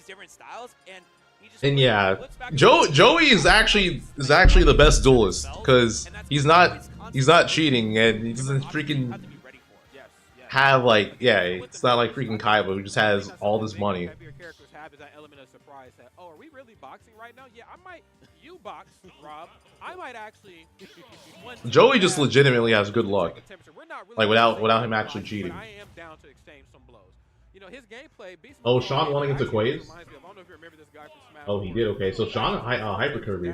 different styles, and he just yeah, Joey is actually the best duelist because he's not cheating and he doesn't freaking have like it's not like freaking Kaiba who just has all this money. Oh, are we really boxing right now? Yeah, I might. You box, Rob. I might actually. Joey just legitimately has good luck, like without him actually cheating. I am down to exchange some blows. You know his gameplay. Oh, Sean wanting into Quaves. I don't know if you remember this guy from Smash. Oh, he did. Okay, so Sean Hyper Kirby.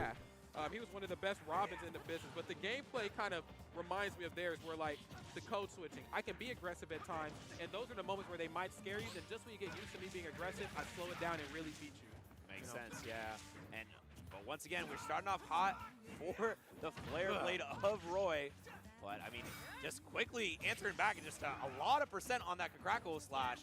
He was one of the best Robins in the business, but the gameplay kind of reminds me of theirs, where like the code switching. I can be aggressive at times, and those are the moments where they might scare you. Then just when you get used to me being aggressive, I slow it down and really beat you. Makes sense, yeah. But once again, we're starting off hot for the Flare Blade of Roy. But I mean, just quickly answering back and just a lot of percent on that Crackle slash.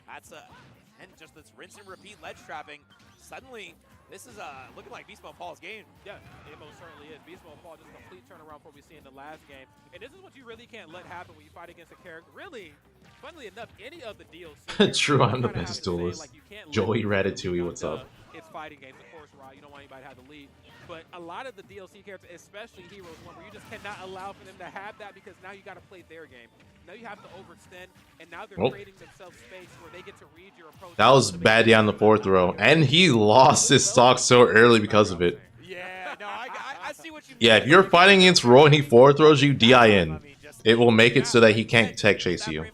That's and just this rinse and repeat ledge trapping. Suddenly, this is looking like Beastmodepaul's game. Yeah, it most certainly is. Beastmodepaul just a complete turnaround from what we see in the last game. And this is what you really can't let happen when you fight against a character. Really, funnily enough, any of the DLC. True, I'm the best duelist. Like, Joey Ratatouille, what's up? It's fighting games, of course, right? You don't want anybody to have the lead. But a lot of the DLC characters, especially Heroes 1, where you just cannot allow for them to have that because now you got to play their game. Now you have to overextend, and now they're creating themselves space where they get to read your approach. That was bad on the 4th row, and he lost his stock so early because of it. Yeah, no, I see what you mean. Yeah, if you're fighting against Roy and he 4th throws you, DI in. It will make it so that he can't tech chase you.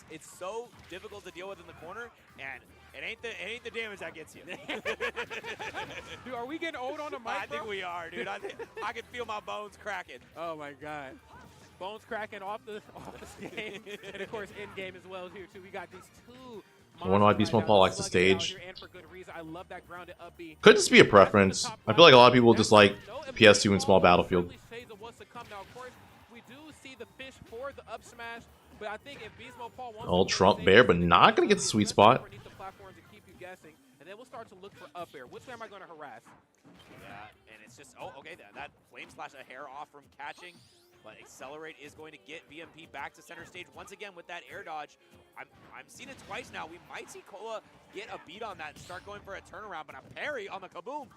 It's so difficult to deal with in the corner, and it ain't the damage that gets you. Dude, are we getting old on the mic, I think we are, dude. I can feel my bones cracking. Oh my god. Bones cracking off the game. And of course in game as well here too. We got these 2. I wonder why Beastmodepaul likes the stage. I love that grounded up B. Could just be a preference. I feel like a lot of people just like PS2 and small battlefield. We do see the fish for the up smash, but I think if Beastmodepaul wants Oh, Trump Bear, but not gonna get the sweet spot. And then we'll start to look for up air. Which way am I going to harass? Yeah, and it's just, okay, that flame slash a hair off from catching, but Accelerate is going to get BMP back to center stage once again with that air dodge. I'm seeing it twice now. We might see Kola get a beat on that and start going for a turnaround, but a parry on the kaboom.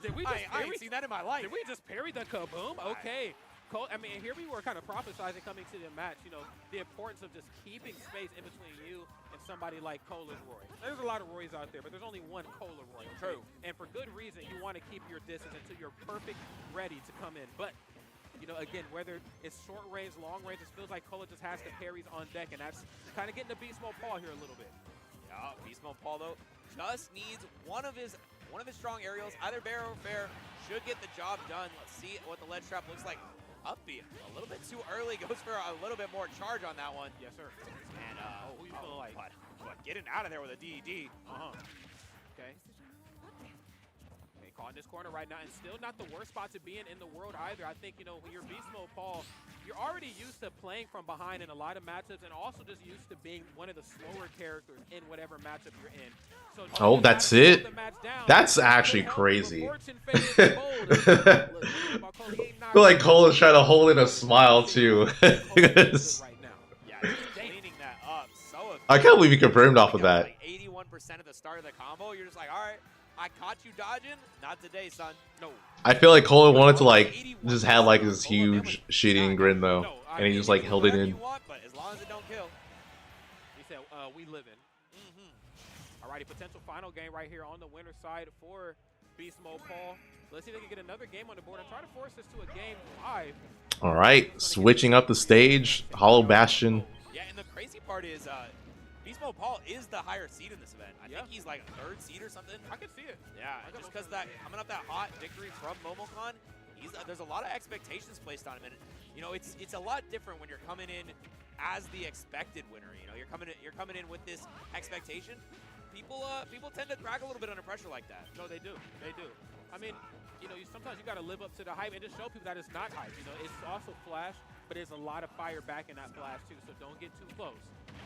I ain't seen that in my life. Did we just parry the kaboom? Okay. I mean, here we were kind of prophesizing coming to the match, you know, the importance of just keeping space in between you and somebody like Kola's Roy. There's a lot of Roys out there, but there's only one Kola Roy. True. And for good reason, you want to keep your distance until you're perfect ready to come in. But, you know, again, whether it's short range, long range, it feels like Kola just has the parries on deck, and that's kind of getting the Beastmodepaul here a little bit. Yeah, Beastmodepaul, though, just needs one of his strong aerials, either bear or fair, should get the job done. Let's see what the ledge trap looks like. Up B, a little bit too early, goes for a little bit more charge on that one. Yes, sir. And, who you feeling like? But getting out of there with a DED. Okay. Caught in this corner right now, and still not the worst spot to be in the world either. I think, you know, when you're Beastmodepaul, you're already used to playing from behind in a lot of matchups, and also just used to being one of the slower characters in whatever matchup you're in. So oh, that's it? That's actually crazy. I feel like Cola's trying to hold in a smile, too. I can't believe he confirmed off of that. Like 81% at the start of the combo, you're just like, all right, I caught you dodging. Not today, son. No. I feel like Kola wanted to like just have like this huge shitting grin though, and he just like held it in. You want, but as long as it don't kill. He said, we living. Alrighty, potential final game right here on the winner side for Beastmodepaul. Let's see if they can get another game on the board and try to force this to a game 5. All right, switching up the stage, Hollow Bastion. Yeah, and the crazy part is Beastmodepaul is the higher seed in this event. I think he's like a 3rd seed or something. I can see it. Yeah, just because that coming up that hot victory from MomoCon, there's a lot of expectations placed on him, and you know it's a lot different when you're coming in as the expected winner. You know, you're coming in with this expectation. People tend to drag a little bit under pressure like that. No, they do. They do. I mean, you know, sometimes you got to live up to the hype and just show people that it's not hype. You know, it's also flash, but there's a lot of fire back in that flash too. So don't get too close.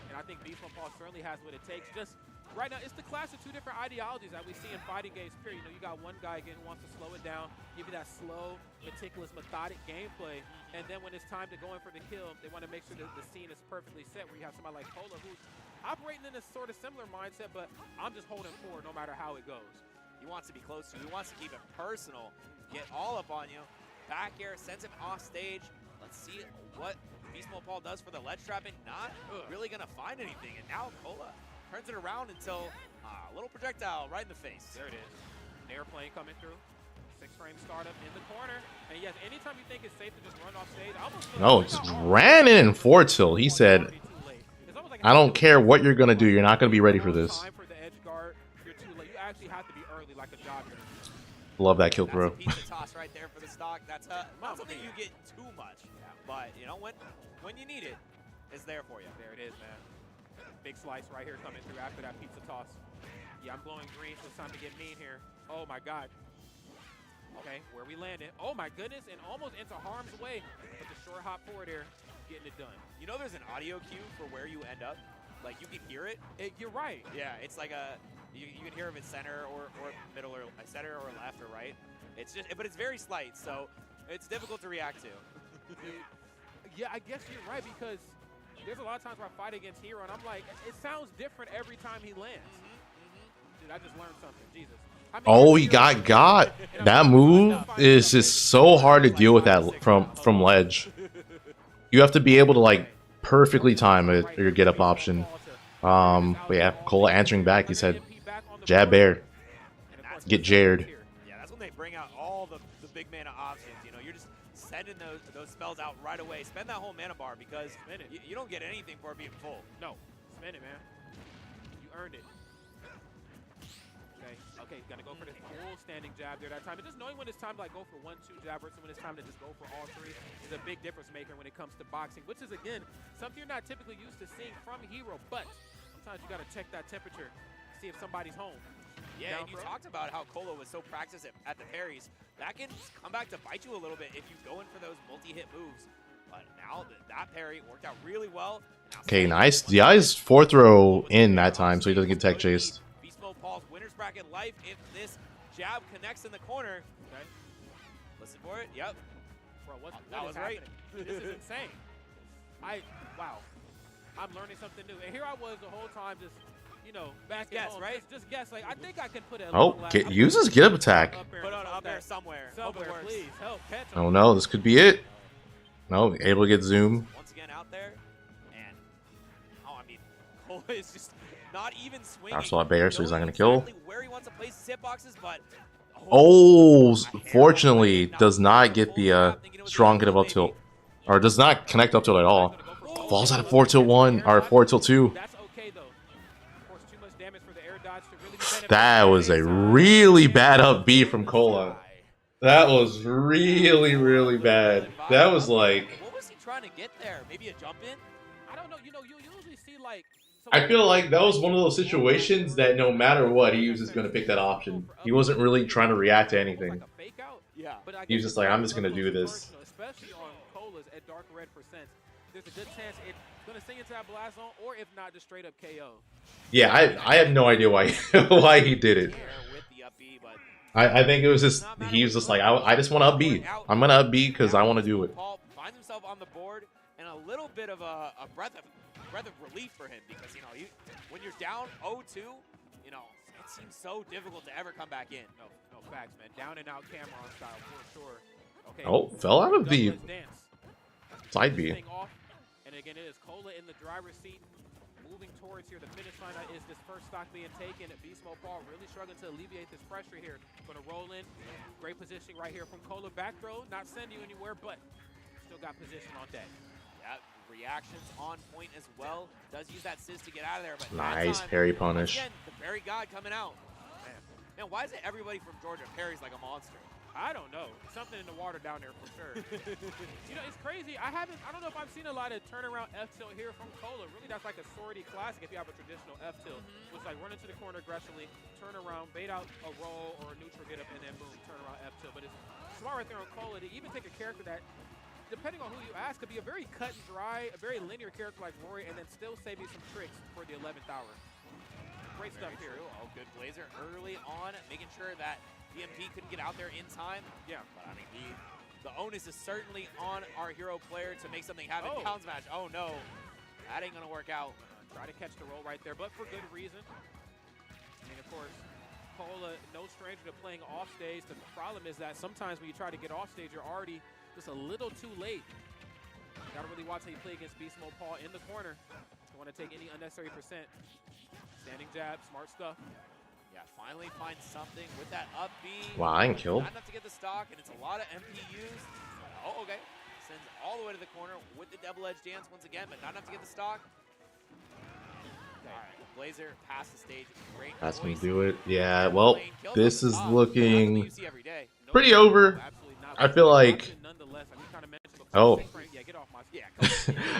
And I think Beastmodepaul certainly has what it takes. Just right now, it's the clash of 2 different ideologies that we see in fighting games. Period. You know, you got one guy again who wants to slow it down, give you that slow, meticulous, methodic gameplay, and then when it's time to go in for the kill, they want to make sure that the scene is perfectly set. Where you have somebody like Kola who's operating in a sort of similar mindset, but I'm just holding forward no matter how it goes. He wants to be close to you. He wants to keep it personal, get all up on you. Back air sends him off stage. Let's see what Beastmodepaul does for the ledge trapping. Not really going to find anything. And now Kola turns it around until a little projectile right in the face. There it is. An airplane coming through. 6-frame startup in the corner. And yes, anytime you think it's safe to just run off stage, I almost feel No, just ran in forward tilt. He said, I don't care what you're going to do. You're not going to be ready for this. For the edge guard, you're too late. You actually have to be early like a jogger. Love that kill throw. That's a pizza toss right there for the stock. That's not something you get too much. But, you know, when you need it, it's there for you. There it is, man. Big slice right here coming through after that pizza toss. Yeah, I'm blowing green, so it's time to get mean here. Oh, my God. Okay, where we landed. Oh, my goodness, and almost into harm's way. But the short hop forward here, getting it done. You know there's an audio cue for where you end up? Like, you can hear it. You're right. Yeah, it's like you can hear if it's center or middle or center or left or right. It's just, but it's very slight, so it's difficult to react to. Yeah, I guess you're right, because there's a lot of times where I fight against Hero, and I'm like, it sounds different every time he lands. Dude, I just learned something. Jesus. I mean, Oh, he got. That move is just so hard to deal with that from ledge. You have to be able to like perfectly time it, your get up option. But yeah, Kola answering back. He said, "Jab air, get jared." Yeah, that's when they bring out all the big mana options. You know, you're just sending those spells out right away. Spend that whole mana bar because you don't get anything for it being full. No, spend it, man. You earned it. Okay, gonna go for the full standing jab there that time. And just knowing when it's time to like go for 1-2 jab versus when it's time to just go for all 3 is a big difference maker when it comes to boxing, which is again something you're not typically used to seeing from Hero. But sometimes you gotta check that temperature, see if somebody's home. Yeah, and you talked about how Kola was so practiced at the parries. That can come back to bite you a little bit if you go in for those multi-hit moves. But now that parry worked out really well. Okay, nice. DI's 4th throw in that time, so he doesn't get tech chased. Beastmodepaul's winner's bracket life if this jab connects in the corner. Okay. Listen for it. Yep. Bro, that was right. This is insane. Wow. I'm learning something new. And here I was the whole time just, you know, back guess, home, right? Just guess. Like, I think I can put it. Uses get up attack. Put on up there somewhere. Somewhere, please. Help. Catch him. Oh no, this could be it. No, able to get zoom. Once again out there. And, I mean, Kola is just not even swinging. That's a lot better, so he's not going to kill. Exactly where he wants to place his hitboxes, but fortunately, does not get the strong hit of up tilt. Or does not connect up tilt at all. Falls out of 4 tilt 1, or 4 tilt 2. That was a really bad up B from Kola. That was really, really bad. That was like... What was he trying to get there? Maybe a jump in? I don't know. You know, you usually see like... I feel like that was one of those situations that no matter what, he was just going to pick that option. He wasn't really trying to react to anything. Yeah. He was just like, I'm just going to do this. Especially on Cola's at dark red percents. There's a good chance it's going to sing into that blast zone, or if not, just straight up KO. Yeah, I have no idea why why he did it. I think it was just, he was just like, I just want to up B. I'm going to up B because I want to do it. Paul finds himself on the board, and a little bit of a breath of relief for him because, you know, when you're down 0-2, you know, it seems so difficult to ever come back in. No facts, man. Down and out Cameron style for sure. Okay. Oh, fell out of the Douglas dance. side This B. thing off. And again, it is Kola in the driver's seat. Moving towards here, the finish line is this first stock being taken. Beastmodepaul really struggling to alleviate this pressure here. Going to roll in. Great positioning right here from Kola. Back throw, not send you anywhere, but still got position on deck. Yeah, reactions on point as well. Does use that Sizz to get out of there, but Nice that time, parry punish. Again, the parry god coming out. Man, why is it everybody from Georgia parries like a monster? I don't know. Something in the water down there for sure. You know, it's crazy. I don't know if I've seen a lot of turnaround F tilt here from Kola. Really, that's like a sortie classic if you have a traditional F tilt. Which like run into the corner aggressively, turn around, bait out a roll or a neutral get up, and then boom, turn around F tilt. But it's smart right there on Kola to even take a character that, depending on who you ask, could be a very cut and dry, a very linear character like Rory, and then still save you some tricks for the 11th hour. Great stuff here. Oh, good Blazer early on, making sure that DMP couldn't get out there in time. Yeah. But I mean, the onus is certainly on our hero player to make something happen. Oh. Pounds match. Oh no, that ain't gonna work out. Try to catch the roll right there, but for good reason. And of course, Kola, no stranger to playing off stage. The problem is that sometimes when you try to get off stage, you're already just a little too late. You gotta really watch how you play against Beastmodepaul in the corner. Don't want to take any unnecessary percent. Standing jab, smart stuff. Yeah, finally find something with that up B. Wow, I can kill. Not enough to get the stock, and it's a lot of MPUs. Oh, okay. Sends all the way to the corner with the double-edged dance once again, but not enough to get the stock. All right, Blazer past the stage. Great. That's gonna choice. do it. Yeah, well, Kills this off the is top. That's what looking you see every day. pretty over. Absolutely not. I feel like Nonetheless, I mean, kind of mentioned before, Oh. yeah, get off my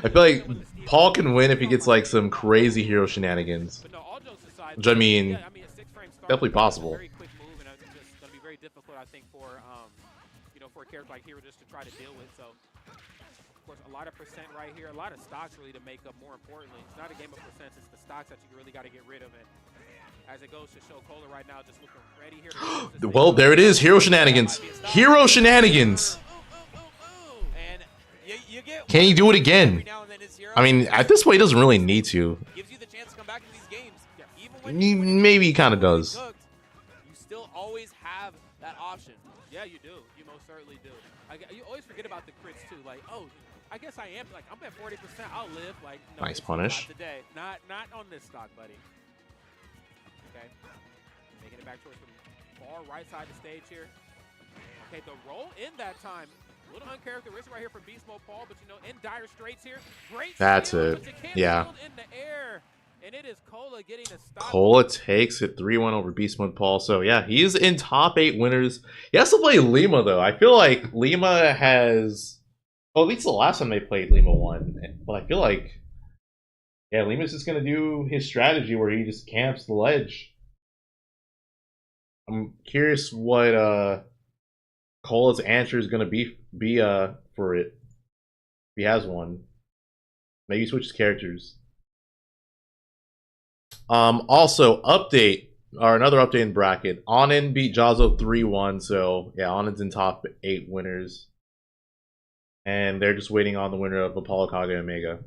I feel like Paul can win if he gets like some crazy hero shenanigans. But no, all jokes aside, Which I mean, yeah, a 6-frame start definitely is possible. A very quick move, and it's just going to be very difficult, I think, for you know, for a character like Hero just to try to deal with. So, of course, a lot of percent right here, a lot of stocks really to make up. More importantly, it's not a game of percents; it's the stocks that you really got to get rid of. And as it goes to show, Kola right now just looking ready here. To Well, there it is. Hero shenanigans. Hero shenanigans. And you get Can he do it every again? now and then his hero I mean, at this point, he doesn't really need to. gives you the chance to come back in these games. Even when Maybe he kind of does. cooked, you still always have that option. Yeah, you do. You most certainly do. You always forget about the crits too. Like, oh, I guess I am. Like, I'm at 40%. I'll live. Like, no, Nice it's punish. Not today. Not on this stock, buddy. Okay. Making it back towards the far right side of the stage here. Okay, the roll in that time. A little uncharacteristic right here from Beastmodepaul, but you know, in dire straits here. Great. That's steal, it. but you can't Yeah. shield in the air. And it is Kola getting a stop. Kola takes it 3-1 over Beastmodepaul. So yeah, he's in top 8 winners. He has to play Lima though. I feel like Lima has, well, at least the last time they played Lima won. But I feel like, yeah, Lima's just gonna do his strategy where he just camps the ledge. I'm curious what Kola's answer is gonna be for it. If he has one. Maybe switches characters. Also, update, or another update in bracket. Onin beat Jazzo 3-1, so yeah, Onin's in top 8 winners. And they're just waiting on the winner of Apollokage Omega.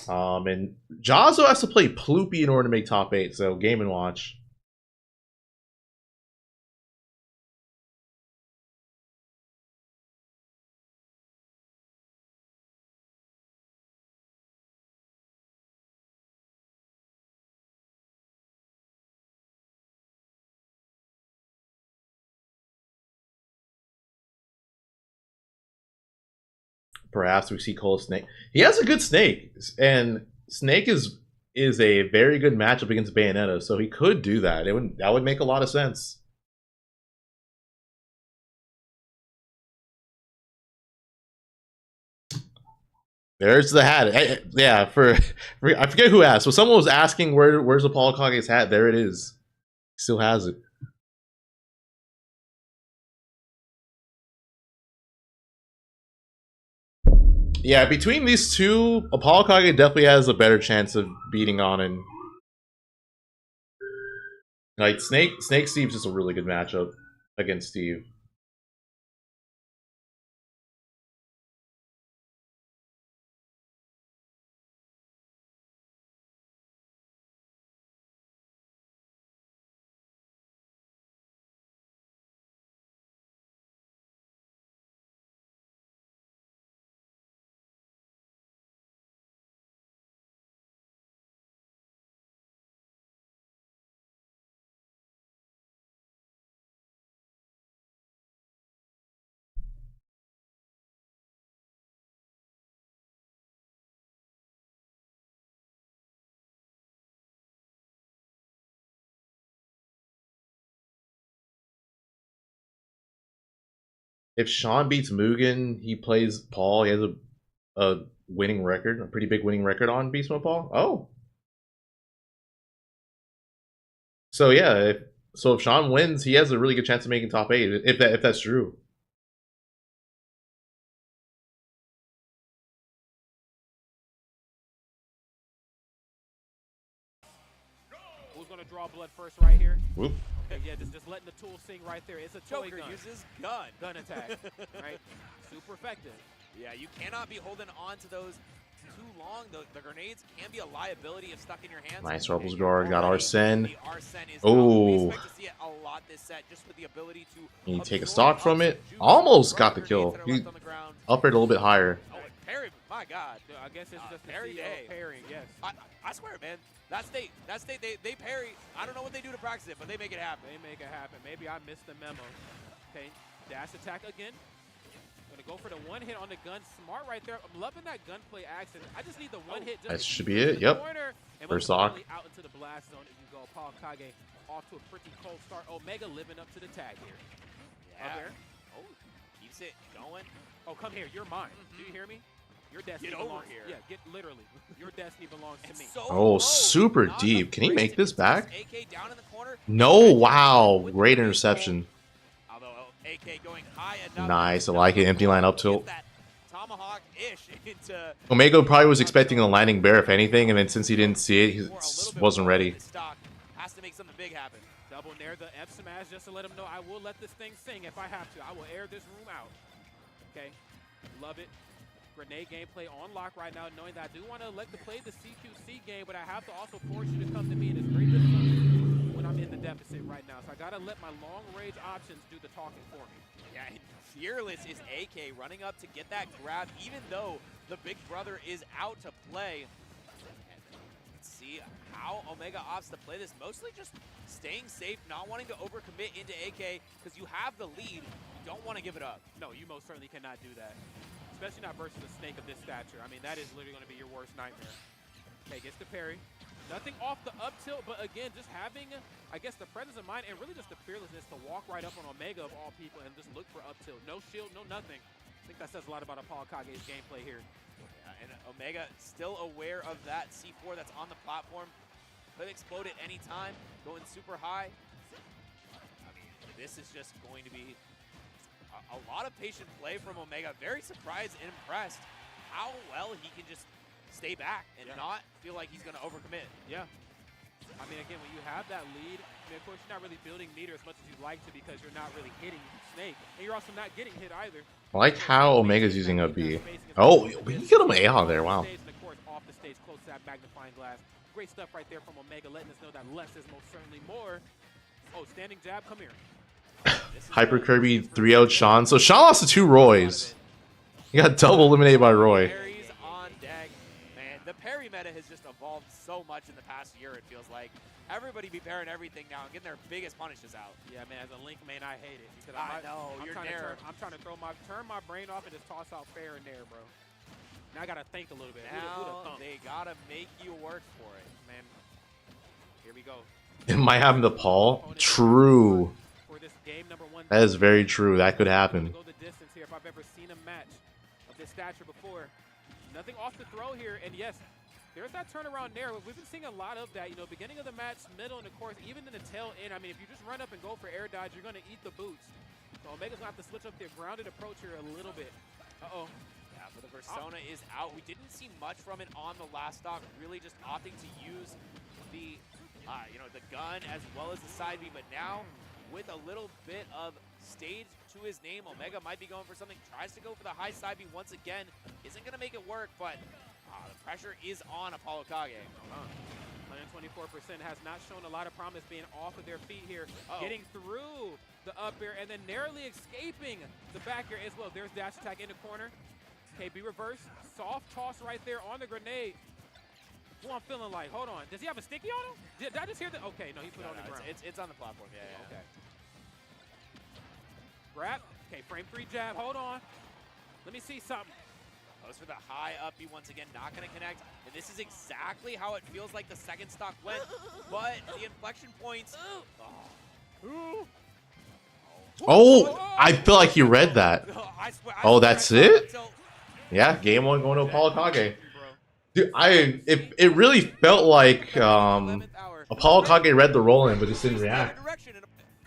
And Jazzo has to play Ploopy in order to make top 8, so game and watch. Perhaps we see Kola Snake. He has a good Snake, and Snake is a very good matchup against Bayonetta, so he could do that. That would make a lot of sense. There's the hat. Yeah, I forget who asked. So someone was asking where's Apollokage's hat. There it is. He still has it. Yeah, between these two, Apollokage definitely has a better chance of beating Onin. Like Snake Steve's just a really good matchup against Steve. If Sean beats Mugen, he plays Paul. He has a winning record, a pretty big winning record on Beastmodepaul. Oh. So yeah, if Sean wins, he has a really good chance of making top 8, if that's true. Who's gonna draw blood first right here? Whoop. Okay, yeah, just letting the tool sing right there. It's a toy Joker gun. uses gun. Gun attack, right? Super effective. Yeah, you cannot be holding on to those too long. The grenades can be a liability if stuck in your hands. Nice Rebels guard, got Arsene. The Arsene is Oh. We expect to see it a lot this set, just with the ability to Can you take a absorb stock from ups it? and juice, Almost got the grenades kill. that are He left on the ground. up it a little bit higher. Oh, and parry, my God. I guess it's just the parry CEO day. parrying, yes. I swear, man, that state, they parry. I don't know what they do to practice it, but they make it happen. They make it happen. Maybe I missed the memo. Okay, dash attack again. Gonna go for the one hit on the gun. Smart right there. I'm loving that gunplay action. I just need the one hit. That Just should be it. Yep. First stock. Out into the blast zone. If you go, Apollokage off to a pretty cold start. Omega living up to the tag here. Yeah. Up there. Oh, keeps it going. Oh, come here. You're mine. Do you hear me? Your destiny Get over belongs here. Yeah, get literally. Your destiny belongs to It's me. so Oh, low. super Not deep. Can he enough make to this contest. back? AK down in the corner. No, wow. Great interception. Although AK going high enough. Nice, I like it. Empty line up tilt. Get that Tomahawk-ish into Omega probably was expecting a landing bear, if anything, and then since he didn't see it, he wasn't ready. Stock has to make something big happen. Double nair the F smash just to let him know I will let this thing sing if I have to. I will air this room out. Okay, love it. Grenade gameplay on lock right now, knowing that I do want to play the CQC game, but I have to also force you to come to me, and it's very difficult when I'm in the deficit right now. So I gotta let my long range options do the talking for me. Yeah, and Fearless is AK running up to get that grab, even though the big brother is out to play. And let's see how Omega opts to play this. Mostly just staying safe, not wanting to overcommit into AK, because you have the lead. You don't want to give it up. No, you most certainly cannot do that. Especially not versus a snake of this stature. I mean, that is literally going to be your worst nightmare. Okay, gets the parry. Nothing off the up tilt, but again, just having, I guess, the presence of mind and really just the fearlessness to walk right up on Omega of all people and just look for up tilt. No shield, no nothing. I think that says a lot about Apollokage's gameplay here. Yeah, and Omega still aware of that C4 that's on the platform. Could explode at any time, going super high. I mean, this is just going to be a lot of patient play from Omega. Very surprised and impressed how well he can just stay back and not feel like he's going to overcommit. Yeah. I mean, again, when you have that lead, I mean, of course, you're not really building meter as much as you'd like to because you're not really hitting Snake. And you're also not getting hit either. I like how Omega's using a B. Oh, we can get him AR there, wow. And of course, off the stage, close to that magnifying glass. Great stuff right there from Omega, letting us know that less is most certainly more. Oh, standing jab, come here. Hyper Kirby 3-0'd Sean. So Sean lost to 2 Roys. He got double eliminated by Roy. Parries on deck. Man, the parry meta has just evolved so much in the past year, it feels like. Everybody be parrying everything now and getting their biggest punishes out. Yeah, man, as a Link main, I hate it. Because I know, you're there. I'm trying to turn my brain off and just toss out fair and there, bro. Now I got to think a little bit. Now they got to make you work for it. Man, here we go. It might happen to Paul. True. For this game number 1. That is very true. That could happen. Go the distance here if I've ever seen a match of this stature before. Nothing off the throw here, and yes, there's that turnaround there. We've been seeing a lot of that, you know, beginning of the match, middle, and of course, even in the tail end. I mean, if you just run up and go for air dodge, you're going to eat the boots. So Omega's going to have to switch up their grounded approach here a little bit. Uh-oh. Yeah, but the Persona is out. We didn't see much from it on the last stock, really just opting to use the, the gun as well as the side B, but now with a little bit of stage to his name, Omega might be going for something, tries to go for the high side B once again, isn't going to make it work, but the pressure is on Apollokage. 124% has not shown a lot of promise being off of their feet here. Getting through the up air and then narrowly escaping the back air as well. There's dash attack in the corner. KB reverse. Soft toss right there on the grenade. Who I'm feeling like, hold on. Does he have a sticky on him? Did I just hear that? Okay, no, he put it on the ground. It's on the platform, yeah. Okay. Grab. Okay, frame 3 jab. Hold on. Let me see something. Goes for the high up B once again, not going to connect. And this is exactly how it feels like the second stock went. But the inflection points. Oh, I feel like he read that. I swear, Oh, that's I saw it? until- Yeah, game one going to Apollokage. Bro. Dude, it really felt like 11th hour. Apollokage read the roll-in but just didn't Just the other react. direction, and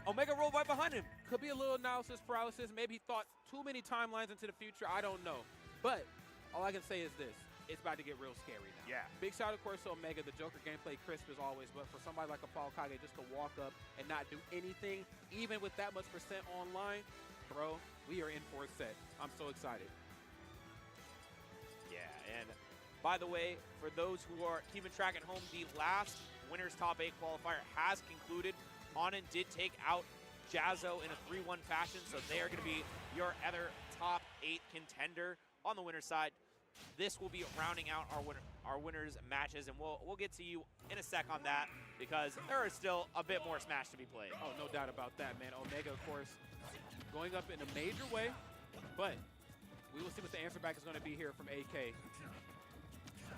Omega rolled right behind him. Could be a little analysis paralysis. Maybe he thought too many timelines into the future. I don't know. But all I can say is this. It's about to get real scary now. Yeah. Big shout of course to Omega. The Joker gameplay crisp as always. But for somebody like Apollokage just to walk up and not do anything, even with that much percent online, bro, we are in for a set. I'm so excited. Yeah, and by the way, for those who are keeping track at home, the last winner's top 8 qualifier has concluded. Onin did take out Jazzo in a 3-1 fashion, so they are going to be your other top 8 contender on the winner's side. This will be rounding out our winners matches, and we'll get to you in a sec on that because there is still a bit more Smash to be played. Oh, no doubt about that, man. Omega, of course, going up in a major way, but we will see what the answer back is going to be here from AK.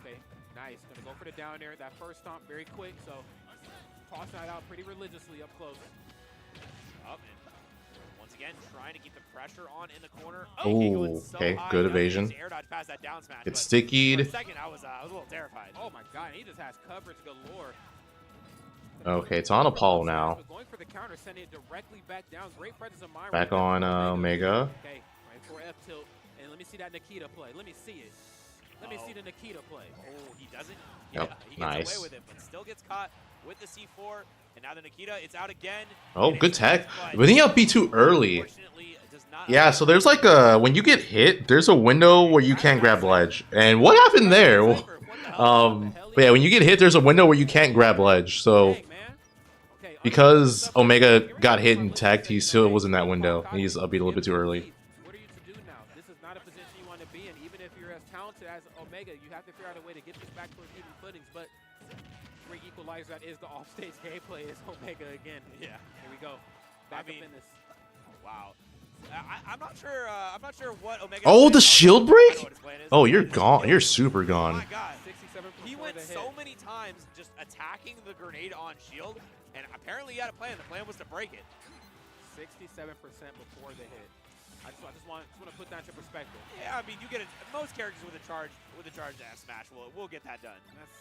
Okay, nice. Going to go for the down air. That first stomp, very quick, so tossing that out pretty religiously up close. Up and once again, trying to keep the pressure on in the corner. Oh, okay, good evasion. Air dodge past that down smash, Gets but for a stickied. second, I was a little terrified. Oh my god, he just has coverage galore. Okay, it's on Apollo now. But going for the counter, sending it directly back down. Great presence of mind. Back right on there from Omega. Okay, right for F tilt. And let me see that Nikita play. Let me see it. Let me see the Nikita play. Oh, he doesn't. Yep, Yeah, he gets nice. away with it, but still gets caught with the C4. And now the Nikita, it's out again. Oh, And good it's tech. but But then you got B too early. unfortunately, it does not Yeah, so there's like a when you get hit, there's a window where you can't grab ledge. And what happened there? What the hell? But yeah, when you get hit, there's a window where you can't grab ledge. So Dang, man. Okay, because Omega got hit and teched, he still was in that window. He's upbeat a little bit too early. What are you to do now? This is not a position you want to be in. Even if you're as talented as Omega, you have to figure out a way to get this back towards even footings. But great equalizer that is the offstage gameplay is Omega again. Yeah. Here we go. Back mean, up in this. Wow. I'm not sure. I'm not sure what Omega. Oh, the shield break? I know what his plan is. Oh, you're gone. You're super Oh gone. my God. 67 He before went the hit. so many times just attacking the grenade on shield, and apparently he had a plan. The plan was to break it. 67% before the hit. I just want to put that into perspective. Yeah, I mean, you get it. Most characters with a charge dash smash will get that done. That's,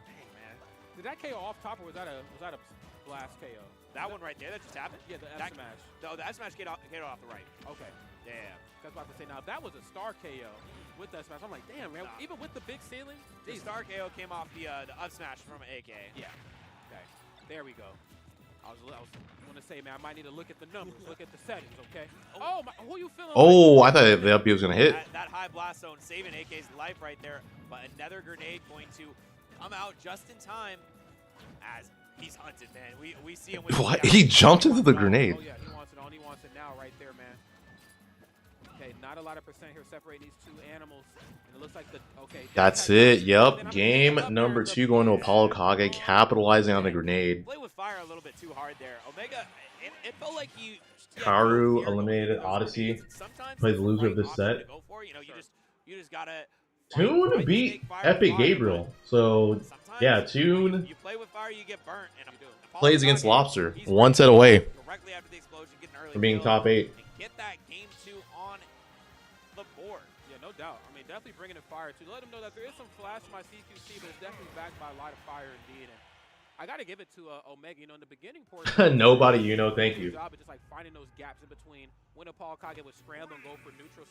dang, man. Did that KO off top or was that a blast KO? That one right there that just happened. Yeah, the F That- smash. No, the F smash came off the right. Okay. Yeah. I was about to say, now if that was a star KO with that smash, I'm like, damn, man, even with the big ceiling? The geez. star KO came off the up smash from AK. Yeah. Okay. There we go. I was going to say, man, I might need to look at the numbers, look at the settings, okay? Oh, my, who you feeling? Oh, I thought the up B was gonna hit. That high blast zone saving AK's life right there, but another grenade going to come out just in time as he's hunted, man. We see him with What? He jumped into the grenade. Oh, yeah, he wants it on. He wants it now right there, man. Okay, not a lot of percent here separating these two animals. And it looks like the, okay. That's it. Yep. Game number 2 going to Apollokage, capitalizing on the grenade. Play with fire a little bit too hard there. Omega, it felt like he. Karu eliminated Odyssey. Plays the loser of this set. You just gotta. Toon beat Epic Gabriel. So yeah, Toon You play with fire, you get burnt. And plays against Apollokage, Lobster. he's One set away directly after the explosion, get an early from being kill top 8. and get that game 2 on the board. Yeah, no doubt. I mean, definitely bringing in fire, too. Let them know that there is some flash in my CQC, but it's definitely backed by a lot of fire indeed. And I got to give it to Omega. You know, in the beginning portion, Nobody, you know, thank you. Job of just like finding those gaps in between when Apollokage would scramble and go for neutral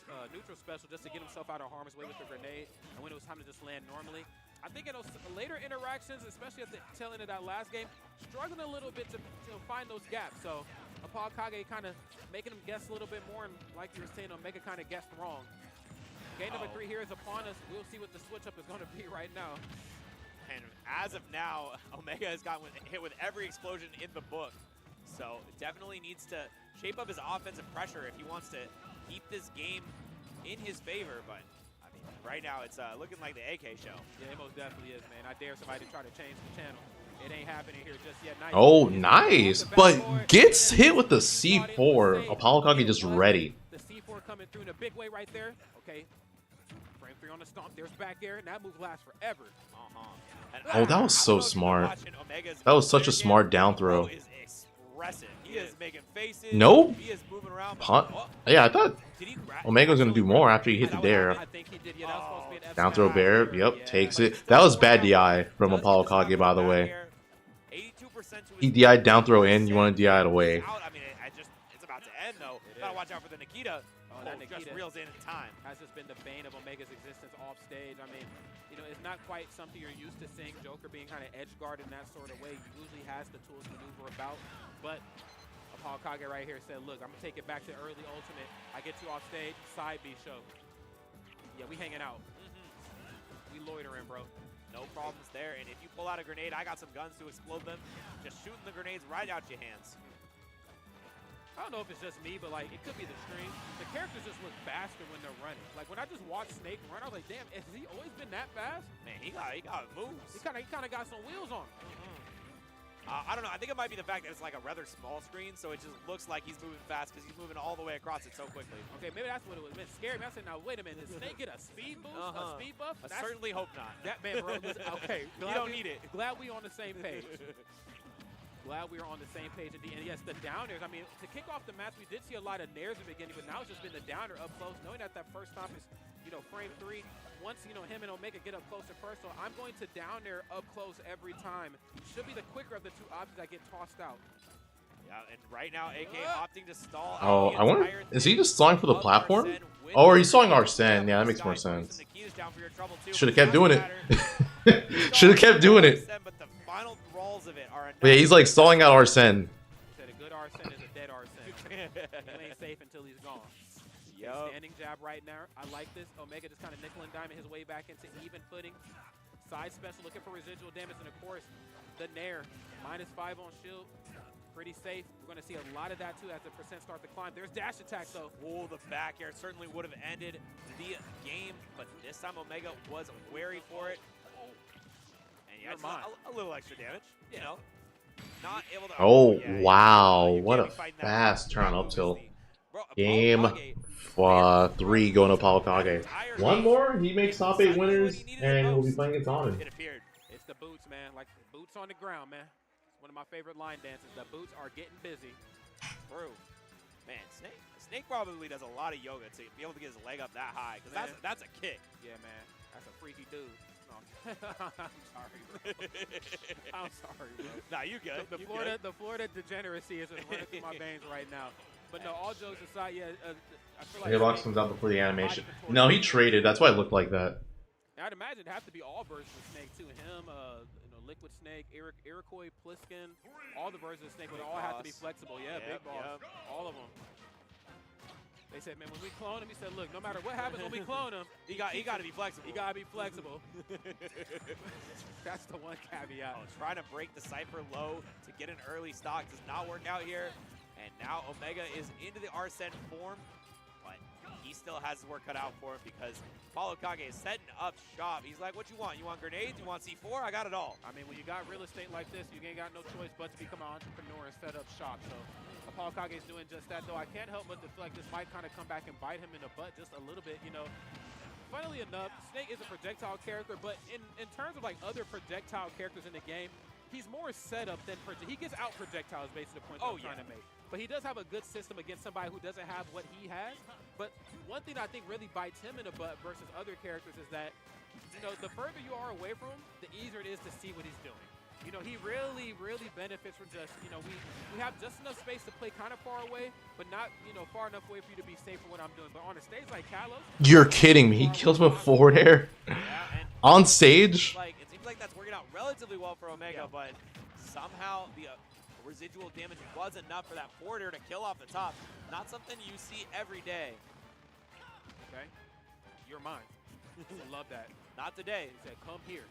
special just to get himself out of harm's way with the grenade, and when it was time to just land normally. I think in those later interactions, especially at the tail end of that last game, struggling a little bit to find those gaps. So Apollokage kind of making him guess a little bit more, and like you were saying, Omega kind of guessed wrong. Game number 3 here is upon us. We'll see what the switch up is going to be right now. And as of now, Omega has gotten hit with every explosion in the book. So definitely needs to shape up his offensive pressure if he wants to keep this game in his favor. But I mean, right now it's looking like the AK show. Yeah, it most definitely is, man. I dare somebody to try to change the channel. It ain't happening here just yet. Nice. Oh, nice. But gets hit with the C4. Apollokage just ready. The C4 coming through in a big way right there. Okay. Frame 3 on the stomp. There's back air, and that move lasts forever. And Oh, that was so smart. That was such a smart down throw. Is aggressive. He is making faces. Nope. He is moving around. Punt. Oh, Yeah, I thought did he Omega was gonna do more after he hit the dare. I think he did. Yeah, that was supposed to be an F Down throw bear. smash. Yep, Yeah. takes it. That was bad DI from Apollokage, by the way. 82% to his He DI'd down throw in. You want to DI it away. out. I mean, it's about to end though. Gotta watch out for the Nikita. Oh, that Just Nikita reels in time. has just been the bane of Omega's existence off stage. I mean, you know, it's not quite something you're used to seeing. Joker being kind of edge guard in that sort of way. He usually has the tools to maneuver about, but Apollokage right here said, look, I'm gonna take it back to early ultimate. I get you off stage, side B show. Yeah, we hanging out. We loitering, bro. No problems there. And if you pull out a grenade, I got some guns to explode them. Just shooting the grenades right out your hands. I don't know if it's just me, but like it could be the stream. The characters just look faster when they're running. Like when I just watched Snake run, I was like, damn, has he always been that fast? Man, he got moves. He kind of got some wheels on him. I don't know. I think it might be the fact that it's like a rather small screen, so it just looks like he's moving fast because he's moving all the way across it so quickly. Okay, maybe that's what it was. It scared me. I said, now wait a minute, did Snake get a speed boost, a speed buff? I certainly hope not. That man, bro. Okay, You don't need it. Glad we on the same page. Glad we are on the same page indeed. And yes, the downers. I mean, to kick off the match, we did see a lot of nairs in the beginning, but now it's just been the downer up close, knowing that first stop is, you know, frame 3. Once, you know, him and Omega get up closer first, so I'm going to down there up close every time. Should be the quicker of the two options that get tossed out. Yeah, and right now, AK opting to stall. Oh, out the I wonder. entire Is he just stalling for the of platform? Arsene with Oh, or he's the stalling Arsene. Yeah, that makes more Sky sense. Force, and the Nikita's down for your trouble, too. Should have kept doing it. Matter. Should have kept doing it. But the final thralls of it are enough. But yeah, he's like stalling out Arsene. He said a good Arsene is a dead Arsene. He ain't safe until he's gone. Yup. Standing jab right now. I like this. Omega just kind of nickel and diming his way back into even footing. Side special looking for residual damage, and of course, the Nair. -5 on shield. Pretty safe. We're going to see a lot of that too as the percent start to climb. There's dash attack though. Oh, the back air certainly would have ended the game, but this time Omega was wary for it. And yeah, just a little extra damage, you know. Not able to. Oh, yeah, wow. you What can't a be fighting that fast much. turn up tilt. Bro, Game Apollokage, 3 going to Apollokage. One more, he makes top 8 winners, and we'll be playing against Onin. it appeared. It's the boots, man. Like boots on the ground, man. It's one of my favorite line dances. The boots are getting busy. True. Man, Snake probably does a lot of yoga to be able to get his leg up that high, because that's a kick. Yeah, man. That's a freaky dude. No. I'm sorry, bro. I'm sorry, bro. Nah, you good. The You Florida, good. the Florida degeneracy is just running through my veins right now. But no, all jokes aside, yeah, I feel like Hitbox comes out before the animation. No, he traded. That's why it looked like that. I'd imagine it'd have to be all versions of Snake too. Him, you know, Liquid Snake, Iroquois, Pliskin, all the versions of Snake would all have to be flexible. Yeah, Big Boss, all of them. They said, man, when we clone him, he said, look, no matter what happens when we clone him, He got to be flexible. he gotta be flexible. That's the one caveat. Oh, trying to break the Cypher low to get an early stock does not work out here. And now Omega is into the Arsene form, but he still has his work cut out for him because Apollokage is setting up shop. He's like, what you want? You want grenades? You want C4? I got it all. I mean, when you got real estate like this, you ain't got no choice but to become an entrepreneur and set up shop. So Apollokage is doing just that, though. I can't help but to feel like this might kind of come back and bite him in the butt just a little bit, you know. Funnily enough, Snake is a projectile character, but in terms of like other projectile characters in the game, he's more set up than he gets out projectiles based on the point I'm trying to make. But he does have a good system against somebody who doesn't have what he has. But one thing I think really bites him in the butt versus other characters is that, you know, the further you are away from him, the easier it is to see what he's doing. You know, he really, really benefits from just, you know, we have just enough space to play kind of far away, but not, you know, far enough away for you to be safe from what I'm doing. But on a stage like Kalos, You're kidding me. He kills him with forward air. On stage? Like, it seems like that's working out relatively well for Omega, but somehow the residual damage was enough for that forward air to kill off the top. Not something you see every day. okay, you're mine. I love that. Not today. He said, come here.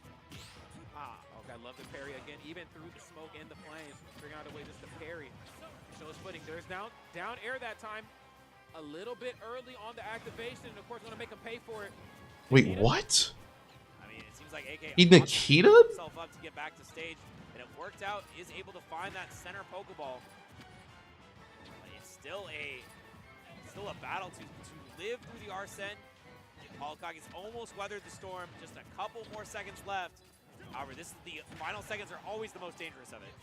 Okay, I love the parry again, even through the smoke and the flames, figuring out a way just to parry. Shows footing. There's down air that time. A little bit early on the activation, and of course, going to make him pay for it. Wait, what? I mean, it seems like AK He Nikita? himself up to get back to stage, and it worked out. Is able to find that center Pokeball. But it's still a battle to live through the Arsene. Apollokage has almost weathered the storm. Just a couple more seconds left. However, the final seconds are always the most dangerous of it.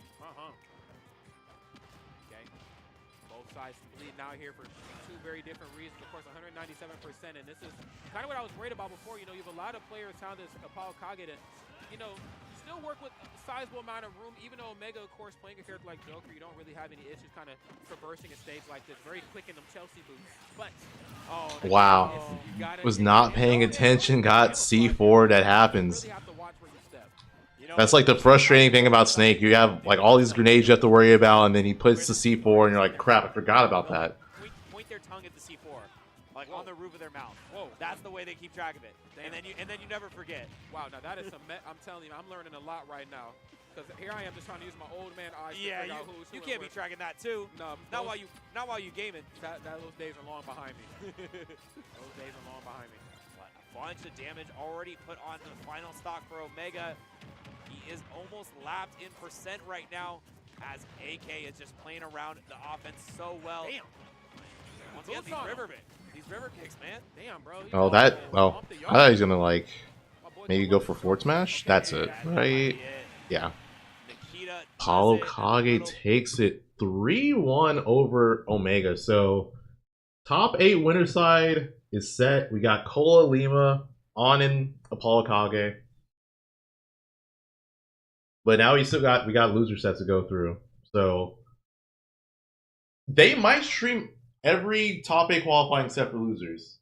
Both sides bleeding out here for two very different reasons. Of course, 197%, and this is kind of what I was worried about before. You know, you have a lot of players how this Apollokage to, you know, still work with a sizable amount of room, even though Omega, of course, playing a character like Joker, you don't really have any issues kind of traversing a stage like this. Very quick in them Chelsea boots. But, oh, Wow. Was not paying attention, got C4, that happens. Really have to watch where you step. You know, That's like the frustrating thing about Snake. You have like all these grenades you have to worry about, and then he puts the C4, and you're like, crap, I forgot about that. Point their tongue at the C4, like on the roof of their mouth. Whoa. That's the way they keep track of it. And then you never forget. Wow, now that is some. I'm telling you, I'm learning a lot right now. Because here I am just trying to use my old man eyes to Yeah, figure out who's you who can't and be tracking that too. No, Not while you gaming. those days are long behind me. Those days are long behind me. But a bunch of damage already put on the final stock for Omega. He is almost lapped in percent right now, as AK is just playing around the offense so well. Damn. Once again, these river kicks, man. Damn, bro. Oh, that. Oh, I thought he was gonna like maybe go for Fort Smash. That's it, That might right? be it. Yeah. Nikita does it. Apollokage takes it 3-1 over Omega. So top 8 winner side is set. We got Kola, Lima, Onin, Apollokage. But now we got loser sets to go through. So they might stream every top 8 qualifying set for losers.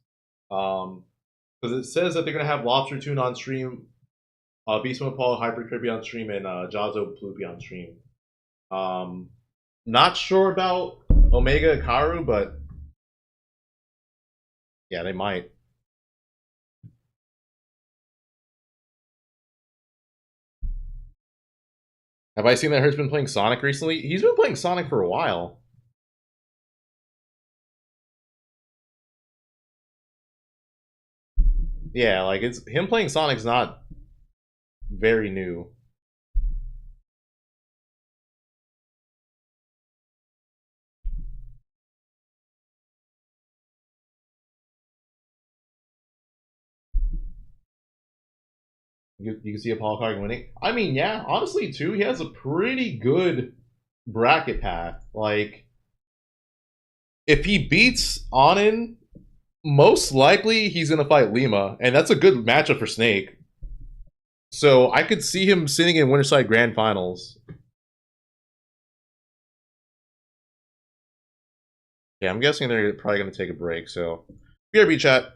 Because it says that they're gonna have Lobster Tune on stream, Beastmodepaul, Hyper Kirby on stream, and Jazo Ploopy on stream. Not sure about Omega Karu, but yeah, they might. Have I seen that Hurt's been playing Sonic recently? He's been playing Sonic for a while. Yeah, like it's him playing Sonic's not very new. You can see Apollokage winning. I mean, yeah, honestly, too, he has a pretty good bracket path. Like, if he beats Onin, most likely he's going to fight Lima, and that's a good matchup for Snake. So I could see him sitting in Winterside Grand Finals. Yeah, I'm guessing they're probably going to take a break, so BRB chat.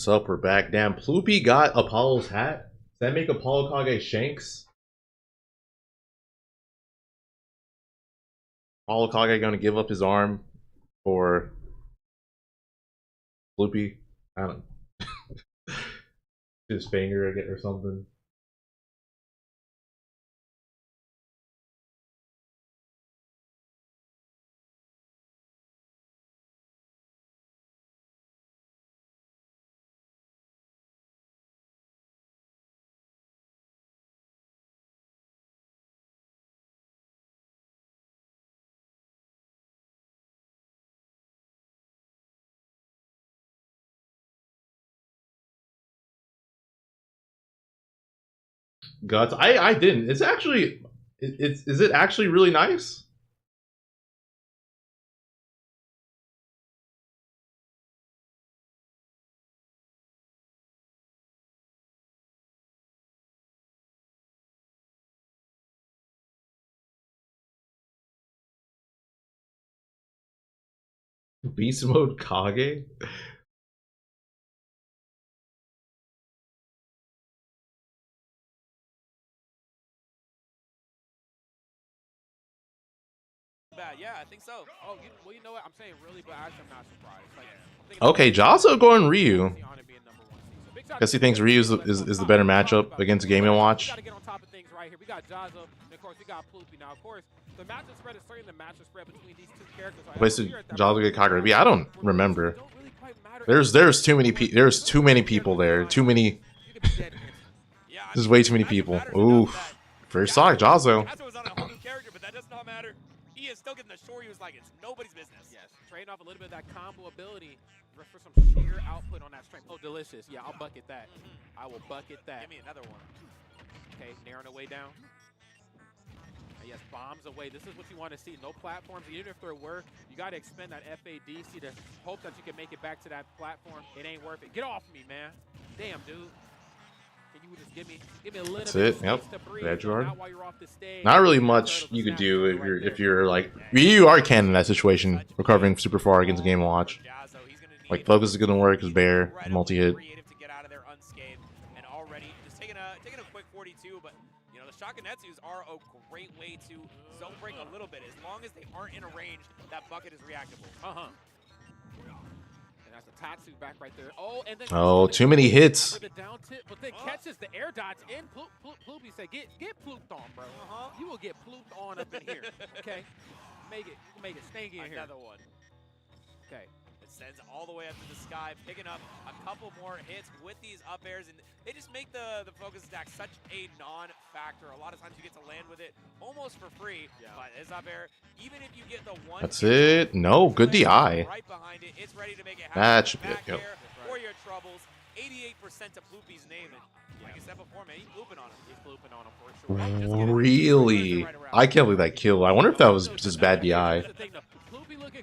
So we're back. Damn, Ploopy got Apollo's hat. Does that make Apollokage Shanks? Apollokage gonna give up his arm for Ploopy? I don't know. His finger again or something. Guts. I didn't. It's actually is it actually really nice? Beast mode Kage? Bad. Yeah, I think so. Oh, well, you know what? I'm saying really, but actually I'm not surprised. Like, I'm thinking Okay, Jazzo going Ryu. Onin being number 1 seed. So big shout out Guess he to thinks Ryu is the better matchup against Game & Watch. We got to get on top of things right here. We got Jazzo, and of course we got Ploopy. Now, of course, the matchup spread is certainly the matchup spread between these two characters. Wasted Jazzo get Kagurabi. I don't remember. There's too many people there. Too many. Yeah, There's way too many people. Ooh, first stock Jazzo. Jazzo was on a whole new character, but that does not matter. He is still getting the shore. He was like, it's nobody's business. Yes, trading off a little bit of that combo ability for some sheer output on that strength. Oh, delicious. Yeah, I'll bucket that. I will bucket that. Give me another one. Okay, narrowing the way down. And yes, bombs away. This is what you want to see. No platforms. Even if there were, you got to expend that FADC to hope that you can make it back to that platform. It ain't worth it. Get off me, man. Damn, dude. Can you just give me a little That's bit it. of Yep. space to breathe? Edge guard. Not while you're off the stage. Not really much you could do if you're like you are Ken in that situation, recovering super far against Game & Watch. Jazzo, he's gonna need Like focus is gonna work. His bear multi-hit. creative to get out of there unscathed, and already just taking a quick 42. But you know the Shakunetsus are a great way to zone break a little bit as long as they aren't in a range. That bucket is reactable. And that's the Tatsu back right there. Oh, and then Too many hits. for the down tip, but then catches the air dodge in. Ploopy said, "Get plooped on, bro. You will get plooped on up in here. Okay, make it stanky in here. Another one. Okay, It sends all the way up to the sky, picking up a couple more hits with these up airs, and they just make the focus attack such a non-factor. A lot of times you get to land with it almost for free, but this up air, even if you get the one, That's it. No, good DI. right behind it, it's ready to make it happen. That should be it. Back Yep. air for your troubles. 88% to Ploopy's name, and like I said before, man, he's looping on him. he's plooping on him for sure. Oh, just get it. Really? I can't believe that kill. I wonder if that was just bad DI. That's the thing, though. Ploopy looking.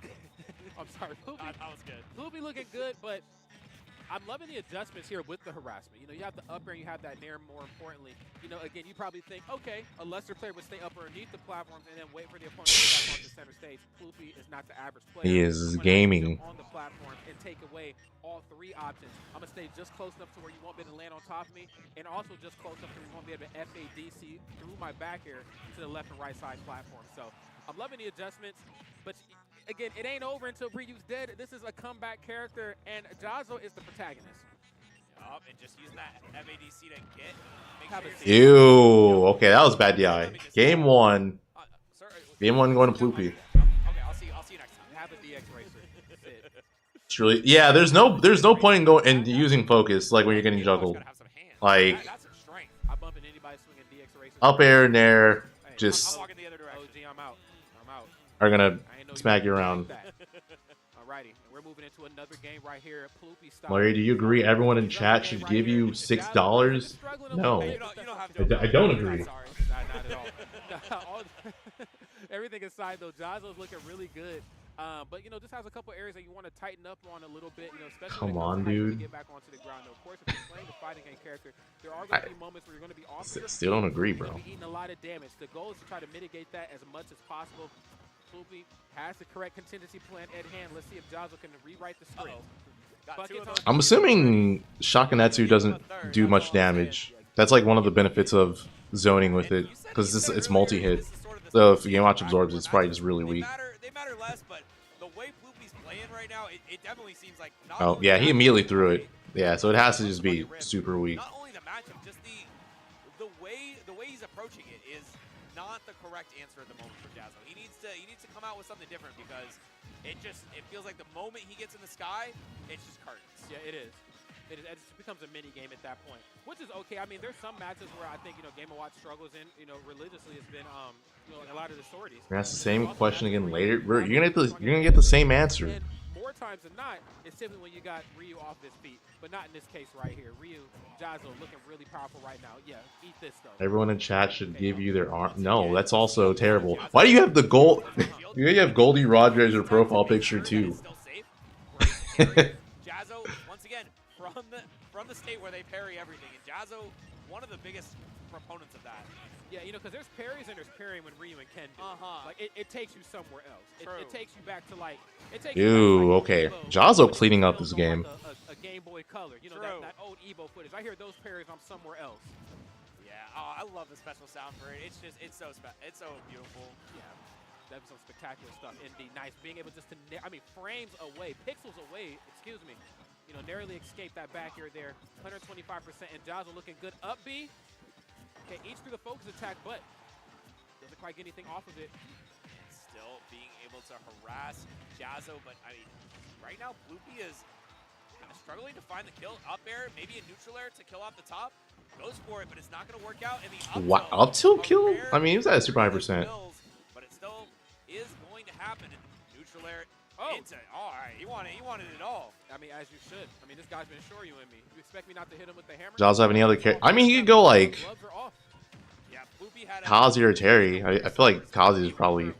I'm sorry, Ploopy. That was good. Ploopy looking good, but I'm loving the adjustments here with the harassment. You know, you have the up air, you have that nair. More importantly, you know, again, you probably think, okay, a lesser player would stay up underneath the platforms and then wait for the opponent to get back onto center stage. Ploopy is not the average player. He is He's gonna gaming. jump on the platform and take away all three options. I'm gonna stay just close enough to where you won't be able to land on top of me, and also just close enough to where you won't be able to FADC through my back air to the left and right side platform. So I'm loving the adjustments, but again, it ain't over until Ryu's dead. This is a comeback character, and Jazzo is the protagonist. Up and just use that FADC to get. Make Have a sure seat. Ew. Okay, that was bad DI. Game 1. Sir, Game 1 going to Ploopy. okay, I'll see you next time. Have a DX racer. That's it. It's really there's no point in going and using focus like when you're getting juggled. Gotta have some hands. Like That's some strength. I bump into anybody swinging DX racer. up air, nair, Hey, I'm just walking the other direction. OG, I'm out. I'm out. are gonna I ain't know smack you were around. like that. Alrighty, and we're moving into another game right here. Ploopy style. Larry, do you agree everyone in chat should give you $6? No. You don't have to. I don't agree. Sorry, not at all. Everything aside, though, Jazzo's looking really good. But you know, this has a couple areas that you want to tighten up on a little bit. You know, especially Come when it on, comes to how you dude. get back onto the ground. Now, of course, if you're playing the fighting game character, there are going to be moments where you're going to be off. Your Still don't agree, You're bro. gonna be eating a lot of damage. The goal is to try to mitigate that as much as possible. Ploopy has the correct contingency plan at hand. Let's see if Jazzo can rewrite the script. I'm assuming Shakunetsu doesn't do much damage. That's like one of the benefits of zoning with it, because it's multi-hit. So if Game Watch absorbs, it's probably just really weak. They matter less, but the way Bloopy's playing right now, it definitely seems like. Oh yeah, he immediately threw it. Yeah, so it has to just be super weak. Not only the matchup, just the way he's approaching it is not the correct answer at the moment for Jazzo. He needs to come out with something different, because it feels like the moment he gets in the sky, it's just curtains. Yeah, it is. It just becomes a mini game at that point, which is okay. I mean, there's some matches where I think Game & Watch struggles in religiously has been a lot of the sorties. That's the same question again later. You're gonna get the same answer. And more times than not, it's typically when you got Ryu off his feet, but not in this case right here. Ryu, Jazzo looking really powerful right now. Yeah, eat this though. Everyone in chat should give you their arm. No, that's also terrible. Why do you have the gold? You have Goldie Roger as your profile picture too. Jazzo, once again, from the state where they parry everything, and Jazzo, one of the biggest proponents of that. Yeah, because there's parries and there's parrying when Ryu and Ken do. Like it takes you somewhere else. It takes you back to like. Ew. Okay, Jazzo cleaning up this game. A Game Boy Color, that old Evo footage. I hear those parries, I'm somewhere else. Yeah. Oh, I love the special sound for it. It's so beautiful. Yeah. That was some spectacular stuff. Indeed, nice being able just to, frames away, pixels away. Excuse me. Narrowly escape that back air there. 125%, and Jazzo looking good. Up B. Okay, each through the focus attack, but doesn't quite get anything off of it. Still being able to harass Jazzo, but right now Bloopy is kind of struggling to find the kill. Up air, maybe a neutral air to kill off the top. Goes for it, but it's not going to work out. And the up tilt kill? I mean, he was at a super high percent. But it still is going to happen. And neutral air into. All right, he wanted it all. As you should. This guy's been shoryuing me. You expect me not to hit him with the hammer? Jazzo have any other character? He could go like Yeah, had Kazi or Terry. I feel like Kazi is probably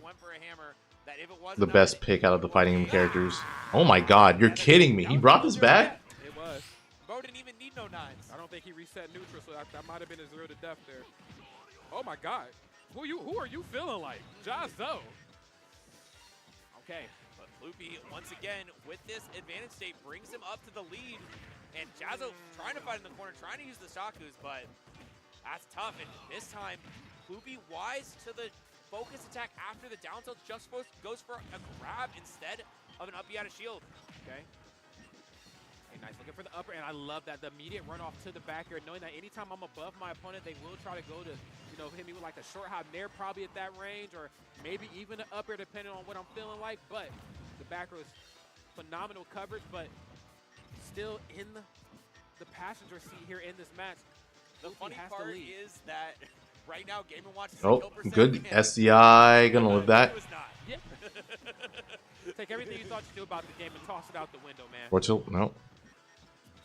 the best pick out of the fighting game characters. Oh my god, you're kidding me. He brought this back? It was. Bro didn't even need no nines. I don't think he reset neutral, so that might have been a 0 to death there. Oh my god. Who are you feeling like? Jazzo. Okay. But Bloopy, once again, with this advantage state, brings him up to the lead. And Jazzo trying to fight in the corner, trying to use the Shakus, but that's tough. And this time, Bloopy wise to the focus attack after the down tilt, just goes for a grab instead of an up B out of shield. Okay. Hey, nice looking for the upper, and I love that the immediate runoff to the back air, knowing that anytime I'm above my opponent, they will try to go to, hit me with like a short hop nair probably at that range, or maybe even an up air depending on what I'm feeling like. But the back row is phenomenal coverage, but still in the passenger seat here in this match. The funny part is that right now, Game & Watch is good SDI, gonna live that. Yeah. Take everything you thought you knew about the game and toss it out the window, man. Or tilt, no.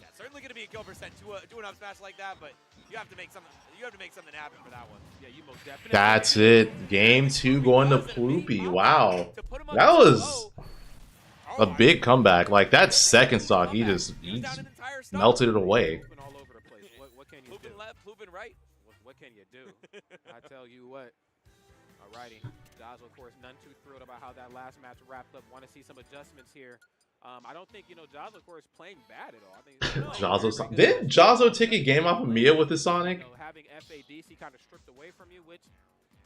Yeah, certainly gonna be a kill percent to an up smash like that, but you have to make something. You have to make something happen for that one. Yeah, you most definitely. That's it. Game 2 going to Bloopy. Wow, that was a big comeback. Like that second stock, he just melted it away. All over the place. What can you do? Left, Plubin right. What can you do? I tell you what. Alrighty. Jazzo, of course, none too thrilled about how that last match wrapped up. Want to see some adjustments here. I don't think, Jazzo, of course, playing bad at all. I think did Jazzo take a game off of Mia with his Sonic? Having FADC kind of stripped away from you, which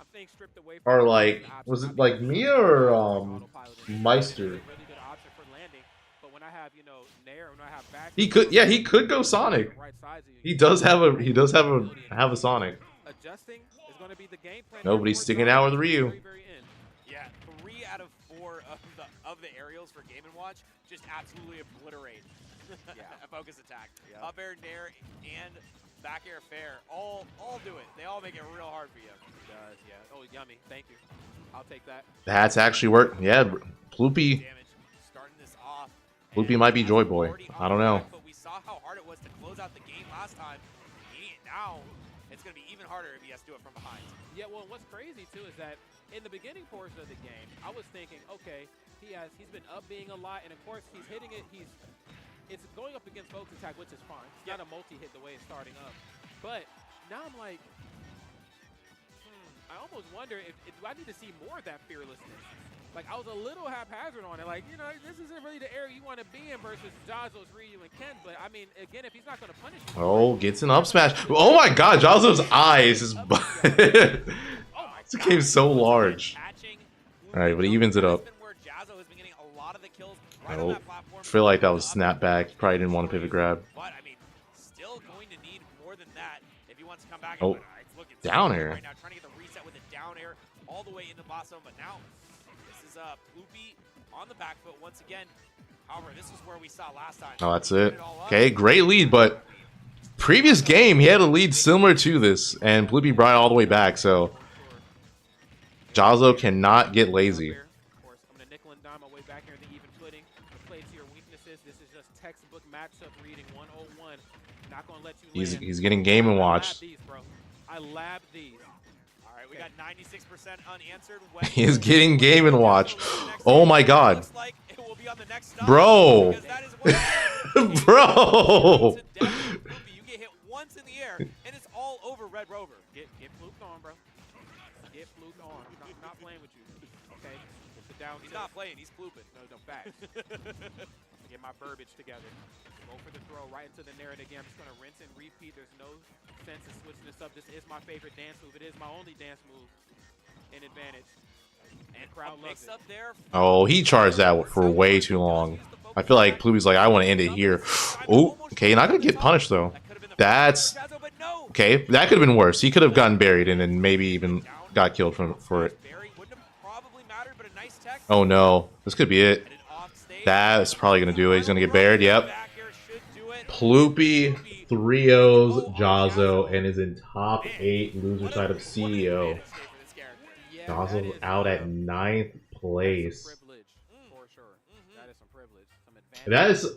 I'm thinking stripped away from. Or like, was it like Mia or Meister? Really good option for landing, but when I have, Nair, when I have back, he could go Sonic. He does have a Sonic. Adjusting is going to be the game plan. Nobody's sticking out with Ryu. Yeah, 3 out of 4 of the aerials for Game & Watch just absolutely obliterate a focus attack. Yeah. Up air, nair, and back air fair, all do it. They all make it real hard for you. It does, yeah. Oh, yummy. Thank you. I'll take that. That's actually worked. Yeah, Bloopy. Starting this off. Bloopy might be Joy Boy. I don't know. But we saw how hard it was to close out the game last time. Now it's going to be even harder if he has to do it from behind. Yeah, well, what's crazy, too, is that in the beginning portion of the game, I was thinking, okay, he's been up being a lot, and of course, he's hitting it. It's going up against focus attack, which is fine. It's not a multi-hit the way it's starting up. But now I'm like, I almost wonder if do I need to see more of that fearlessness? Like, I was a little haphazard on it. Like, you know, this isn't really the area you want to be in versus Jazo's, Ryu, and Ken. But, I mean, again, if he's not going to punish you... Oh, gets an up smash. Oh my god, Jazo's eyes. His This became so large. Alright, but he evens it up. I feel like that was snap back. Probably didn't want to pivot grab. But I mean, still going to need more than that if he wants to come back. Oh, down air. Right now, trying to get the reset with a down air all the way into boss zone. But now, this is Loopy on the back foot once again. However, this is where we saw last time. Oh, that's it. Okay, great lead, but previous game he had a lead similar to this, and Bloopy brought it all the way back. So Jazo cannot get lazy. He's getting Game & Watch. I lab these. All right, we got 96% unanswered. He's getting Game & Watch. Oh my god. Bro. Bro. You get hit once in the air, and it's all over Red Rover. Get flooped on, bro. Get flooped on. I'm not playing with you. Okay? He's not playing. He's flooping. No, facts. Get my verbiage together. Go for the throw right into the narrative again. I'm just going to rinse and repeat. There's no sense in switching this up. This is my favorite dance move. It is my only dance move in advantage. And crowd loves it. Oh, he charged that for way too long. I feel like Pluby's like, I want to end it here. Oh, okay, not going to get punished, though. That's... Okay, that could have been worse. He could have gotten buried and then maybe even got killed for it. Oh, no. This could be it. That's probably going to do it. He's going to get buried. Yep. Ploopy 3-0s Jazo and is in top 8 loser side of CEO. Jazo's out at 9th place. That is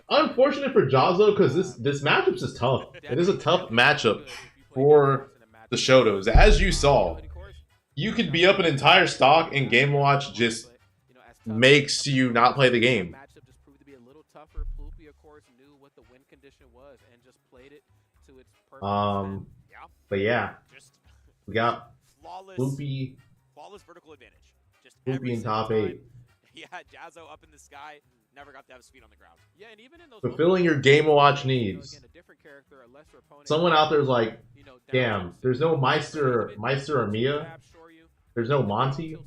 unfortunate for Jazo because this matchup is tough. It is a tough matchup for the Shotos. As you saw, you could be up an entire stock and Game Watch just makes you not play the game. But yeah, we got Floopy. Flawless vertical advantage. Just Floopy in top 8. Yeah, Jazo up in the sky. Never got to have his feet on the ground. Yeah, and even in those fulfilling your Game & Watch needs. Someone out there's like, damn, there's no Meister or Mia. There's no Monty.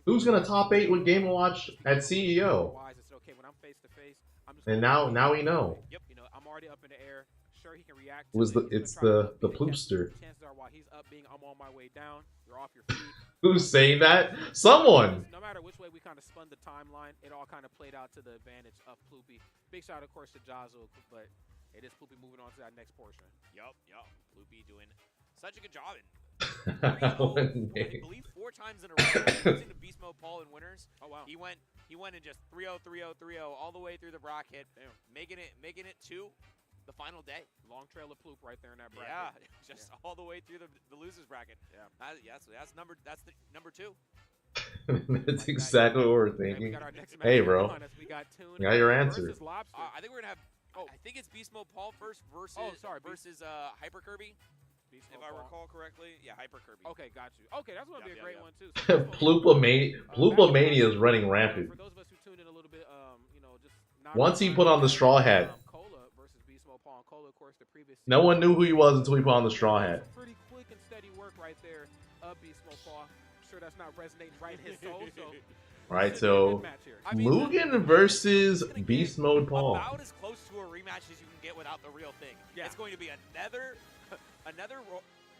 Who's gonna top 8 with Game & Watch at CEO? And now we know. Yep. I'm already up in the air. Sure, he can react. It's the Ploopster. Chances are while he's up being I'm on my way down, you're off your feet. Who's saying that? Someone. No matter which way we kind of spun the timeline, it all kind of played out to the advantage of Ploopy. Big shout, of course, to Jazo, but it is Ploopy moving on to that next portion. Yup. Ploopy doing such a good job. I believe 4 times in a row using the Beastmodepaul in winners. Oh wow. He went and just 3-0, 3-0, 3-0 all the way through the bracket, making it to the final day. Long trail of Ploop right there in that bracket. Yeah, just all the way through the losers bracket. Yeah. So that's the number 2. That's exactly what we're thinking. Hey, bro. We got your answer. I think we're gonna have. I think it's Beastmodepaul first versus Hyper Kirby. If I recall correctly, yeah, Hyper Kirby. Okay, got you. Okay, that's gonna be a great one too. Plupomania is running rampant. For those of us who tuned in a little bit, just once he put on the straw hat, Kola versus Beastmodepaul. Kola, of course, the previous. No one knew who he was until he put on the straw hat. Pretty quick and steady work right there of Beastmodepaul. I'm sure that's not resonating right in his soul. So. Right, so Mugen versus Beastmodepaul. About as close to a rematch as you can get without the real thing. Yeah. It's going to be another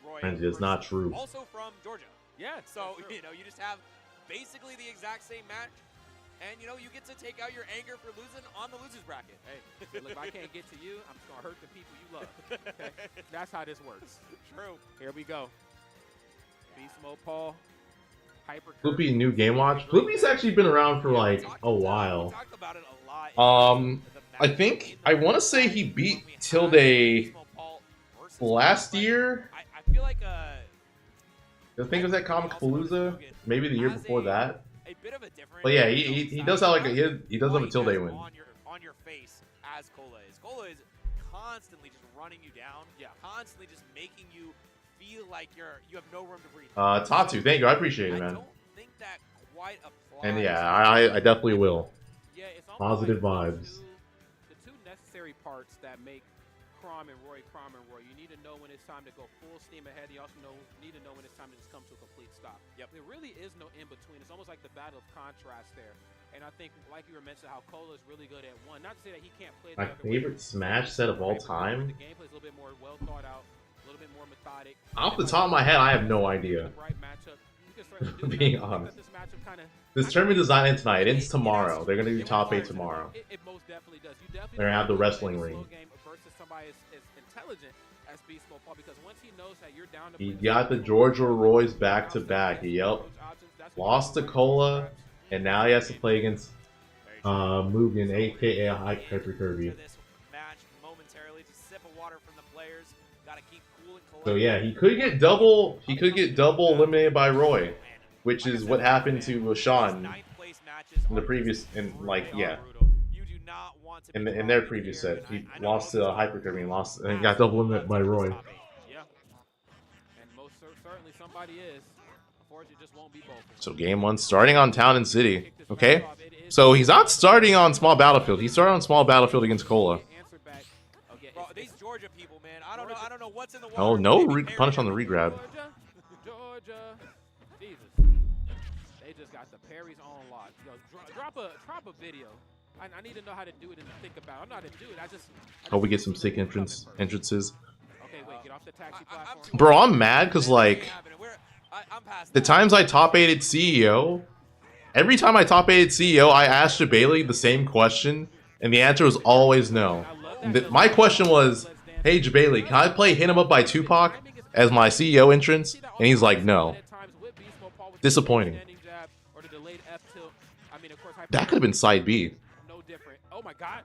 Roy. And it's not true. Also from Georgia. Yeah. So, you just have basically the exact same match. And, you get to take out your anger for losing on the losers bracket. Hey, look, if I can't get to you, I'm just going to hurt the people you love. Okay? That's how this works. True. Here we go. Beastmodepaul. Ploopy new Game Watch. Ploopy's actually been around for like a while. Talked about it a lot. I think I want to say he beat Tilde last year. I feel like I think it was at Comic Palooza, maybe the year before that. A bit of a different. But yeah, he does have like he does have a Tilde win. On your face as Kola is. Kola is constantly just running you down. Yeah. Constantly just making you feel like you have no room to breathe. Tatu, thank you, I appreciate it, man. I don't think that quite apply. And yeah, I definitely will. Yeah, it's almost Positive like vibes. The two necessary parts that make Crom and Roy. You need to know when it's time to go full steam ahead. You also need to know when it's time to just come to a complete stop. Yep. There really is no in between. It's almost like the battle of contrast there. And I think, like you were mentioning, how Kola is really good at one. Not to say that he can't play. My favorite Smash set of all time. The gameplay is a little bit more well thought out, a little bit more methodic. Off the top of my head, I have no idea. The right matchup. You can certainly do that. Being I think honest. that this matchup kinda, This tournament does not end tonight. It ends tomorrow. They're gonna do top 8 tomorrow. It most definitely does. You definitely They're gonna have the don't wanna wrestling play a ring. slow game versus somebody as intelligent as Beastmodepaul, because once he knows that you're down to He play got the Georgia Roy's back to back. Yep. Lost to Kola, and now he has to play against Mugen, aka Hyper Kirby. This match momentarily, just sip of water from the players. Gotta keep cool and collected. So yeah, he could get double. He could get double eliminated by Roy, which is what happened to Sean in the previous, in their previous set. He lost to Hyper Kirby and lost, and got double eliminated by Roy. Yeah. And most certainly somebody is. Unfortunately, it just won't be both. So game 1 starting on Town and City. Okay, so he's not starting on Small Battlefield. He started on Small Battlefield against Kola. Bro, these Georgia people, man. I don't know what's in the water. Oh no, Maybe punish on the regrab. Georgia. Jesus. They just got the parries on lock. Yo, drop a video. I need to know how to do it and think about it. I don't know how to do it. I just Hope we get some sick entrances. Okay, wait, get off the taxi platform. Bro, I'm mad because like I'm past the that. times I top 8'd CEO, every time I top 8'd CEO, I asked Jabali the same question, and the answer was always no. My question was, hey Jabali, can I play Hit 'Em Up by Tupac as my CEO entrance? And he's like, no. Disappointing. That could have been side B. No different. Oh my God.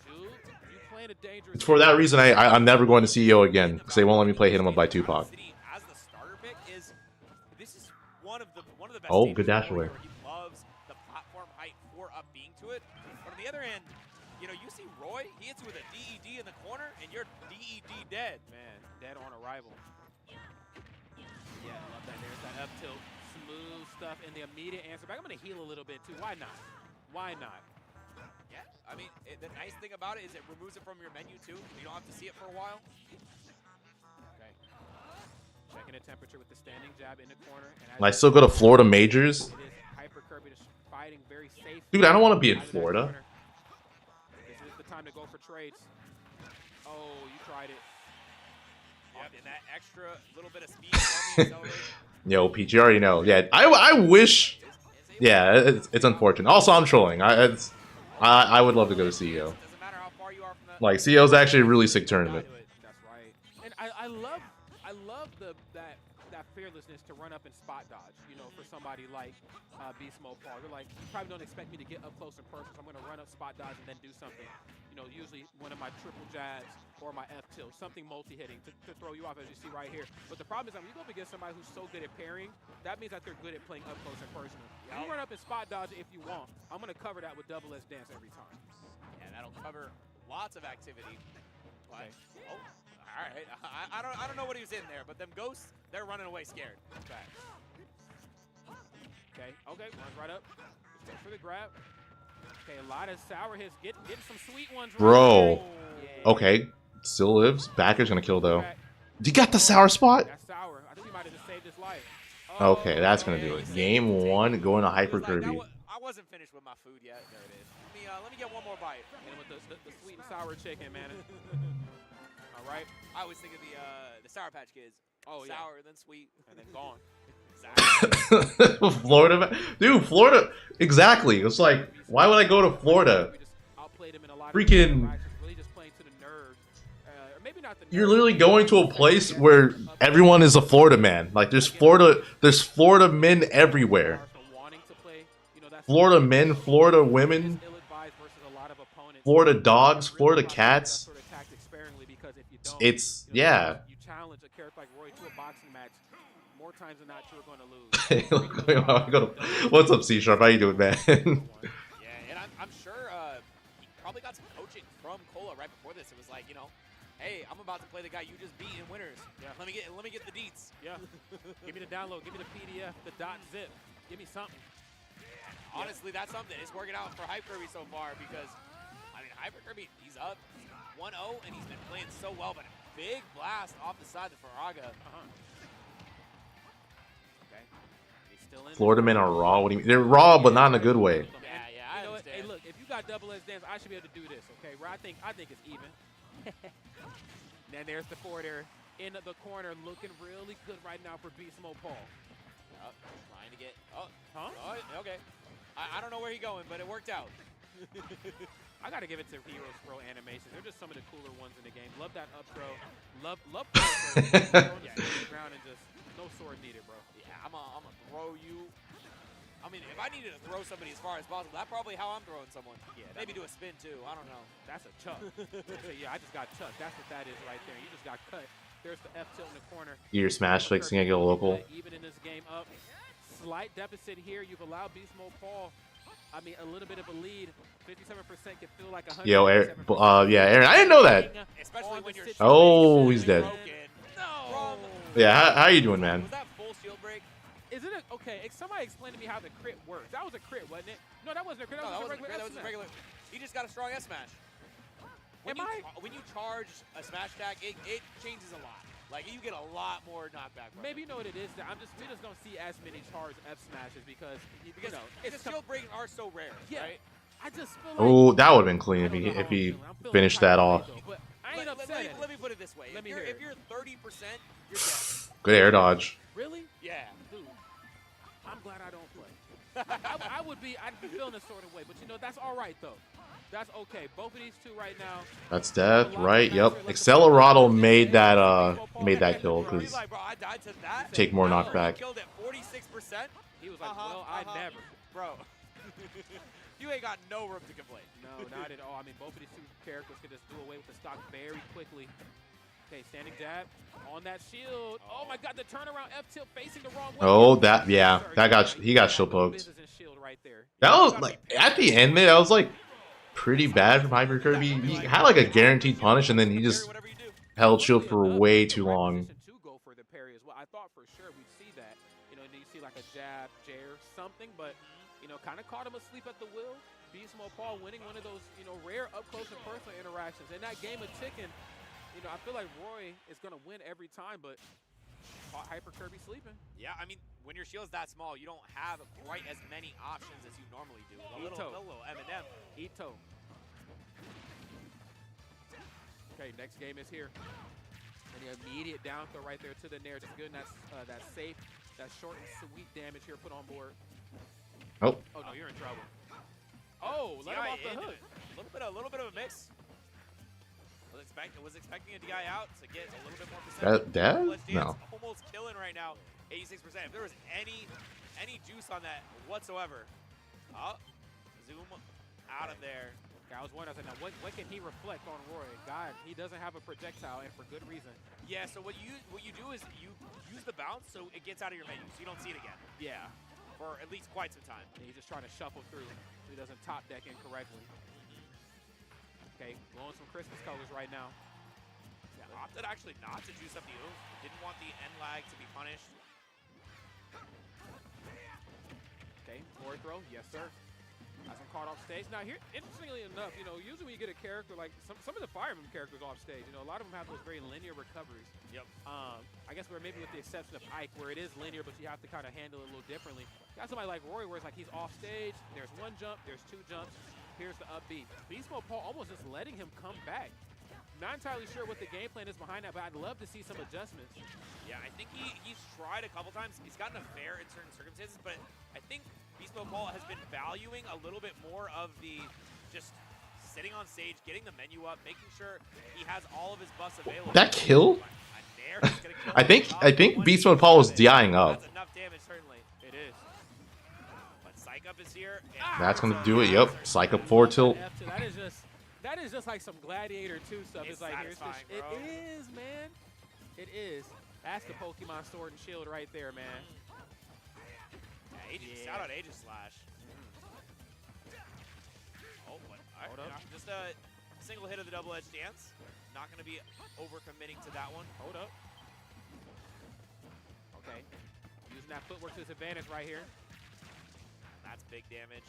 Dude, you playing a dangerous. For that reason, I'm never going to CEO again because they won't let me play Hit 'Em Up by Tupac. As the starter pick this is one of the best Oh, stages good dash where away. He loves the platform height for up being to it. But on the other end, you know, you see Roy, he hits you with a DED in the corner, and you're DED dead. Man, dead on arrival. Yeah, I love that. There's that up tilt, smooth stuff, and the immediate answer back. I'm gonna heal a little bit too. Why not? Why not? Yeah, I mean, the nice thing about it is it removes it from your menu too. You don't have to see it for a while. Okay. Checking the temperature with the standing jab in the corner. And I still go to Florida Majors. It is Hyper Kirby just fighting very safe. Dude, I don't want to be in Florida. This is the time to go for trades. Oh, you tried it. Yep, and that extra little bit of speed on the accelerator. Yo, Peach, you already know. Yeah, I wish. Yeah, it's unfortunate. Also, I'm trolling. I would love to go to CEO. Doesn't matter how far you are from the Like, CEO's actually a really sick tournament. That's right. And I love that fearlessness to run up and spot dodge, you know, for somebody like Beastmodepaul. They're like, you probably don't expect me to get up close and personal, so I'm going to run up, spot dodge, and then do something. You know, usually one of my triple jabs or my F tilt, something multi-hitting to throw you off, as you see right here. But the problem is, when you go up against somebody who's so good at parrying, that means that they're good at playing up close and personal. You run up and spot dodge if you want. I'm going to cover that with double S dance every time. Yeah, that'll cover lots of activity. Like, oh, all right. I don't know what he was in there, but them ghosts, they're running away scared. Back. Okay, runs right up. Just for the grab. Okay, a lot of sour hits. Getting some sweet ones. Bro. Yeah. Okay, still lives. Backer's gonna kill though. You got the sour spot? That's sour. I think he might have just saved his life. Okay, that's gonna do it. Game 1, going to Hyper Kirby. I wasn't finished with my food yet. There it is. Let me get one more bite. Hit him with the sweet and sour chicken, man. All right. I always think of the Sour Patch Kids. Oh, yeah. Sour, then sweet, And then gone. Exactly. Florida, dude, Florida. Exactly. It's like, why would I go to Florida? We just outplayed him in a lot of Freaking. interactions, really just playing to the nerves. Or maybe not the You're nerves, literally but going to a place where everyone is a Florida man. Like there's Florida men everywhere. wanting to play, you know, that's Florida men, Florida women, ill-advised versus a lot of opponents. Florida dogs, Really Florida about that cats. sort of tactic sparingly, because if you don't, It's you know, yeah. You challenge a character like Roy to a boxing match, more times than not, you're going to lose. What's up, C Sharp? How you doing, man? Yeah, and I'm sure he probably got some coaching from Kola right before this. It was like, you know, hey, I'm about to play the guy you just beat in winners. Yeah. Let me get the deets. Yeah. Give me the download. Give me the PDF, the .zip. Give me something. Honestly, that's something. It's working out for Hyper Kirby so far because, I mean, Hyper Kirby, he's up 1-0, and he's been playing so well, but a big blast off the side of Faraga. Okay. He's still in. Florida men are raw. What do you mean? They're raw, but not in a good way. Yeah, You know what? Hey, look, if you got double edge dance, I should be able to do this, okay? Where I think it's even. Then there's the forwarder in the corner looking really good right now for Beastmodepaul. Trying to get, okay. I don't know where he's going, but it worked out. I gotta give it to Heroes Throw animations. They're just some of the cooler ones in the game. Love that up throw. Love throwing yeah, the ground and just no sword needed, bro. Yeah, I'm gonna throw you. I mean, if I needed to throw somebody as far as possible, that's probably how I'm throwing someone. Yeah, maybe do a spin too. I don't know. That's a chuck. So, yeah, I just got chucked. That's what that is right there. You just got cut. There's the F tilt in the corner. Your smash fixing, I get a local. Even in this game up. Slight deficit here. You've allowed Beastmodepaul, I mean, a little bit of a lead. 57% can feel like 100%. Yo, yeah, Aaron, I didn't know that. Especially when you're Oh, he's dead. No. Yeah, how you doing, man? Was that full shield break? Isn't it okay? Somebody explain to me how the crit works. That was a crit, wasn't it? No, that wasn't a crit. No, that was wasn't a crit. That was a regular. He just got a strong S smash. When you charge a smash attack, it changes a lot. Like, you get a lot more knockback. Maybe you know what it is. We just don't see as many charged F smashes because you know, it's shield breaking are so rare, right? I just feel like, Oh, that would have been clean if he finished that off. But I ain't upset. Let me put it this way. If you're 30%, you're dead. Good air dodge. Really? Yeah. Dude, I'm glad I don't play. I'd be feeling a sort of way, but you know, that's all right though. That's okay. Both of these two right now. That's death, right? Yep. Accelerado made that kill because take more knockback. Killed at 46%. He was like, well, I never. Bro, you ain't got no room to complain. No, not at all. I mean, both of these two characters could just do away with the stock very quickly. Okay, standing jab on that shield. Oh my God, the turnaround F tilt facing the wrong way. Oh, he got shield poked. That was like at the end there. That was like pretty bad from Hyper Kirby. He had like a guaranteed punish, and then he just held shield for way too long. I thought for sure we'd see that. You know, and you see like a jab, Jair, something, but you know, kind of caught him asleep at the wheel. Beastmodepaul winning one of those, you know, rare up close and personal interactions. In that game of chicken, you know, I feel like Roy is gonna win every time, but Hyper Kirby sleeping. Yeah, I mean, when your shield's that small, you don't have quite as many options as you normally do. A little M&M. Ito. Okay, next game is here. And the immediate down throw right there to the nair. Just good. And that's safe. That short and sweet damage here put on board. Oh. Oh no, you're in trouble. Oh, let him off the hook. A little bit of a mix. Was expecting a DI out to get a little bit more percent. That? No. Almost killing right now, 86%. If there was any juice on that whatsoever, zoom out of there. I was wondering, I said, now what can he reflect on Roy? God, he doesn't have a projectile, and for good reason. Yeah. So what you do is you use the bounce so it gets out of your menu, so you don't see it again. Yeah. For at least quite some time. And he's just trying to shuffle through so he doesn't top deck incorrectly. Okay, blowing some Christmas colors right now. Yeah, opted actually not to juice up the oof. Didn't want the end lag to be punished. Okay, forward throw, yes sir. Has him caught off stage. Now here, interestingly enough, you know, usually when you get a character like some of the Fire Emblem characters off stage, you know, a lot of them have those very linear recoveries. Yep. I guess we're maybe with the exception of Ike, where it is linear, but you have to kind of handle it a little differently. You got somebody like Roy, where it's like he's off stage. There's one jump, there's two jumps. Here's the upbeat. Beastmodepaul almost just letting him come back. Not entirely sure what the game plan is behind that, but I'd love to see some adjustments. Yeah, I think he's tried a couple times. He's gotten a fair in certain circumstances, but I think Beastmodepaul has been valuing a little bit more of the just sitting on stage, getting the menu up, making sure he has all of his buffs available. That kill? I think Beastmodepaul was DIing up. That's enough damage, certainly. It is. But Psych Up is here. That's gonna do it. Yep. Psych Up 4 tilt. That is just like some Gladiator 2 stuff. It's like satisfying, it bro. is, man. It is. That's the Pokemon Sword and Shield right there, man. Yeah, shout out Aegis Slash. Oh, what? Hold up. Just a single hit of the double-edged dance. Not going to be over-committing to that one. Hold up. Okay. Using that footwork to his advantage right here. That's big damage.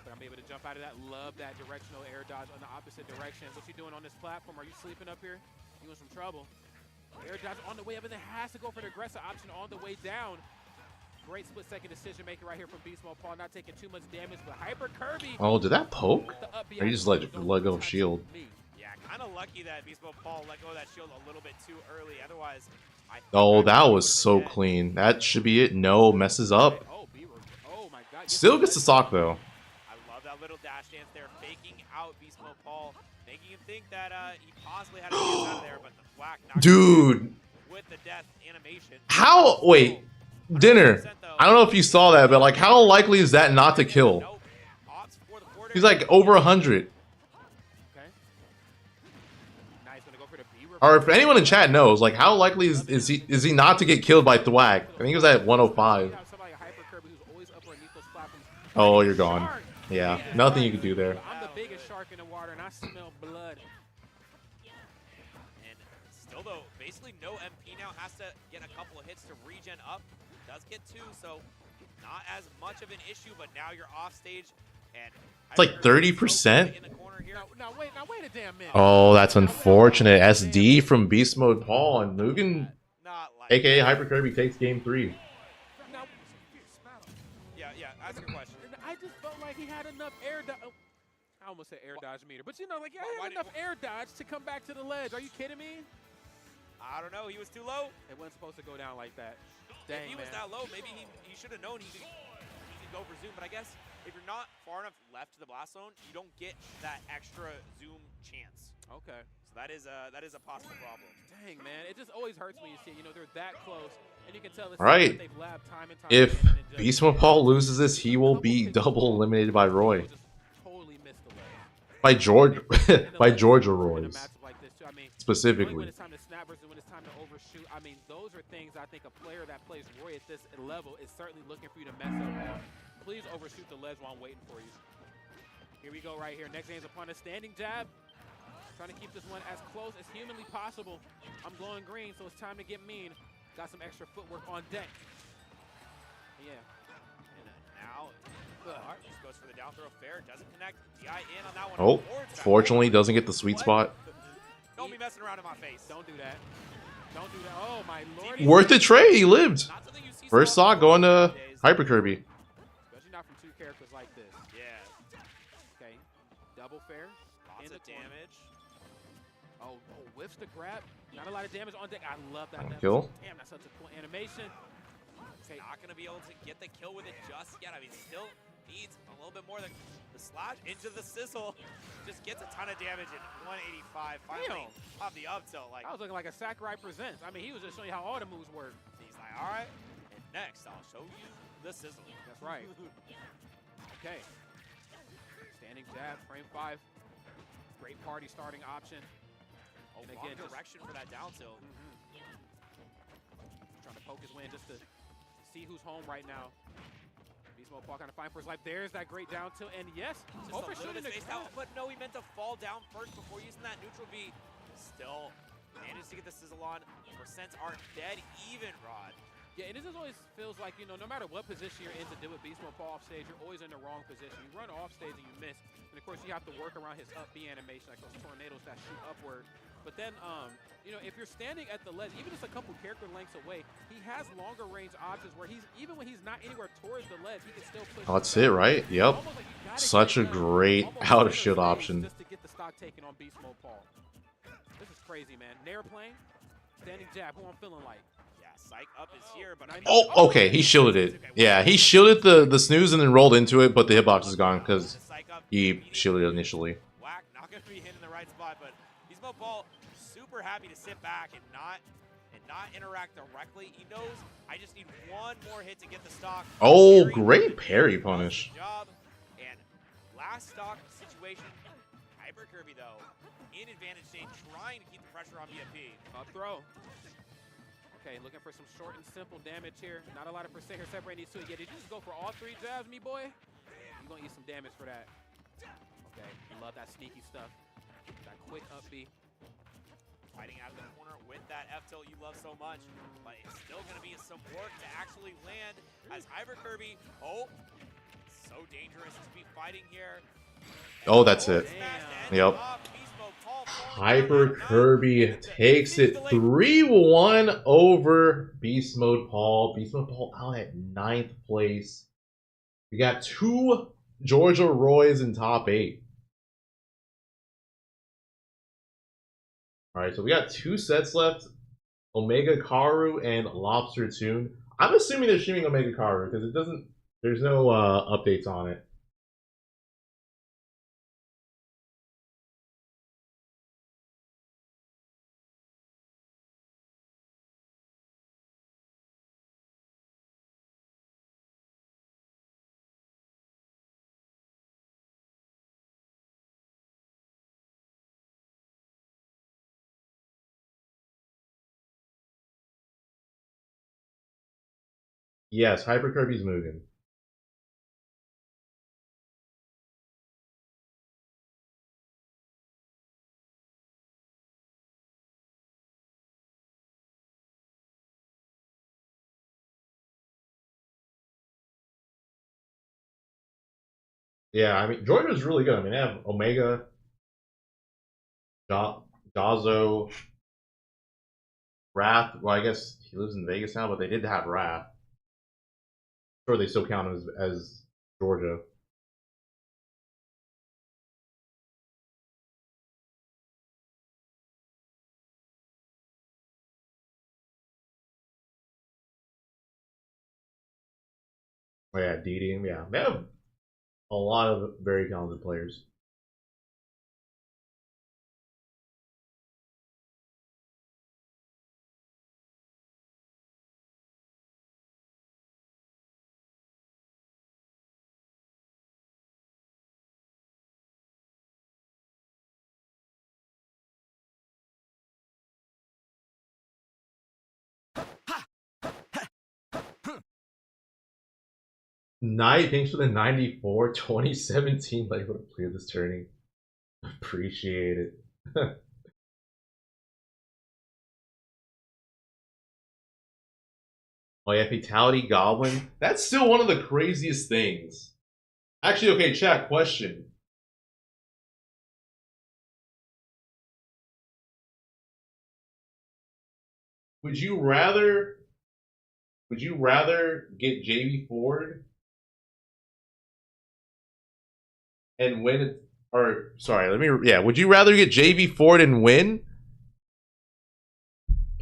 But I'm able to jump out of that. Love that directional air dodge on the opposite direction. What you doing on this platform? Are you sleeping up here? You in some trouble. Air dodge on the way up, and then has to go for the aggressive option on the way down. Great split-second decision making right here from Beastmodepaul, not taking too much damage, but Hyper Kirby. Oh, did that poke? Or you just let go of shield? Yeah, kind of lucky that Beastmodepaul let go of that shield a little bit too early. Otherwise, Oh, that was so clean. That should be it. No, messes up. Oh my God. Still gets the stock though. I love that little dash dance there, faking out Beastmodepaul, making him think that he possibly had a chance out of there, but the whack knocked Dude. him with the death animation. How? Wait. Dinner. I don't know if you saw that, but like, how likely is that not to kill? Nope. Opts for the quarter. He's like over 100. Okay. Now he's gonna go for the B Or if anyone in chat knows, like, how likely is he not to get killed by Thwack? I think he was at 105. Somebody like Hyper Kirby who's always up underneath those platforms. Oh, you're gone. Yeah, nothing you can do there. I'm the biggest shark in the water, and I smell blood. And still though, basically no MP now, has to get a couple of hits to regen up. Does get 2, so not as much of an issue, but now you're off stage and It's like 30%. in the corner here. Now wait a damn minute. Oh, that's unfortunate. SD from Beastmodepaul, and Mugen, Not like aka Hyper Kirby, takes game 3. Now, Yeah, ask your question. I just felt like he had enough air dodge. Oh, I almost said air dodge meter, but you know, like, Why I had did- enough air dodge to come back to the ledge. Are you kidding me? I don't know, he was too low. It wasn't supposed to go down like that. If Dang, he was man. that low, maybe he should have known he could go for zoom, but I guess if you're not far enough left to the blast zone, you don't get that extra zoom chance. Okay. So that is a possible problem. Dang, man. It just always hurts when you see, they're that close, and you can tell it's Right. they've labbed time and time If again, and it just- Beastmodepaul loses this, he will be double eliminated by Roy. Just totally missed the leg. By George, And the by leg Georgia in a Roy's matchup like this, too. I mean, knowing when specifically. it's time to snap versus when it's time to overshoot. I mean, those are things I think a player that plays Roy at this level is certainly looking for you to mess up on. Please overshoot the ledge while I'm waiting for you. Here we go right here. Next game's upon a standing jab. Trying to keep this one as close as humanly possible. I'm glowing green, so it's time to get mean. Got some extra footwork on deck. Yeah. And now, just goes for the down throw. Fair, doesn't connect. DI in on that one. Oh, Towards that fortunately, one. doesn't get the sweet What? spot. Don't be messing around in my face. Don't do that. Don't do that. Oh, my lord. Worth the trade. He lived. Not something you see First so saw often going to nowadays. Hyper Kirby. Especially not from two characters like this. Yeah. Okay. Double fair. Lots In the of corner. damage. Oh, whiffs the grab. Not a lot of damage on deck. I love that. One That kill. was- Damn, that's such a cool animation. Okay. Not going to be able to get the kill with it just yet. I mean, still needs a little bit more than the slash into the sizzle. Just gets a ton of damage at 185. Finally, off the up tilt. Like, That was looking like a Sakurai Presents. I mean, he was just showing you how all the moves work. he's like, all right. And next, I'll show you the sizzle. That's right. Okay. Standing jab, frame 5. Great party starting option. Oh, And wrong again, just- direction for that down tilt. Trying to poke his way in just to see who's home right now. Beastmodepaul kind of fighting for his life. There's that great down tilt. And yes, Just a little overshooting bit the spaced grab. out, but no, he meant to fall down first before using that neutral B. Still managed to get the sizzle on. Percents are dead even, Rod. Yeah, and it just always feels like, no matter what position you're in to deal with Beastmodepaul off stage, you're always in the wrong position. You run off stage and you miss. And of course, you have to work around his up B animation, like those tornadoes that shoot upward. But then, if you're standing at the ledge, even just a couple character lengths away, he has longer range options where even when he's not anywhere towards the ledge, he can still push. Oh, that's it, right? Yep. Almost like you gotta Such get a down great almost out of center shield stage option. Just to get the stock taken on Beastmodepaul. This is crazy, man. Nair plane, standing jab, who I'm feeling like. Yeah, psych up is here, but I Oh, okay. He shielded it. Yeah, he shielded the snooze and then rolled into it, but the hitbox is gone because he shielded it initially. Whack, not going to be hitting the right spot, but Beastmodepaul super happy to sit back and not interact directly. He knows I just need one more hit to get the stock. Oh, Parry great parry does the punish. job. And last stock situation, Hyper Kirby though, in advantage state, trying to keep the pressure on BFP. Up throw. Okay, looking for some short and simple damage here. Not a lot of percent here separating these two. Yeah, did you just go for all 3 jabs, me boy? You're going to eat some damage for that. Okay, love that sneaky stuff. That quick up B. Fighting out of the corner with that F tilt you love so much, but it's still going to be some work to actually land as Hyper Kirby. Oh, So dangerous to be fighting here. Oh, that's it. Yep. Hyper Kirby takes it 3-1 over Beastmodepaul. Beastmodepaul out at 9th place. We got 2 Georgia Roys in top 8. Alright, so we got 2 sets left. Omega Karu and Lobster Tune. I'm assuming they're streaming Omega Karu because it doesn't. There's no updates on it. Yes, Hyper Kirby's moving. Yeah, I mean, Georgia's really good. I mean, they have Omega, Dazo, Wrath. Well, I guess he lives in Vegas now, but they did have Wrath. Sure, they still count him as Georgia. Oh yeah, Didi. Yeah, they have a lot of very talented players. Knight, thanks for the 94 2017 like what a player this turning. Appreciate it. Oh yeah, Fatality Goblin. That's still one of the craziest things. Actually, okay, chat, question. Would you rather get JV Ford and win, or sorry, would you rather get JV Ford and win,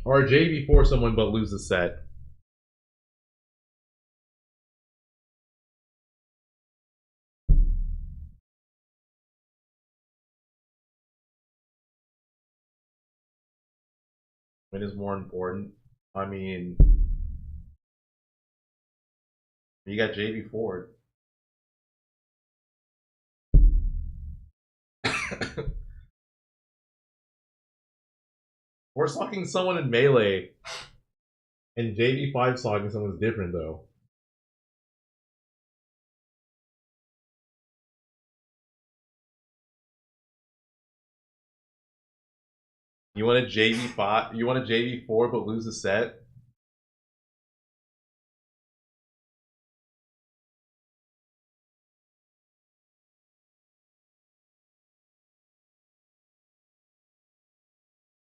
or JV Ford someone but lose the set? Win is more important. I mean, you got JV Ford. We're stalking someone in Melee, and JV5 stalking someone's different though. You want a JV5? You want a JV4 but lose the set?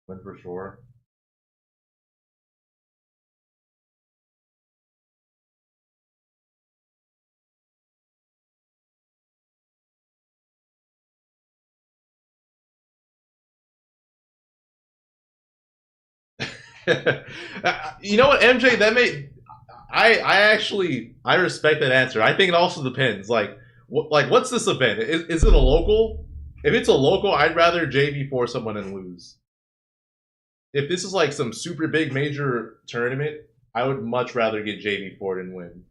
Win for sure. You know what, MJ? That made I respect that answer. I think it also depends. Like what's this event? Is it a local? If it's a local, I'd rather JV4 someone and lose. If this is like some super big major tournament, I would much rather get JV4 and win.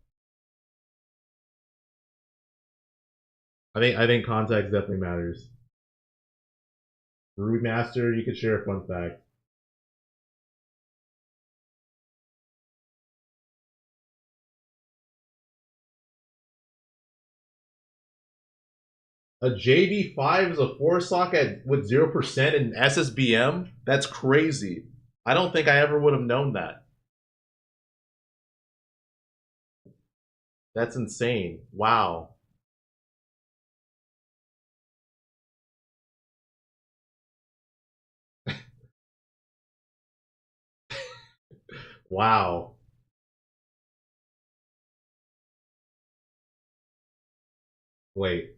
I think context definitely matters. Rude Master, you could share a fun fact. A JV5 is a 4-sock with 0% in SSBM? That's crazy. I don't think I ever would have known that. That's insane. Wow. Wow. Wait.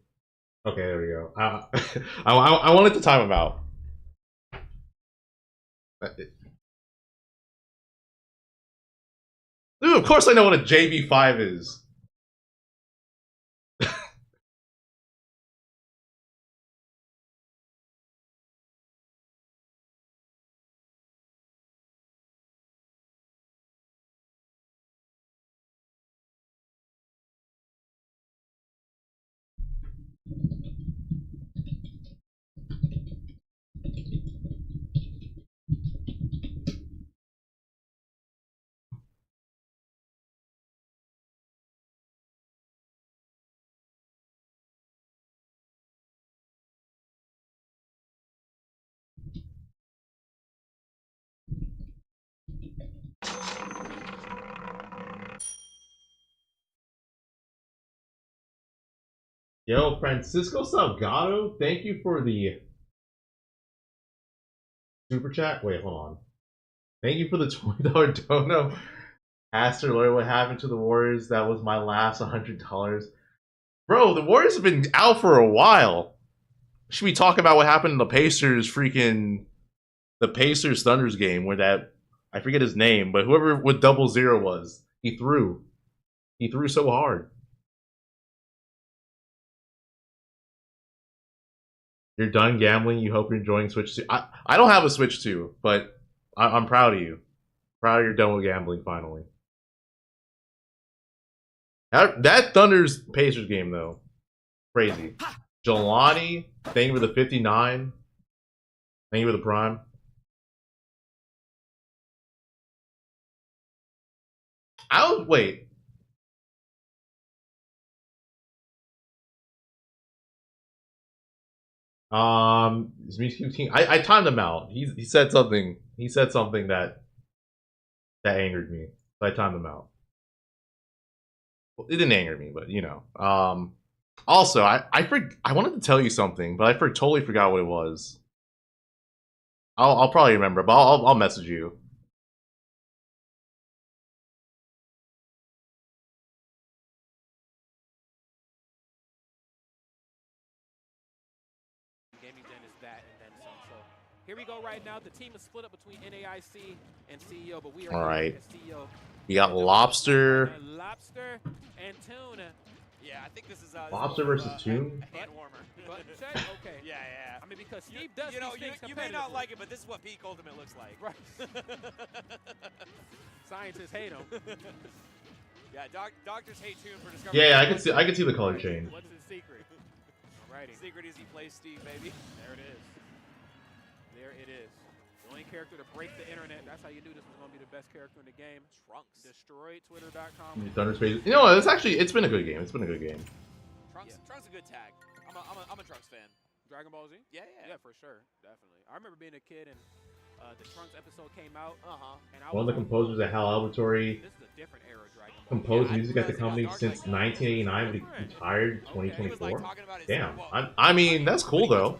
Okay, there we go. I wanted to time him out. Dude, of course I know what a JB5 is. Yo, Francisco Salgado, thank you for the super chat. Wait, hold on. Thank you for the $20 dono. Aster Lawyer, what happened to the Warriors? That was my last $100. Bro, the Warriors have been out for a while. Should we talk about what happened in the Pacers the Pacers Thunders game where that, I forget his name, but whoever with 00 was, he threw so hard. You're done gambling. You hope you're enjoying Switch 2. I don't have a Switch 2, but I'm proud of you. Proud you're done with gambling finally. That Thunders Pacers game though, crazy. Jelani, thank you for the 59. Thank you for the Prime. Wait. I timed him out. He said something. He said something that angered me. So I timed him out. Well, it didn't anger me, but you know. Also, I wanted to tell you something, but I totally forgot what it was. I'll probably remember, but I'll message you. Here we go right now. The team is split up between NAIC and CEO, but we are all right. CEO. We got Lobster. Lobster and Tuna. Yeah, I think this is Lobster versus Tune. A hand warmer. Okay. Yeah. I mean, because Steve does you know, these things you may not like it, but this is what peak ultimate looks like. Right. Scientists hate him. Yeah, doctors hate Tune for discovering. Yeah, I can see the color change. What's his secret? Alrighty. Secret is he plays Steve, baby. There it is. There it is. The only character to break the internet. That's how you knew this was going to be the best character in the game. Trunks. Destroyed Twitter.com. Thunder Space. You know, it's been a good game. It's been a good game. Trunks a good tag. I'm a Trunks fan. Dragon Ball Z? Yeah. Yeah, for sure. Definitely. I remember being a kid and the Trunks episode came out. And One of the composers at Hal Albertory this is a different era Dragon Ball. composed music at the company since 1989, but he retired 2024. Damn. I mean, that's cool though.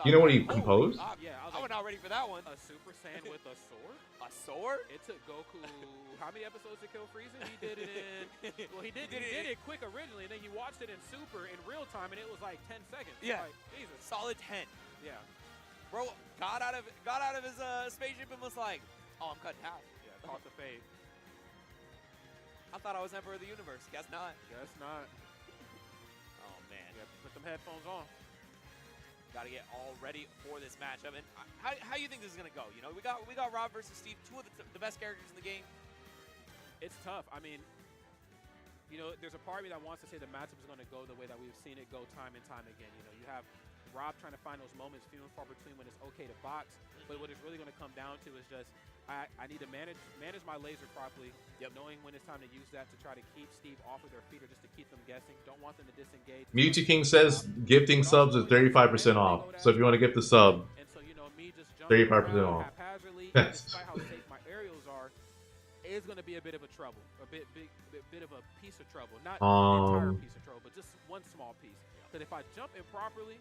You know what he composed? Yeah, I was not ready for that one. A Super Saiyan with a sword? A sword? It took Goku how many episodes to kill Frieza? He did it in well, he did it quick originally, and then you watched it in Super in real time, and it was like 10 seconds. Yeah, like, Jesus. Solid 10. Yeah, bro, got out of his spaceship and was like, oh, I'm cut in half. Yeah, caught the fade. I thought I was Emperor of the Universe. Guess not. Guess not. Oh man. Yeah, put them headphones on. Got to get all ready for this matchup. And how you think this is gonna go? You know, we got Rob versus Steve, two of the best characters in the game. It's tough. I mean, you know, there's a part of me that wants to say the matchup is going to go the way that we've seen it go time and time again. You know, you have Rob trying to find those moments few and far between when it's okay to box, but what it's really going to come down to is just I need to manage my laser properly, knowing when it's time to use that to try to keep Steve off of their feet or just to keep them guessing. Don't want them to disengage. Mewtwo King says gifting subs is 35% off. So if you want to gift the sub, 35% off. Despite how safe my aerials are, is going to be a bit of a trouble, a bit of a piece of trouble. Not an entire piece of trouble, but just one small piece. Because if I jump improperly.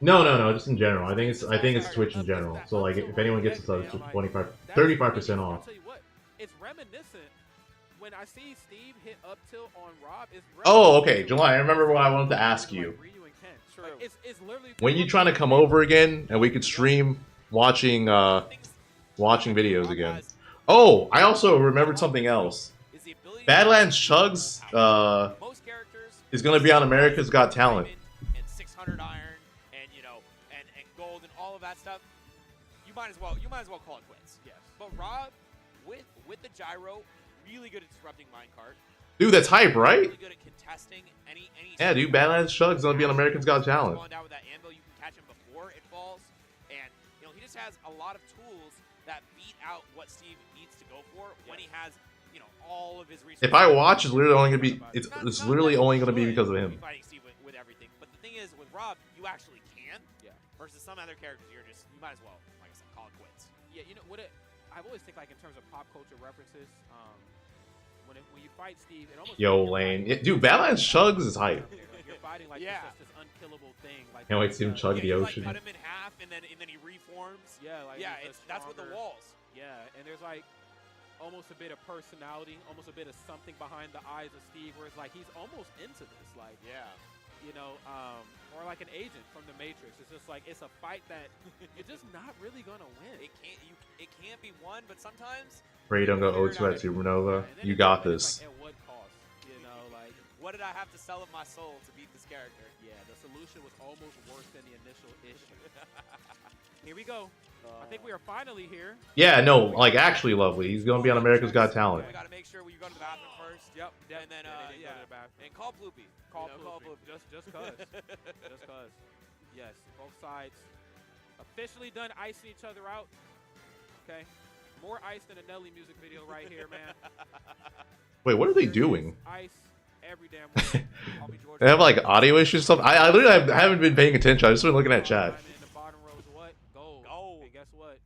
No, just in general. I think it's Twitch in general. So like, if anyone gets a sub, it's 35% off. I'll tell you what, it's reminiscent. When I see Steve hit up tilt on Rob, it's Oh, okay, July. I remember what I wanted to ask you. True. Like, it's literally When you trying to come over again, and we could stream watching videos again. Oh, I also remembered something else. Badlands Chugs is gonna be on America's Got Talent. And 600 iron, and you know, and gold, and all of that stuff. You might as well call it quits. Yes. But Rob, with the gyro, really good at disrupting minecart. Dude, that's hype, right? Really good at contesting any. Yeah, dude, Badlands Chugs is gonna be on America's Got Talent. Going down with that anvil, you can catch him before it falls, and you know he just has a lot of tools that beat out what Steve needs to go for when he has, you know, all of his resources. If I watch, it's literally only gonna be it's literally only gonna be because of him. Fighting Steve with everything, but the thing is, with Rob, you actually can. Yeah. Versus some other characters, you might as well, like I said, call it quits. Yeah, you know what? I've always think like in terms of pop culture references. When you fight Steve, it almost Yo, Lane, dude, Badlands Chugs is hype. You're fighting like this unkillable thing. Like Can't wait to see him chug the ocean. Like cut him in half, and then he reforms. Yeah, like that's with the walls. Yeah, and there's like almost a bit of personality, almost a bit of something behind the eyes of Steve, where it's like he's almost into this, like you know, or like an agent from the Matrix. It's just like it's a fight that you're just not really gonna win. It can't be won, but sometimes. Pray don't go O2 at Supernova. You got this. Like, at what cost? You know, like what did I have to sell of my soul to beat this character? Yeah, the solution was almost worse than the initial issue. Here we go. I think we are finally here. Yeah, no, like actually lovely. He's gonna be on America's Got Talent. We gotta make sure you go to the bathroom first. Yep. And then and call Bloopy. Call Bloopy. Just cause. Just cause. Yes, both sides officially done icing each other out. Okay. More ice than a Nelly music video right here, man. Wait, what are they doing? Ice every damn way. They have like audio issues or something. I literally haven't been paying attention. I've just been looking at chat. In the bottom row is what? Gold. And guess what?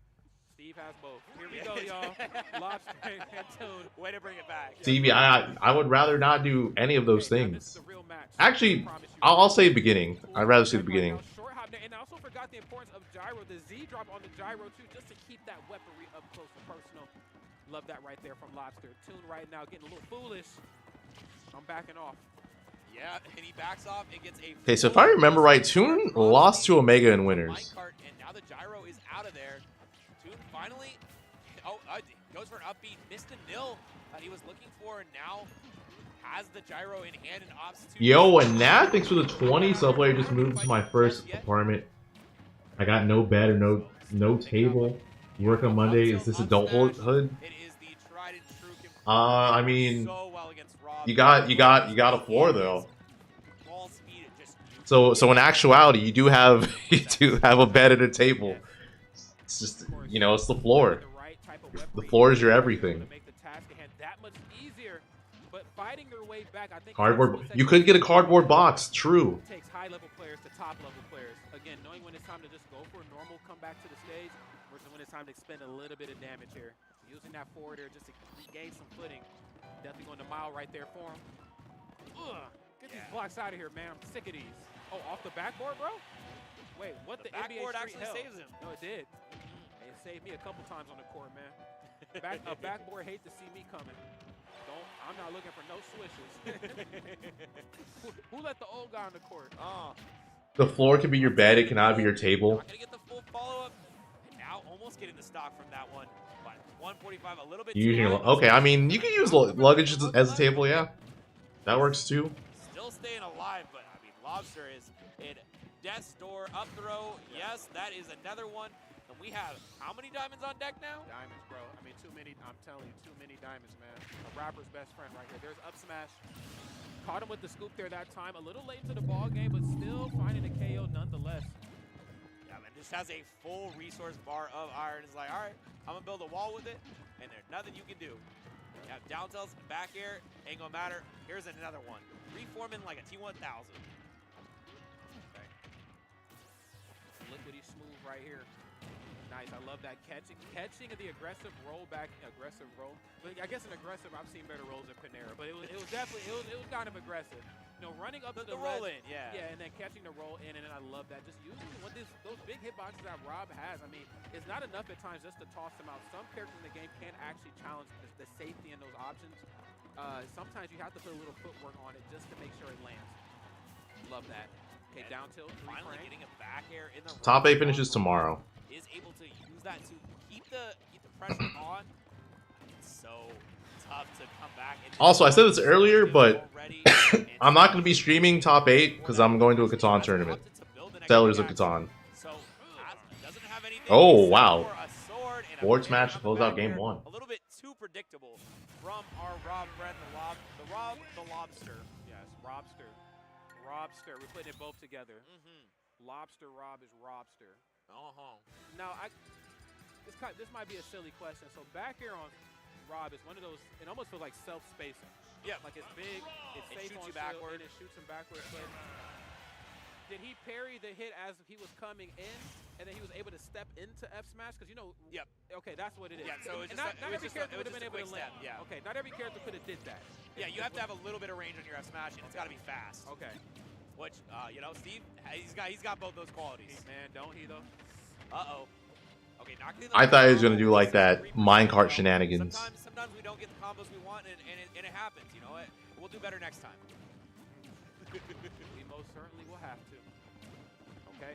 Steve has both. Here we go, y'all. Lobster and Tune. Way to bring it back. Stevie, I would rather not do any of those things. Actually, I'll say the beginning. I'd rather see the beginning. And I also forgot the importance of gyro, the Z drop on the gyro too, just to keep that weaponry up close and personal. Love that right there from Lobster. Tune right now getting a little foolish. I'm backing off. Yeah, and he backs off and gets a. Okay, so if I remember right, Tune lost to Omega in winners. And now the gyro is out of there. Tune finally goes for an upbeat, missed a nil that he was looking for, and now has the gyro in hand and opts to. Yo, and Nat, thanks for the 20. Subway just moved to my first apartment. I got no bed or no table. Work on Monday. Is this adulthood? It is the tried and true. I mean, so well against Rob. you got a floor though. So in actuality, you do have a bed and a table. It's just, you know, it's the floor. The floor is your everything. Cardboard. You could get a cardboard box. True. It takes high-level players to top-level players. Again, knowing when it's time to just go for a normal comeback to the stage versus when it's time to expend a little bit of damage here. Using that forward air just to regain some footing. Definitely going to mile right there for him. Ugh. Get these blocks out of here, man. I'm sick of these. Oh, off the backboard, bro? Wait, what the NBA backboard Street actually hell? saves him. No, it did. It saved me a couple times on the court, man. A backboard hate to see me coming. I'm not looking for no swishes. Who let the old guy on the court? The floor can be your bed. It cannot be your table. Not gonna get the full follow-up. And now almost getting the stock from that one. But 145, a little bit. Okay, I mean, you can use luggage as a table. Yeah, that works too. Still staying alive, but I mean, Lobster is in death's door, up throw. Yes, that is another one. And we have how many diamonds on deck now? Diamonds, bro. I mean, too many. I'm telling you, too many diamonds, man. A rapper's best friend right here. There's up smash. Caught him with the scoop there that time. A little late to the ball game, but still finding a KO nonetheless. Yeah, man, just has a full resource bar of iron. It's like, all right, I'm gonna build a wall with it, and there's nothing you can do. You have down tilts, back air, ain't gonna matter. Here's another one. Reforming like a T1000. Okay. Liquidy smooth right here. Nice. I love that catching the aggressive roll back. Aggressive roll. But I guess an aggressive. I've seen better rolls in Panera, but it was definitely it was kind of aggressive. You know, running up to the roll ledge, in, yeah. Yeah, and then catching the roll in, and then I love that. Just using those big hitboxes that Rob has. I mean, it's not enough at times just to toss them out. Some characters in the game can actually challenge the safety in those options. Sometimes you have to put a little footwork on it just to make sure it lands. Love that. Okay, down tilt. Finally getting a back air in the Top 8 finishes tomorrow. Is able to use that to keep the pressure on. It's so tough to come back. Also, I said this earlier, but I'm not going to be streaming top 8 because I'm going to a Catan tournament. Settlers of Catan. Oh, wow. Board smash to close out game 1. A little bit too predictable from our Rob friend, the Lobster. Yes, Robster. Robster. We're putting it both together. Lobster Rob is Robster. Now, this might be a silly question. So back here on Rob is one of those, it almost feels like self-spacing. Yeah. Like it's big, it's safe shoots on you shield, backward. and it shoots him backwards. But did he parry the hit as he was coming in, and then he was able to step into F smash? Because you know. Yep. Okay, that's what it is. Yeah. So and not every character would have been able to land. Yeah. Okay, not every character could have did that. Yeah, you have to have a little bit of range on your F smash, and it's got to be fast. Okay. Which, you know, Steve, he's got both those qualities. Man, don't he though? Okay, knocking I thought he was going to do like that minecart shenanigans. Sometimes we don't get the combos we want, and it happens. You know what? We'll do better next time. We most certainly will have to. Okay.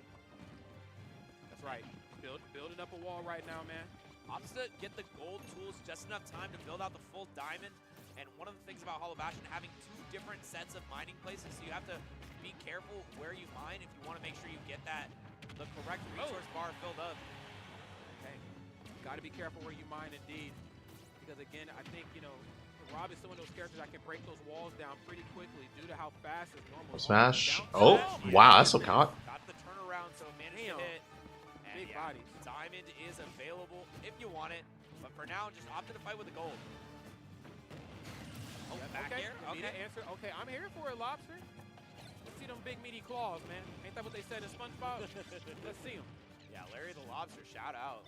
That's right. Building up a wall right now, man. Opts to get the gold tools just enough time to build out the full diamond. And one of the things about Hollow Bastion having 2 different sets of mining places, so you have to be careful where you mine if you want to make sure you get the correct resource bar filled up. Okay. Got to be careful where you mine, indeed. Because again, I think, you know, Rob is some of those characters that can break those walls down pretty quickly due to how fast his normal Smash. Oh, wow, that's so caught. Got the turnaround, so managed to hit. And big bodies. Diamond is available if you want it, but for now, just opted to fight with the gold. Oh, back okay. here. Okay. Answer. Okay, I'm here for it, Lobster. Let's see them big meaty claws, man. Ain't that what they said in SpongeBob? Let's see them. Yeah, Larry the Lobster, shout out.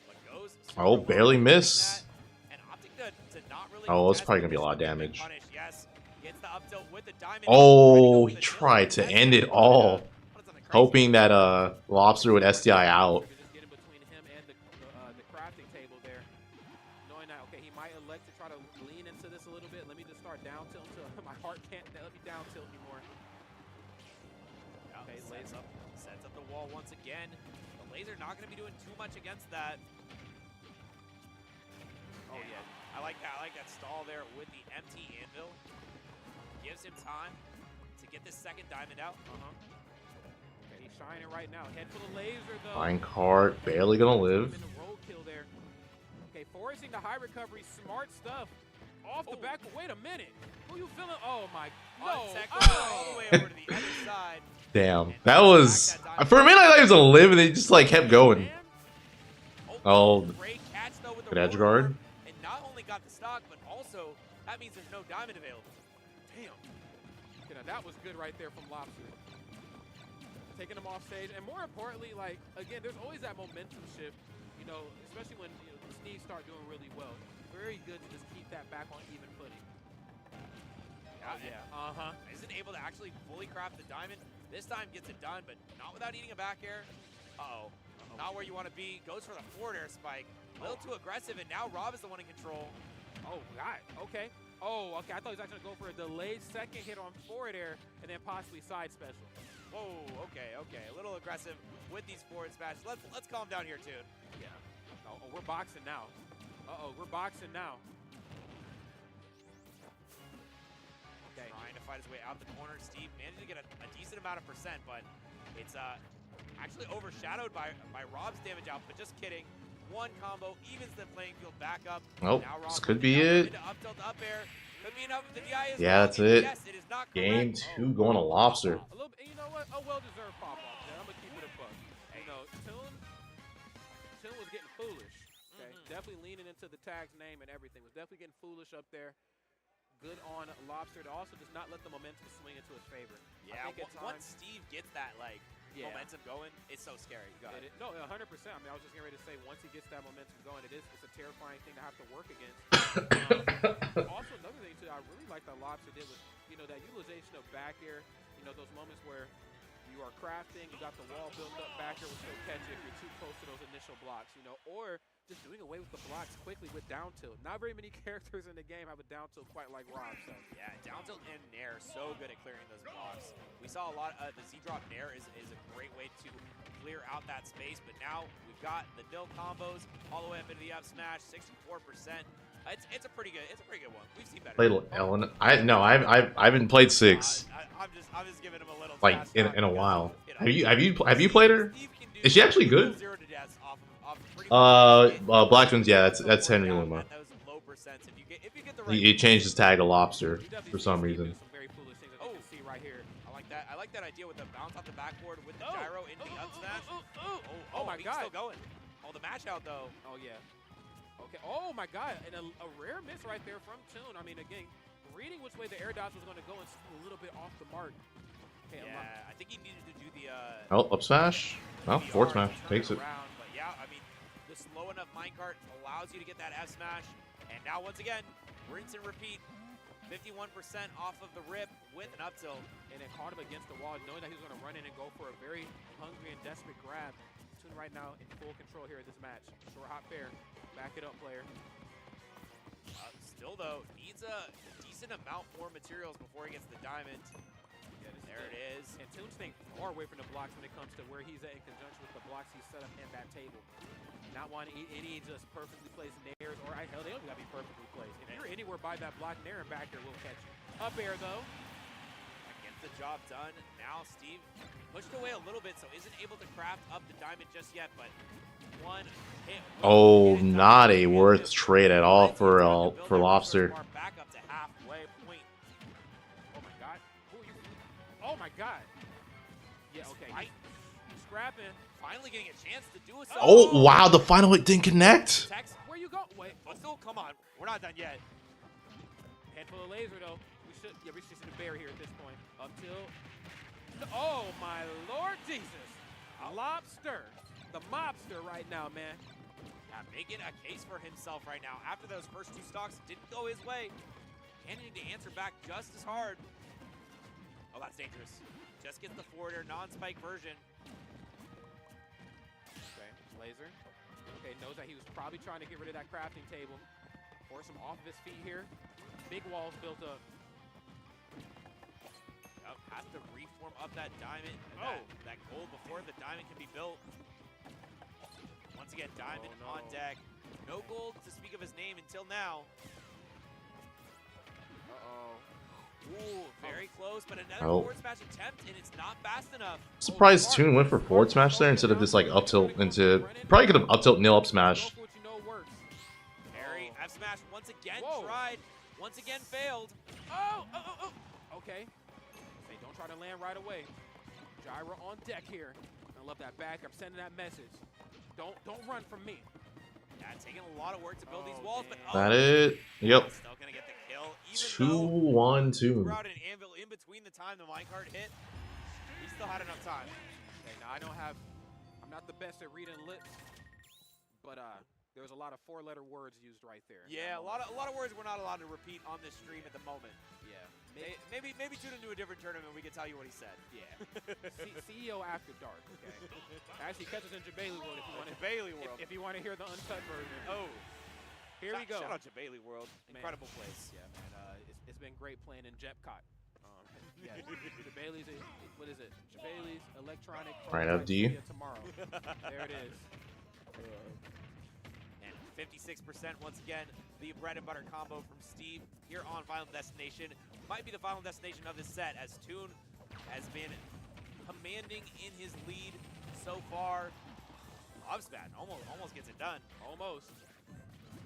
But goes. Oh, barely miss. And opting to not really. Oh, it's probably going to be a lot of damage. Yes, gets the up tilt with the diamond. Oh, he tried to end it all. Hoping that Lobster would SDI out. Just get in between him and the crafting table there. Knowing that, okay, he might elect to try to lean into this a little bit. Let me just start down tilt until my heart can't let me down tilt anymore. Okay, sets up the wall once again. The laser not going to be doing too much against that. Oh yeah, I like that stall there with the empty anvil. Gives him time to get this second diamond out. Okay, he's shining right now. Head for the laser though. Minecart, barely gonna live. In the roll kill there. Okay, forcing the high recovery, smart stuff. Off the back. Wait a minute. Who you feeling? Oh my. No. All the way over to the other side. Damn, that was. For a minute, I thought he was gonna live, and they just like kept going. Oh, Great catch though with the good edge guard. And not only got the stock, but also that means there's no diamond available. Damn. Okay, now that was good right there from Lobster. Taking him off stage, and more importantly, like again, there's always that momentum shift. You know, especially when the Steves start doing really well. Very good to just keep that back on even footing. Isn't able to actually fully craft the diamond. This time gets it done, but not without eating a back air. Not where you want to be. Goes for the forward air spike. A little too aggressive, and now Rob is the one in control. Oh, God. Okay. Oh, okay. I thought he was actually going to go for a delayed second hit on forward air and then possibly side special. Whoa, okay. A little aggressive with these forward smashes. Let's calm down here, too. Yeah. Oh, we're boxing now. We're boxing now. Okay. Trying to fight his way out the corner. Steve managed to get a decent amount of percent, but it's actually overshadowed by Rob's damage output. Just kidding. One combo evens the playing field back up. Oh, this could be it. Up tilt, up air. Could be enough if the DI is Yeah, that's it. Yes, it is not Game correct. 2 going to Lobster. A little bit, you know what? A well-deserved pop-off. I'm going to keep it a buck. You know, Toon was getting foolish. Okay? Definitely leaning into the tag's name and everything. Was definitely getting foolish up there. Good on Lobster to also just not let the momentum swing into his favor. Yeah, once Steve gets that, like, Yeah. momentum going, it's so scary. Go ahead. No, 100%. I mean, I was just getting ready to say, once he gets that momentum going, it's a terrifying thing to have to work against. Also, another thing too, I really like that Lobster did was, you know, that utilization of back air. You know, those moments where you are crafting, you got the wall built up, back air will still catch you if you're too close to those initial blocks. You know, or just doing away with the blocks quickly with down tilt. Not very many characters in the game have a down tilt quite like Rob. So Yeah, down tilt and Nair, so good at clearing those blocks. We saw a lot. The Z-drop Nair is a great way to clear out that space, but now we've got the nil combos all the way up into the up smash, 64%. It's a pretty good one. We've seen better. Played Ellen. I haven't played 6 I'm just giving him a little like fast in talk a while. because, Have you played her? Steve can do Is she actually good? 0 to deaths off pretty much Black Twins, yeah, that's Henry down Lima. at those low percents. If you get the right He changed his tag to Lobster for some reason. some very foolish things that you can see right here. I like that idea with the bounce off the backboard with the Oh. gyro into the up smash. Oh my He's God. still going. Oh, the match out though. Oh yeah. Okay. Oh my God. And a rare miss right there from Toon. I mean, again, reading which way the air dodge was going to go and a little bit off the mark. Okay, Yeah, I think he needed to do the. Oh, up smash. Well, VR forward smash to turn takes it. around, but yeah, I mean, the slow enough minecart allows you to get that F smash, and now once again, rinse and repeat. 51% off of the rip with an up tilt. And then caught him against the wall, knowing that he was going to run in and go for a very hungry and desperate grab. Toon right now in full control here of this match. Short hop fair. Back it up, player. Still though, needs a decent amount more materials before he gets the diamond. There it is. And Toon's staying far away from the blocks when it comes to where he's at in conjunction with the blocks he's set up in that table. Not wanting any just perfectly placed nairs, or hell, they don't gotta be perfectly placed. If you're anywhere by that block, nair and back there will catch you. Up air though. Gets the job done. Now Steve pushed away a little bit, so isn't able to craft up the diamond just yet, but one hit. Oh, not a worth trade at all for Lobster. Back up to halfway point. Oh my God. Oh my God. Yeah, okay. He's scrapping. Finally getting a chance to do it. Oh wow, the final hit didn't connect. Text, Where you go? Wait. but still, come on, we're not done yet. Handful of laser though. We should the bear here at this point. Up till. Oh my Lord Jesus. Lobster. The mobster right now, man. Yeah, making a case for himself right now. After those first two stocks didn't go his way, and he need to answer back just as hard. Oh, that's dangerous. Just gets the forward air non-spike version. Okay, laser. Okay, knows that he was probably trying to get rid of that crafting table. Force him off of his feet here. Big walls built up. Yep, has to reform up that diamond, that gold before the diamond can be built. Once again, diamond on deck. No gold to speak of his name until now. Ooh, very close, but another forward smash attempt, and it's not fast enough. Surprised Toon went for forward smash there instead of just like up tilt into. Probably could have up tilt nil up smash. Go for what you know works. Harry, F smash once again Whoa. tried, once again failed. Okay. Hey, don't try to land right away. Gyro on deck here. I love that back. I'm sending that message. Don't run from me. Yeah, taking a lot of work to build these walls, but That it. Yep. still gonna get the kill. Even 2-1 though Toon. brought an anvil in between the time the minecart hit, he still had enough time. Okay, now I'm not the best at reading lips, but there was a lot of four-letter words used right there. Yeah, a lot of words we're not allowed to repeat on this stream at the moment. Yeah. Maybe tune into a different tournament. We can tell you what he said. Yeah. CEO After Dark. Okay. Actually, catch us in Jabali World if you want to. Jabali World. If you want to hear the uncut version. Oh. Here we go. Shout out Jabali World. Man. Incredible place. Yeah, man. It's been great playing in Jepcot. Yeah. Jabali's. What is it? Jabali's Electronic. Right, FD. Tomorrow. There it is. And 56% once again. The bread and butter combo from Steve here on Final Destination. Might be the final destination of this set as Toon has been commanding in his lead so far. Obspat almost gets it done. Almost.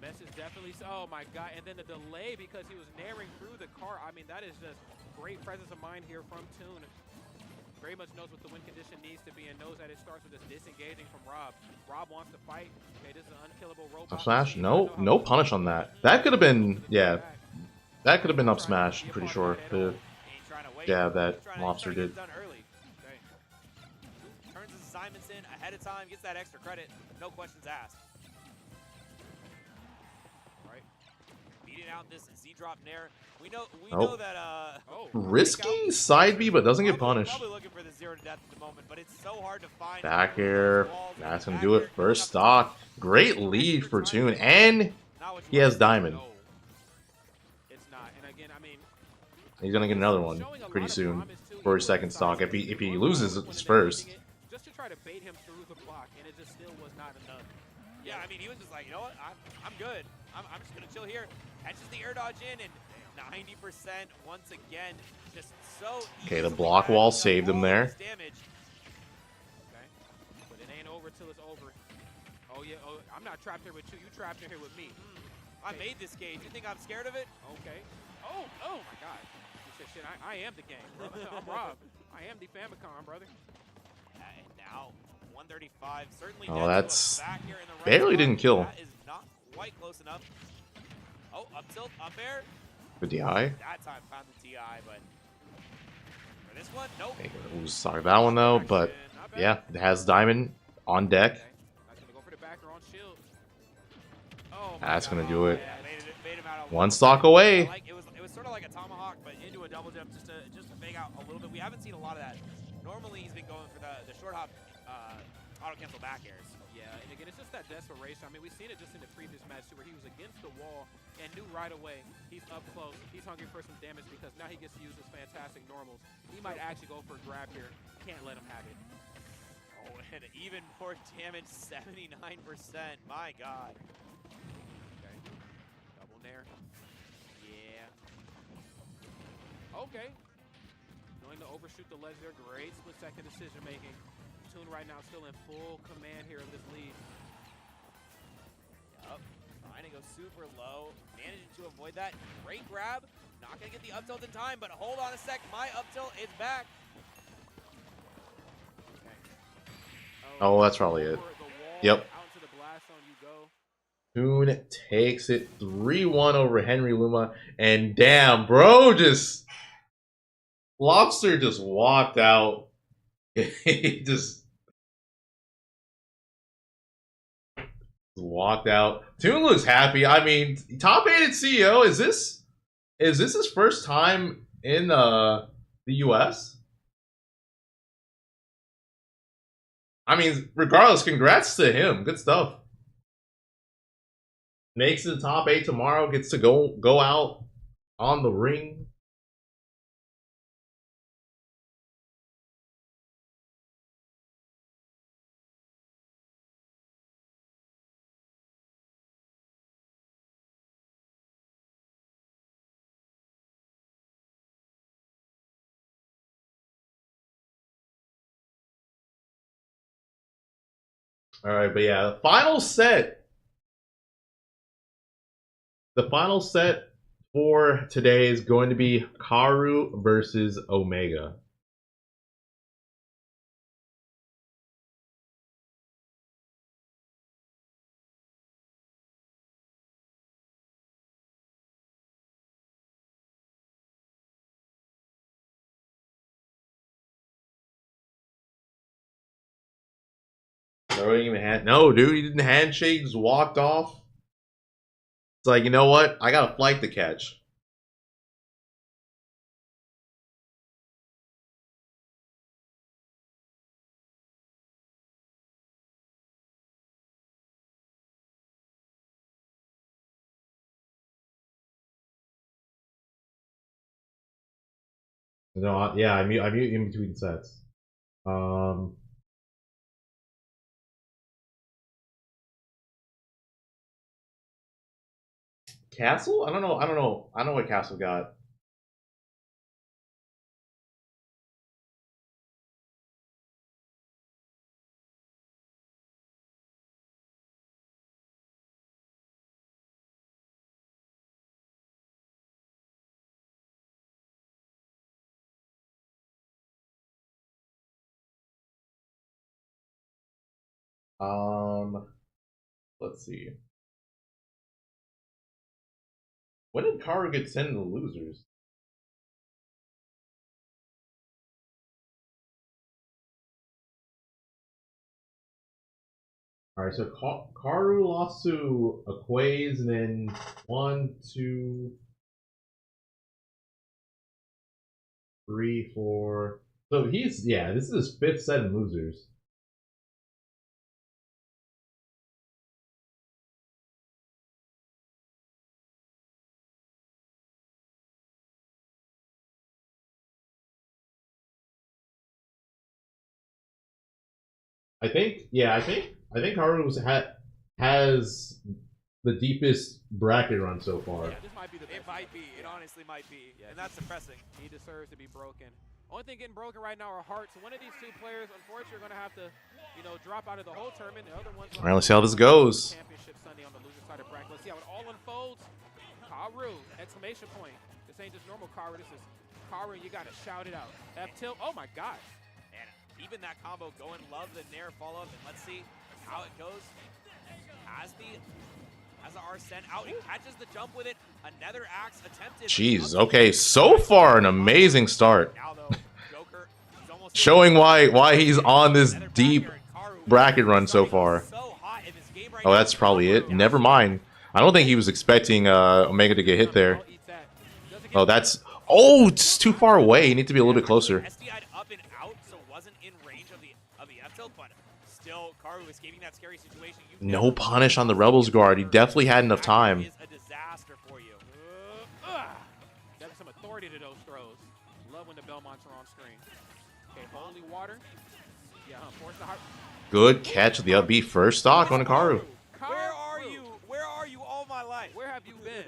Message definitely. Oh my God! And then the delay because he was nairing through the car. I mean, that is just great presence of mind here from Toon. Very much knows what the win condition needs to be and knows that it starts with this disengaging from Rob. Rob wants to fight. Okay, this is an unkillable robot. Up smash? No punish on that. That could have been, yeah. That could have been up smash, I'm pretty sure. Yeah, that Lobster did. assignments in ahead of time, gets that extra credit, no questions asked. All right, beating out this Z-drop nair. We know that Risky side B, but doesn't get punished. Probably looking for the 0 to death at the moment, but it's so hard to find. Back air. That's gonna do it. First stock. Great lead for Toon, and he has diamond. No, it's not. And again, I mean, He's gonna get another one pretty soon for his second stock. If he loses his first. Just to try to bait him through the block, and it just still was not enough. Yeah, I mean, he was just like, you know what, I'm good. I'm just gonna chill here. Catches the air dodge in, and 90% once again, just so. Okay, the block wall saved him there. Okay, but it ain't over till it's over. Oh yeah, oh, I'm not trapped here with you. You trapped in here with me. I made this gauge. You think I'm scared of it? Okay. Oh my God. You said shit. I am the game, brother. I'm Rob. I am the Famicom, brother. And now 135. Certainly. Oh, that's barely didn't kill. That is not quite close enough. Oh, up tilt, up air. The DI. That time found the TI, but for this one, nope. Sorry that one though, but yeah, it has diamond on deck. Okay. Not gonna go for the backer on shield. Oh, That's gonna do it. Yeah, made him out of One stock away. it was sort of like a tomahawk, but into a double jump just to fake out a little bit. We haven't seen a lot of that. Normally, he's been going for the short hop auto cancel back airs. Yeah, and again, it's just that desperation. I mean, we've seen it just in the previous match too, where he was against the wall and knew right away he's up close. He's hungry for some damage because now he gets to use his fantastic normals. He might actually go for a grab here. Can't let him have it. Oh, and even more damage, 79%. My God. Okay. Double nair. Yeah. Okay. Knowing to overshoot the ledge there, great split-second decision making. Toon right now still in full command here of this lead. Yup. Trying to go super low, managing to avoid that. Great grab. Not gonna get the up tilt in time, but hold on a sec. My up tilt is back. Okay. Oh, that's probably it. Yep. Out into the blast zone you go. Toon takes it 3-1 over Henry Lima, and damn, bro, just Lobster just walked out. He just walked out. Toon looks happy. I mean, top 8 CEO. Is this his first time in the US? I mean, regardless, congrats to him. Good stuff. Makes it the top 8 tomorrow. Gets to go out on the ring. All right, but yeah, the final set. The final set for today is going to be Karu versus Omega. No, dude, he didn't handshake, just walked off. It's like, you know what? I got a flight to catch. No, yeah, I mute in between sets. Castle? I don't know. I don't know what Castle got. Let's see. When did Karu get sent to the losers? Alright, so Karu lost to Aquaze, and then 1, 2, 3, 4. So he's, yeah, this is his 5th set in losers. I think Haru's has the deepest bracket run so far. Yeah, this might be the best. It might be. It honestly might be. Yeah, and that's depressing. He deserves to be broken. Only thing getting broken right now are hearts. One of these two players, unfortunately, are going to have to, you know, drop out of the whole tournament. The other one's All right, let's see how this goes. Championship Sunday on the loser side of bracket. Let's see how it all unfolds. Karu! Exclamation point. This ain't just normal Karu. This is Karu. You got to shout it out. F tilt. Oh my God. And even that combo going, love the Nair follow up, and let's see how it goes. Has the Arsene out and catches the jump with it. Another axe attempted. Jeez, okay, so far an amazing start. Now though, Joker is almost Showing why he's on this deep bracket run so far. so hot in this game right Oh, now. that's probably it. Never mind. I don't think he was expecting Omega to get hit there. Oh, that's... Oh, it's too far away. You need to be a little bit closer. SDI'd up and out, so wasn't in range of the F tilt, but still Karu escaping that scary situation. No punish on the Rebels guard. He definitely had enough time. Is a disaster for you. That's some authority to those throws. Love when the Belmonts are on screen. Okay, holy water. Yeah, force the heart. Good catch with the up B first stock on Karu. Where are you? Where are you all my life? Where have you been?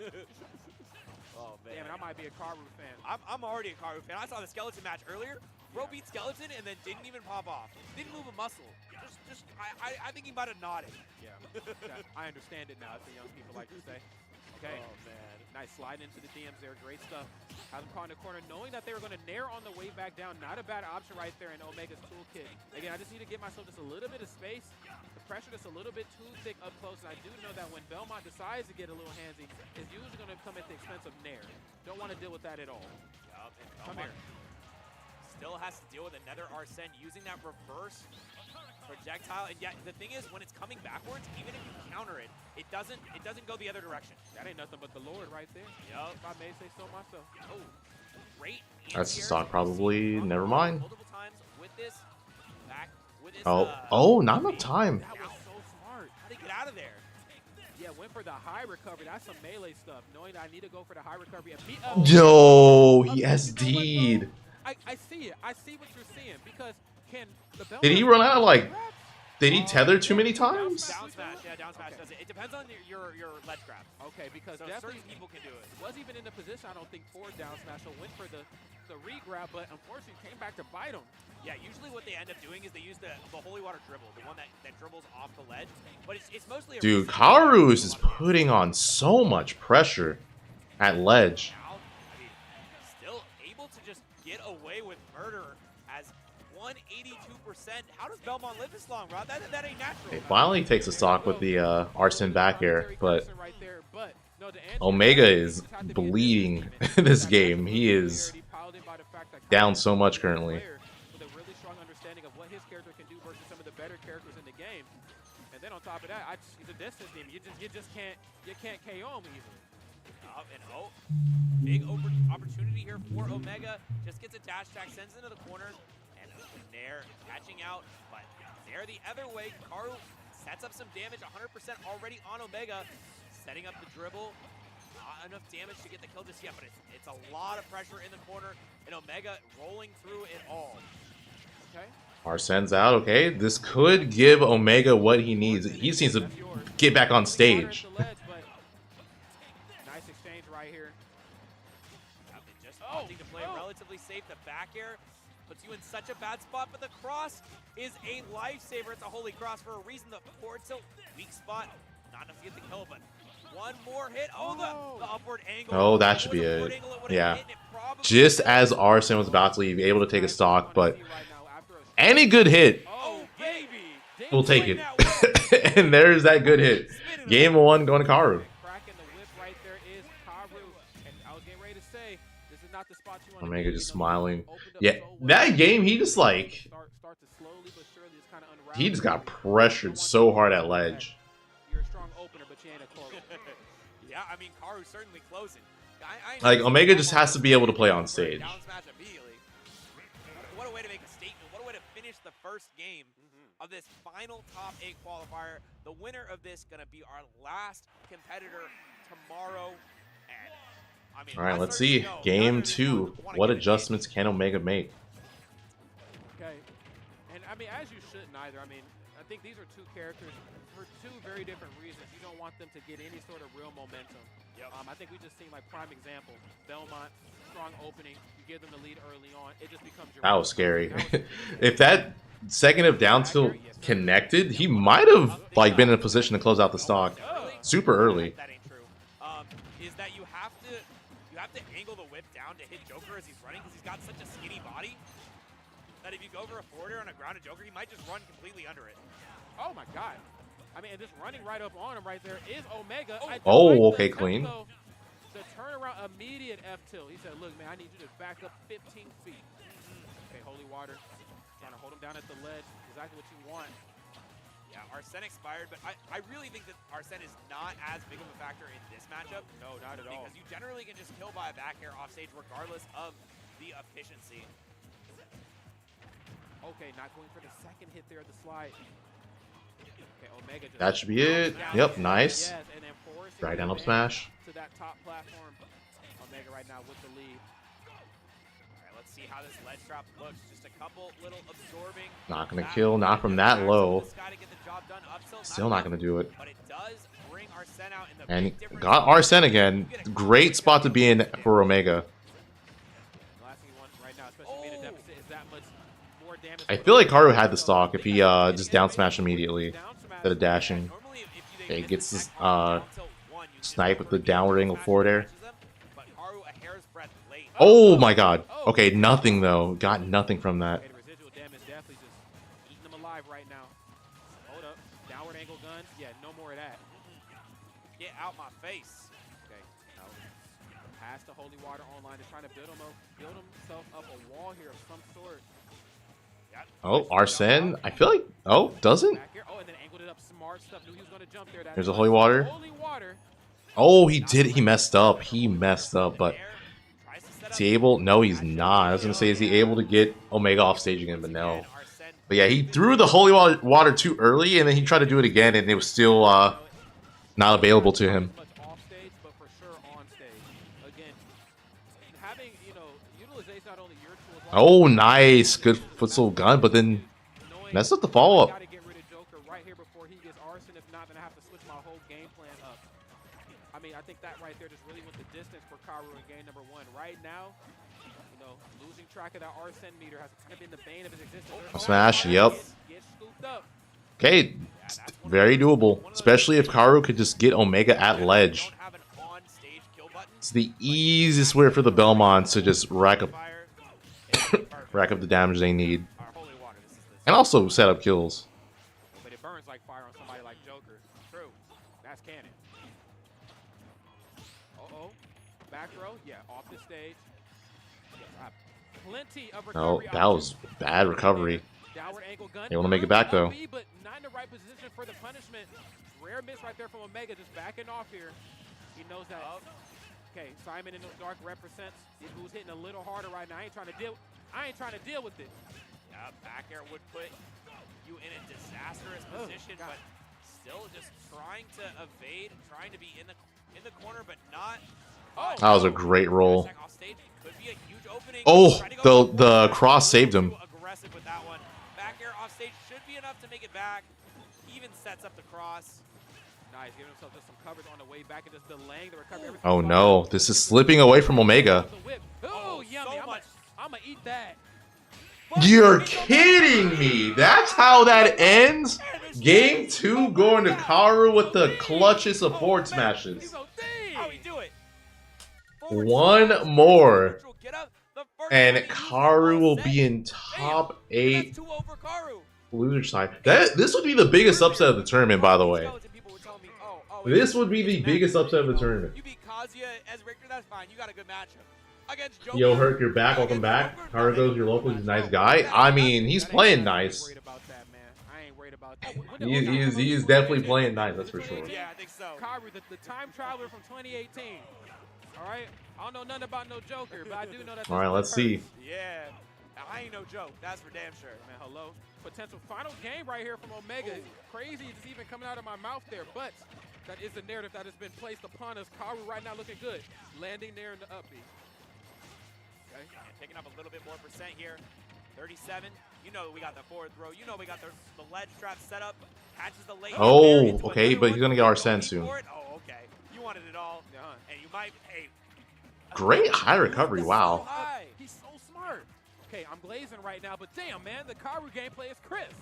Oh man. Damn it, I might be a Karu fan. I'm already a Karu fan. I saw the Skeleton match earlier. Bro beat Skeleton and then didn't even pop off. Didn't move a muscle. I think he might have nodded. Yeah, I understand it now, as the young people like to say. Okay, Oh man. nice slide into the DMs there, great stuff. Have them caught in the corner, knowing that they were going to nair on the way back down. Not a bad option right there in Omega's toolkit. Again, I just need to give myself just a little bit of space. The pressure just a little bit too thick up close, and I do know that when Belmont decides to get a little handsy, it's usually going to come at the expense of nair. Don't want to deal with that at all. Yup, and Come Belmont here. still has to deal with another Arsene using that reverse projectile, and yet the thing is, when it's coming backwards, even if you counter it, it doesn't go the other direction. That ain't nothing but the Lord right there. Yup. If I may say so myself. Oh, great. That's the anti-air. stock probably. Never mind. Multiple times with this, back with his, Oh, not enough time. That was so smart. How do you get out of there? Yeah, went for the high recovery. That's some melee stuff. Knowing that I need to go for the high recovery. And No, he SD'd. I see it. I see what you're seeing because can the Belmont Did he run out of, like... Did he tether too many times? Down smash, yeah, down smash does it. It depends on your ledge grab. Okay, because So definitely certain people can do it. was even in the position, I don't think, for down smash. So went for the re-grab, but unfortunately came back to bite him. Yeah, usually what they end up doing is they use the holy water dribble, the one that dribbles off the ledge. But it's mostly a Dude, Karu is just putting on so much pressure at ledge. now, I mean, still able to just get away with murder as 182%. How does Belmont live this long, Rod? That ain't natural. He finally takes a stock with the Arsene back air, but Omega is bleeding this game. He is down so much currently. With a really strong understanding of what his character can do versus some of the better characters in the game. And then on top of that, he's a distance demon. You can't KO him easily. Big opportunity here for Omega. Just gets a dash attack, sends into the corner, and Nair catching out. But Nair the other way. Karu sets up some damage, 100% already on Omega, setting up the dribble. Not enough damage to get the kill just yet, but it's a lot of pressure in the corner, and Omega rolling through it all. Okay. Arsene's out, okay. This could give Omega what he needs. He just needs to get back on stage. Nice exchange right here. Just opting to play relatively safe. The back air puts you in such a bad spot, but the cross is a lifesaver. It's a holy cross for a reason. The forward tilt, weak spot. Not enough to get the kill, but one more hit. Oh, the upward angle. Oh, that should be it. Yeah. Just as Arsene was about to leave, able to take a stock, but any good hit, Oh, baby. we'll take it. And there's that good hit. Game 1 going to Karu. Cracking the whip right there is Karu. And I was getting ready to say, this is not the spot you want to Omega be. just You know, smiling. opened up Yeah, so well. that game, he just like, Start to slowly but surely just kind of unravel. he just got pressured so hard at ledge. You're a strong opener, but you ain't a closer. Yeah, I mean, Karu's certainly closing. Like, Omega just has to be able to play on stage. Down smash immediately. What a way to make a statement. What a way to finish the first game of this final top 8 qualifier. The winner of this going to be our last competitor tomorrow. And, I mean, All right, I let's certainly see. know Game none of these 2. wanna What get a adjustments can Omega make? Okay. And I mean, as you shouldn't either. I mean, I think these are two characters for two very different reasons. You don't want them to get any sort of real momentum. I think we just seen like prime example. Belmont, strong opening. You give them the lead early on. It just becomes your. That was scary. If that second of down tilt connected, he might have like been in a position to close out the stock super early. That ain't true. Is that you have to angle the whip down to hit Joker as he's running because he's got such a skinny body that if you go for a forwarder on a grounded Joker, he might just run completely under it. Oh my God. I mean, and just running right up on him right there is Omega. Oh, okay, clean. The turnaround, immediate F tilt. He said, look, man, I need you to back up 15 feet. Okay, holy water. Trying to hold him down at the ledge. Exactly what you want. Yeah, Arsene expired, but I really think that Arsene is not as big of a factor in this matchup. No, not at all. Because you generally can just kill by a back air off stage regardless of the efficiency. Okay, not going for the second hit there at the slide. Okay, Omega just That should be it. Yep, nice. yes, and then forcing Right down up Omega smash. to that top platform. Omega right now with the lead. All right, let's see how this ledge drop looks. Just a couple little absorbing. Not gonna kill, not from that low. This guy to get the job done. Up tilt, Still not gonna do it. but it does bring Arsene out in the And big difference. got Arsene again. Great spot to be in for Omega. The last thing you want right now, especially being a deficit, is that much more damage. I feel like Karu had the stock if he just down smash immediately instead of dashing. Normally, if you Okay, get gets this this down tilt one, you snipe get with the over downward angle forward air. but Karu a hair's breadth late. Oh my god. Okay, nothing though. Got nothing from that. Okay, the residual damage definitely just eating them alive right now. Hold up. Downward angle gun. Yeah, no more of that. Get out my face. Okay. Now, pass the holy water online. They're trying to build himself up a wall here of some sort. Oh, Arsene. I feel like. Oh, doesn't? Back here. Oh, and then angled it up. Smart stuff. Knew he was going to jump there. There's a holy water. Holy water. Oh, he did. He messed up. He messed up. But is he able? No, he's not. I was gonna say, is he able to get Omega off stage again? But no. But yeah, he threw the holy water too early, and then he tried to do it again, and it was still not available to him. Much off stage, but for sure on stage. Again, having, utilization not only your tools. Oh, nice. Good footstool gun, but then messed up the follow-up. Gotta get rid of Joker right here before he gets Arsene. If not, then I have to switch my whole game plan up. I mean, I think that right there just really went the distance for Karu in game number 1. Right now, losing track of that Arsene meter has kind of been the bane of his existence. Smash, yep. Get scooped up. Okay, very doable, especially if Karu could just get Omega at ledge. Don't have an on-stage kill button. It's the easiest way for the Belmonts to just rack up the damage they need, Our holy water. This is the and also set up kills. But it burns like fire on somebody like Joker. True. That's canon. Uh-oh. Back row. Yeah, off the stage. Plenty of Oh, recovery that was bad recovery. Downward angle gun. They want to make it back though. OB, but not in the right position for the punishment. Rare miss right there from Omega, just backing off here. He knows that. Okay, Simon in the dark represents. These moves hitting a little harder right now. I ain't trying to deal with it. Yeah, back air would put you in a disastrous position, but still just trying to evade, trying to be in the corner, but not. Oh, That was a great roll. Off stage could be a huge opening. Oh, Trying to go for the cross saved him. Aggressive with that one. Back air off stage should be enough to make it back. Even sets up the cross. nice, giving himself just some coverage on the way back and just delaying the recovery. Everything Oh fine. no, this is slipping away from Omega. The whip. Ooh, Oh, yummy. so much. I'm gonna eat that. You're kidding me! That's how that ends? Game 2 going to Karu with the clutchest support smashes. He's OD. How we do it? One more. Get up. The first And time he used Karu it, will all be set. in top That's 8 2-0 for Karu. loser side. This would be the biggest upset of the tournament, by the way. People were telling me, oh, This would be the biggest upset of the tournament. You beat Kazuya as Richter, that's fine. You got a good matchup. Against Joker, Yo, Herc, you're back. Welcome back. Cargo's your local. He's a nice guy. I mean, he's playing nice. I ain't worried about that. He is definitely playing nice, that's for sure. Yeah, I think so. Karu, the time traveler from 2018. All right? I don't know nothing about no Joker, but I do know that. All right, let's see. Yeah. I ain't no joke. That's for damn sure. Man, hello. Potential final game right here from Omega. Crazy it's even coming out of my mouth there, but that is the narrative that has been placed upon us. Karu right now looking good. Landing there in the up B. Okay. And picking up a little bit more percent here. 37. You know we got the forward throw. You know we got the ledge trap set up. Catches the late. Oh, okay, but he's gonna get Arsene soon. Oh, okay. You wanted it all. And you might. Hey. Great high recovery. Wow. He's so smart. Okay, I'm glazing right now, but damn, man, the Karu gameplay is crisp.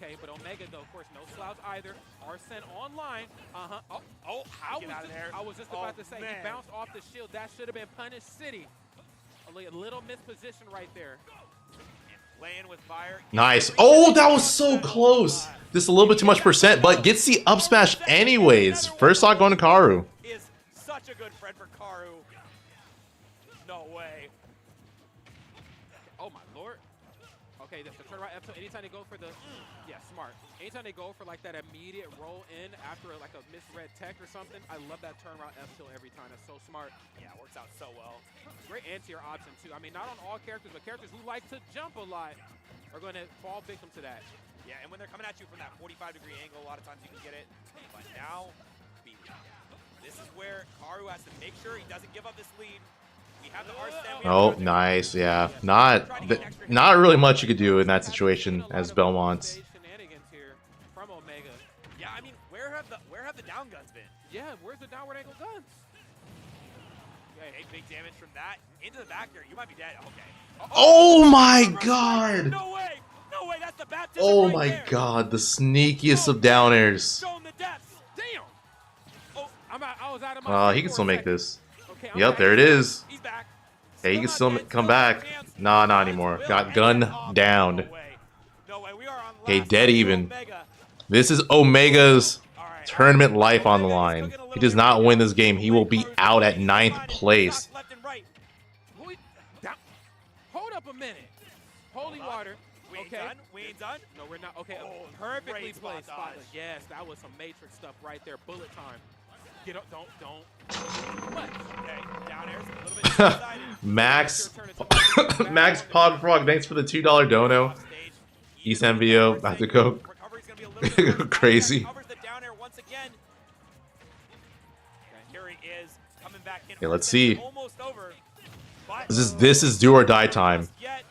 Okay, but Omega, though, of course, no slouch either. Arsene online. I was just about to say, he bounced off the shield. That should have been Punish City. A little misposition right there. Playing with fire. Nice. Oh, that was so close. Just a little bit too much percent, but gets the up smash anyways. First stock going to Karu. Is such a good friend for Karu. No way. Oh my lord. Okay, the turn right F tilt. Anytime they go for the yeah, smart. Anytime they go for like that immediate roll in after like a misread tech or something, I love that turn right F tilt every time. That's so smart. Yeah, it works out so well. Great anti-air option too. I mean, not on all characters, but characters who like to jump a lot are going to fall victim to that. Yeah, and when they're coming at you from that 45-degree angle, a lot of times you can get it. But now, this is where Karu has to make sure he doesn't give up this lead. We have the Arsene. Oh, nice. Yeah, not really much you could do in that situation as Belmont. Shenanigans here from Omega. Yeah, I mean, where have the down guns been? Yeah, where's the downward angle guns? Okay, big damage from that into the back here. You might be dead. Okay. Oh my god. No way. No way. That's the baptism. Oh right my there. god, the sneakiest of down airs. Show him the depths. Damn. Oh, I was out of my. He can still make this. Okay, Yep, there it is. He's back. Okay, he can still come back. Nah, not anymore. Got gunned down. No way. We are on Okay, dead even. This is Omega's tournament life on the line. He does not win this game, he will be out at 9th place. Hold up a minute. Holy water. We ain't Okay. done. We ain't done. No, we're not. Okay, Oh, perfectly great spot placed. dodge. Yes, that was some Matrix stuff right there. Bullet time. Get up. Don't. What? Okay, down airs a little bit excited. Max Max Podfrog, thanks for the $2 dono. East MVO about to go Recovery's gonna be a little bit worse. crazy. Covers the down air once again. Here he is coming back in. Okay, let's see. Almost over. But This is do or die time. yet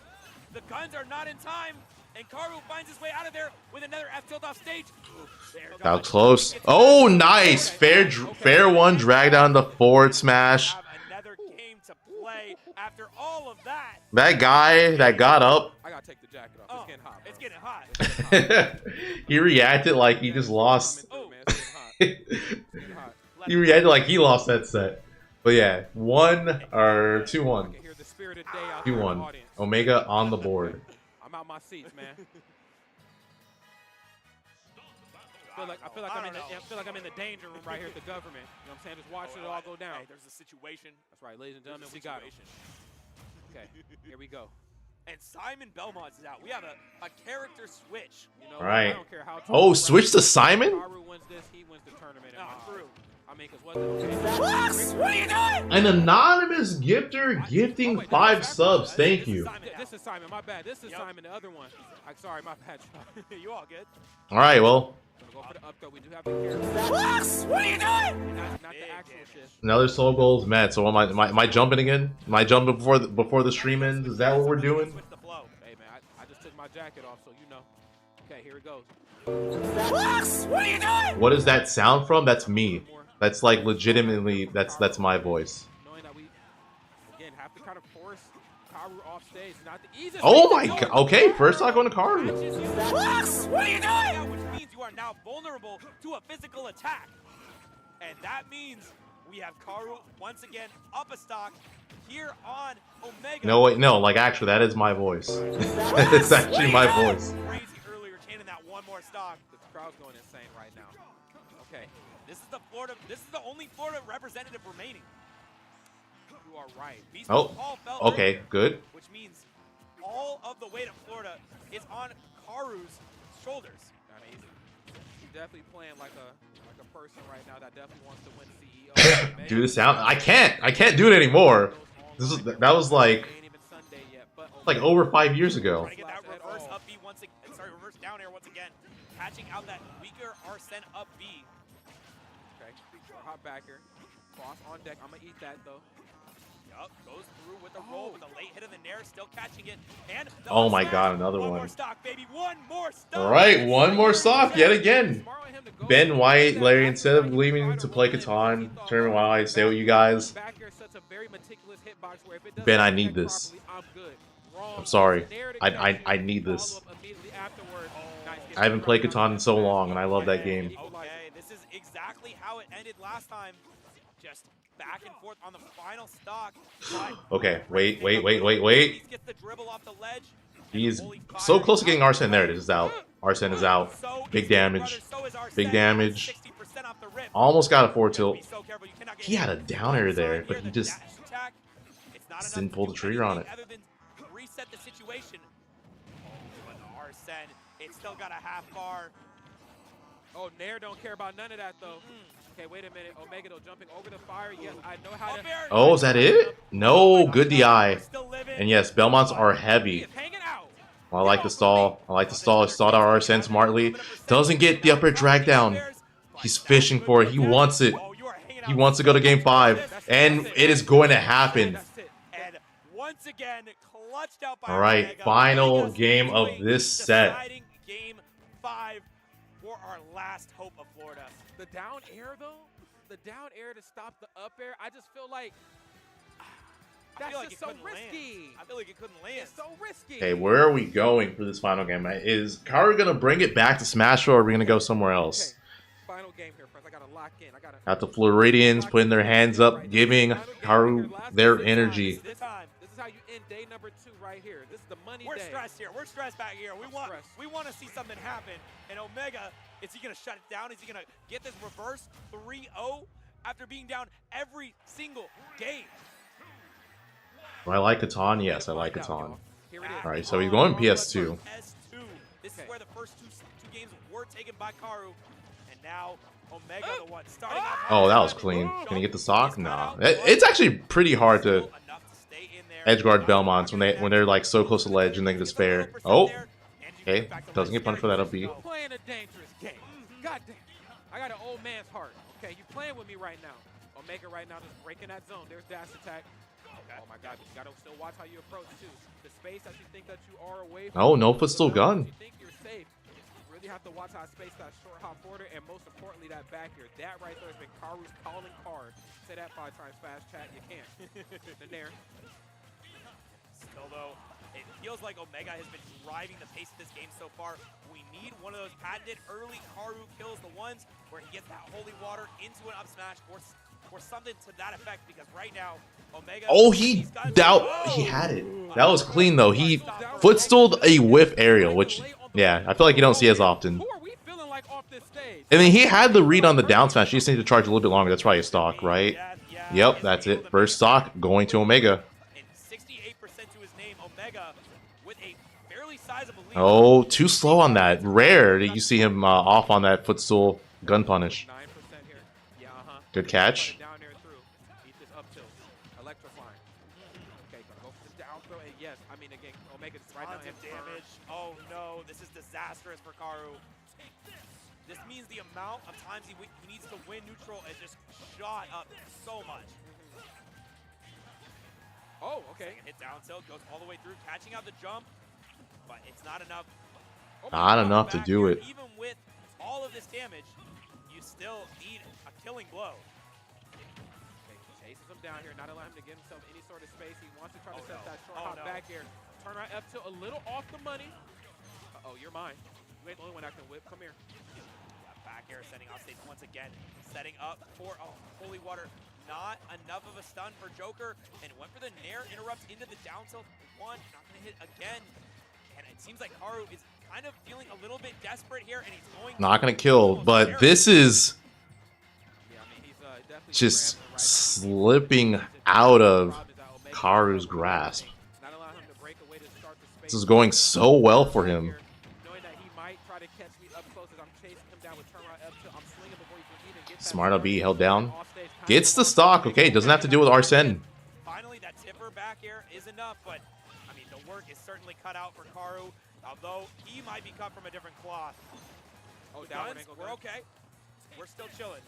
the guns are not in time, and Karu finds his way out of there with another F tilt off stage. There it That was goes. close. Oh, nice. Fair one. Drag down the forward smash. Have another game to play after all of that. That guy that got up, I gotta take the jacket off. It's getting hot. Bro. It's getting hot. he reacted like he just lost. Coming through, man. It's getting hot. It's getting hot. He reacted like he lost that set. But yeah, 2-1. I can hear the spirited day out there in the 2-1. audience. Omega on the board. I'm out my seats, man. I feel like I'm in the danger room right here at the government. You know what I'm saying? Just watching it all go down. Hey, there's a situation. That's right, ladies and gentlemen, we got it. Okay, here we go. And Simon Belmont's is out. We have a character switch. You know, All right. I don't care how Oh, tough switch to Karu Simon? wins this, he wins the tournament. in Not my true. eyes. I mean, because what are you doing? An anonymous gifter gifting 5 subs. Thank you. This is Simon, my bad. This is Simon, the other one. Sorry, my bad. You all good? All right, well, Gonna go for the up throw. We do have the character. What are you doing? Not the actual shift. another soul goal is met. So am I jumping again? Am I jumping before the stream ends? Is that what we're doing? Switch the flow. Hey, man, I just took my jacket off, so you know. Okay, here it goes. What is that sound from? That's me. That's like legitimately, that's my voice. Knowing that we, again, have to kind of force Karu off stage. Not the easiest. Oh thing to my do. god. Okay, first stock going to Karu. Yeah, which means you are now vulnerable to a physical attack. And that means we have Karu once again up a stock here on Omega. No, wait, no, like actually, that is my voice. It's actually my voice. Crazy earlier, chanting that one more stock. The crowd's going insane right now. Okay, this is the only Florida representative remaining. You are right. Oh, Beastmodepaul fell okay, early, good. which means all of the weight of Florida is on Karu's shoulders. I mean, he's definitely playing like a person right now that definitely wants to win CEO. Dude, this sound. I can't do it anymore. That was like over 5 years ago. Trying to get that reverse up B once again. Sorry, reverse down air once again. Catching out that weaker Arsene up B. Okay, hop back here. Cross on deck. I'm gonna eat that though. Yup, goes through with the roll with a late hit of the nair, still catching it. And Oh my god, another one one. more stock, baby. One more stock. All right, one more stock yet again. Ben White, Larry, instead of leaving to play Catan, tournament while I stay with you guys. Ben, I need this. I'm sorry. I need this. I haven't played Catan in so long, and I love that game. Okay, this is exactly how it ended last time. Just back and forth on the final stock. Okay, wait. He gets the dribble off the ledge. He's so close to getting Arsene. There it is out. Arsene is out. Big damage. Big damage. Almost got a 4 tilt. He had a down air there, but he just didn't pull the trigger on it. Reset the situation. But Arsene, it's still got a half bar. Oh, Nair don't care about none of that though. Okay, wait a minute. Omega though jumping over the fire. Yes, I know how to. Oh, is that it? No, good DI. And yes, Belmonts are heavy. I like the stall. I like the stall. He stalled out Arsene smartly. Doesn't get the up air drag down. He's fishing for it. He wants it. He wants to go to game 5. And it is going to happen. And once again, clutched out by All right, final game of this set. Game 5 for our last hope of Florida. The down air though, the down air to stop the up air. I just feel like that's just so risky. I feel like it couldn't land. It's so risky. Okay, where are we going for this final game? Is Karu going to bring it back to Smash, or are we going to go somewhere else? Okay. Final game here, friends. I got to lock in. Got the Floridians putting their hands up, giving Karu their energy. This is how you end day number 2 right here. This is the money We're day. stressed here. We're stressed back here. We want to see something happen. And Omega, is he going to shut it down? Is he going to get this reverse 3-0 after being down every single game? Do I like Catan? Yes, I like Catan. All right, so he's going PS2. This is where the first two games were taken by Karu. And now Omega, the one starting off. Oh, that was clean. Can he get the stock? Nah. It's actually pretty hard to edgeguard Belmonts when they're like so close to ledge and they can just fair. Oh, okay. Doesn't get punished for that up B. Playing a dangerous game. God damn. I got an old man's heart. Okay, you playing with me right now. Omega right now just breaking that zone. There's dash attack. Oh my god, you gotta still watch how you approach too. The space that you think that you are away from. Oh, no footstool gun. You think you're safe. You really have to watch how I space that short hop border, and most importantly that back here. That right there has been Karu's calling card. Say that 5 times fast, chat. You can't. The Nair. Still though, it feels like Omega has been driving the pace of this game so far. We need one of those patented early Karu kills, the ones where he gets that holy water into an up smash or something to that effect, because right now Omega. Oh, he had it. That was clean though. He footstooled a whiff aerial, which yeah, I feel like you don't see as often. Who are we feeling like off this stage? And then he had the read on the down smash. You just need to charge a little bit longer. That's probably a stock, right? Yep, that's it. First stock going to Omega. And 68% to his name, Omega with a fairly sizable lead. Oh, too slow on that. Rare that you see him off on that footstool gun punish. 9% here. Yeah, Good catch. Down there through. Eat this up tilt. Electrifying. Okay, gonna go for the down throw. And yes, I mean again, Omega's right now in Damage. Oh no, this is disastrous for Karu. This means the amount of times he needs to win neutral is just shot up so much. Oh, okay. Hit down tilt, goes all the way through, catching out the jump, but it's not enough. Not enough to do it. Even with all of this damage, you still need a killing blow. Okay, chases him down here, not allowing him to get himself any sort of space. He wants to try to set that short hop back here. Turn right F tilt a little off the money. Uh-oh, you're mine. You ain't the only one that can whip. Come here. Back air sending off stage once again, setting up for holy water. Not enough of a stun for Joker, and went for the Nair, interrupts into the down tilt. One, not gonna hit again. And it seems like Karu is kind of feeling a little bit desperate here, and he's going Not gonna kill, but this is definitely just scrambling right now. slipping out of Karu's grasp. Not allowing him to break away to start the space. This is going so well for him. Knowing that he might try to catch me up close as I'm chasing him down with turnaround up till I'm swinging before he can even get that Smart start. LB held down. Offstage kind Gets of the stock. Okay, doesn't have to deal with Arsene. Finally, that tipper back air is enough, but I mean, the work is certainly cut out for Karu, although he might be cut from a different cloth. Oh, With downward guns, angle we're gun. okay. We're still chilling.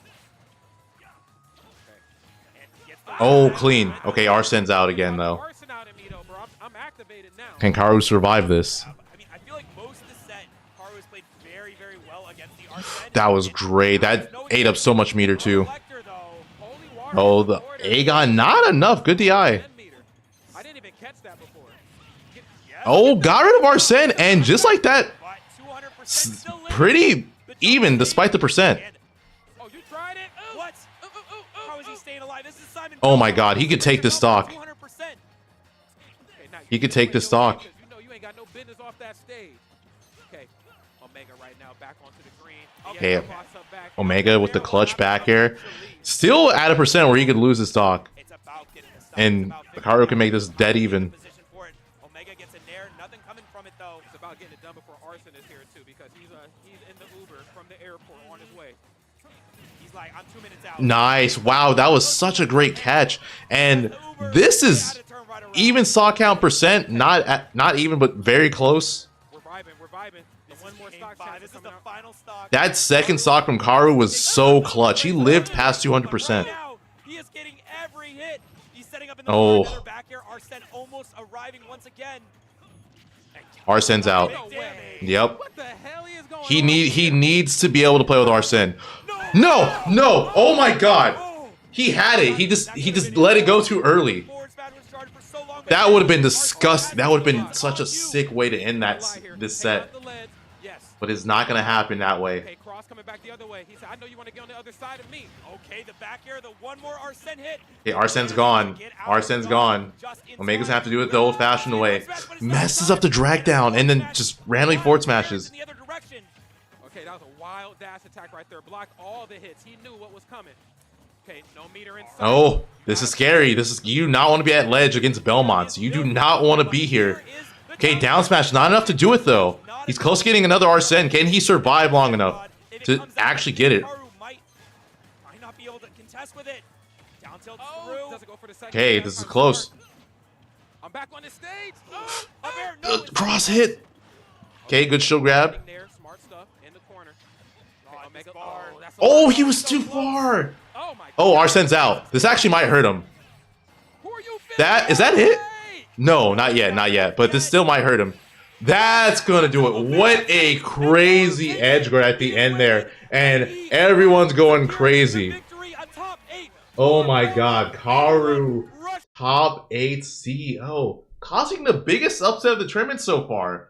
And gets the Oh, clean. Okay, Arsene's out again, though. Arson out at me, though, bro. I'm activated now. Can Karu survive this? I mean, I feel like most of the set, Karu has played very, very well against the Arsene. That was great. That ate up so much meter, too. Collector, though. Holy water Oh, in the order. Aegon, not enough. Good DI. 10 meter. I didn't even catch that before. Oh, got rid of Arsene, and just like that, But 200% still living. pretty even despite the percent. And Oh, you tried it? Ooh. what? Ooh, ooh, ooh, ooh, How is he ooh. staying alive? This is Simon. Oh my Bello. God, he could take this stock. 200%. Okay, now He you could just take play this your way, stock. 'cause you know you ain't got no business off that stage. Okay, Omega right now back onto the green. He Okay, has to cross up back. Omega with the clutch back here. Still at a percent where he could lose his stock. It's about getting the stock. And It's about Karu can make this figuring out dead the even. position for it. Omega gets in there. Nothing coming from it though. It's about getting it done before Arson is here too, because he's in the Uber from the airport on his way. He's like, I'm 2 minutes out. Nice. Wow, that was such a great catch. And this is even saw count percent. Not even, but very close. We're vibing. We're vibing. The one more stock chance This is is the coming out. final stock. That second stock from Karu was so clutch. He lived past 200%. Now, he is getting every hit. He's setting up in the Oh. another back air. Arsene almost arriving once again. Arsene's out. No way. Yep. What the hell is going He on? needs to be able to play with Arsene. No, no. Oh my God. He had it. He just let it go too early. Forward smash was started for so long, but That would have been disgusting. That would have been such a sick way to end that this set. Yes. But it's not gonna happen that way. Okay, Cross coming back the other way. He said, I know you want to get on the other side of me. Okay, the back air, the one more Arsene hit. Okay, Arsene's gone. Arsene's gone. Omega's gonna have to do it the old-fashioned way. Messes up the drag down and then just randomly forward smashes. In the other direction. Okay, that was a wild dash attack right there. Blocked all the hits. He knew what was coming. Okay, no meter inside. Oh, this is scary. You do not want to be at ledge against Belmonts. You do not want to be here. Okay, down smash, not enough to do it though. He's close to getting another Arsene. Can he survive long enough to actually get it? Karu might not be able to contest with it. Down tilt Oh, through. doesn't go for the second. Okay, That's this is how close. smart. I'm back on the stage. Up air, no, it's Cross hit. Okay, good shield grab. There, smart stuff in the corner. Oh, Omega. this bar. Oh, that's a Oh, lot. he was too far. Oh my. Oh, God. Arsene's out. This actually might hurt him. Who are you? Is that it? No, not yet, not yet. But this still might hurt him. That's gonna do it. What a crazy edge guard at the end there, and everyone's going crazy. Victory, a top 8. Oh my God, Karu, top 8 CEO, causing the biggest upset of the tournament so far.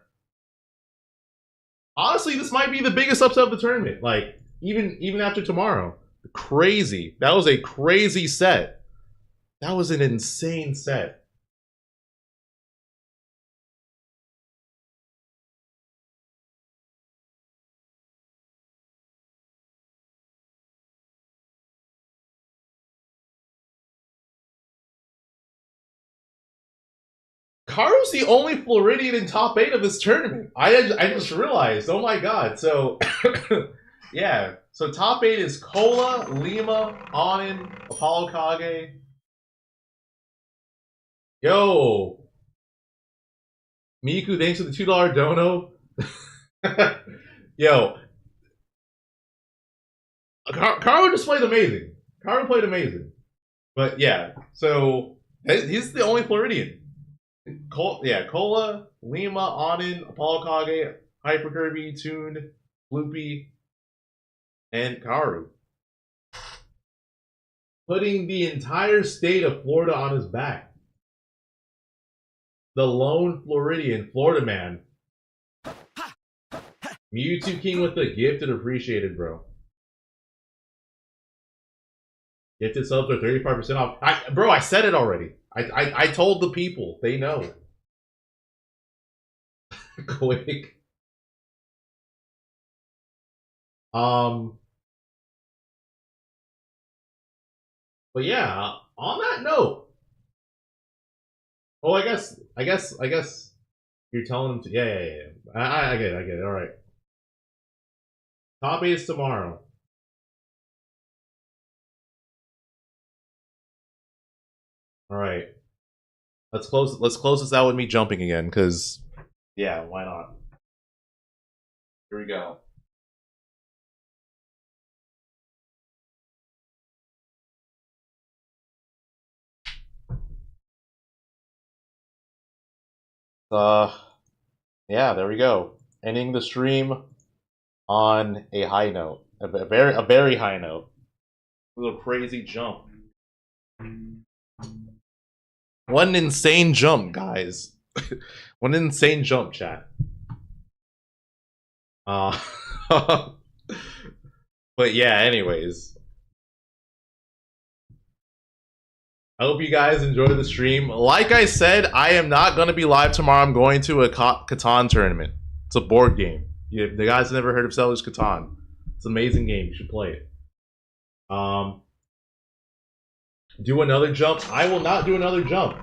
Honestly, this might be the biggest upset of the tournament. Like even after tomorrow, crazy. That was a crazy set. That was an insane set. Karu's the only Floridian in top 8 of this tournament. I just realized. Oh my God. So, yeah. So top 8 is Kola, Lima, Onin, Apollokage. Yo. Miku, thanks for the $2 dono. Yo. Karu just played amazing. Karu played amazing. But yeah, so he's the only Floridian. Kola, Lima, Onin, Apollokage, Hyper Kirby, Toon, Loopy, and Karu. Putting the entire state of Florida on his back. The lone Floridian, Florida man. Mewtwo King with the gifted appreciated, bro. Gifted subs are 35% off. Bro, I said it already. I told the people. They know. Quick. But yeah, on that note. Oh, I guess you're telling him to. Yeah. I get it. All right. Top 8 is tomorrow. All right. Let's close this out with me jumping again, because yeah, why not? Here we go. Yeah, there we go. Ending the stream on a high note, a very high note. A little crazy jump. One insane jump, guys. One insane jump, chat. But yeah, anyways. I hope you guys enjoy the stream. Like I said, I am not going to be live tomorrow. I'm going to a Catan tournament. It's a board game. The guys never heard of Settlers Catan. It's an amazing game. You should play it. Do another jump. I will not do another jump.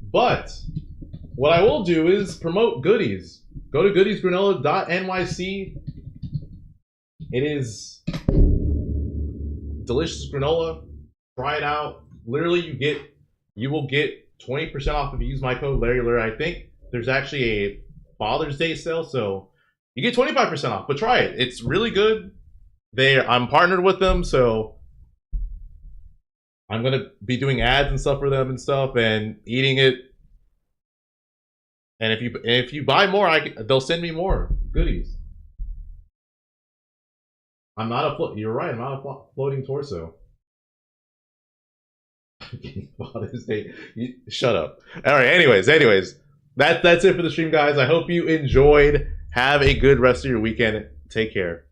But what I will do is promote goodies. Go to goodiesgranola.nyc. It is delicious granola. Try it out. Literally, you will get 20% off if you use my code Larry. I think there's actually a Father's Day sale, so you get 25% off. But try it. It's really good. I'm partnered with them, so I'm gonna be doing ads and stuff for them and stuff, and eating it. And if you buy more, they'll send me more goodies. I'm not a you're right. I'm not a floating torso. Father's Day. Shut up. All right. Anyways, that's it for the stream, guys. I hope you enjoyed. Have a good rest of your weekend. Take care.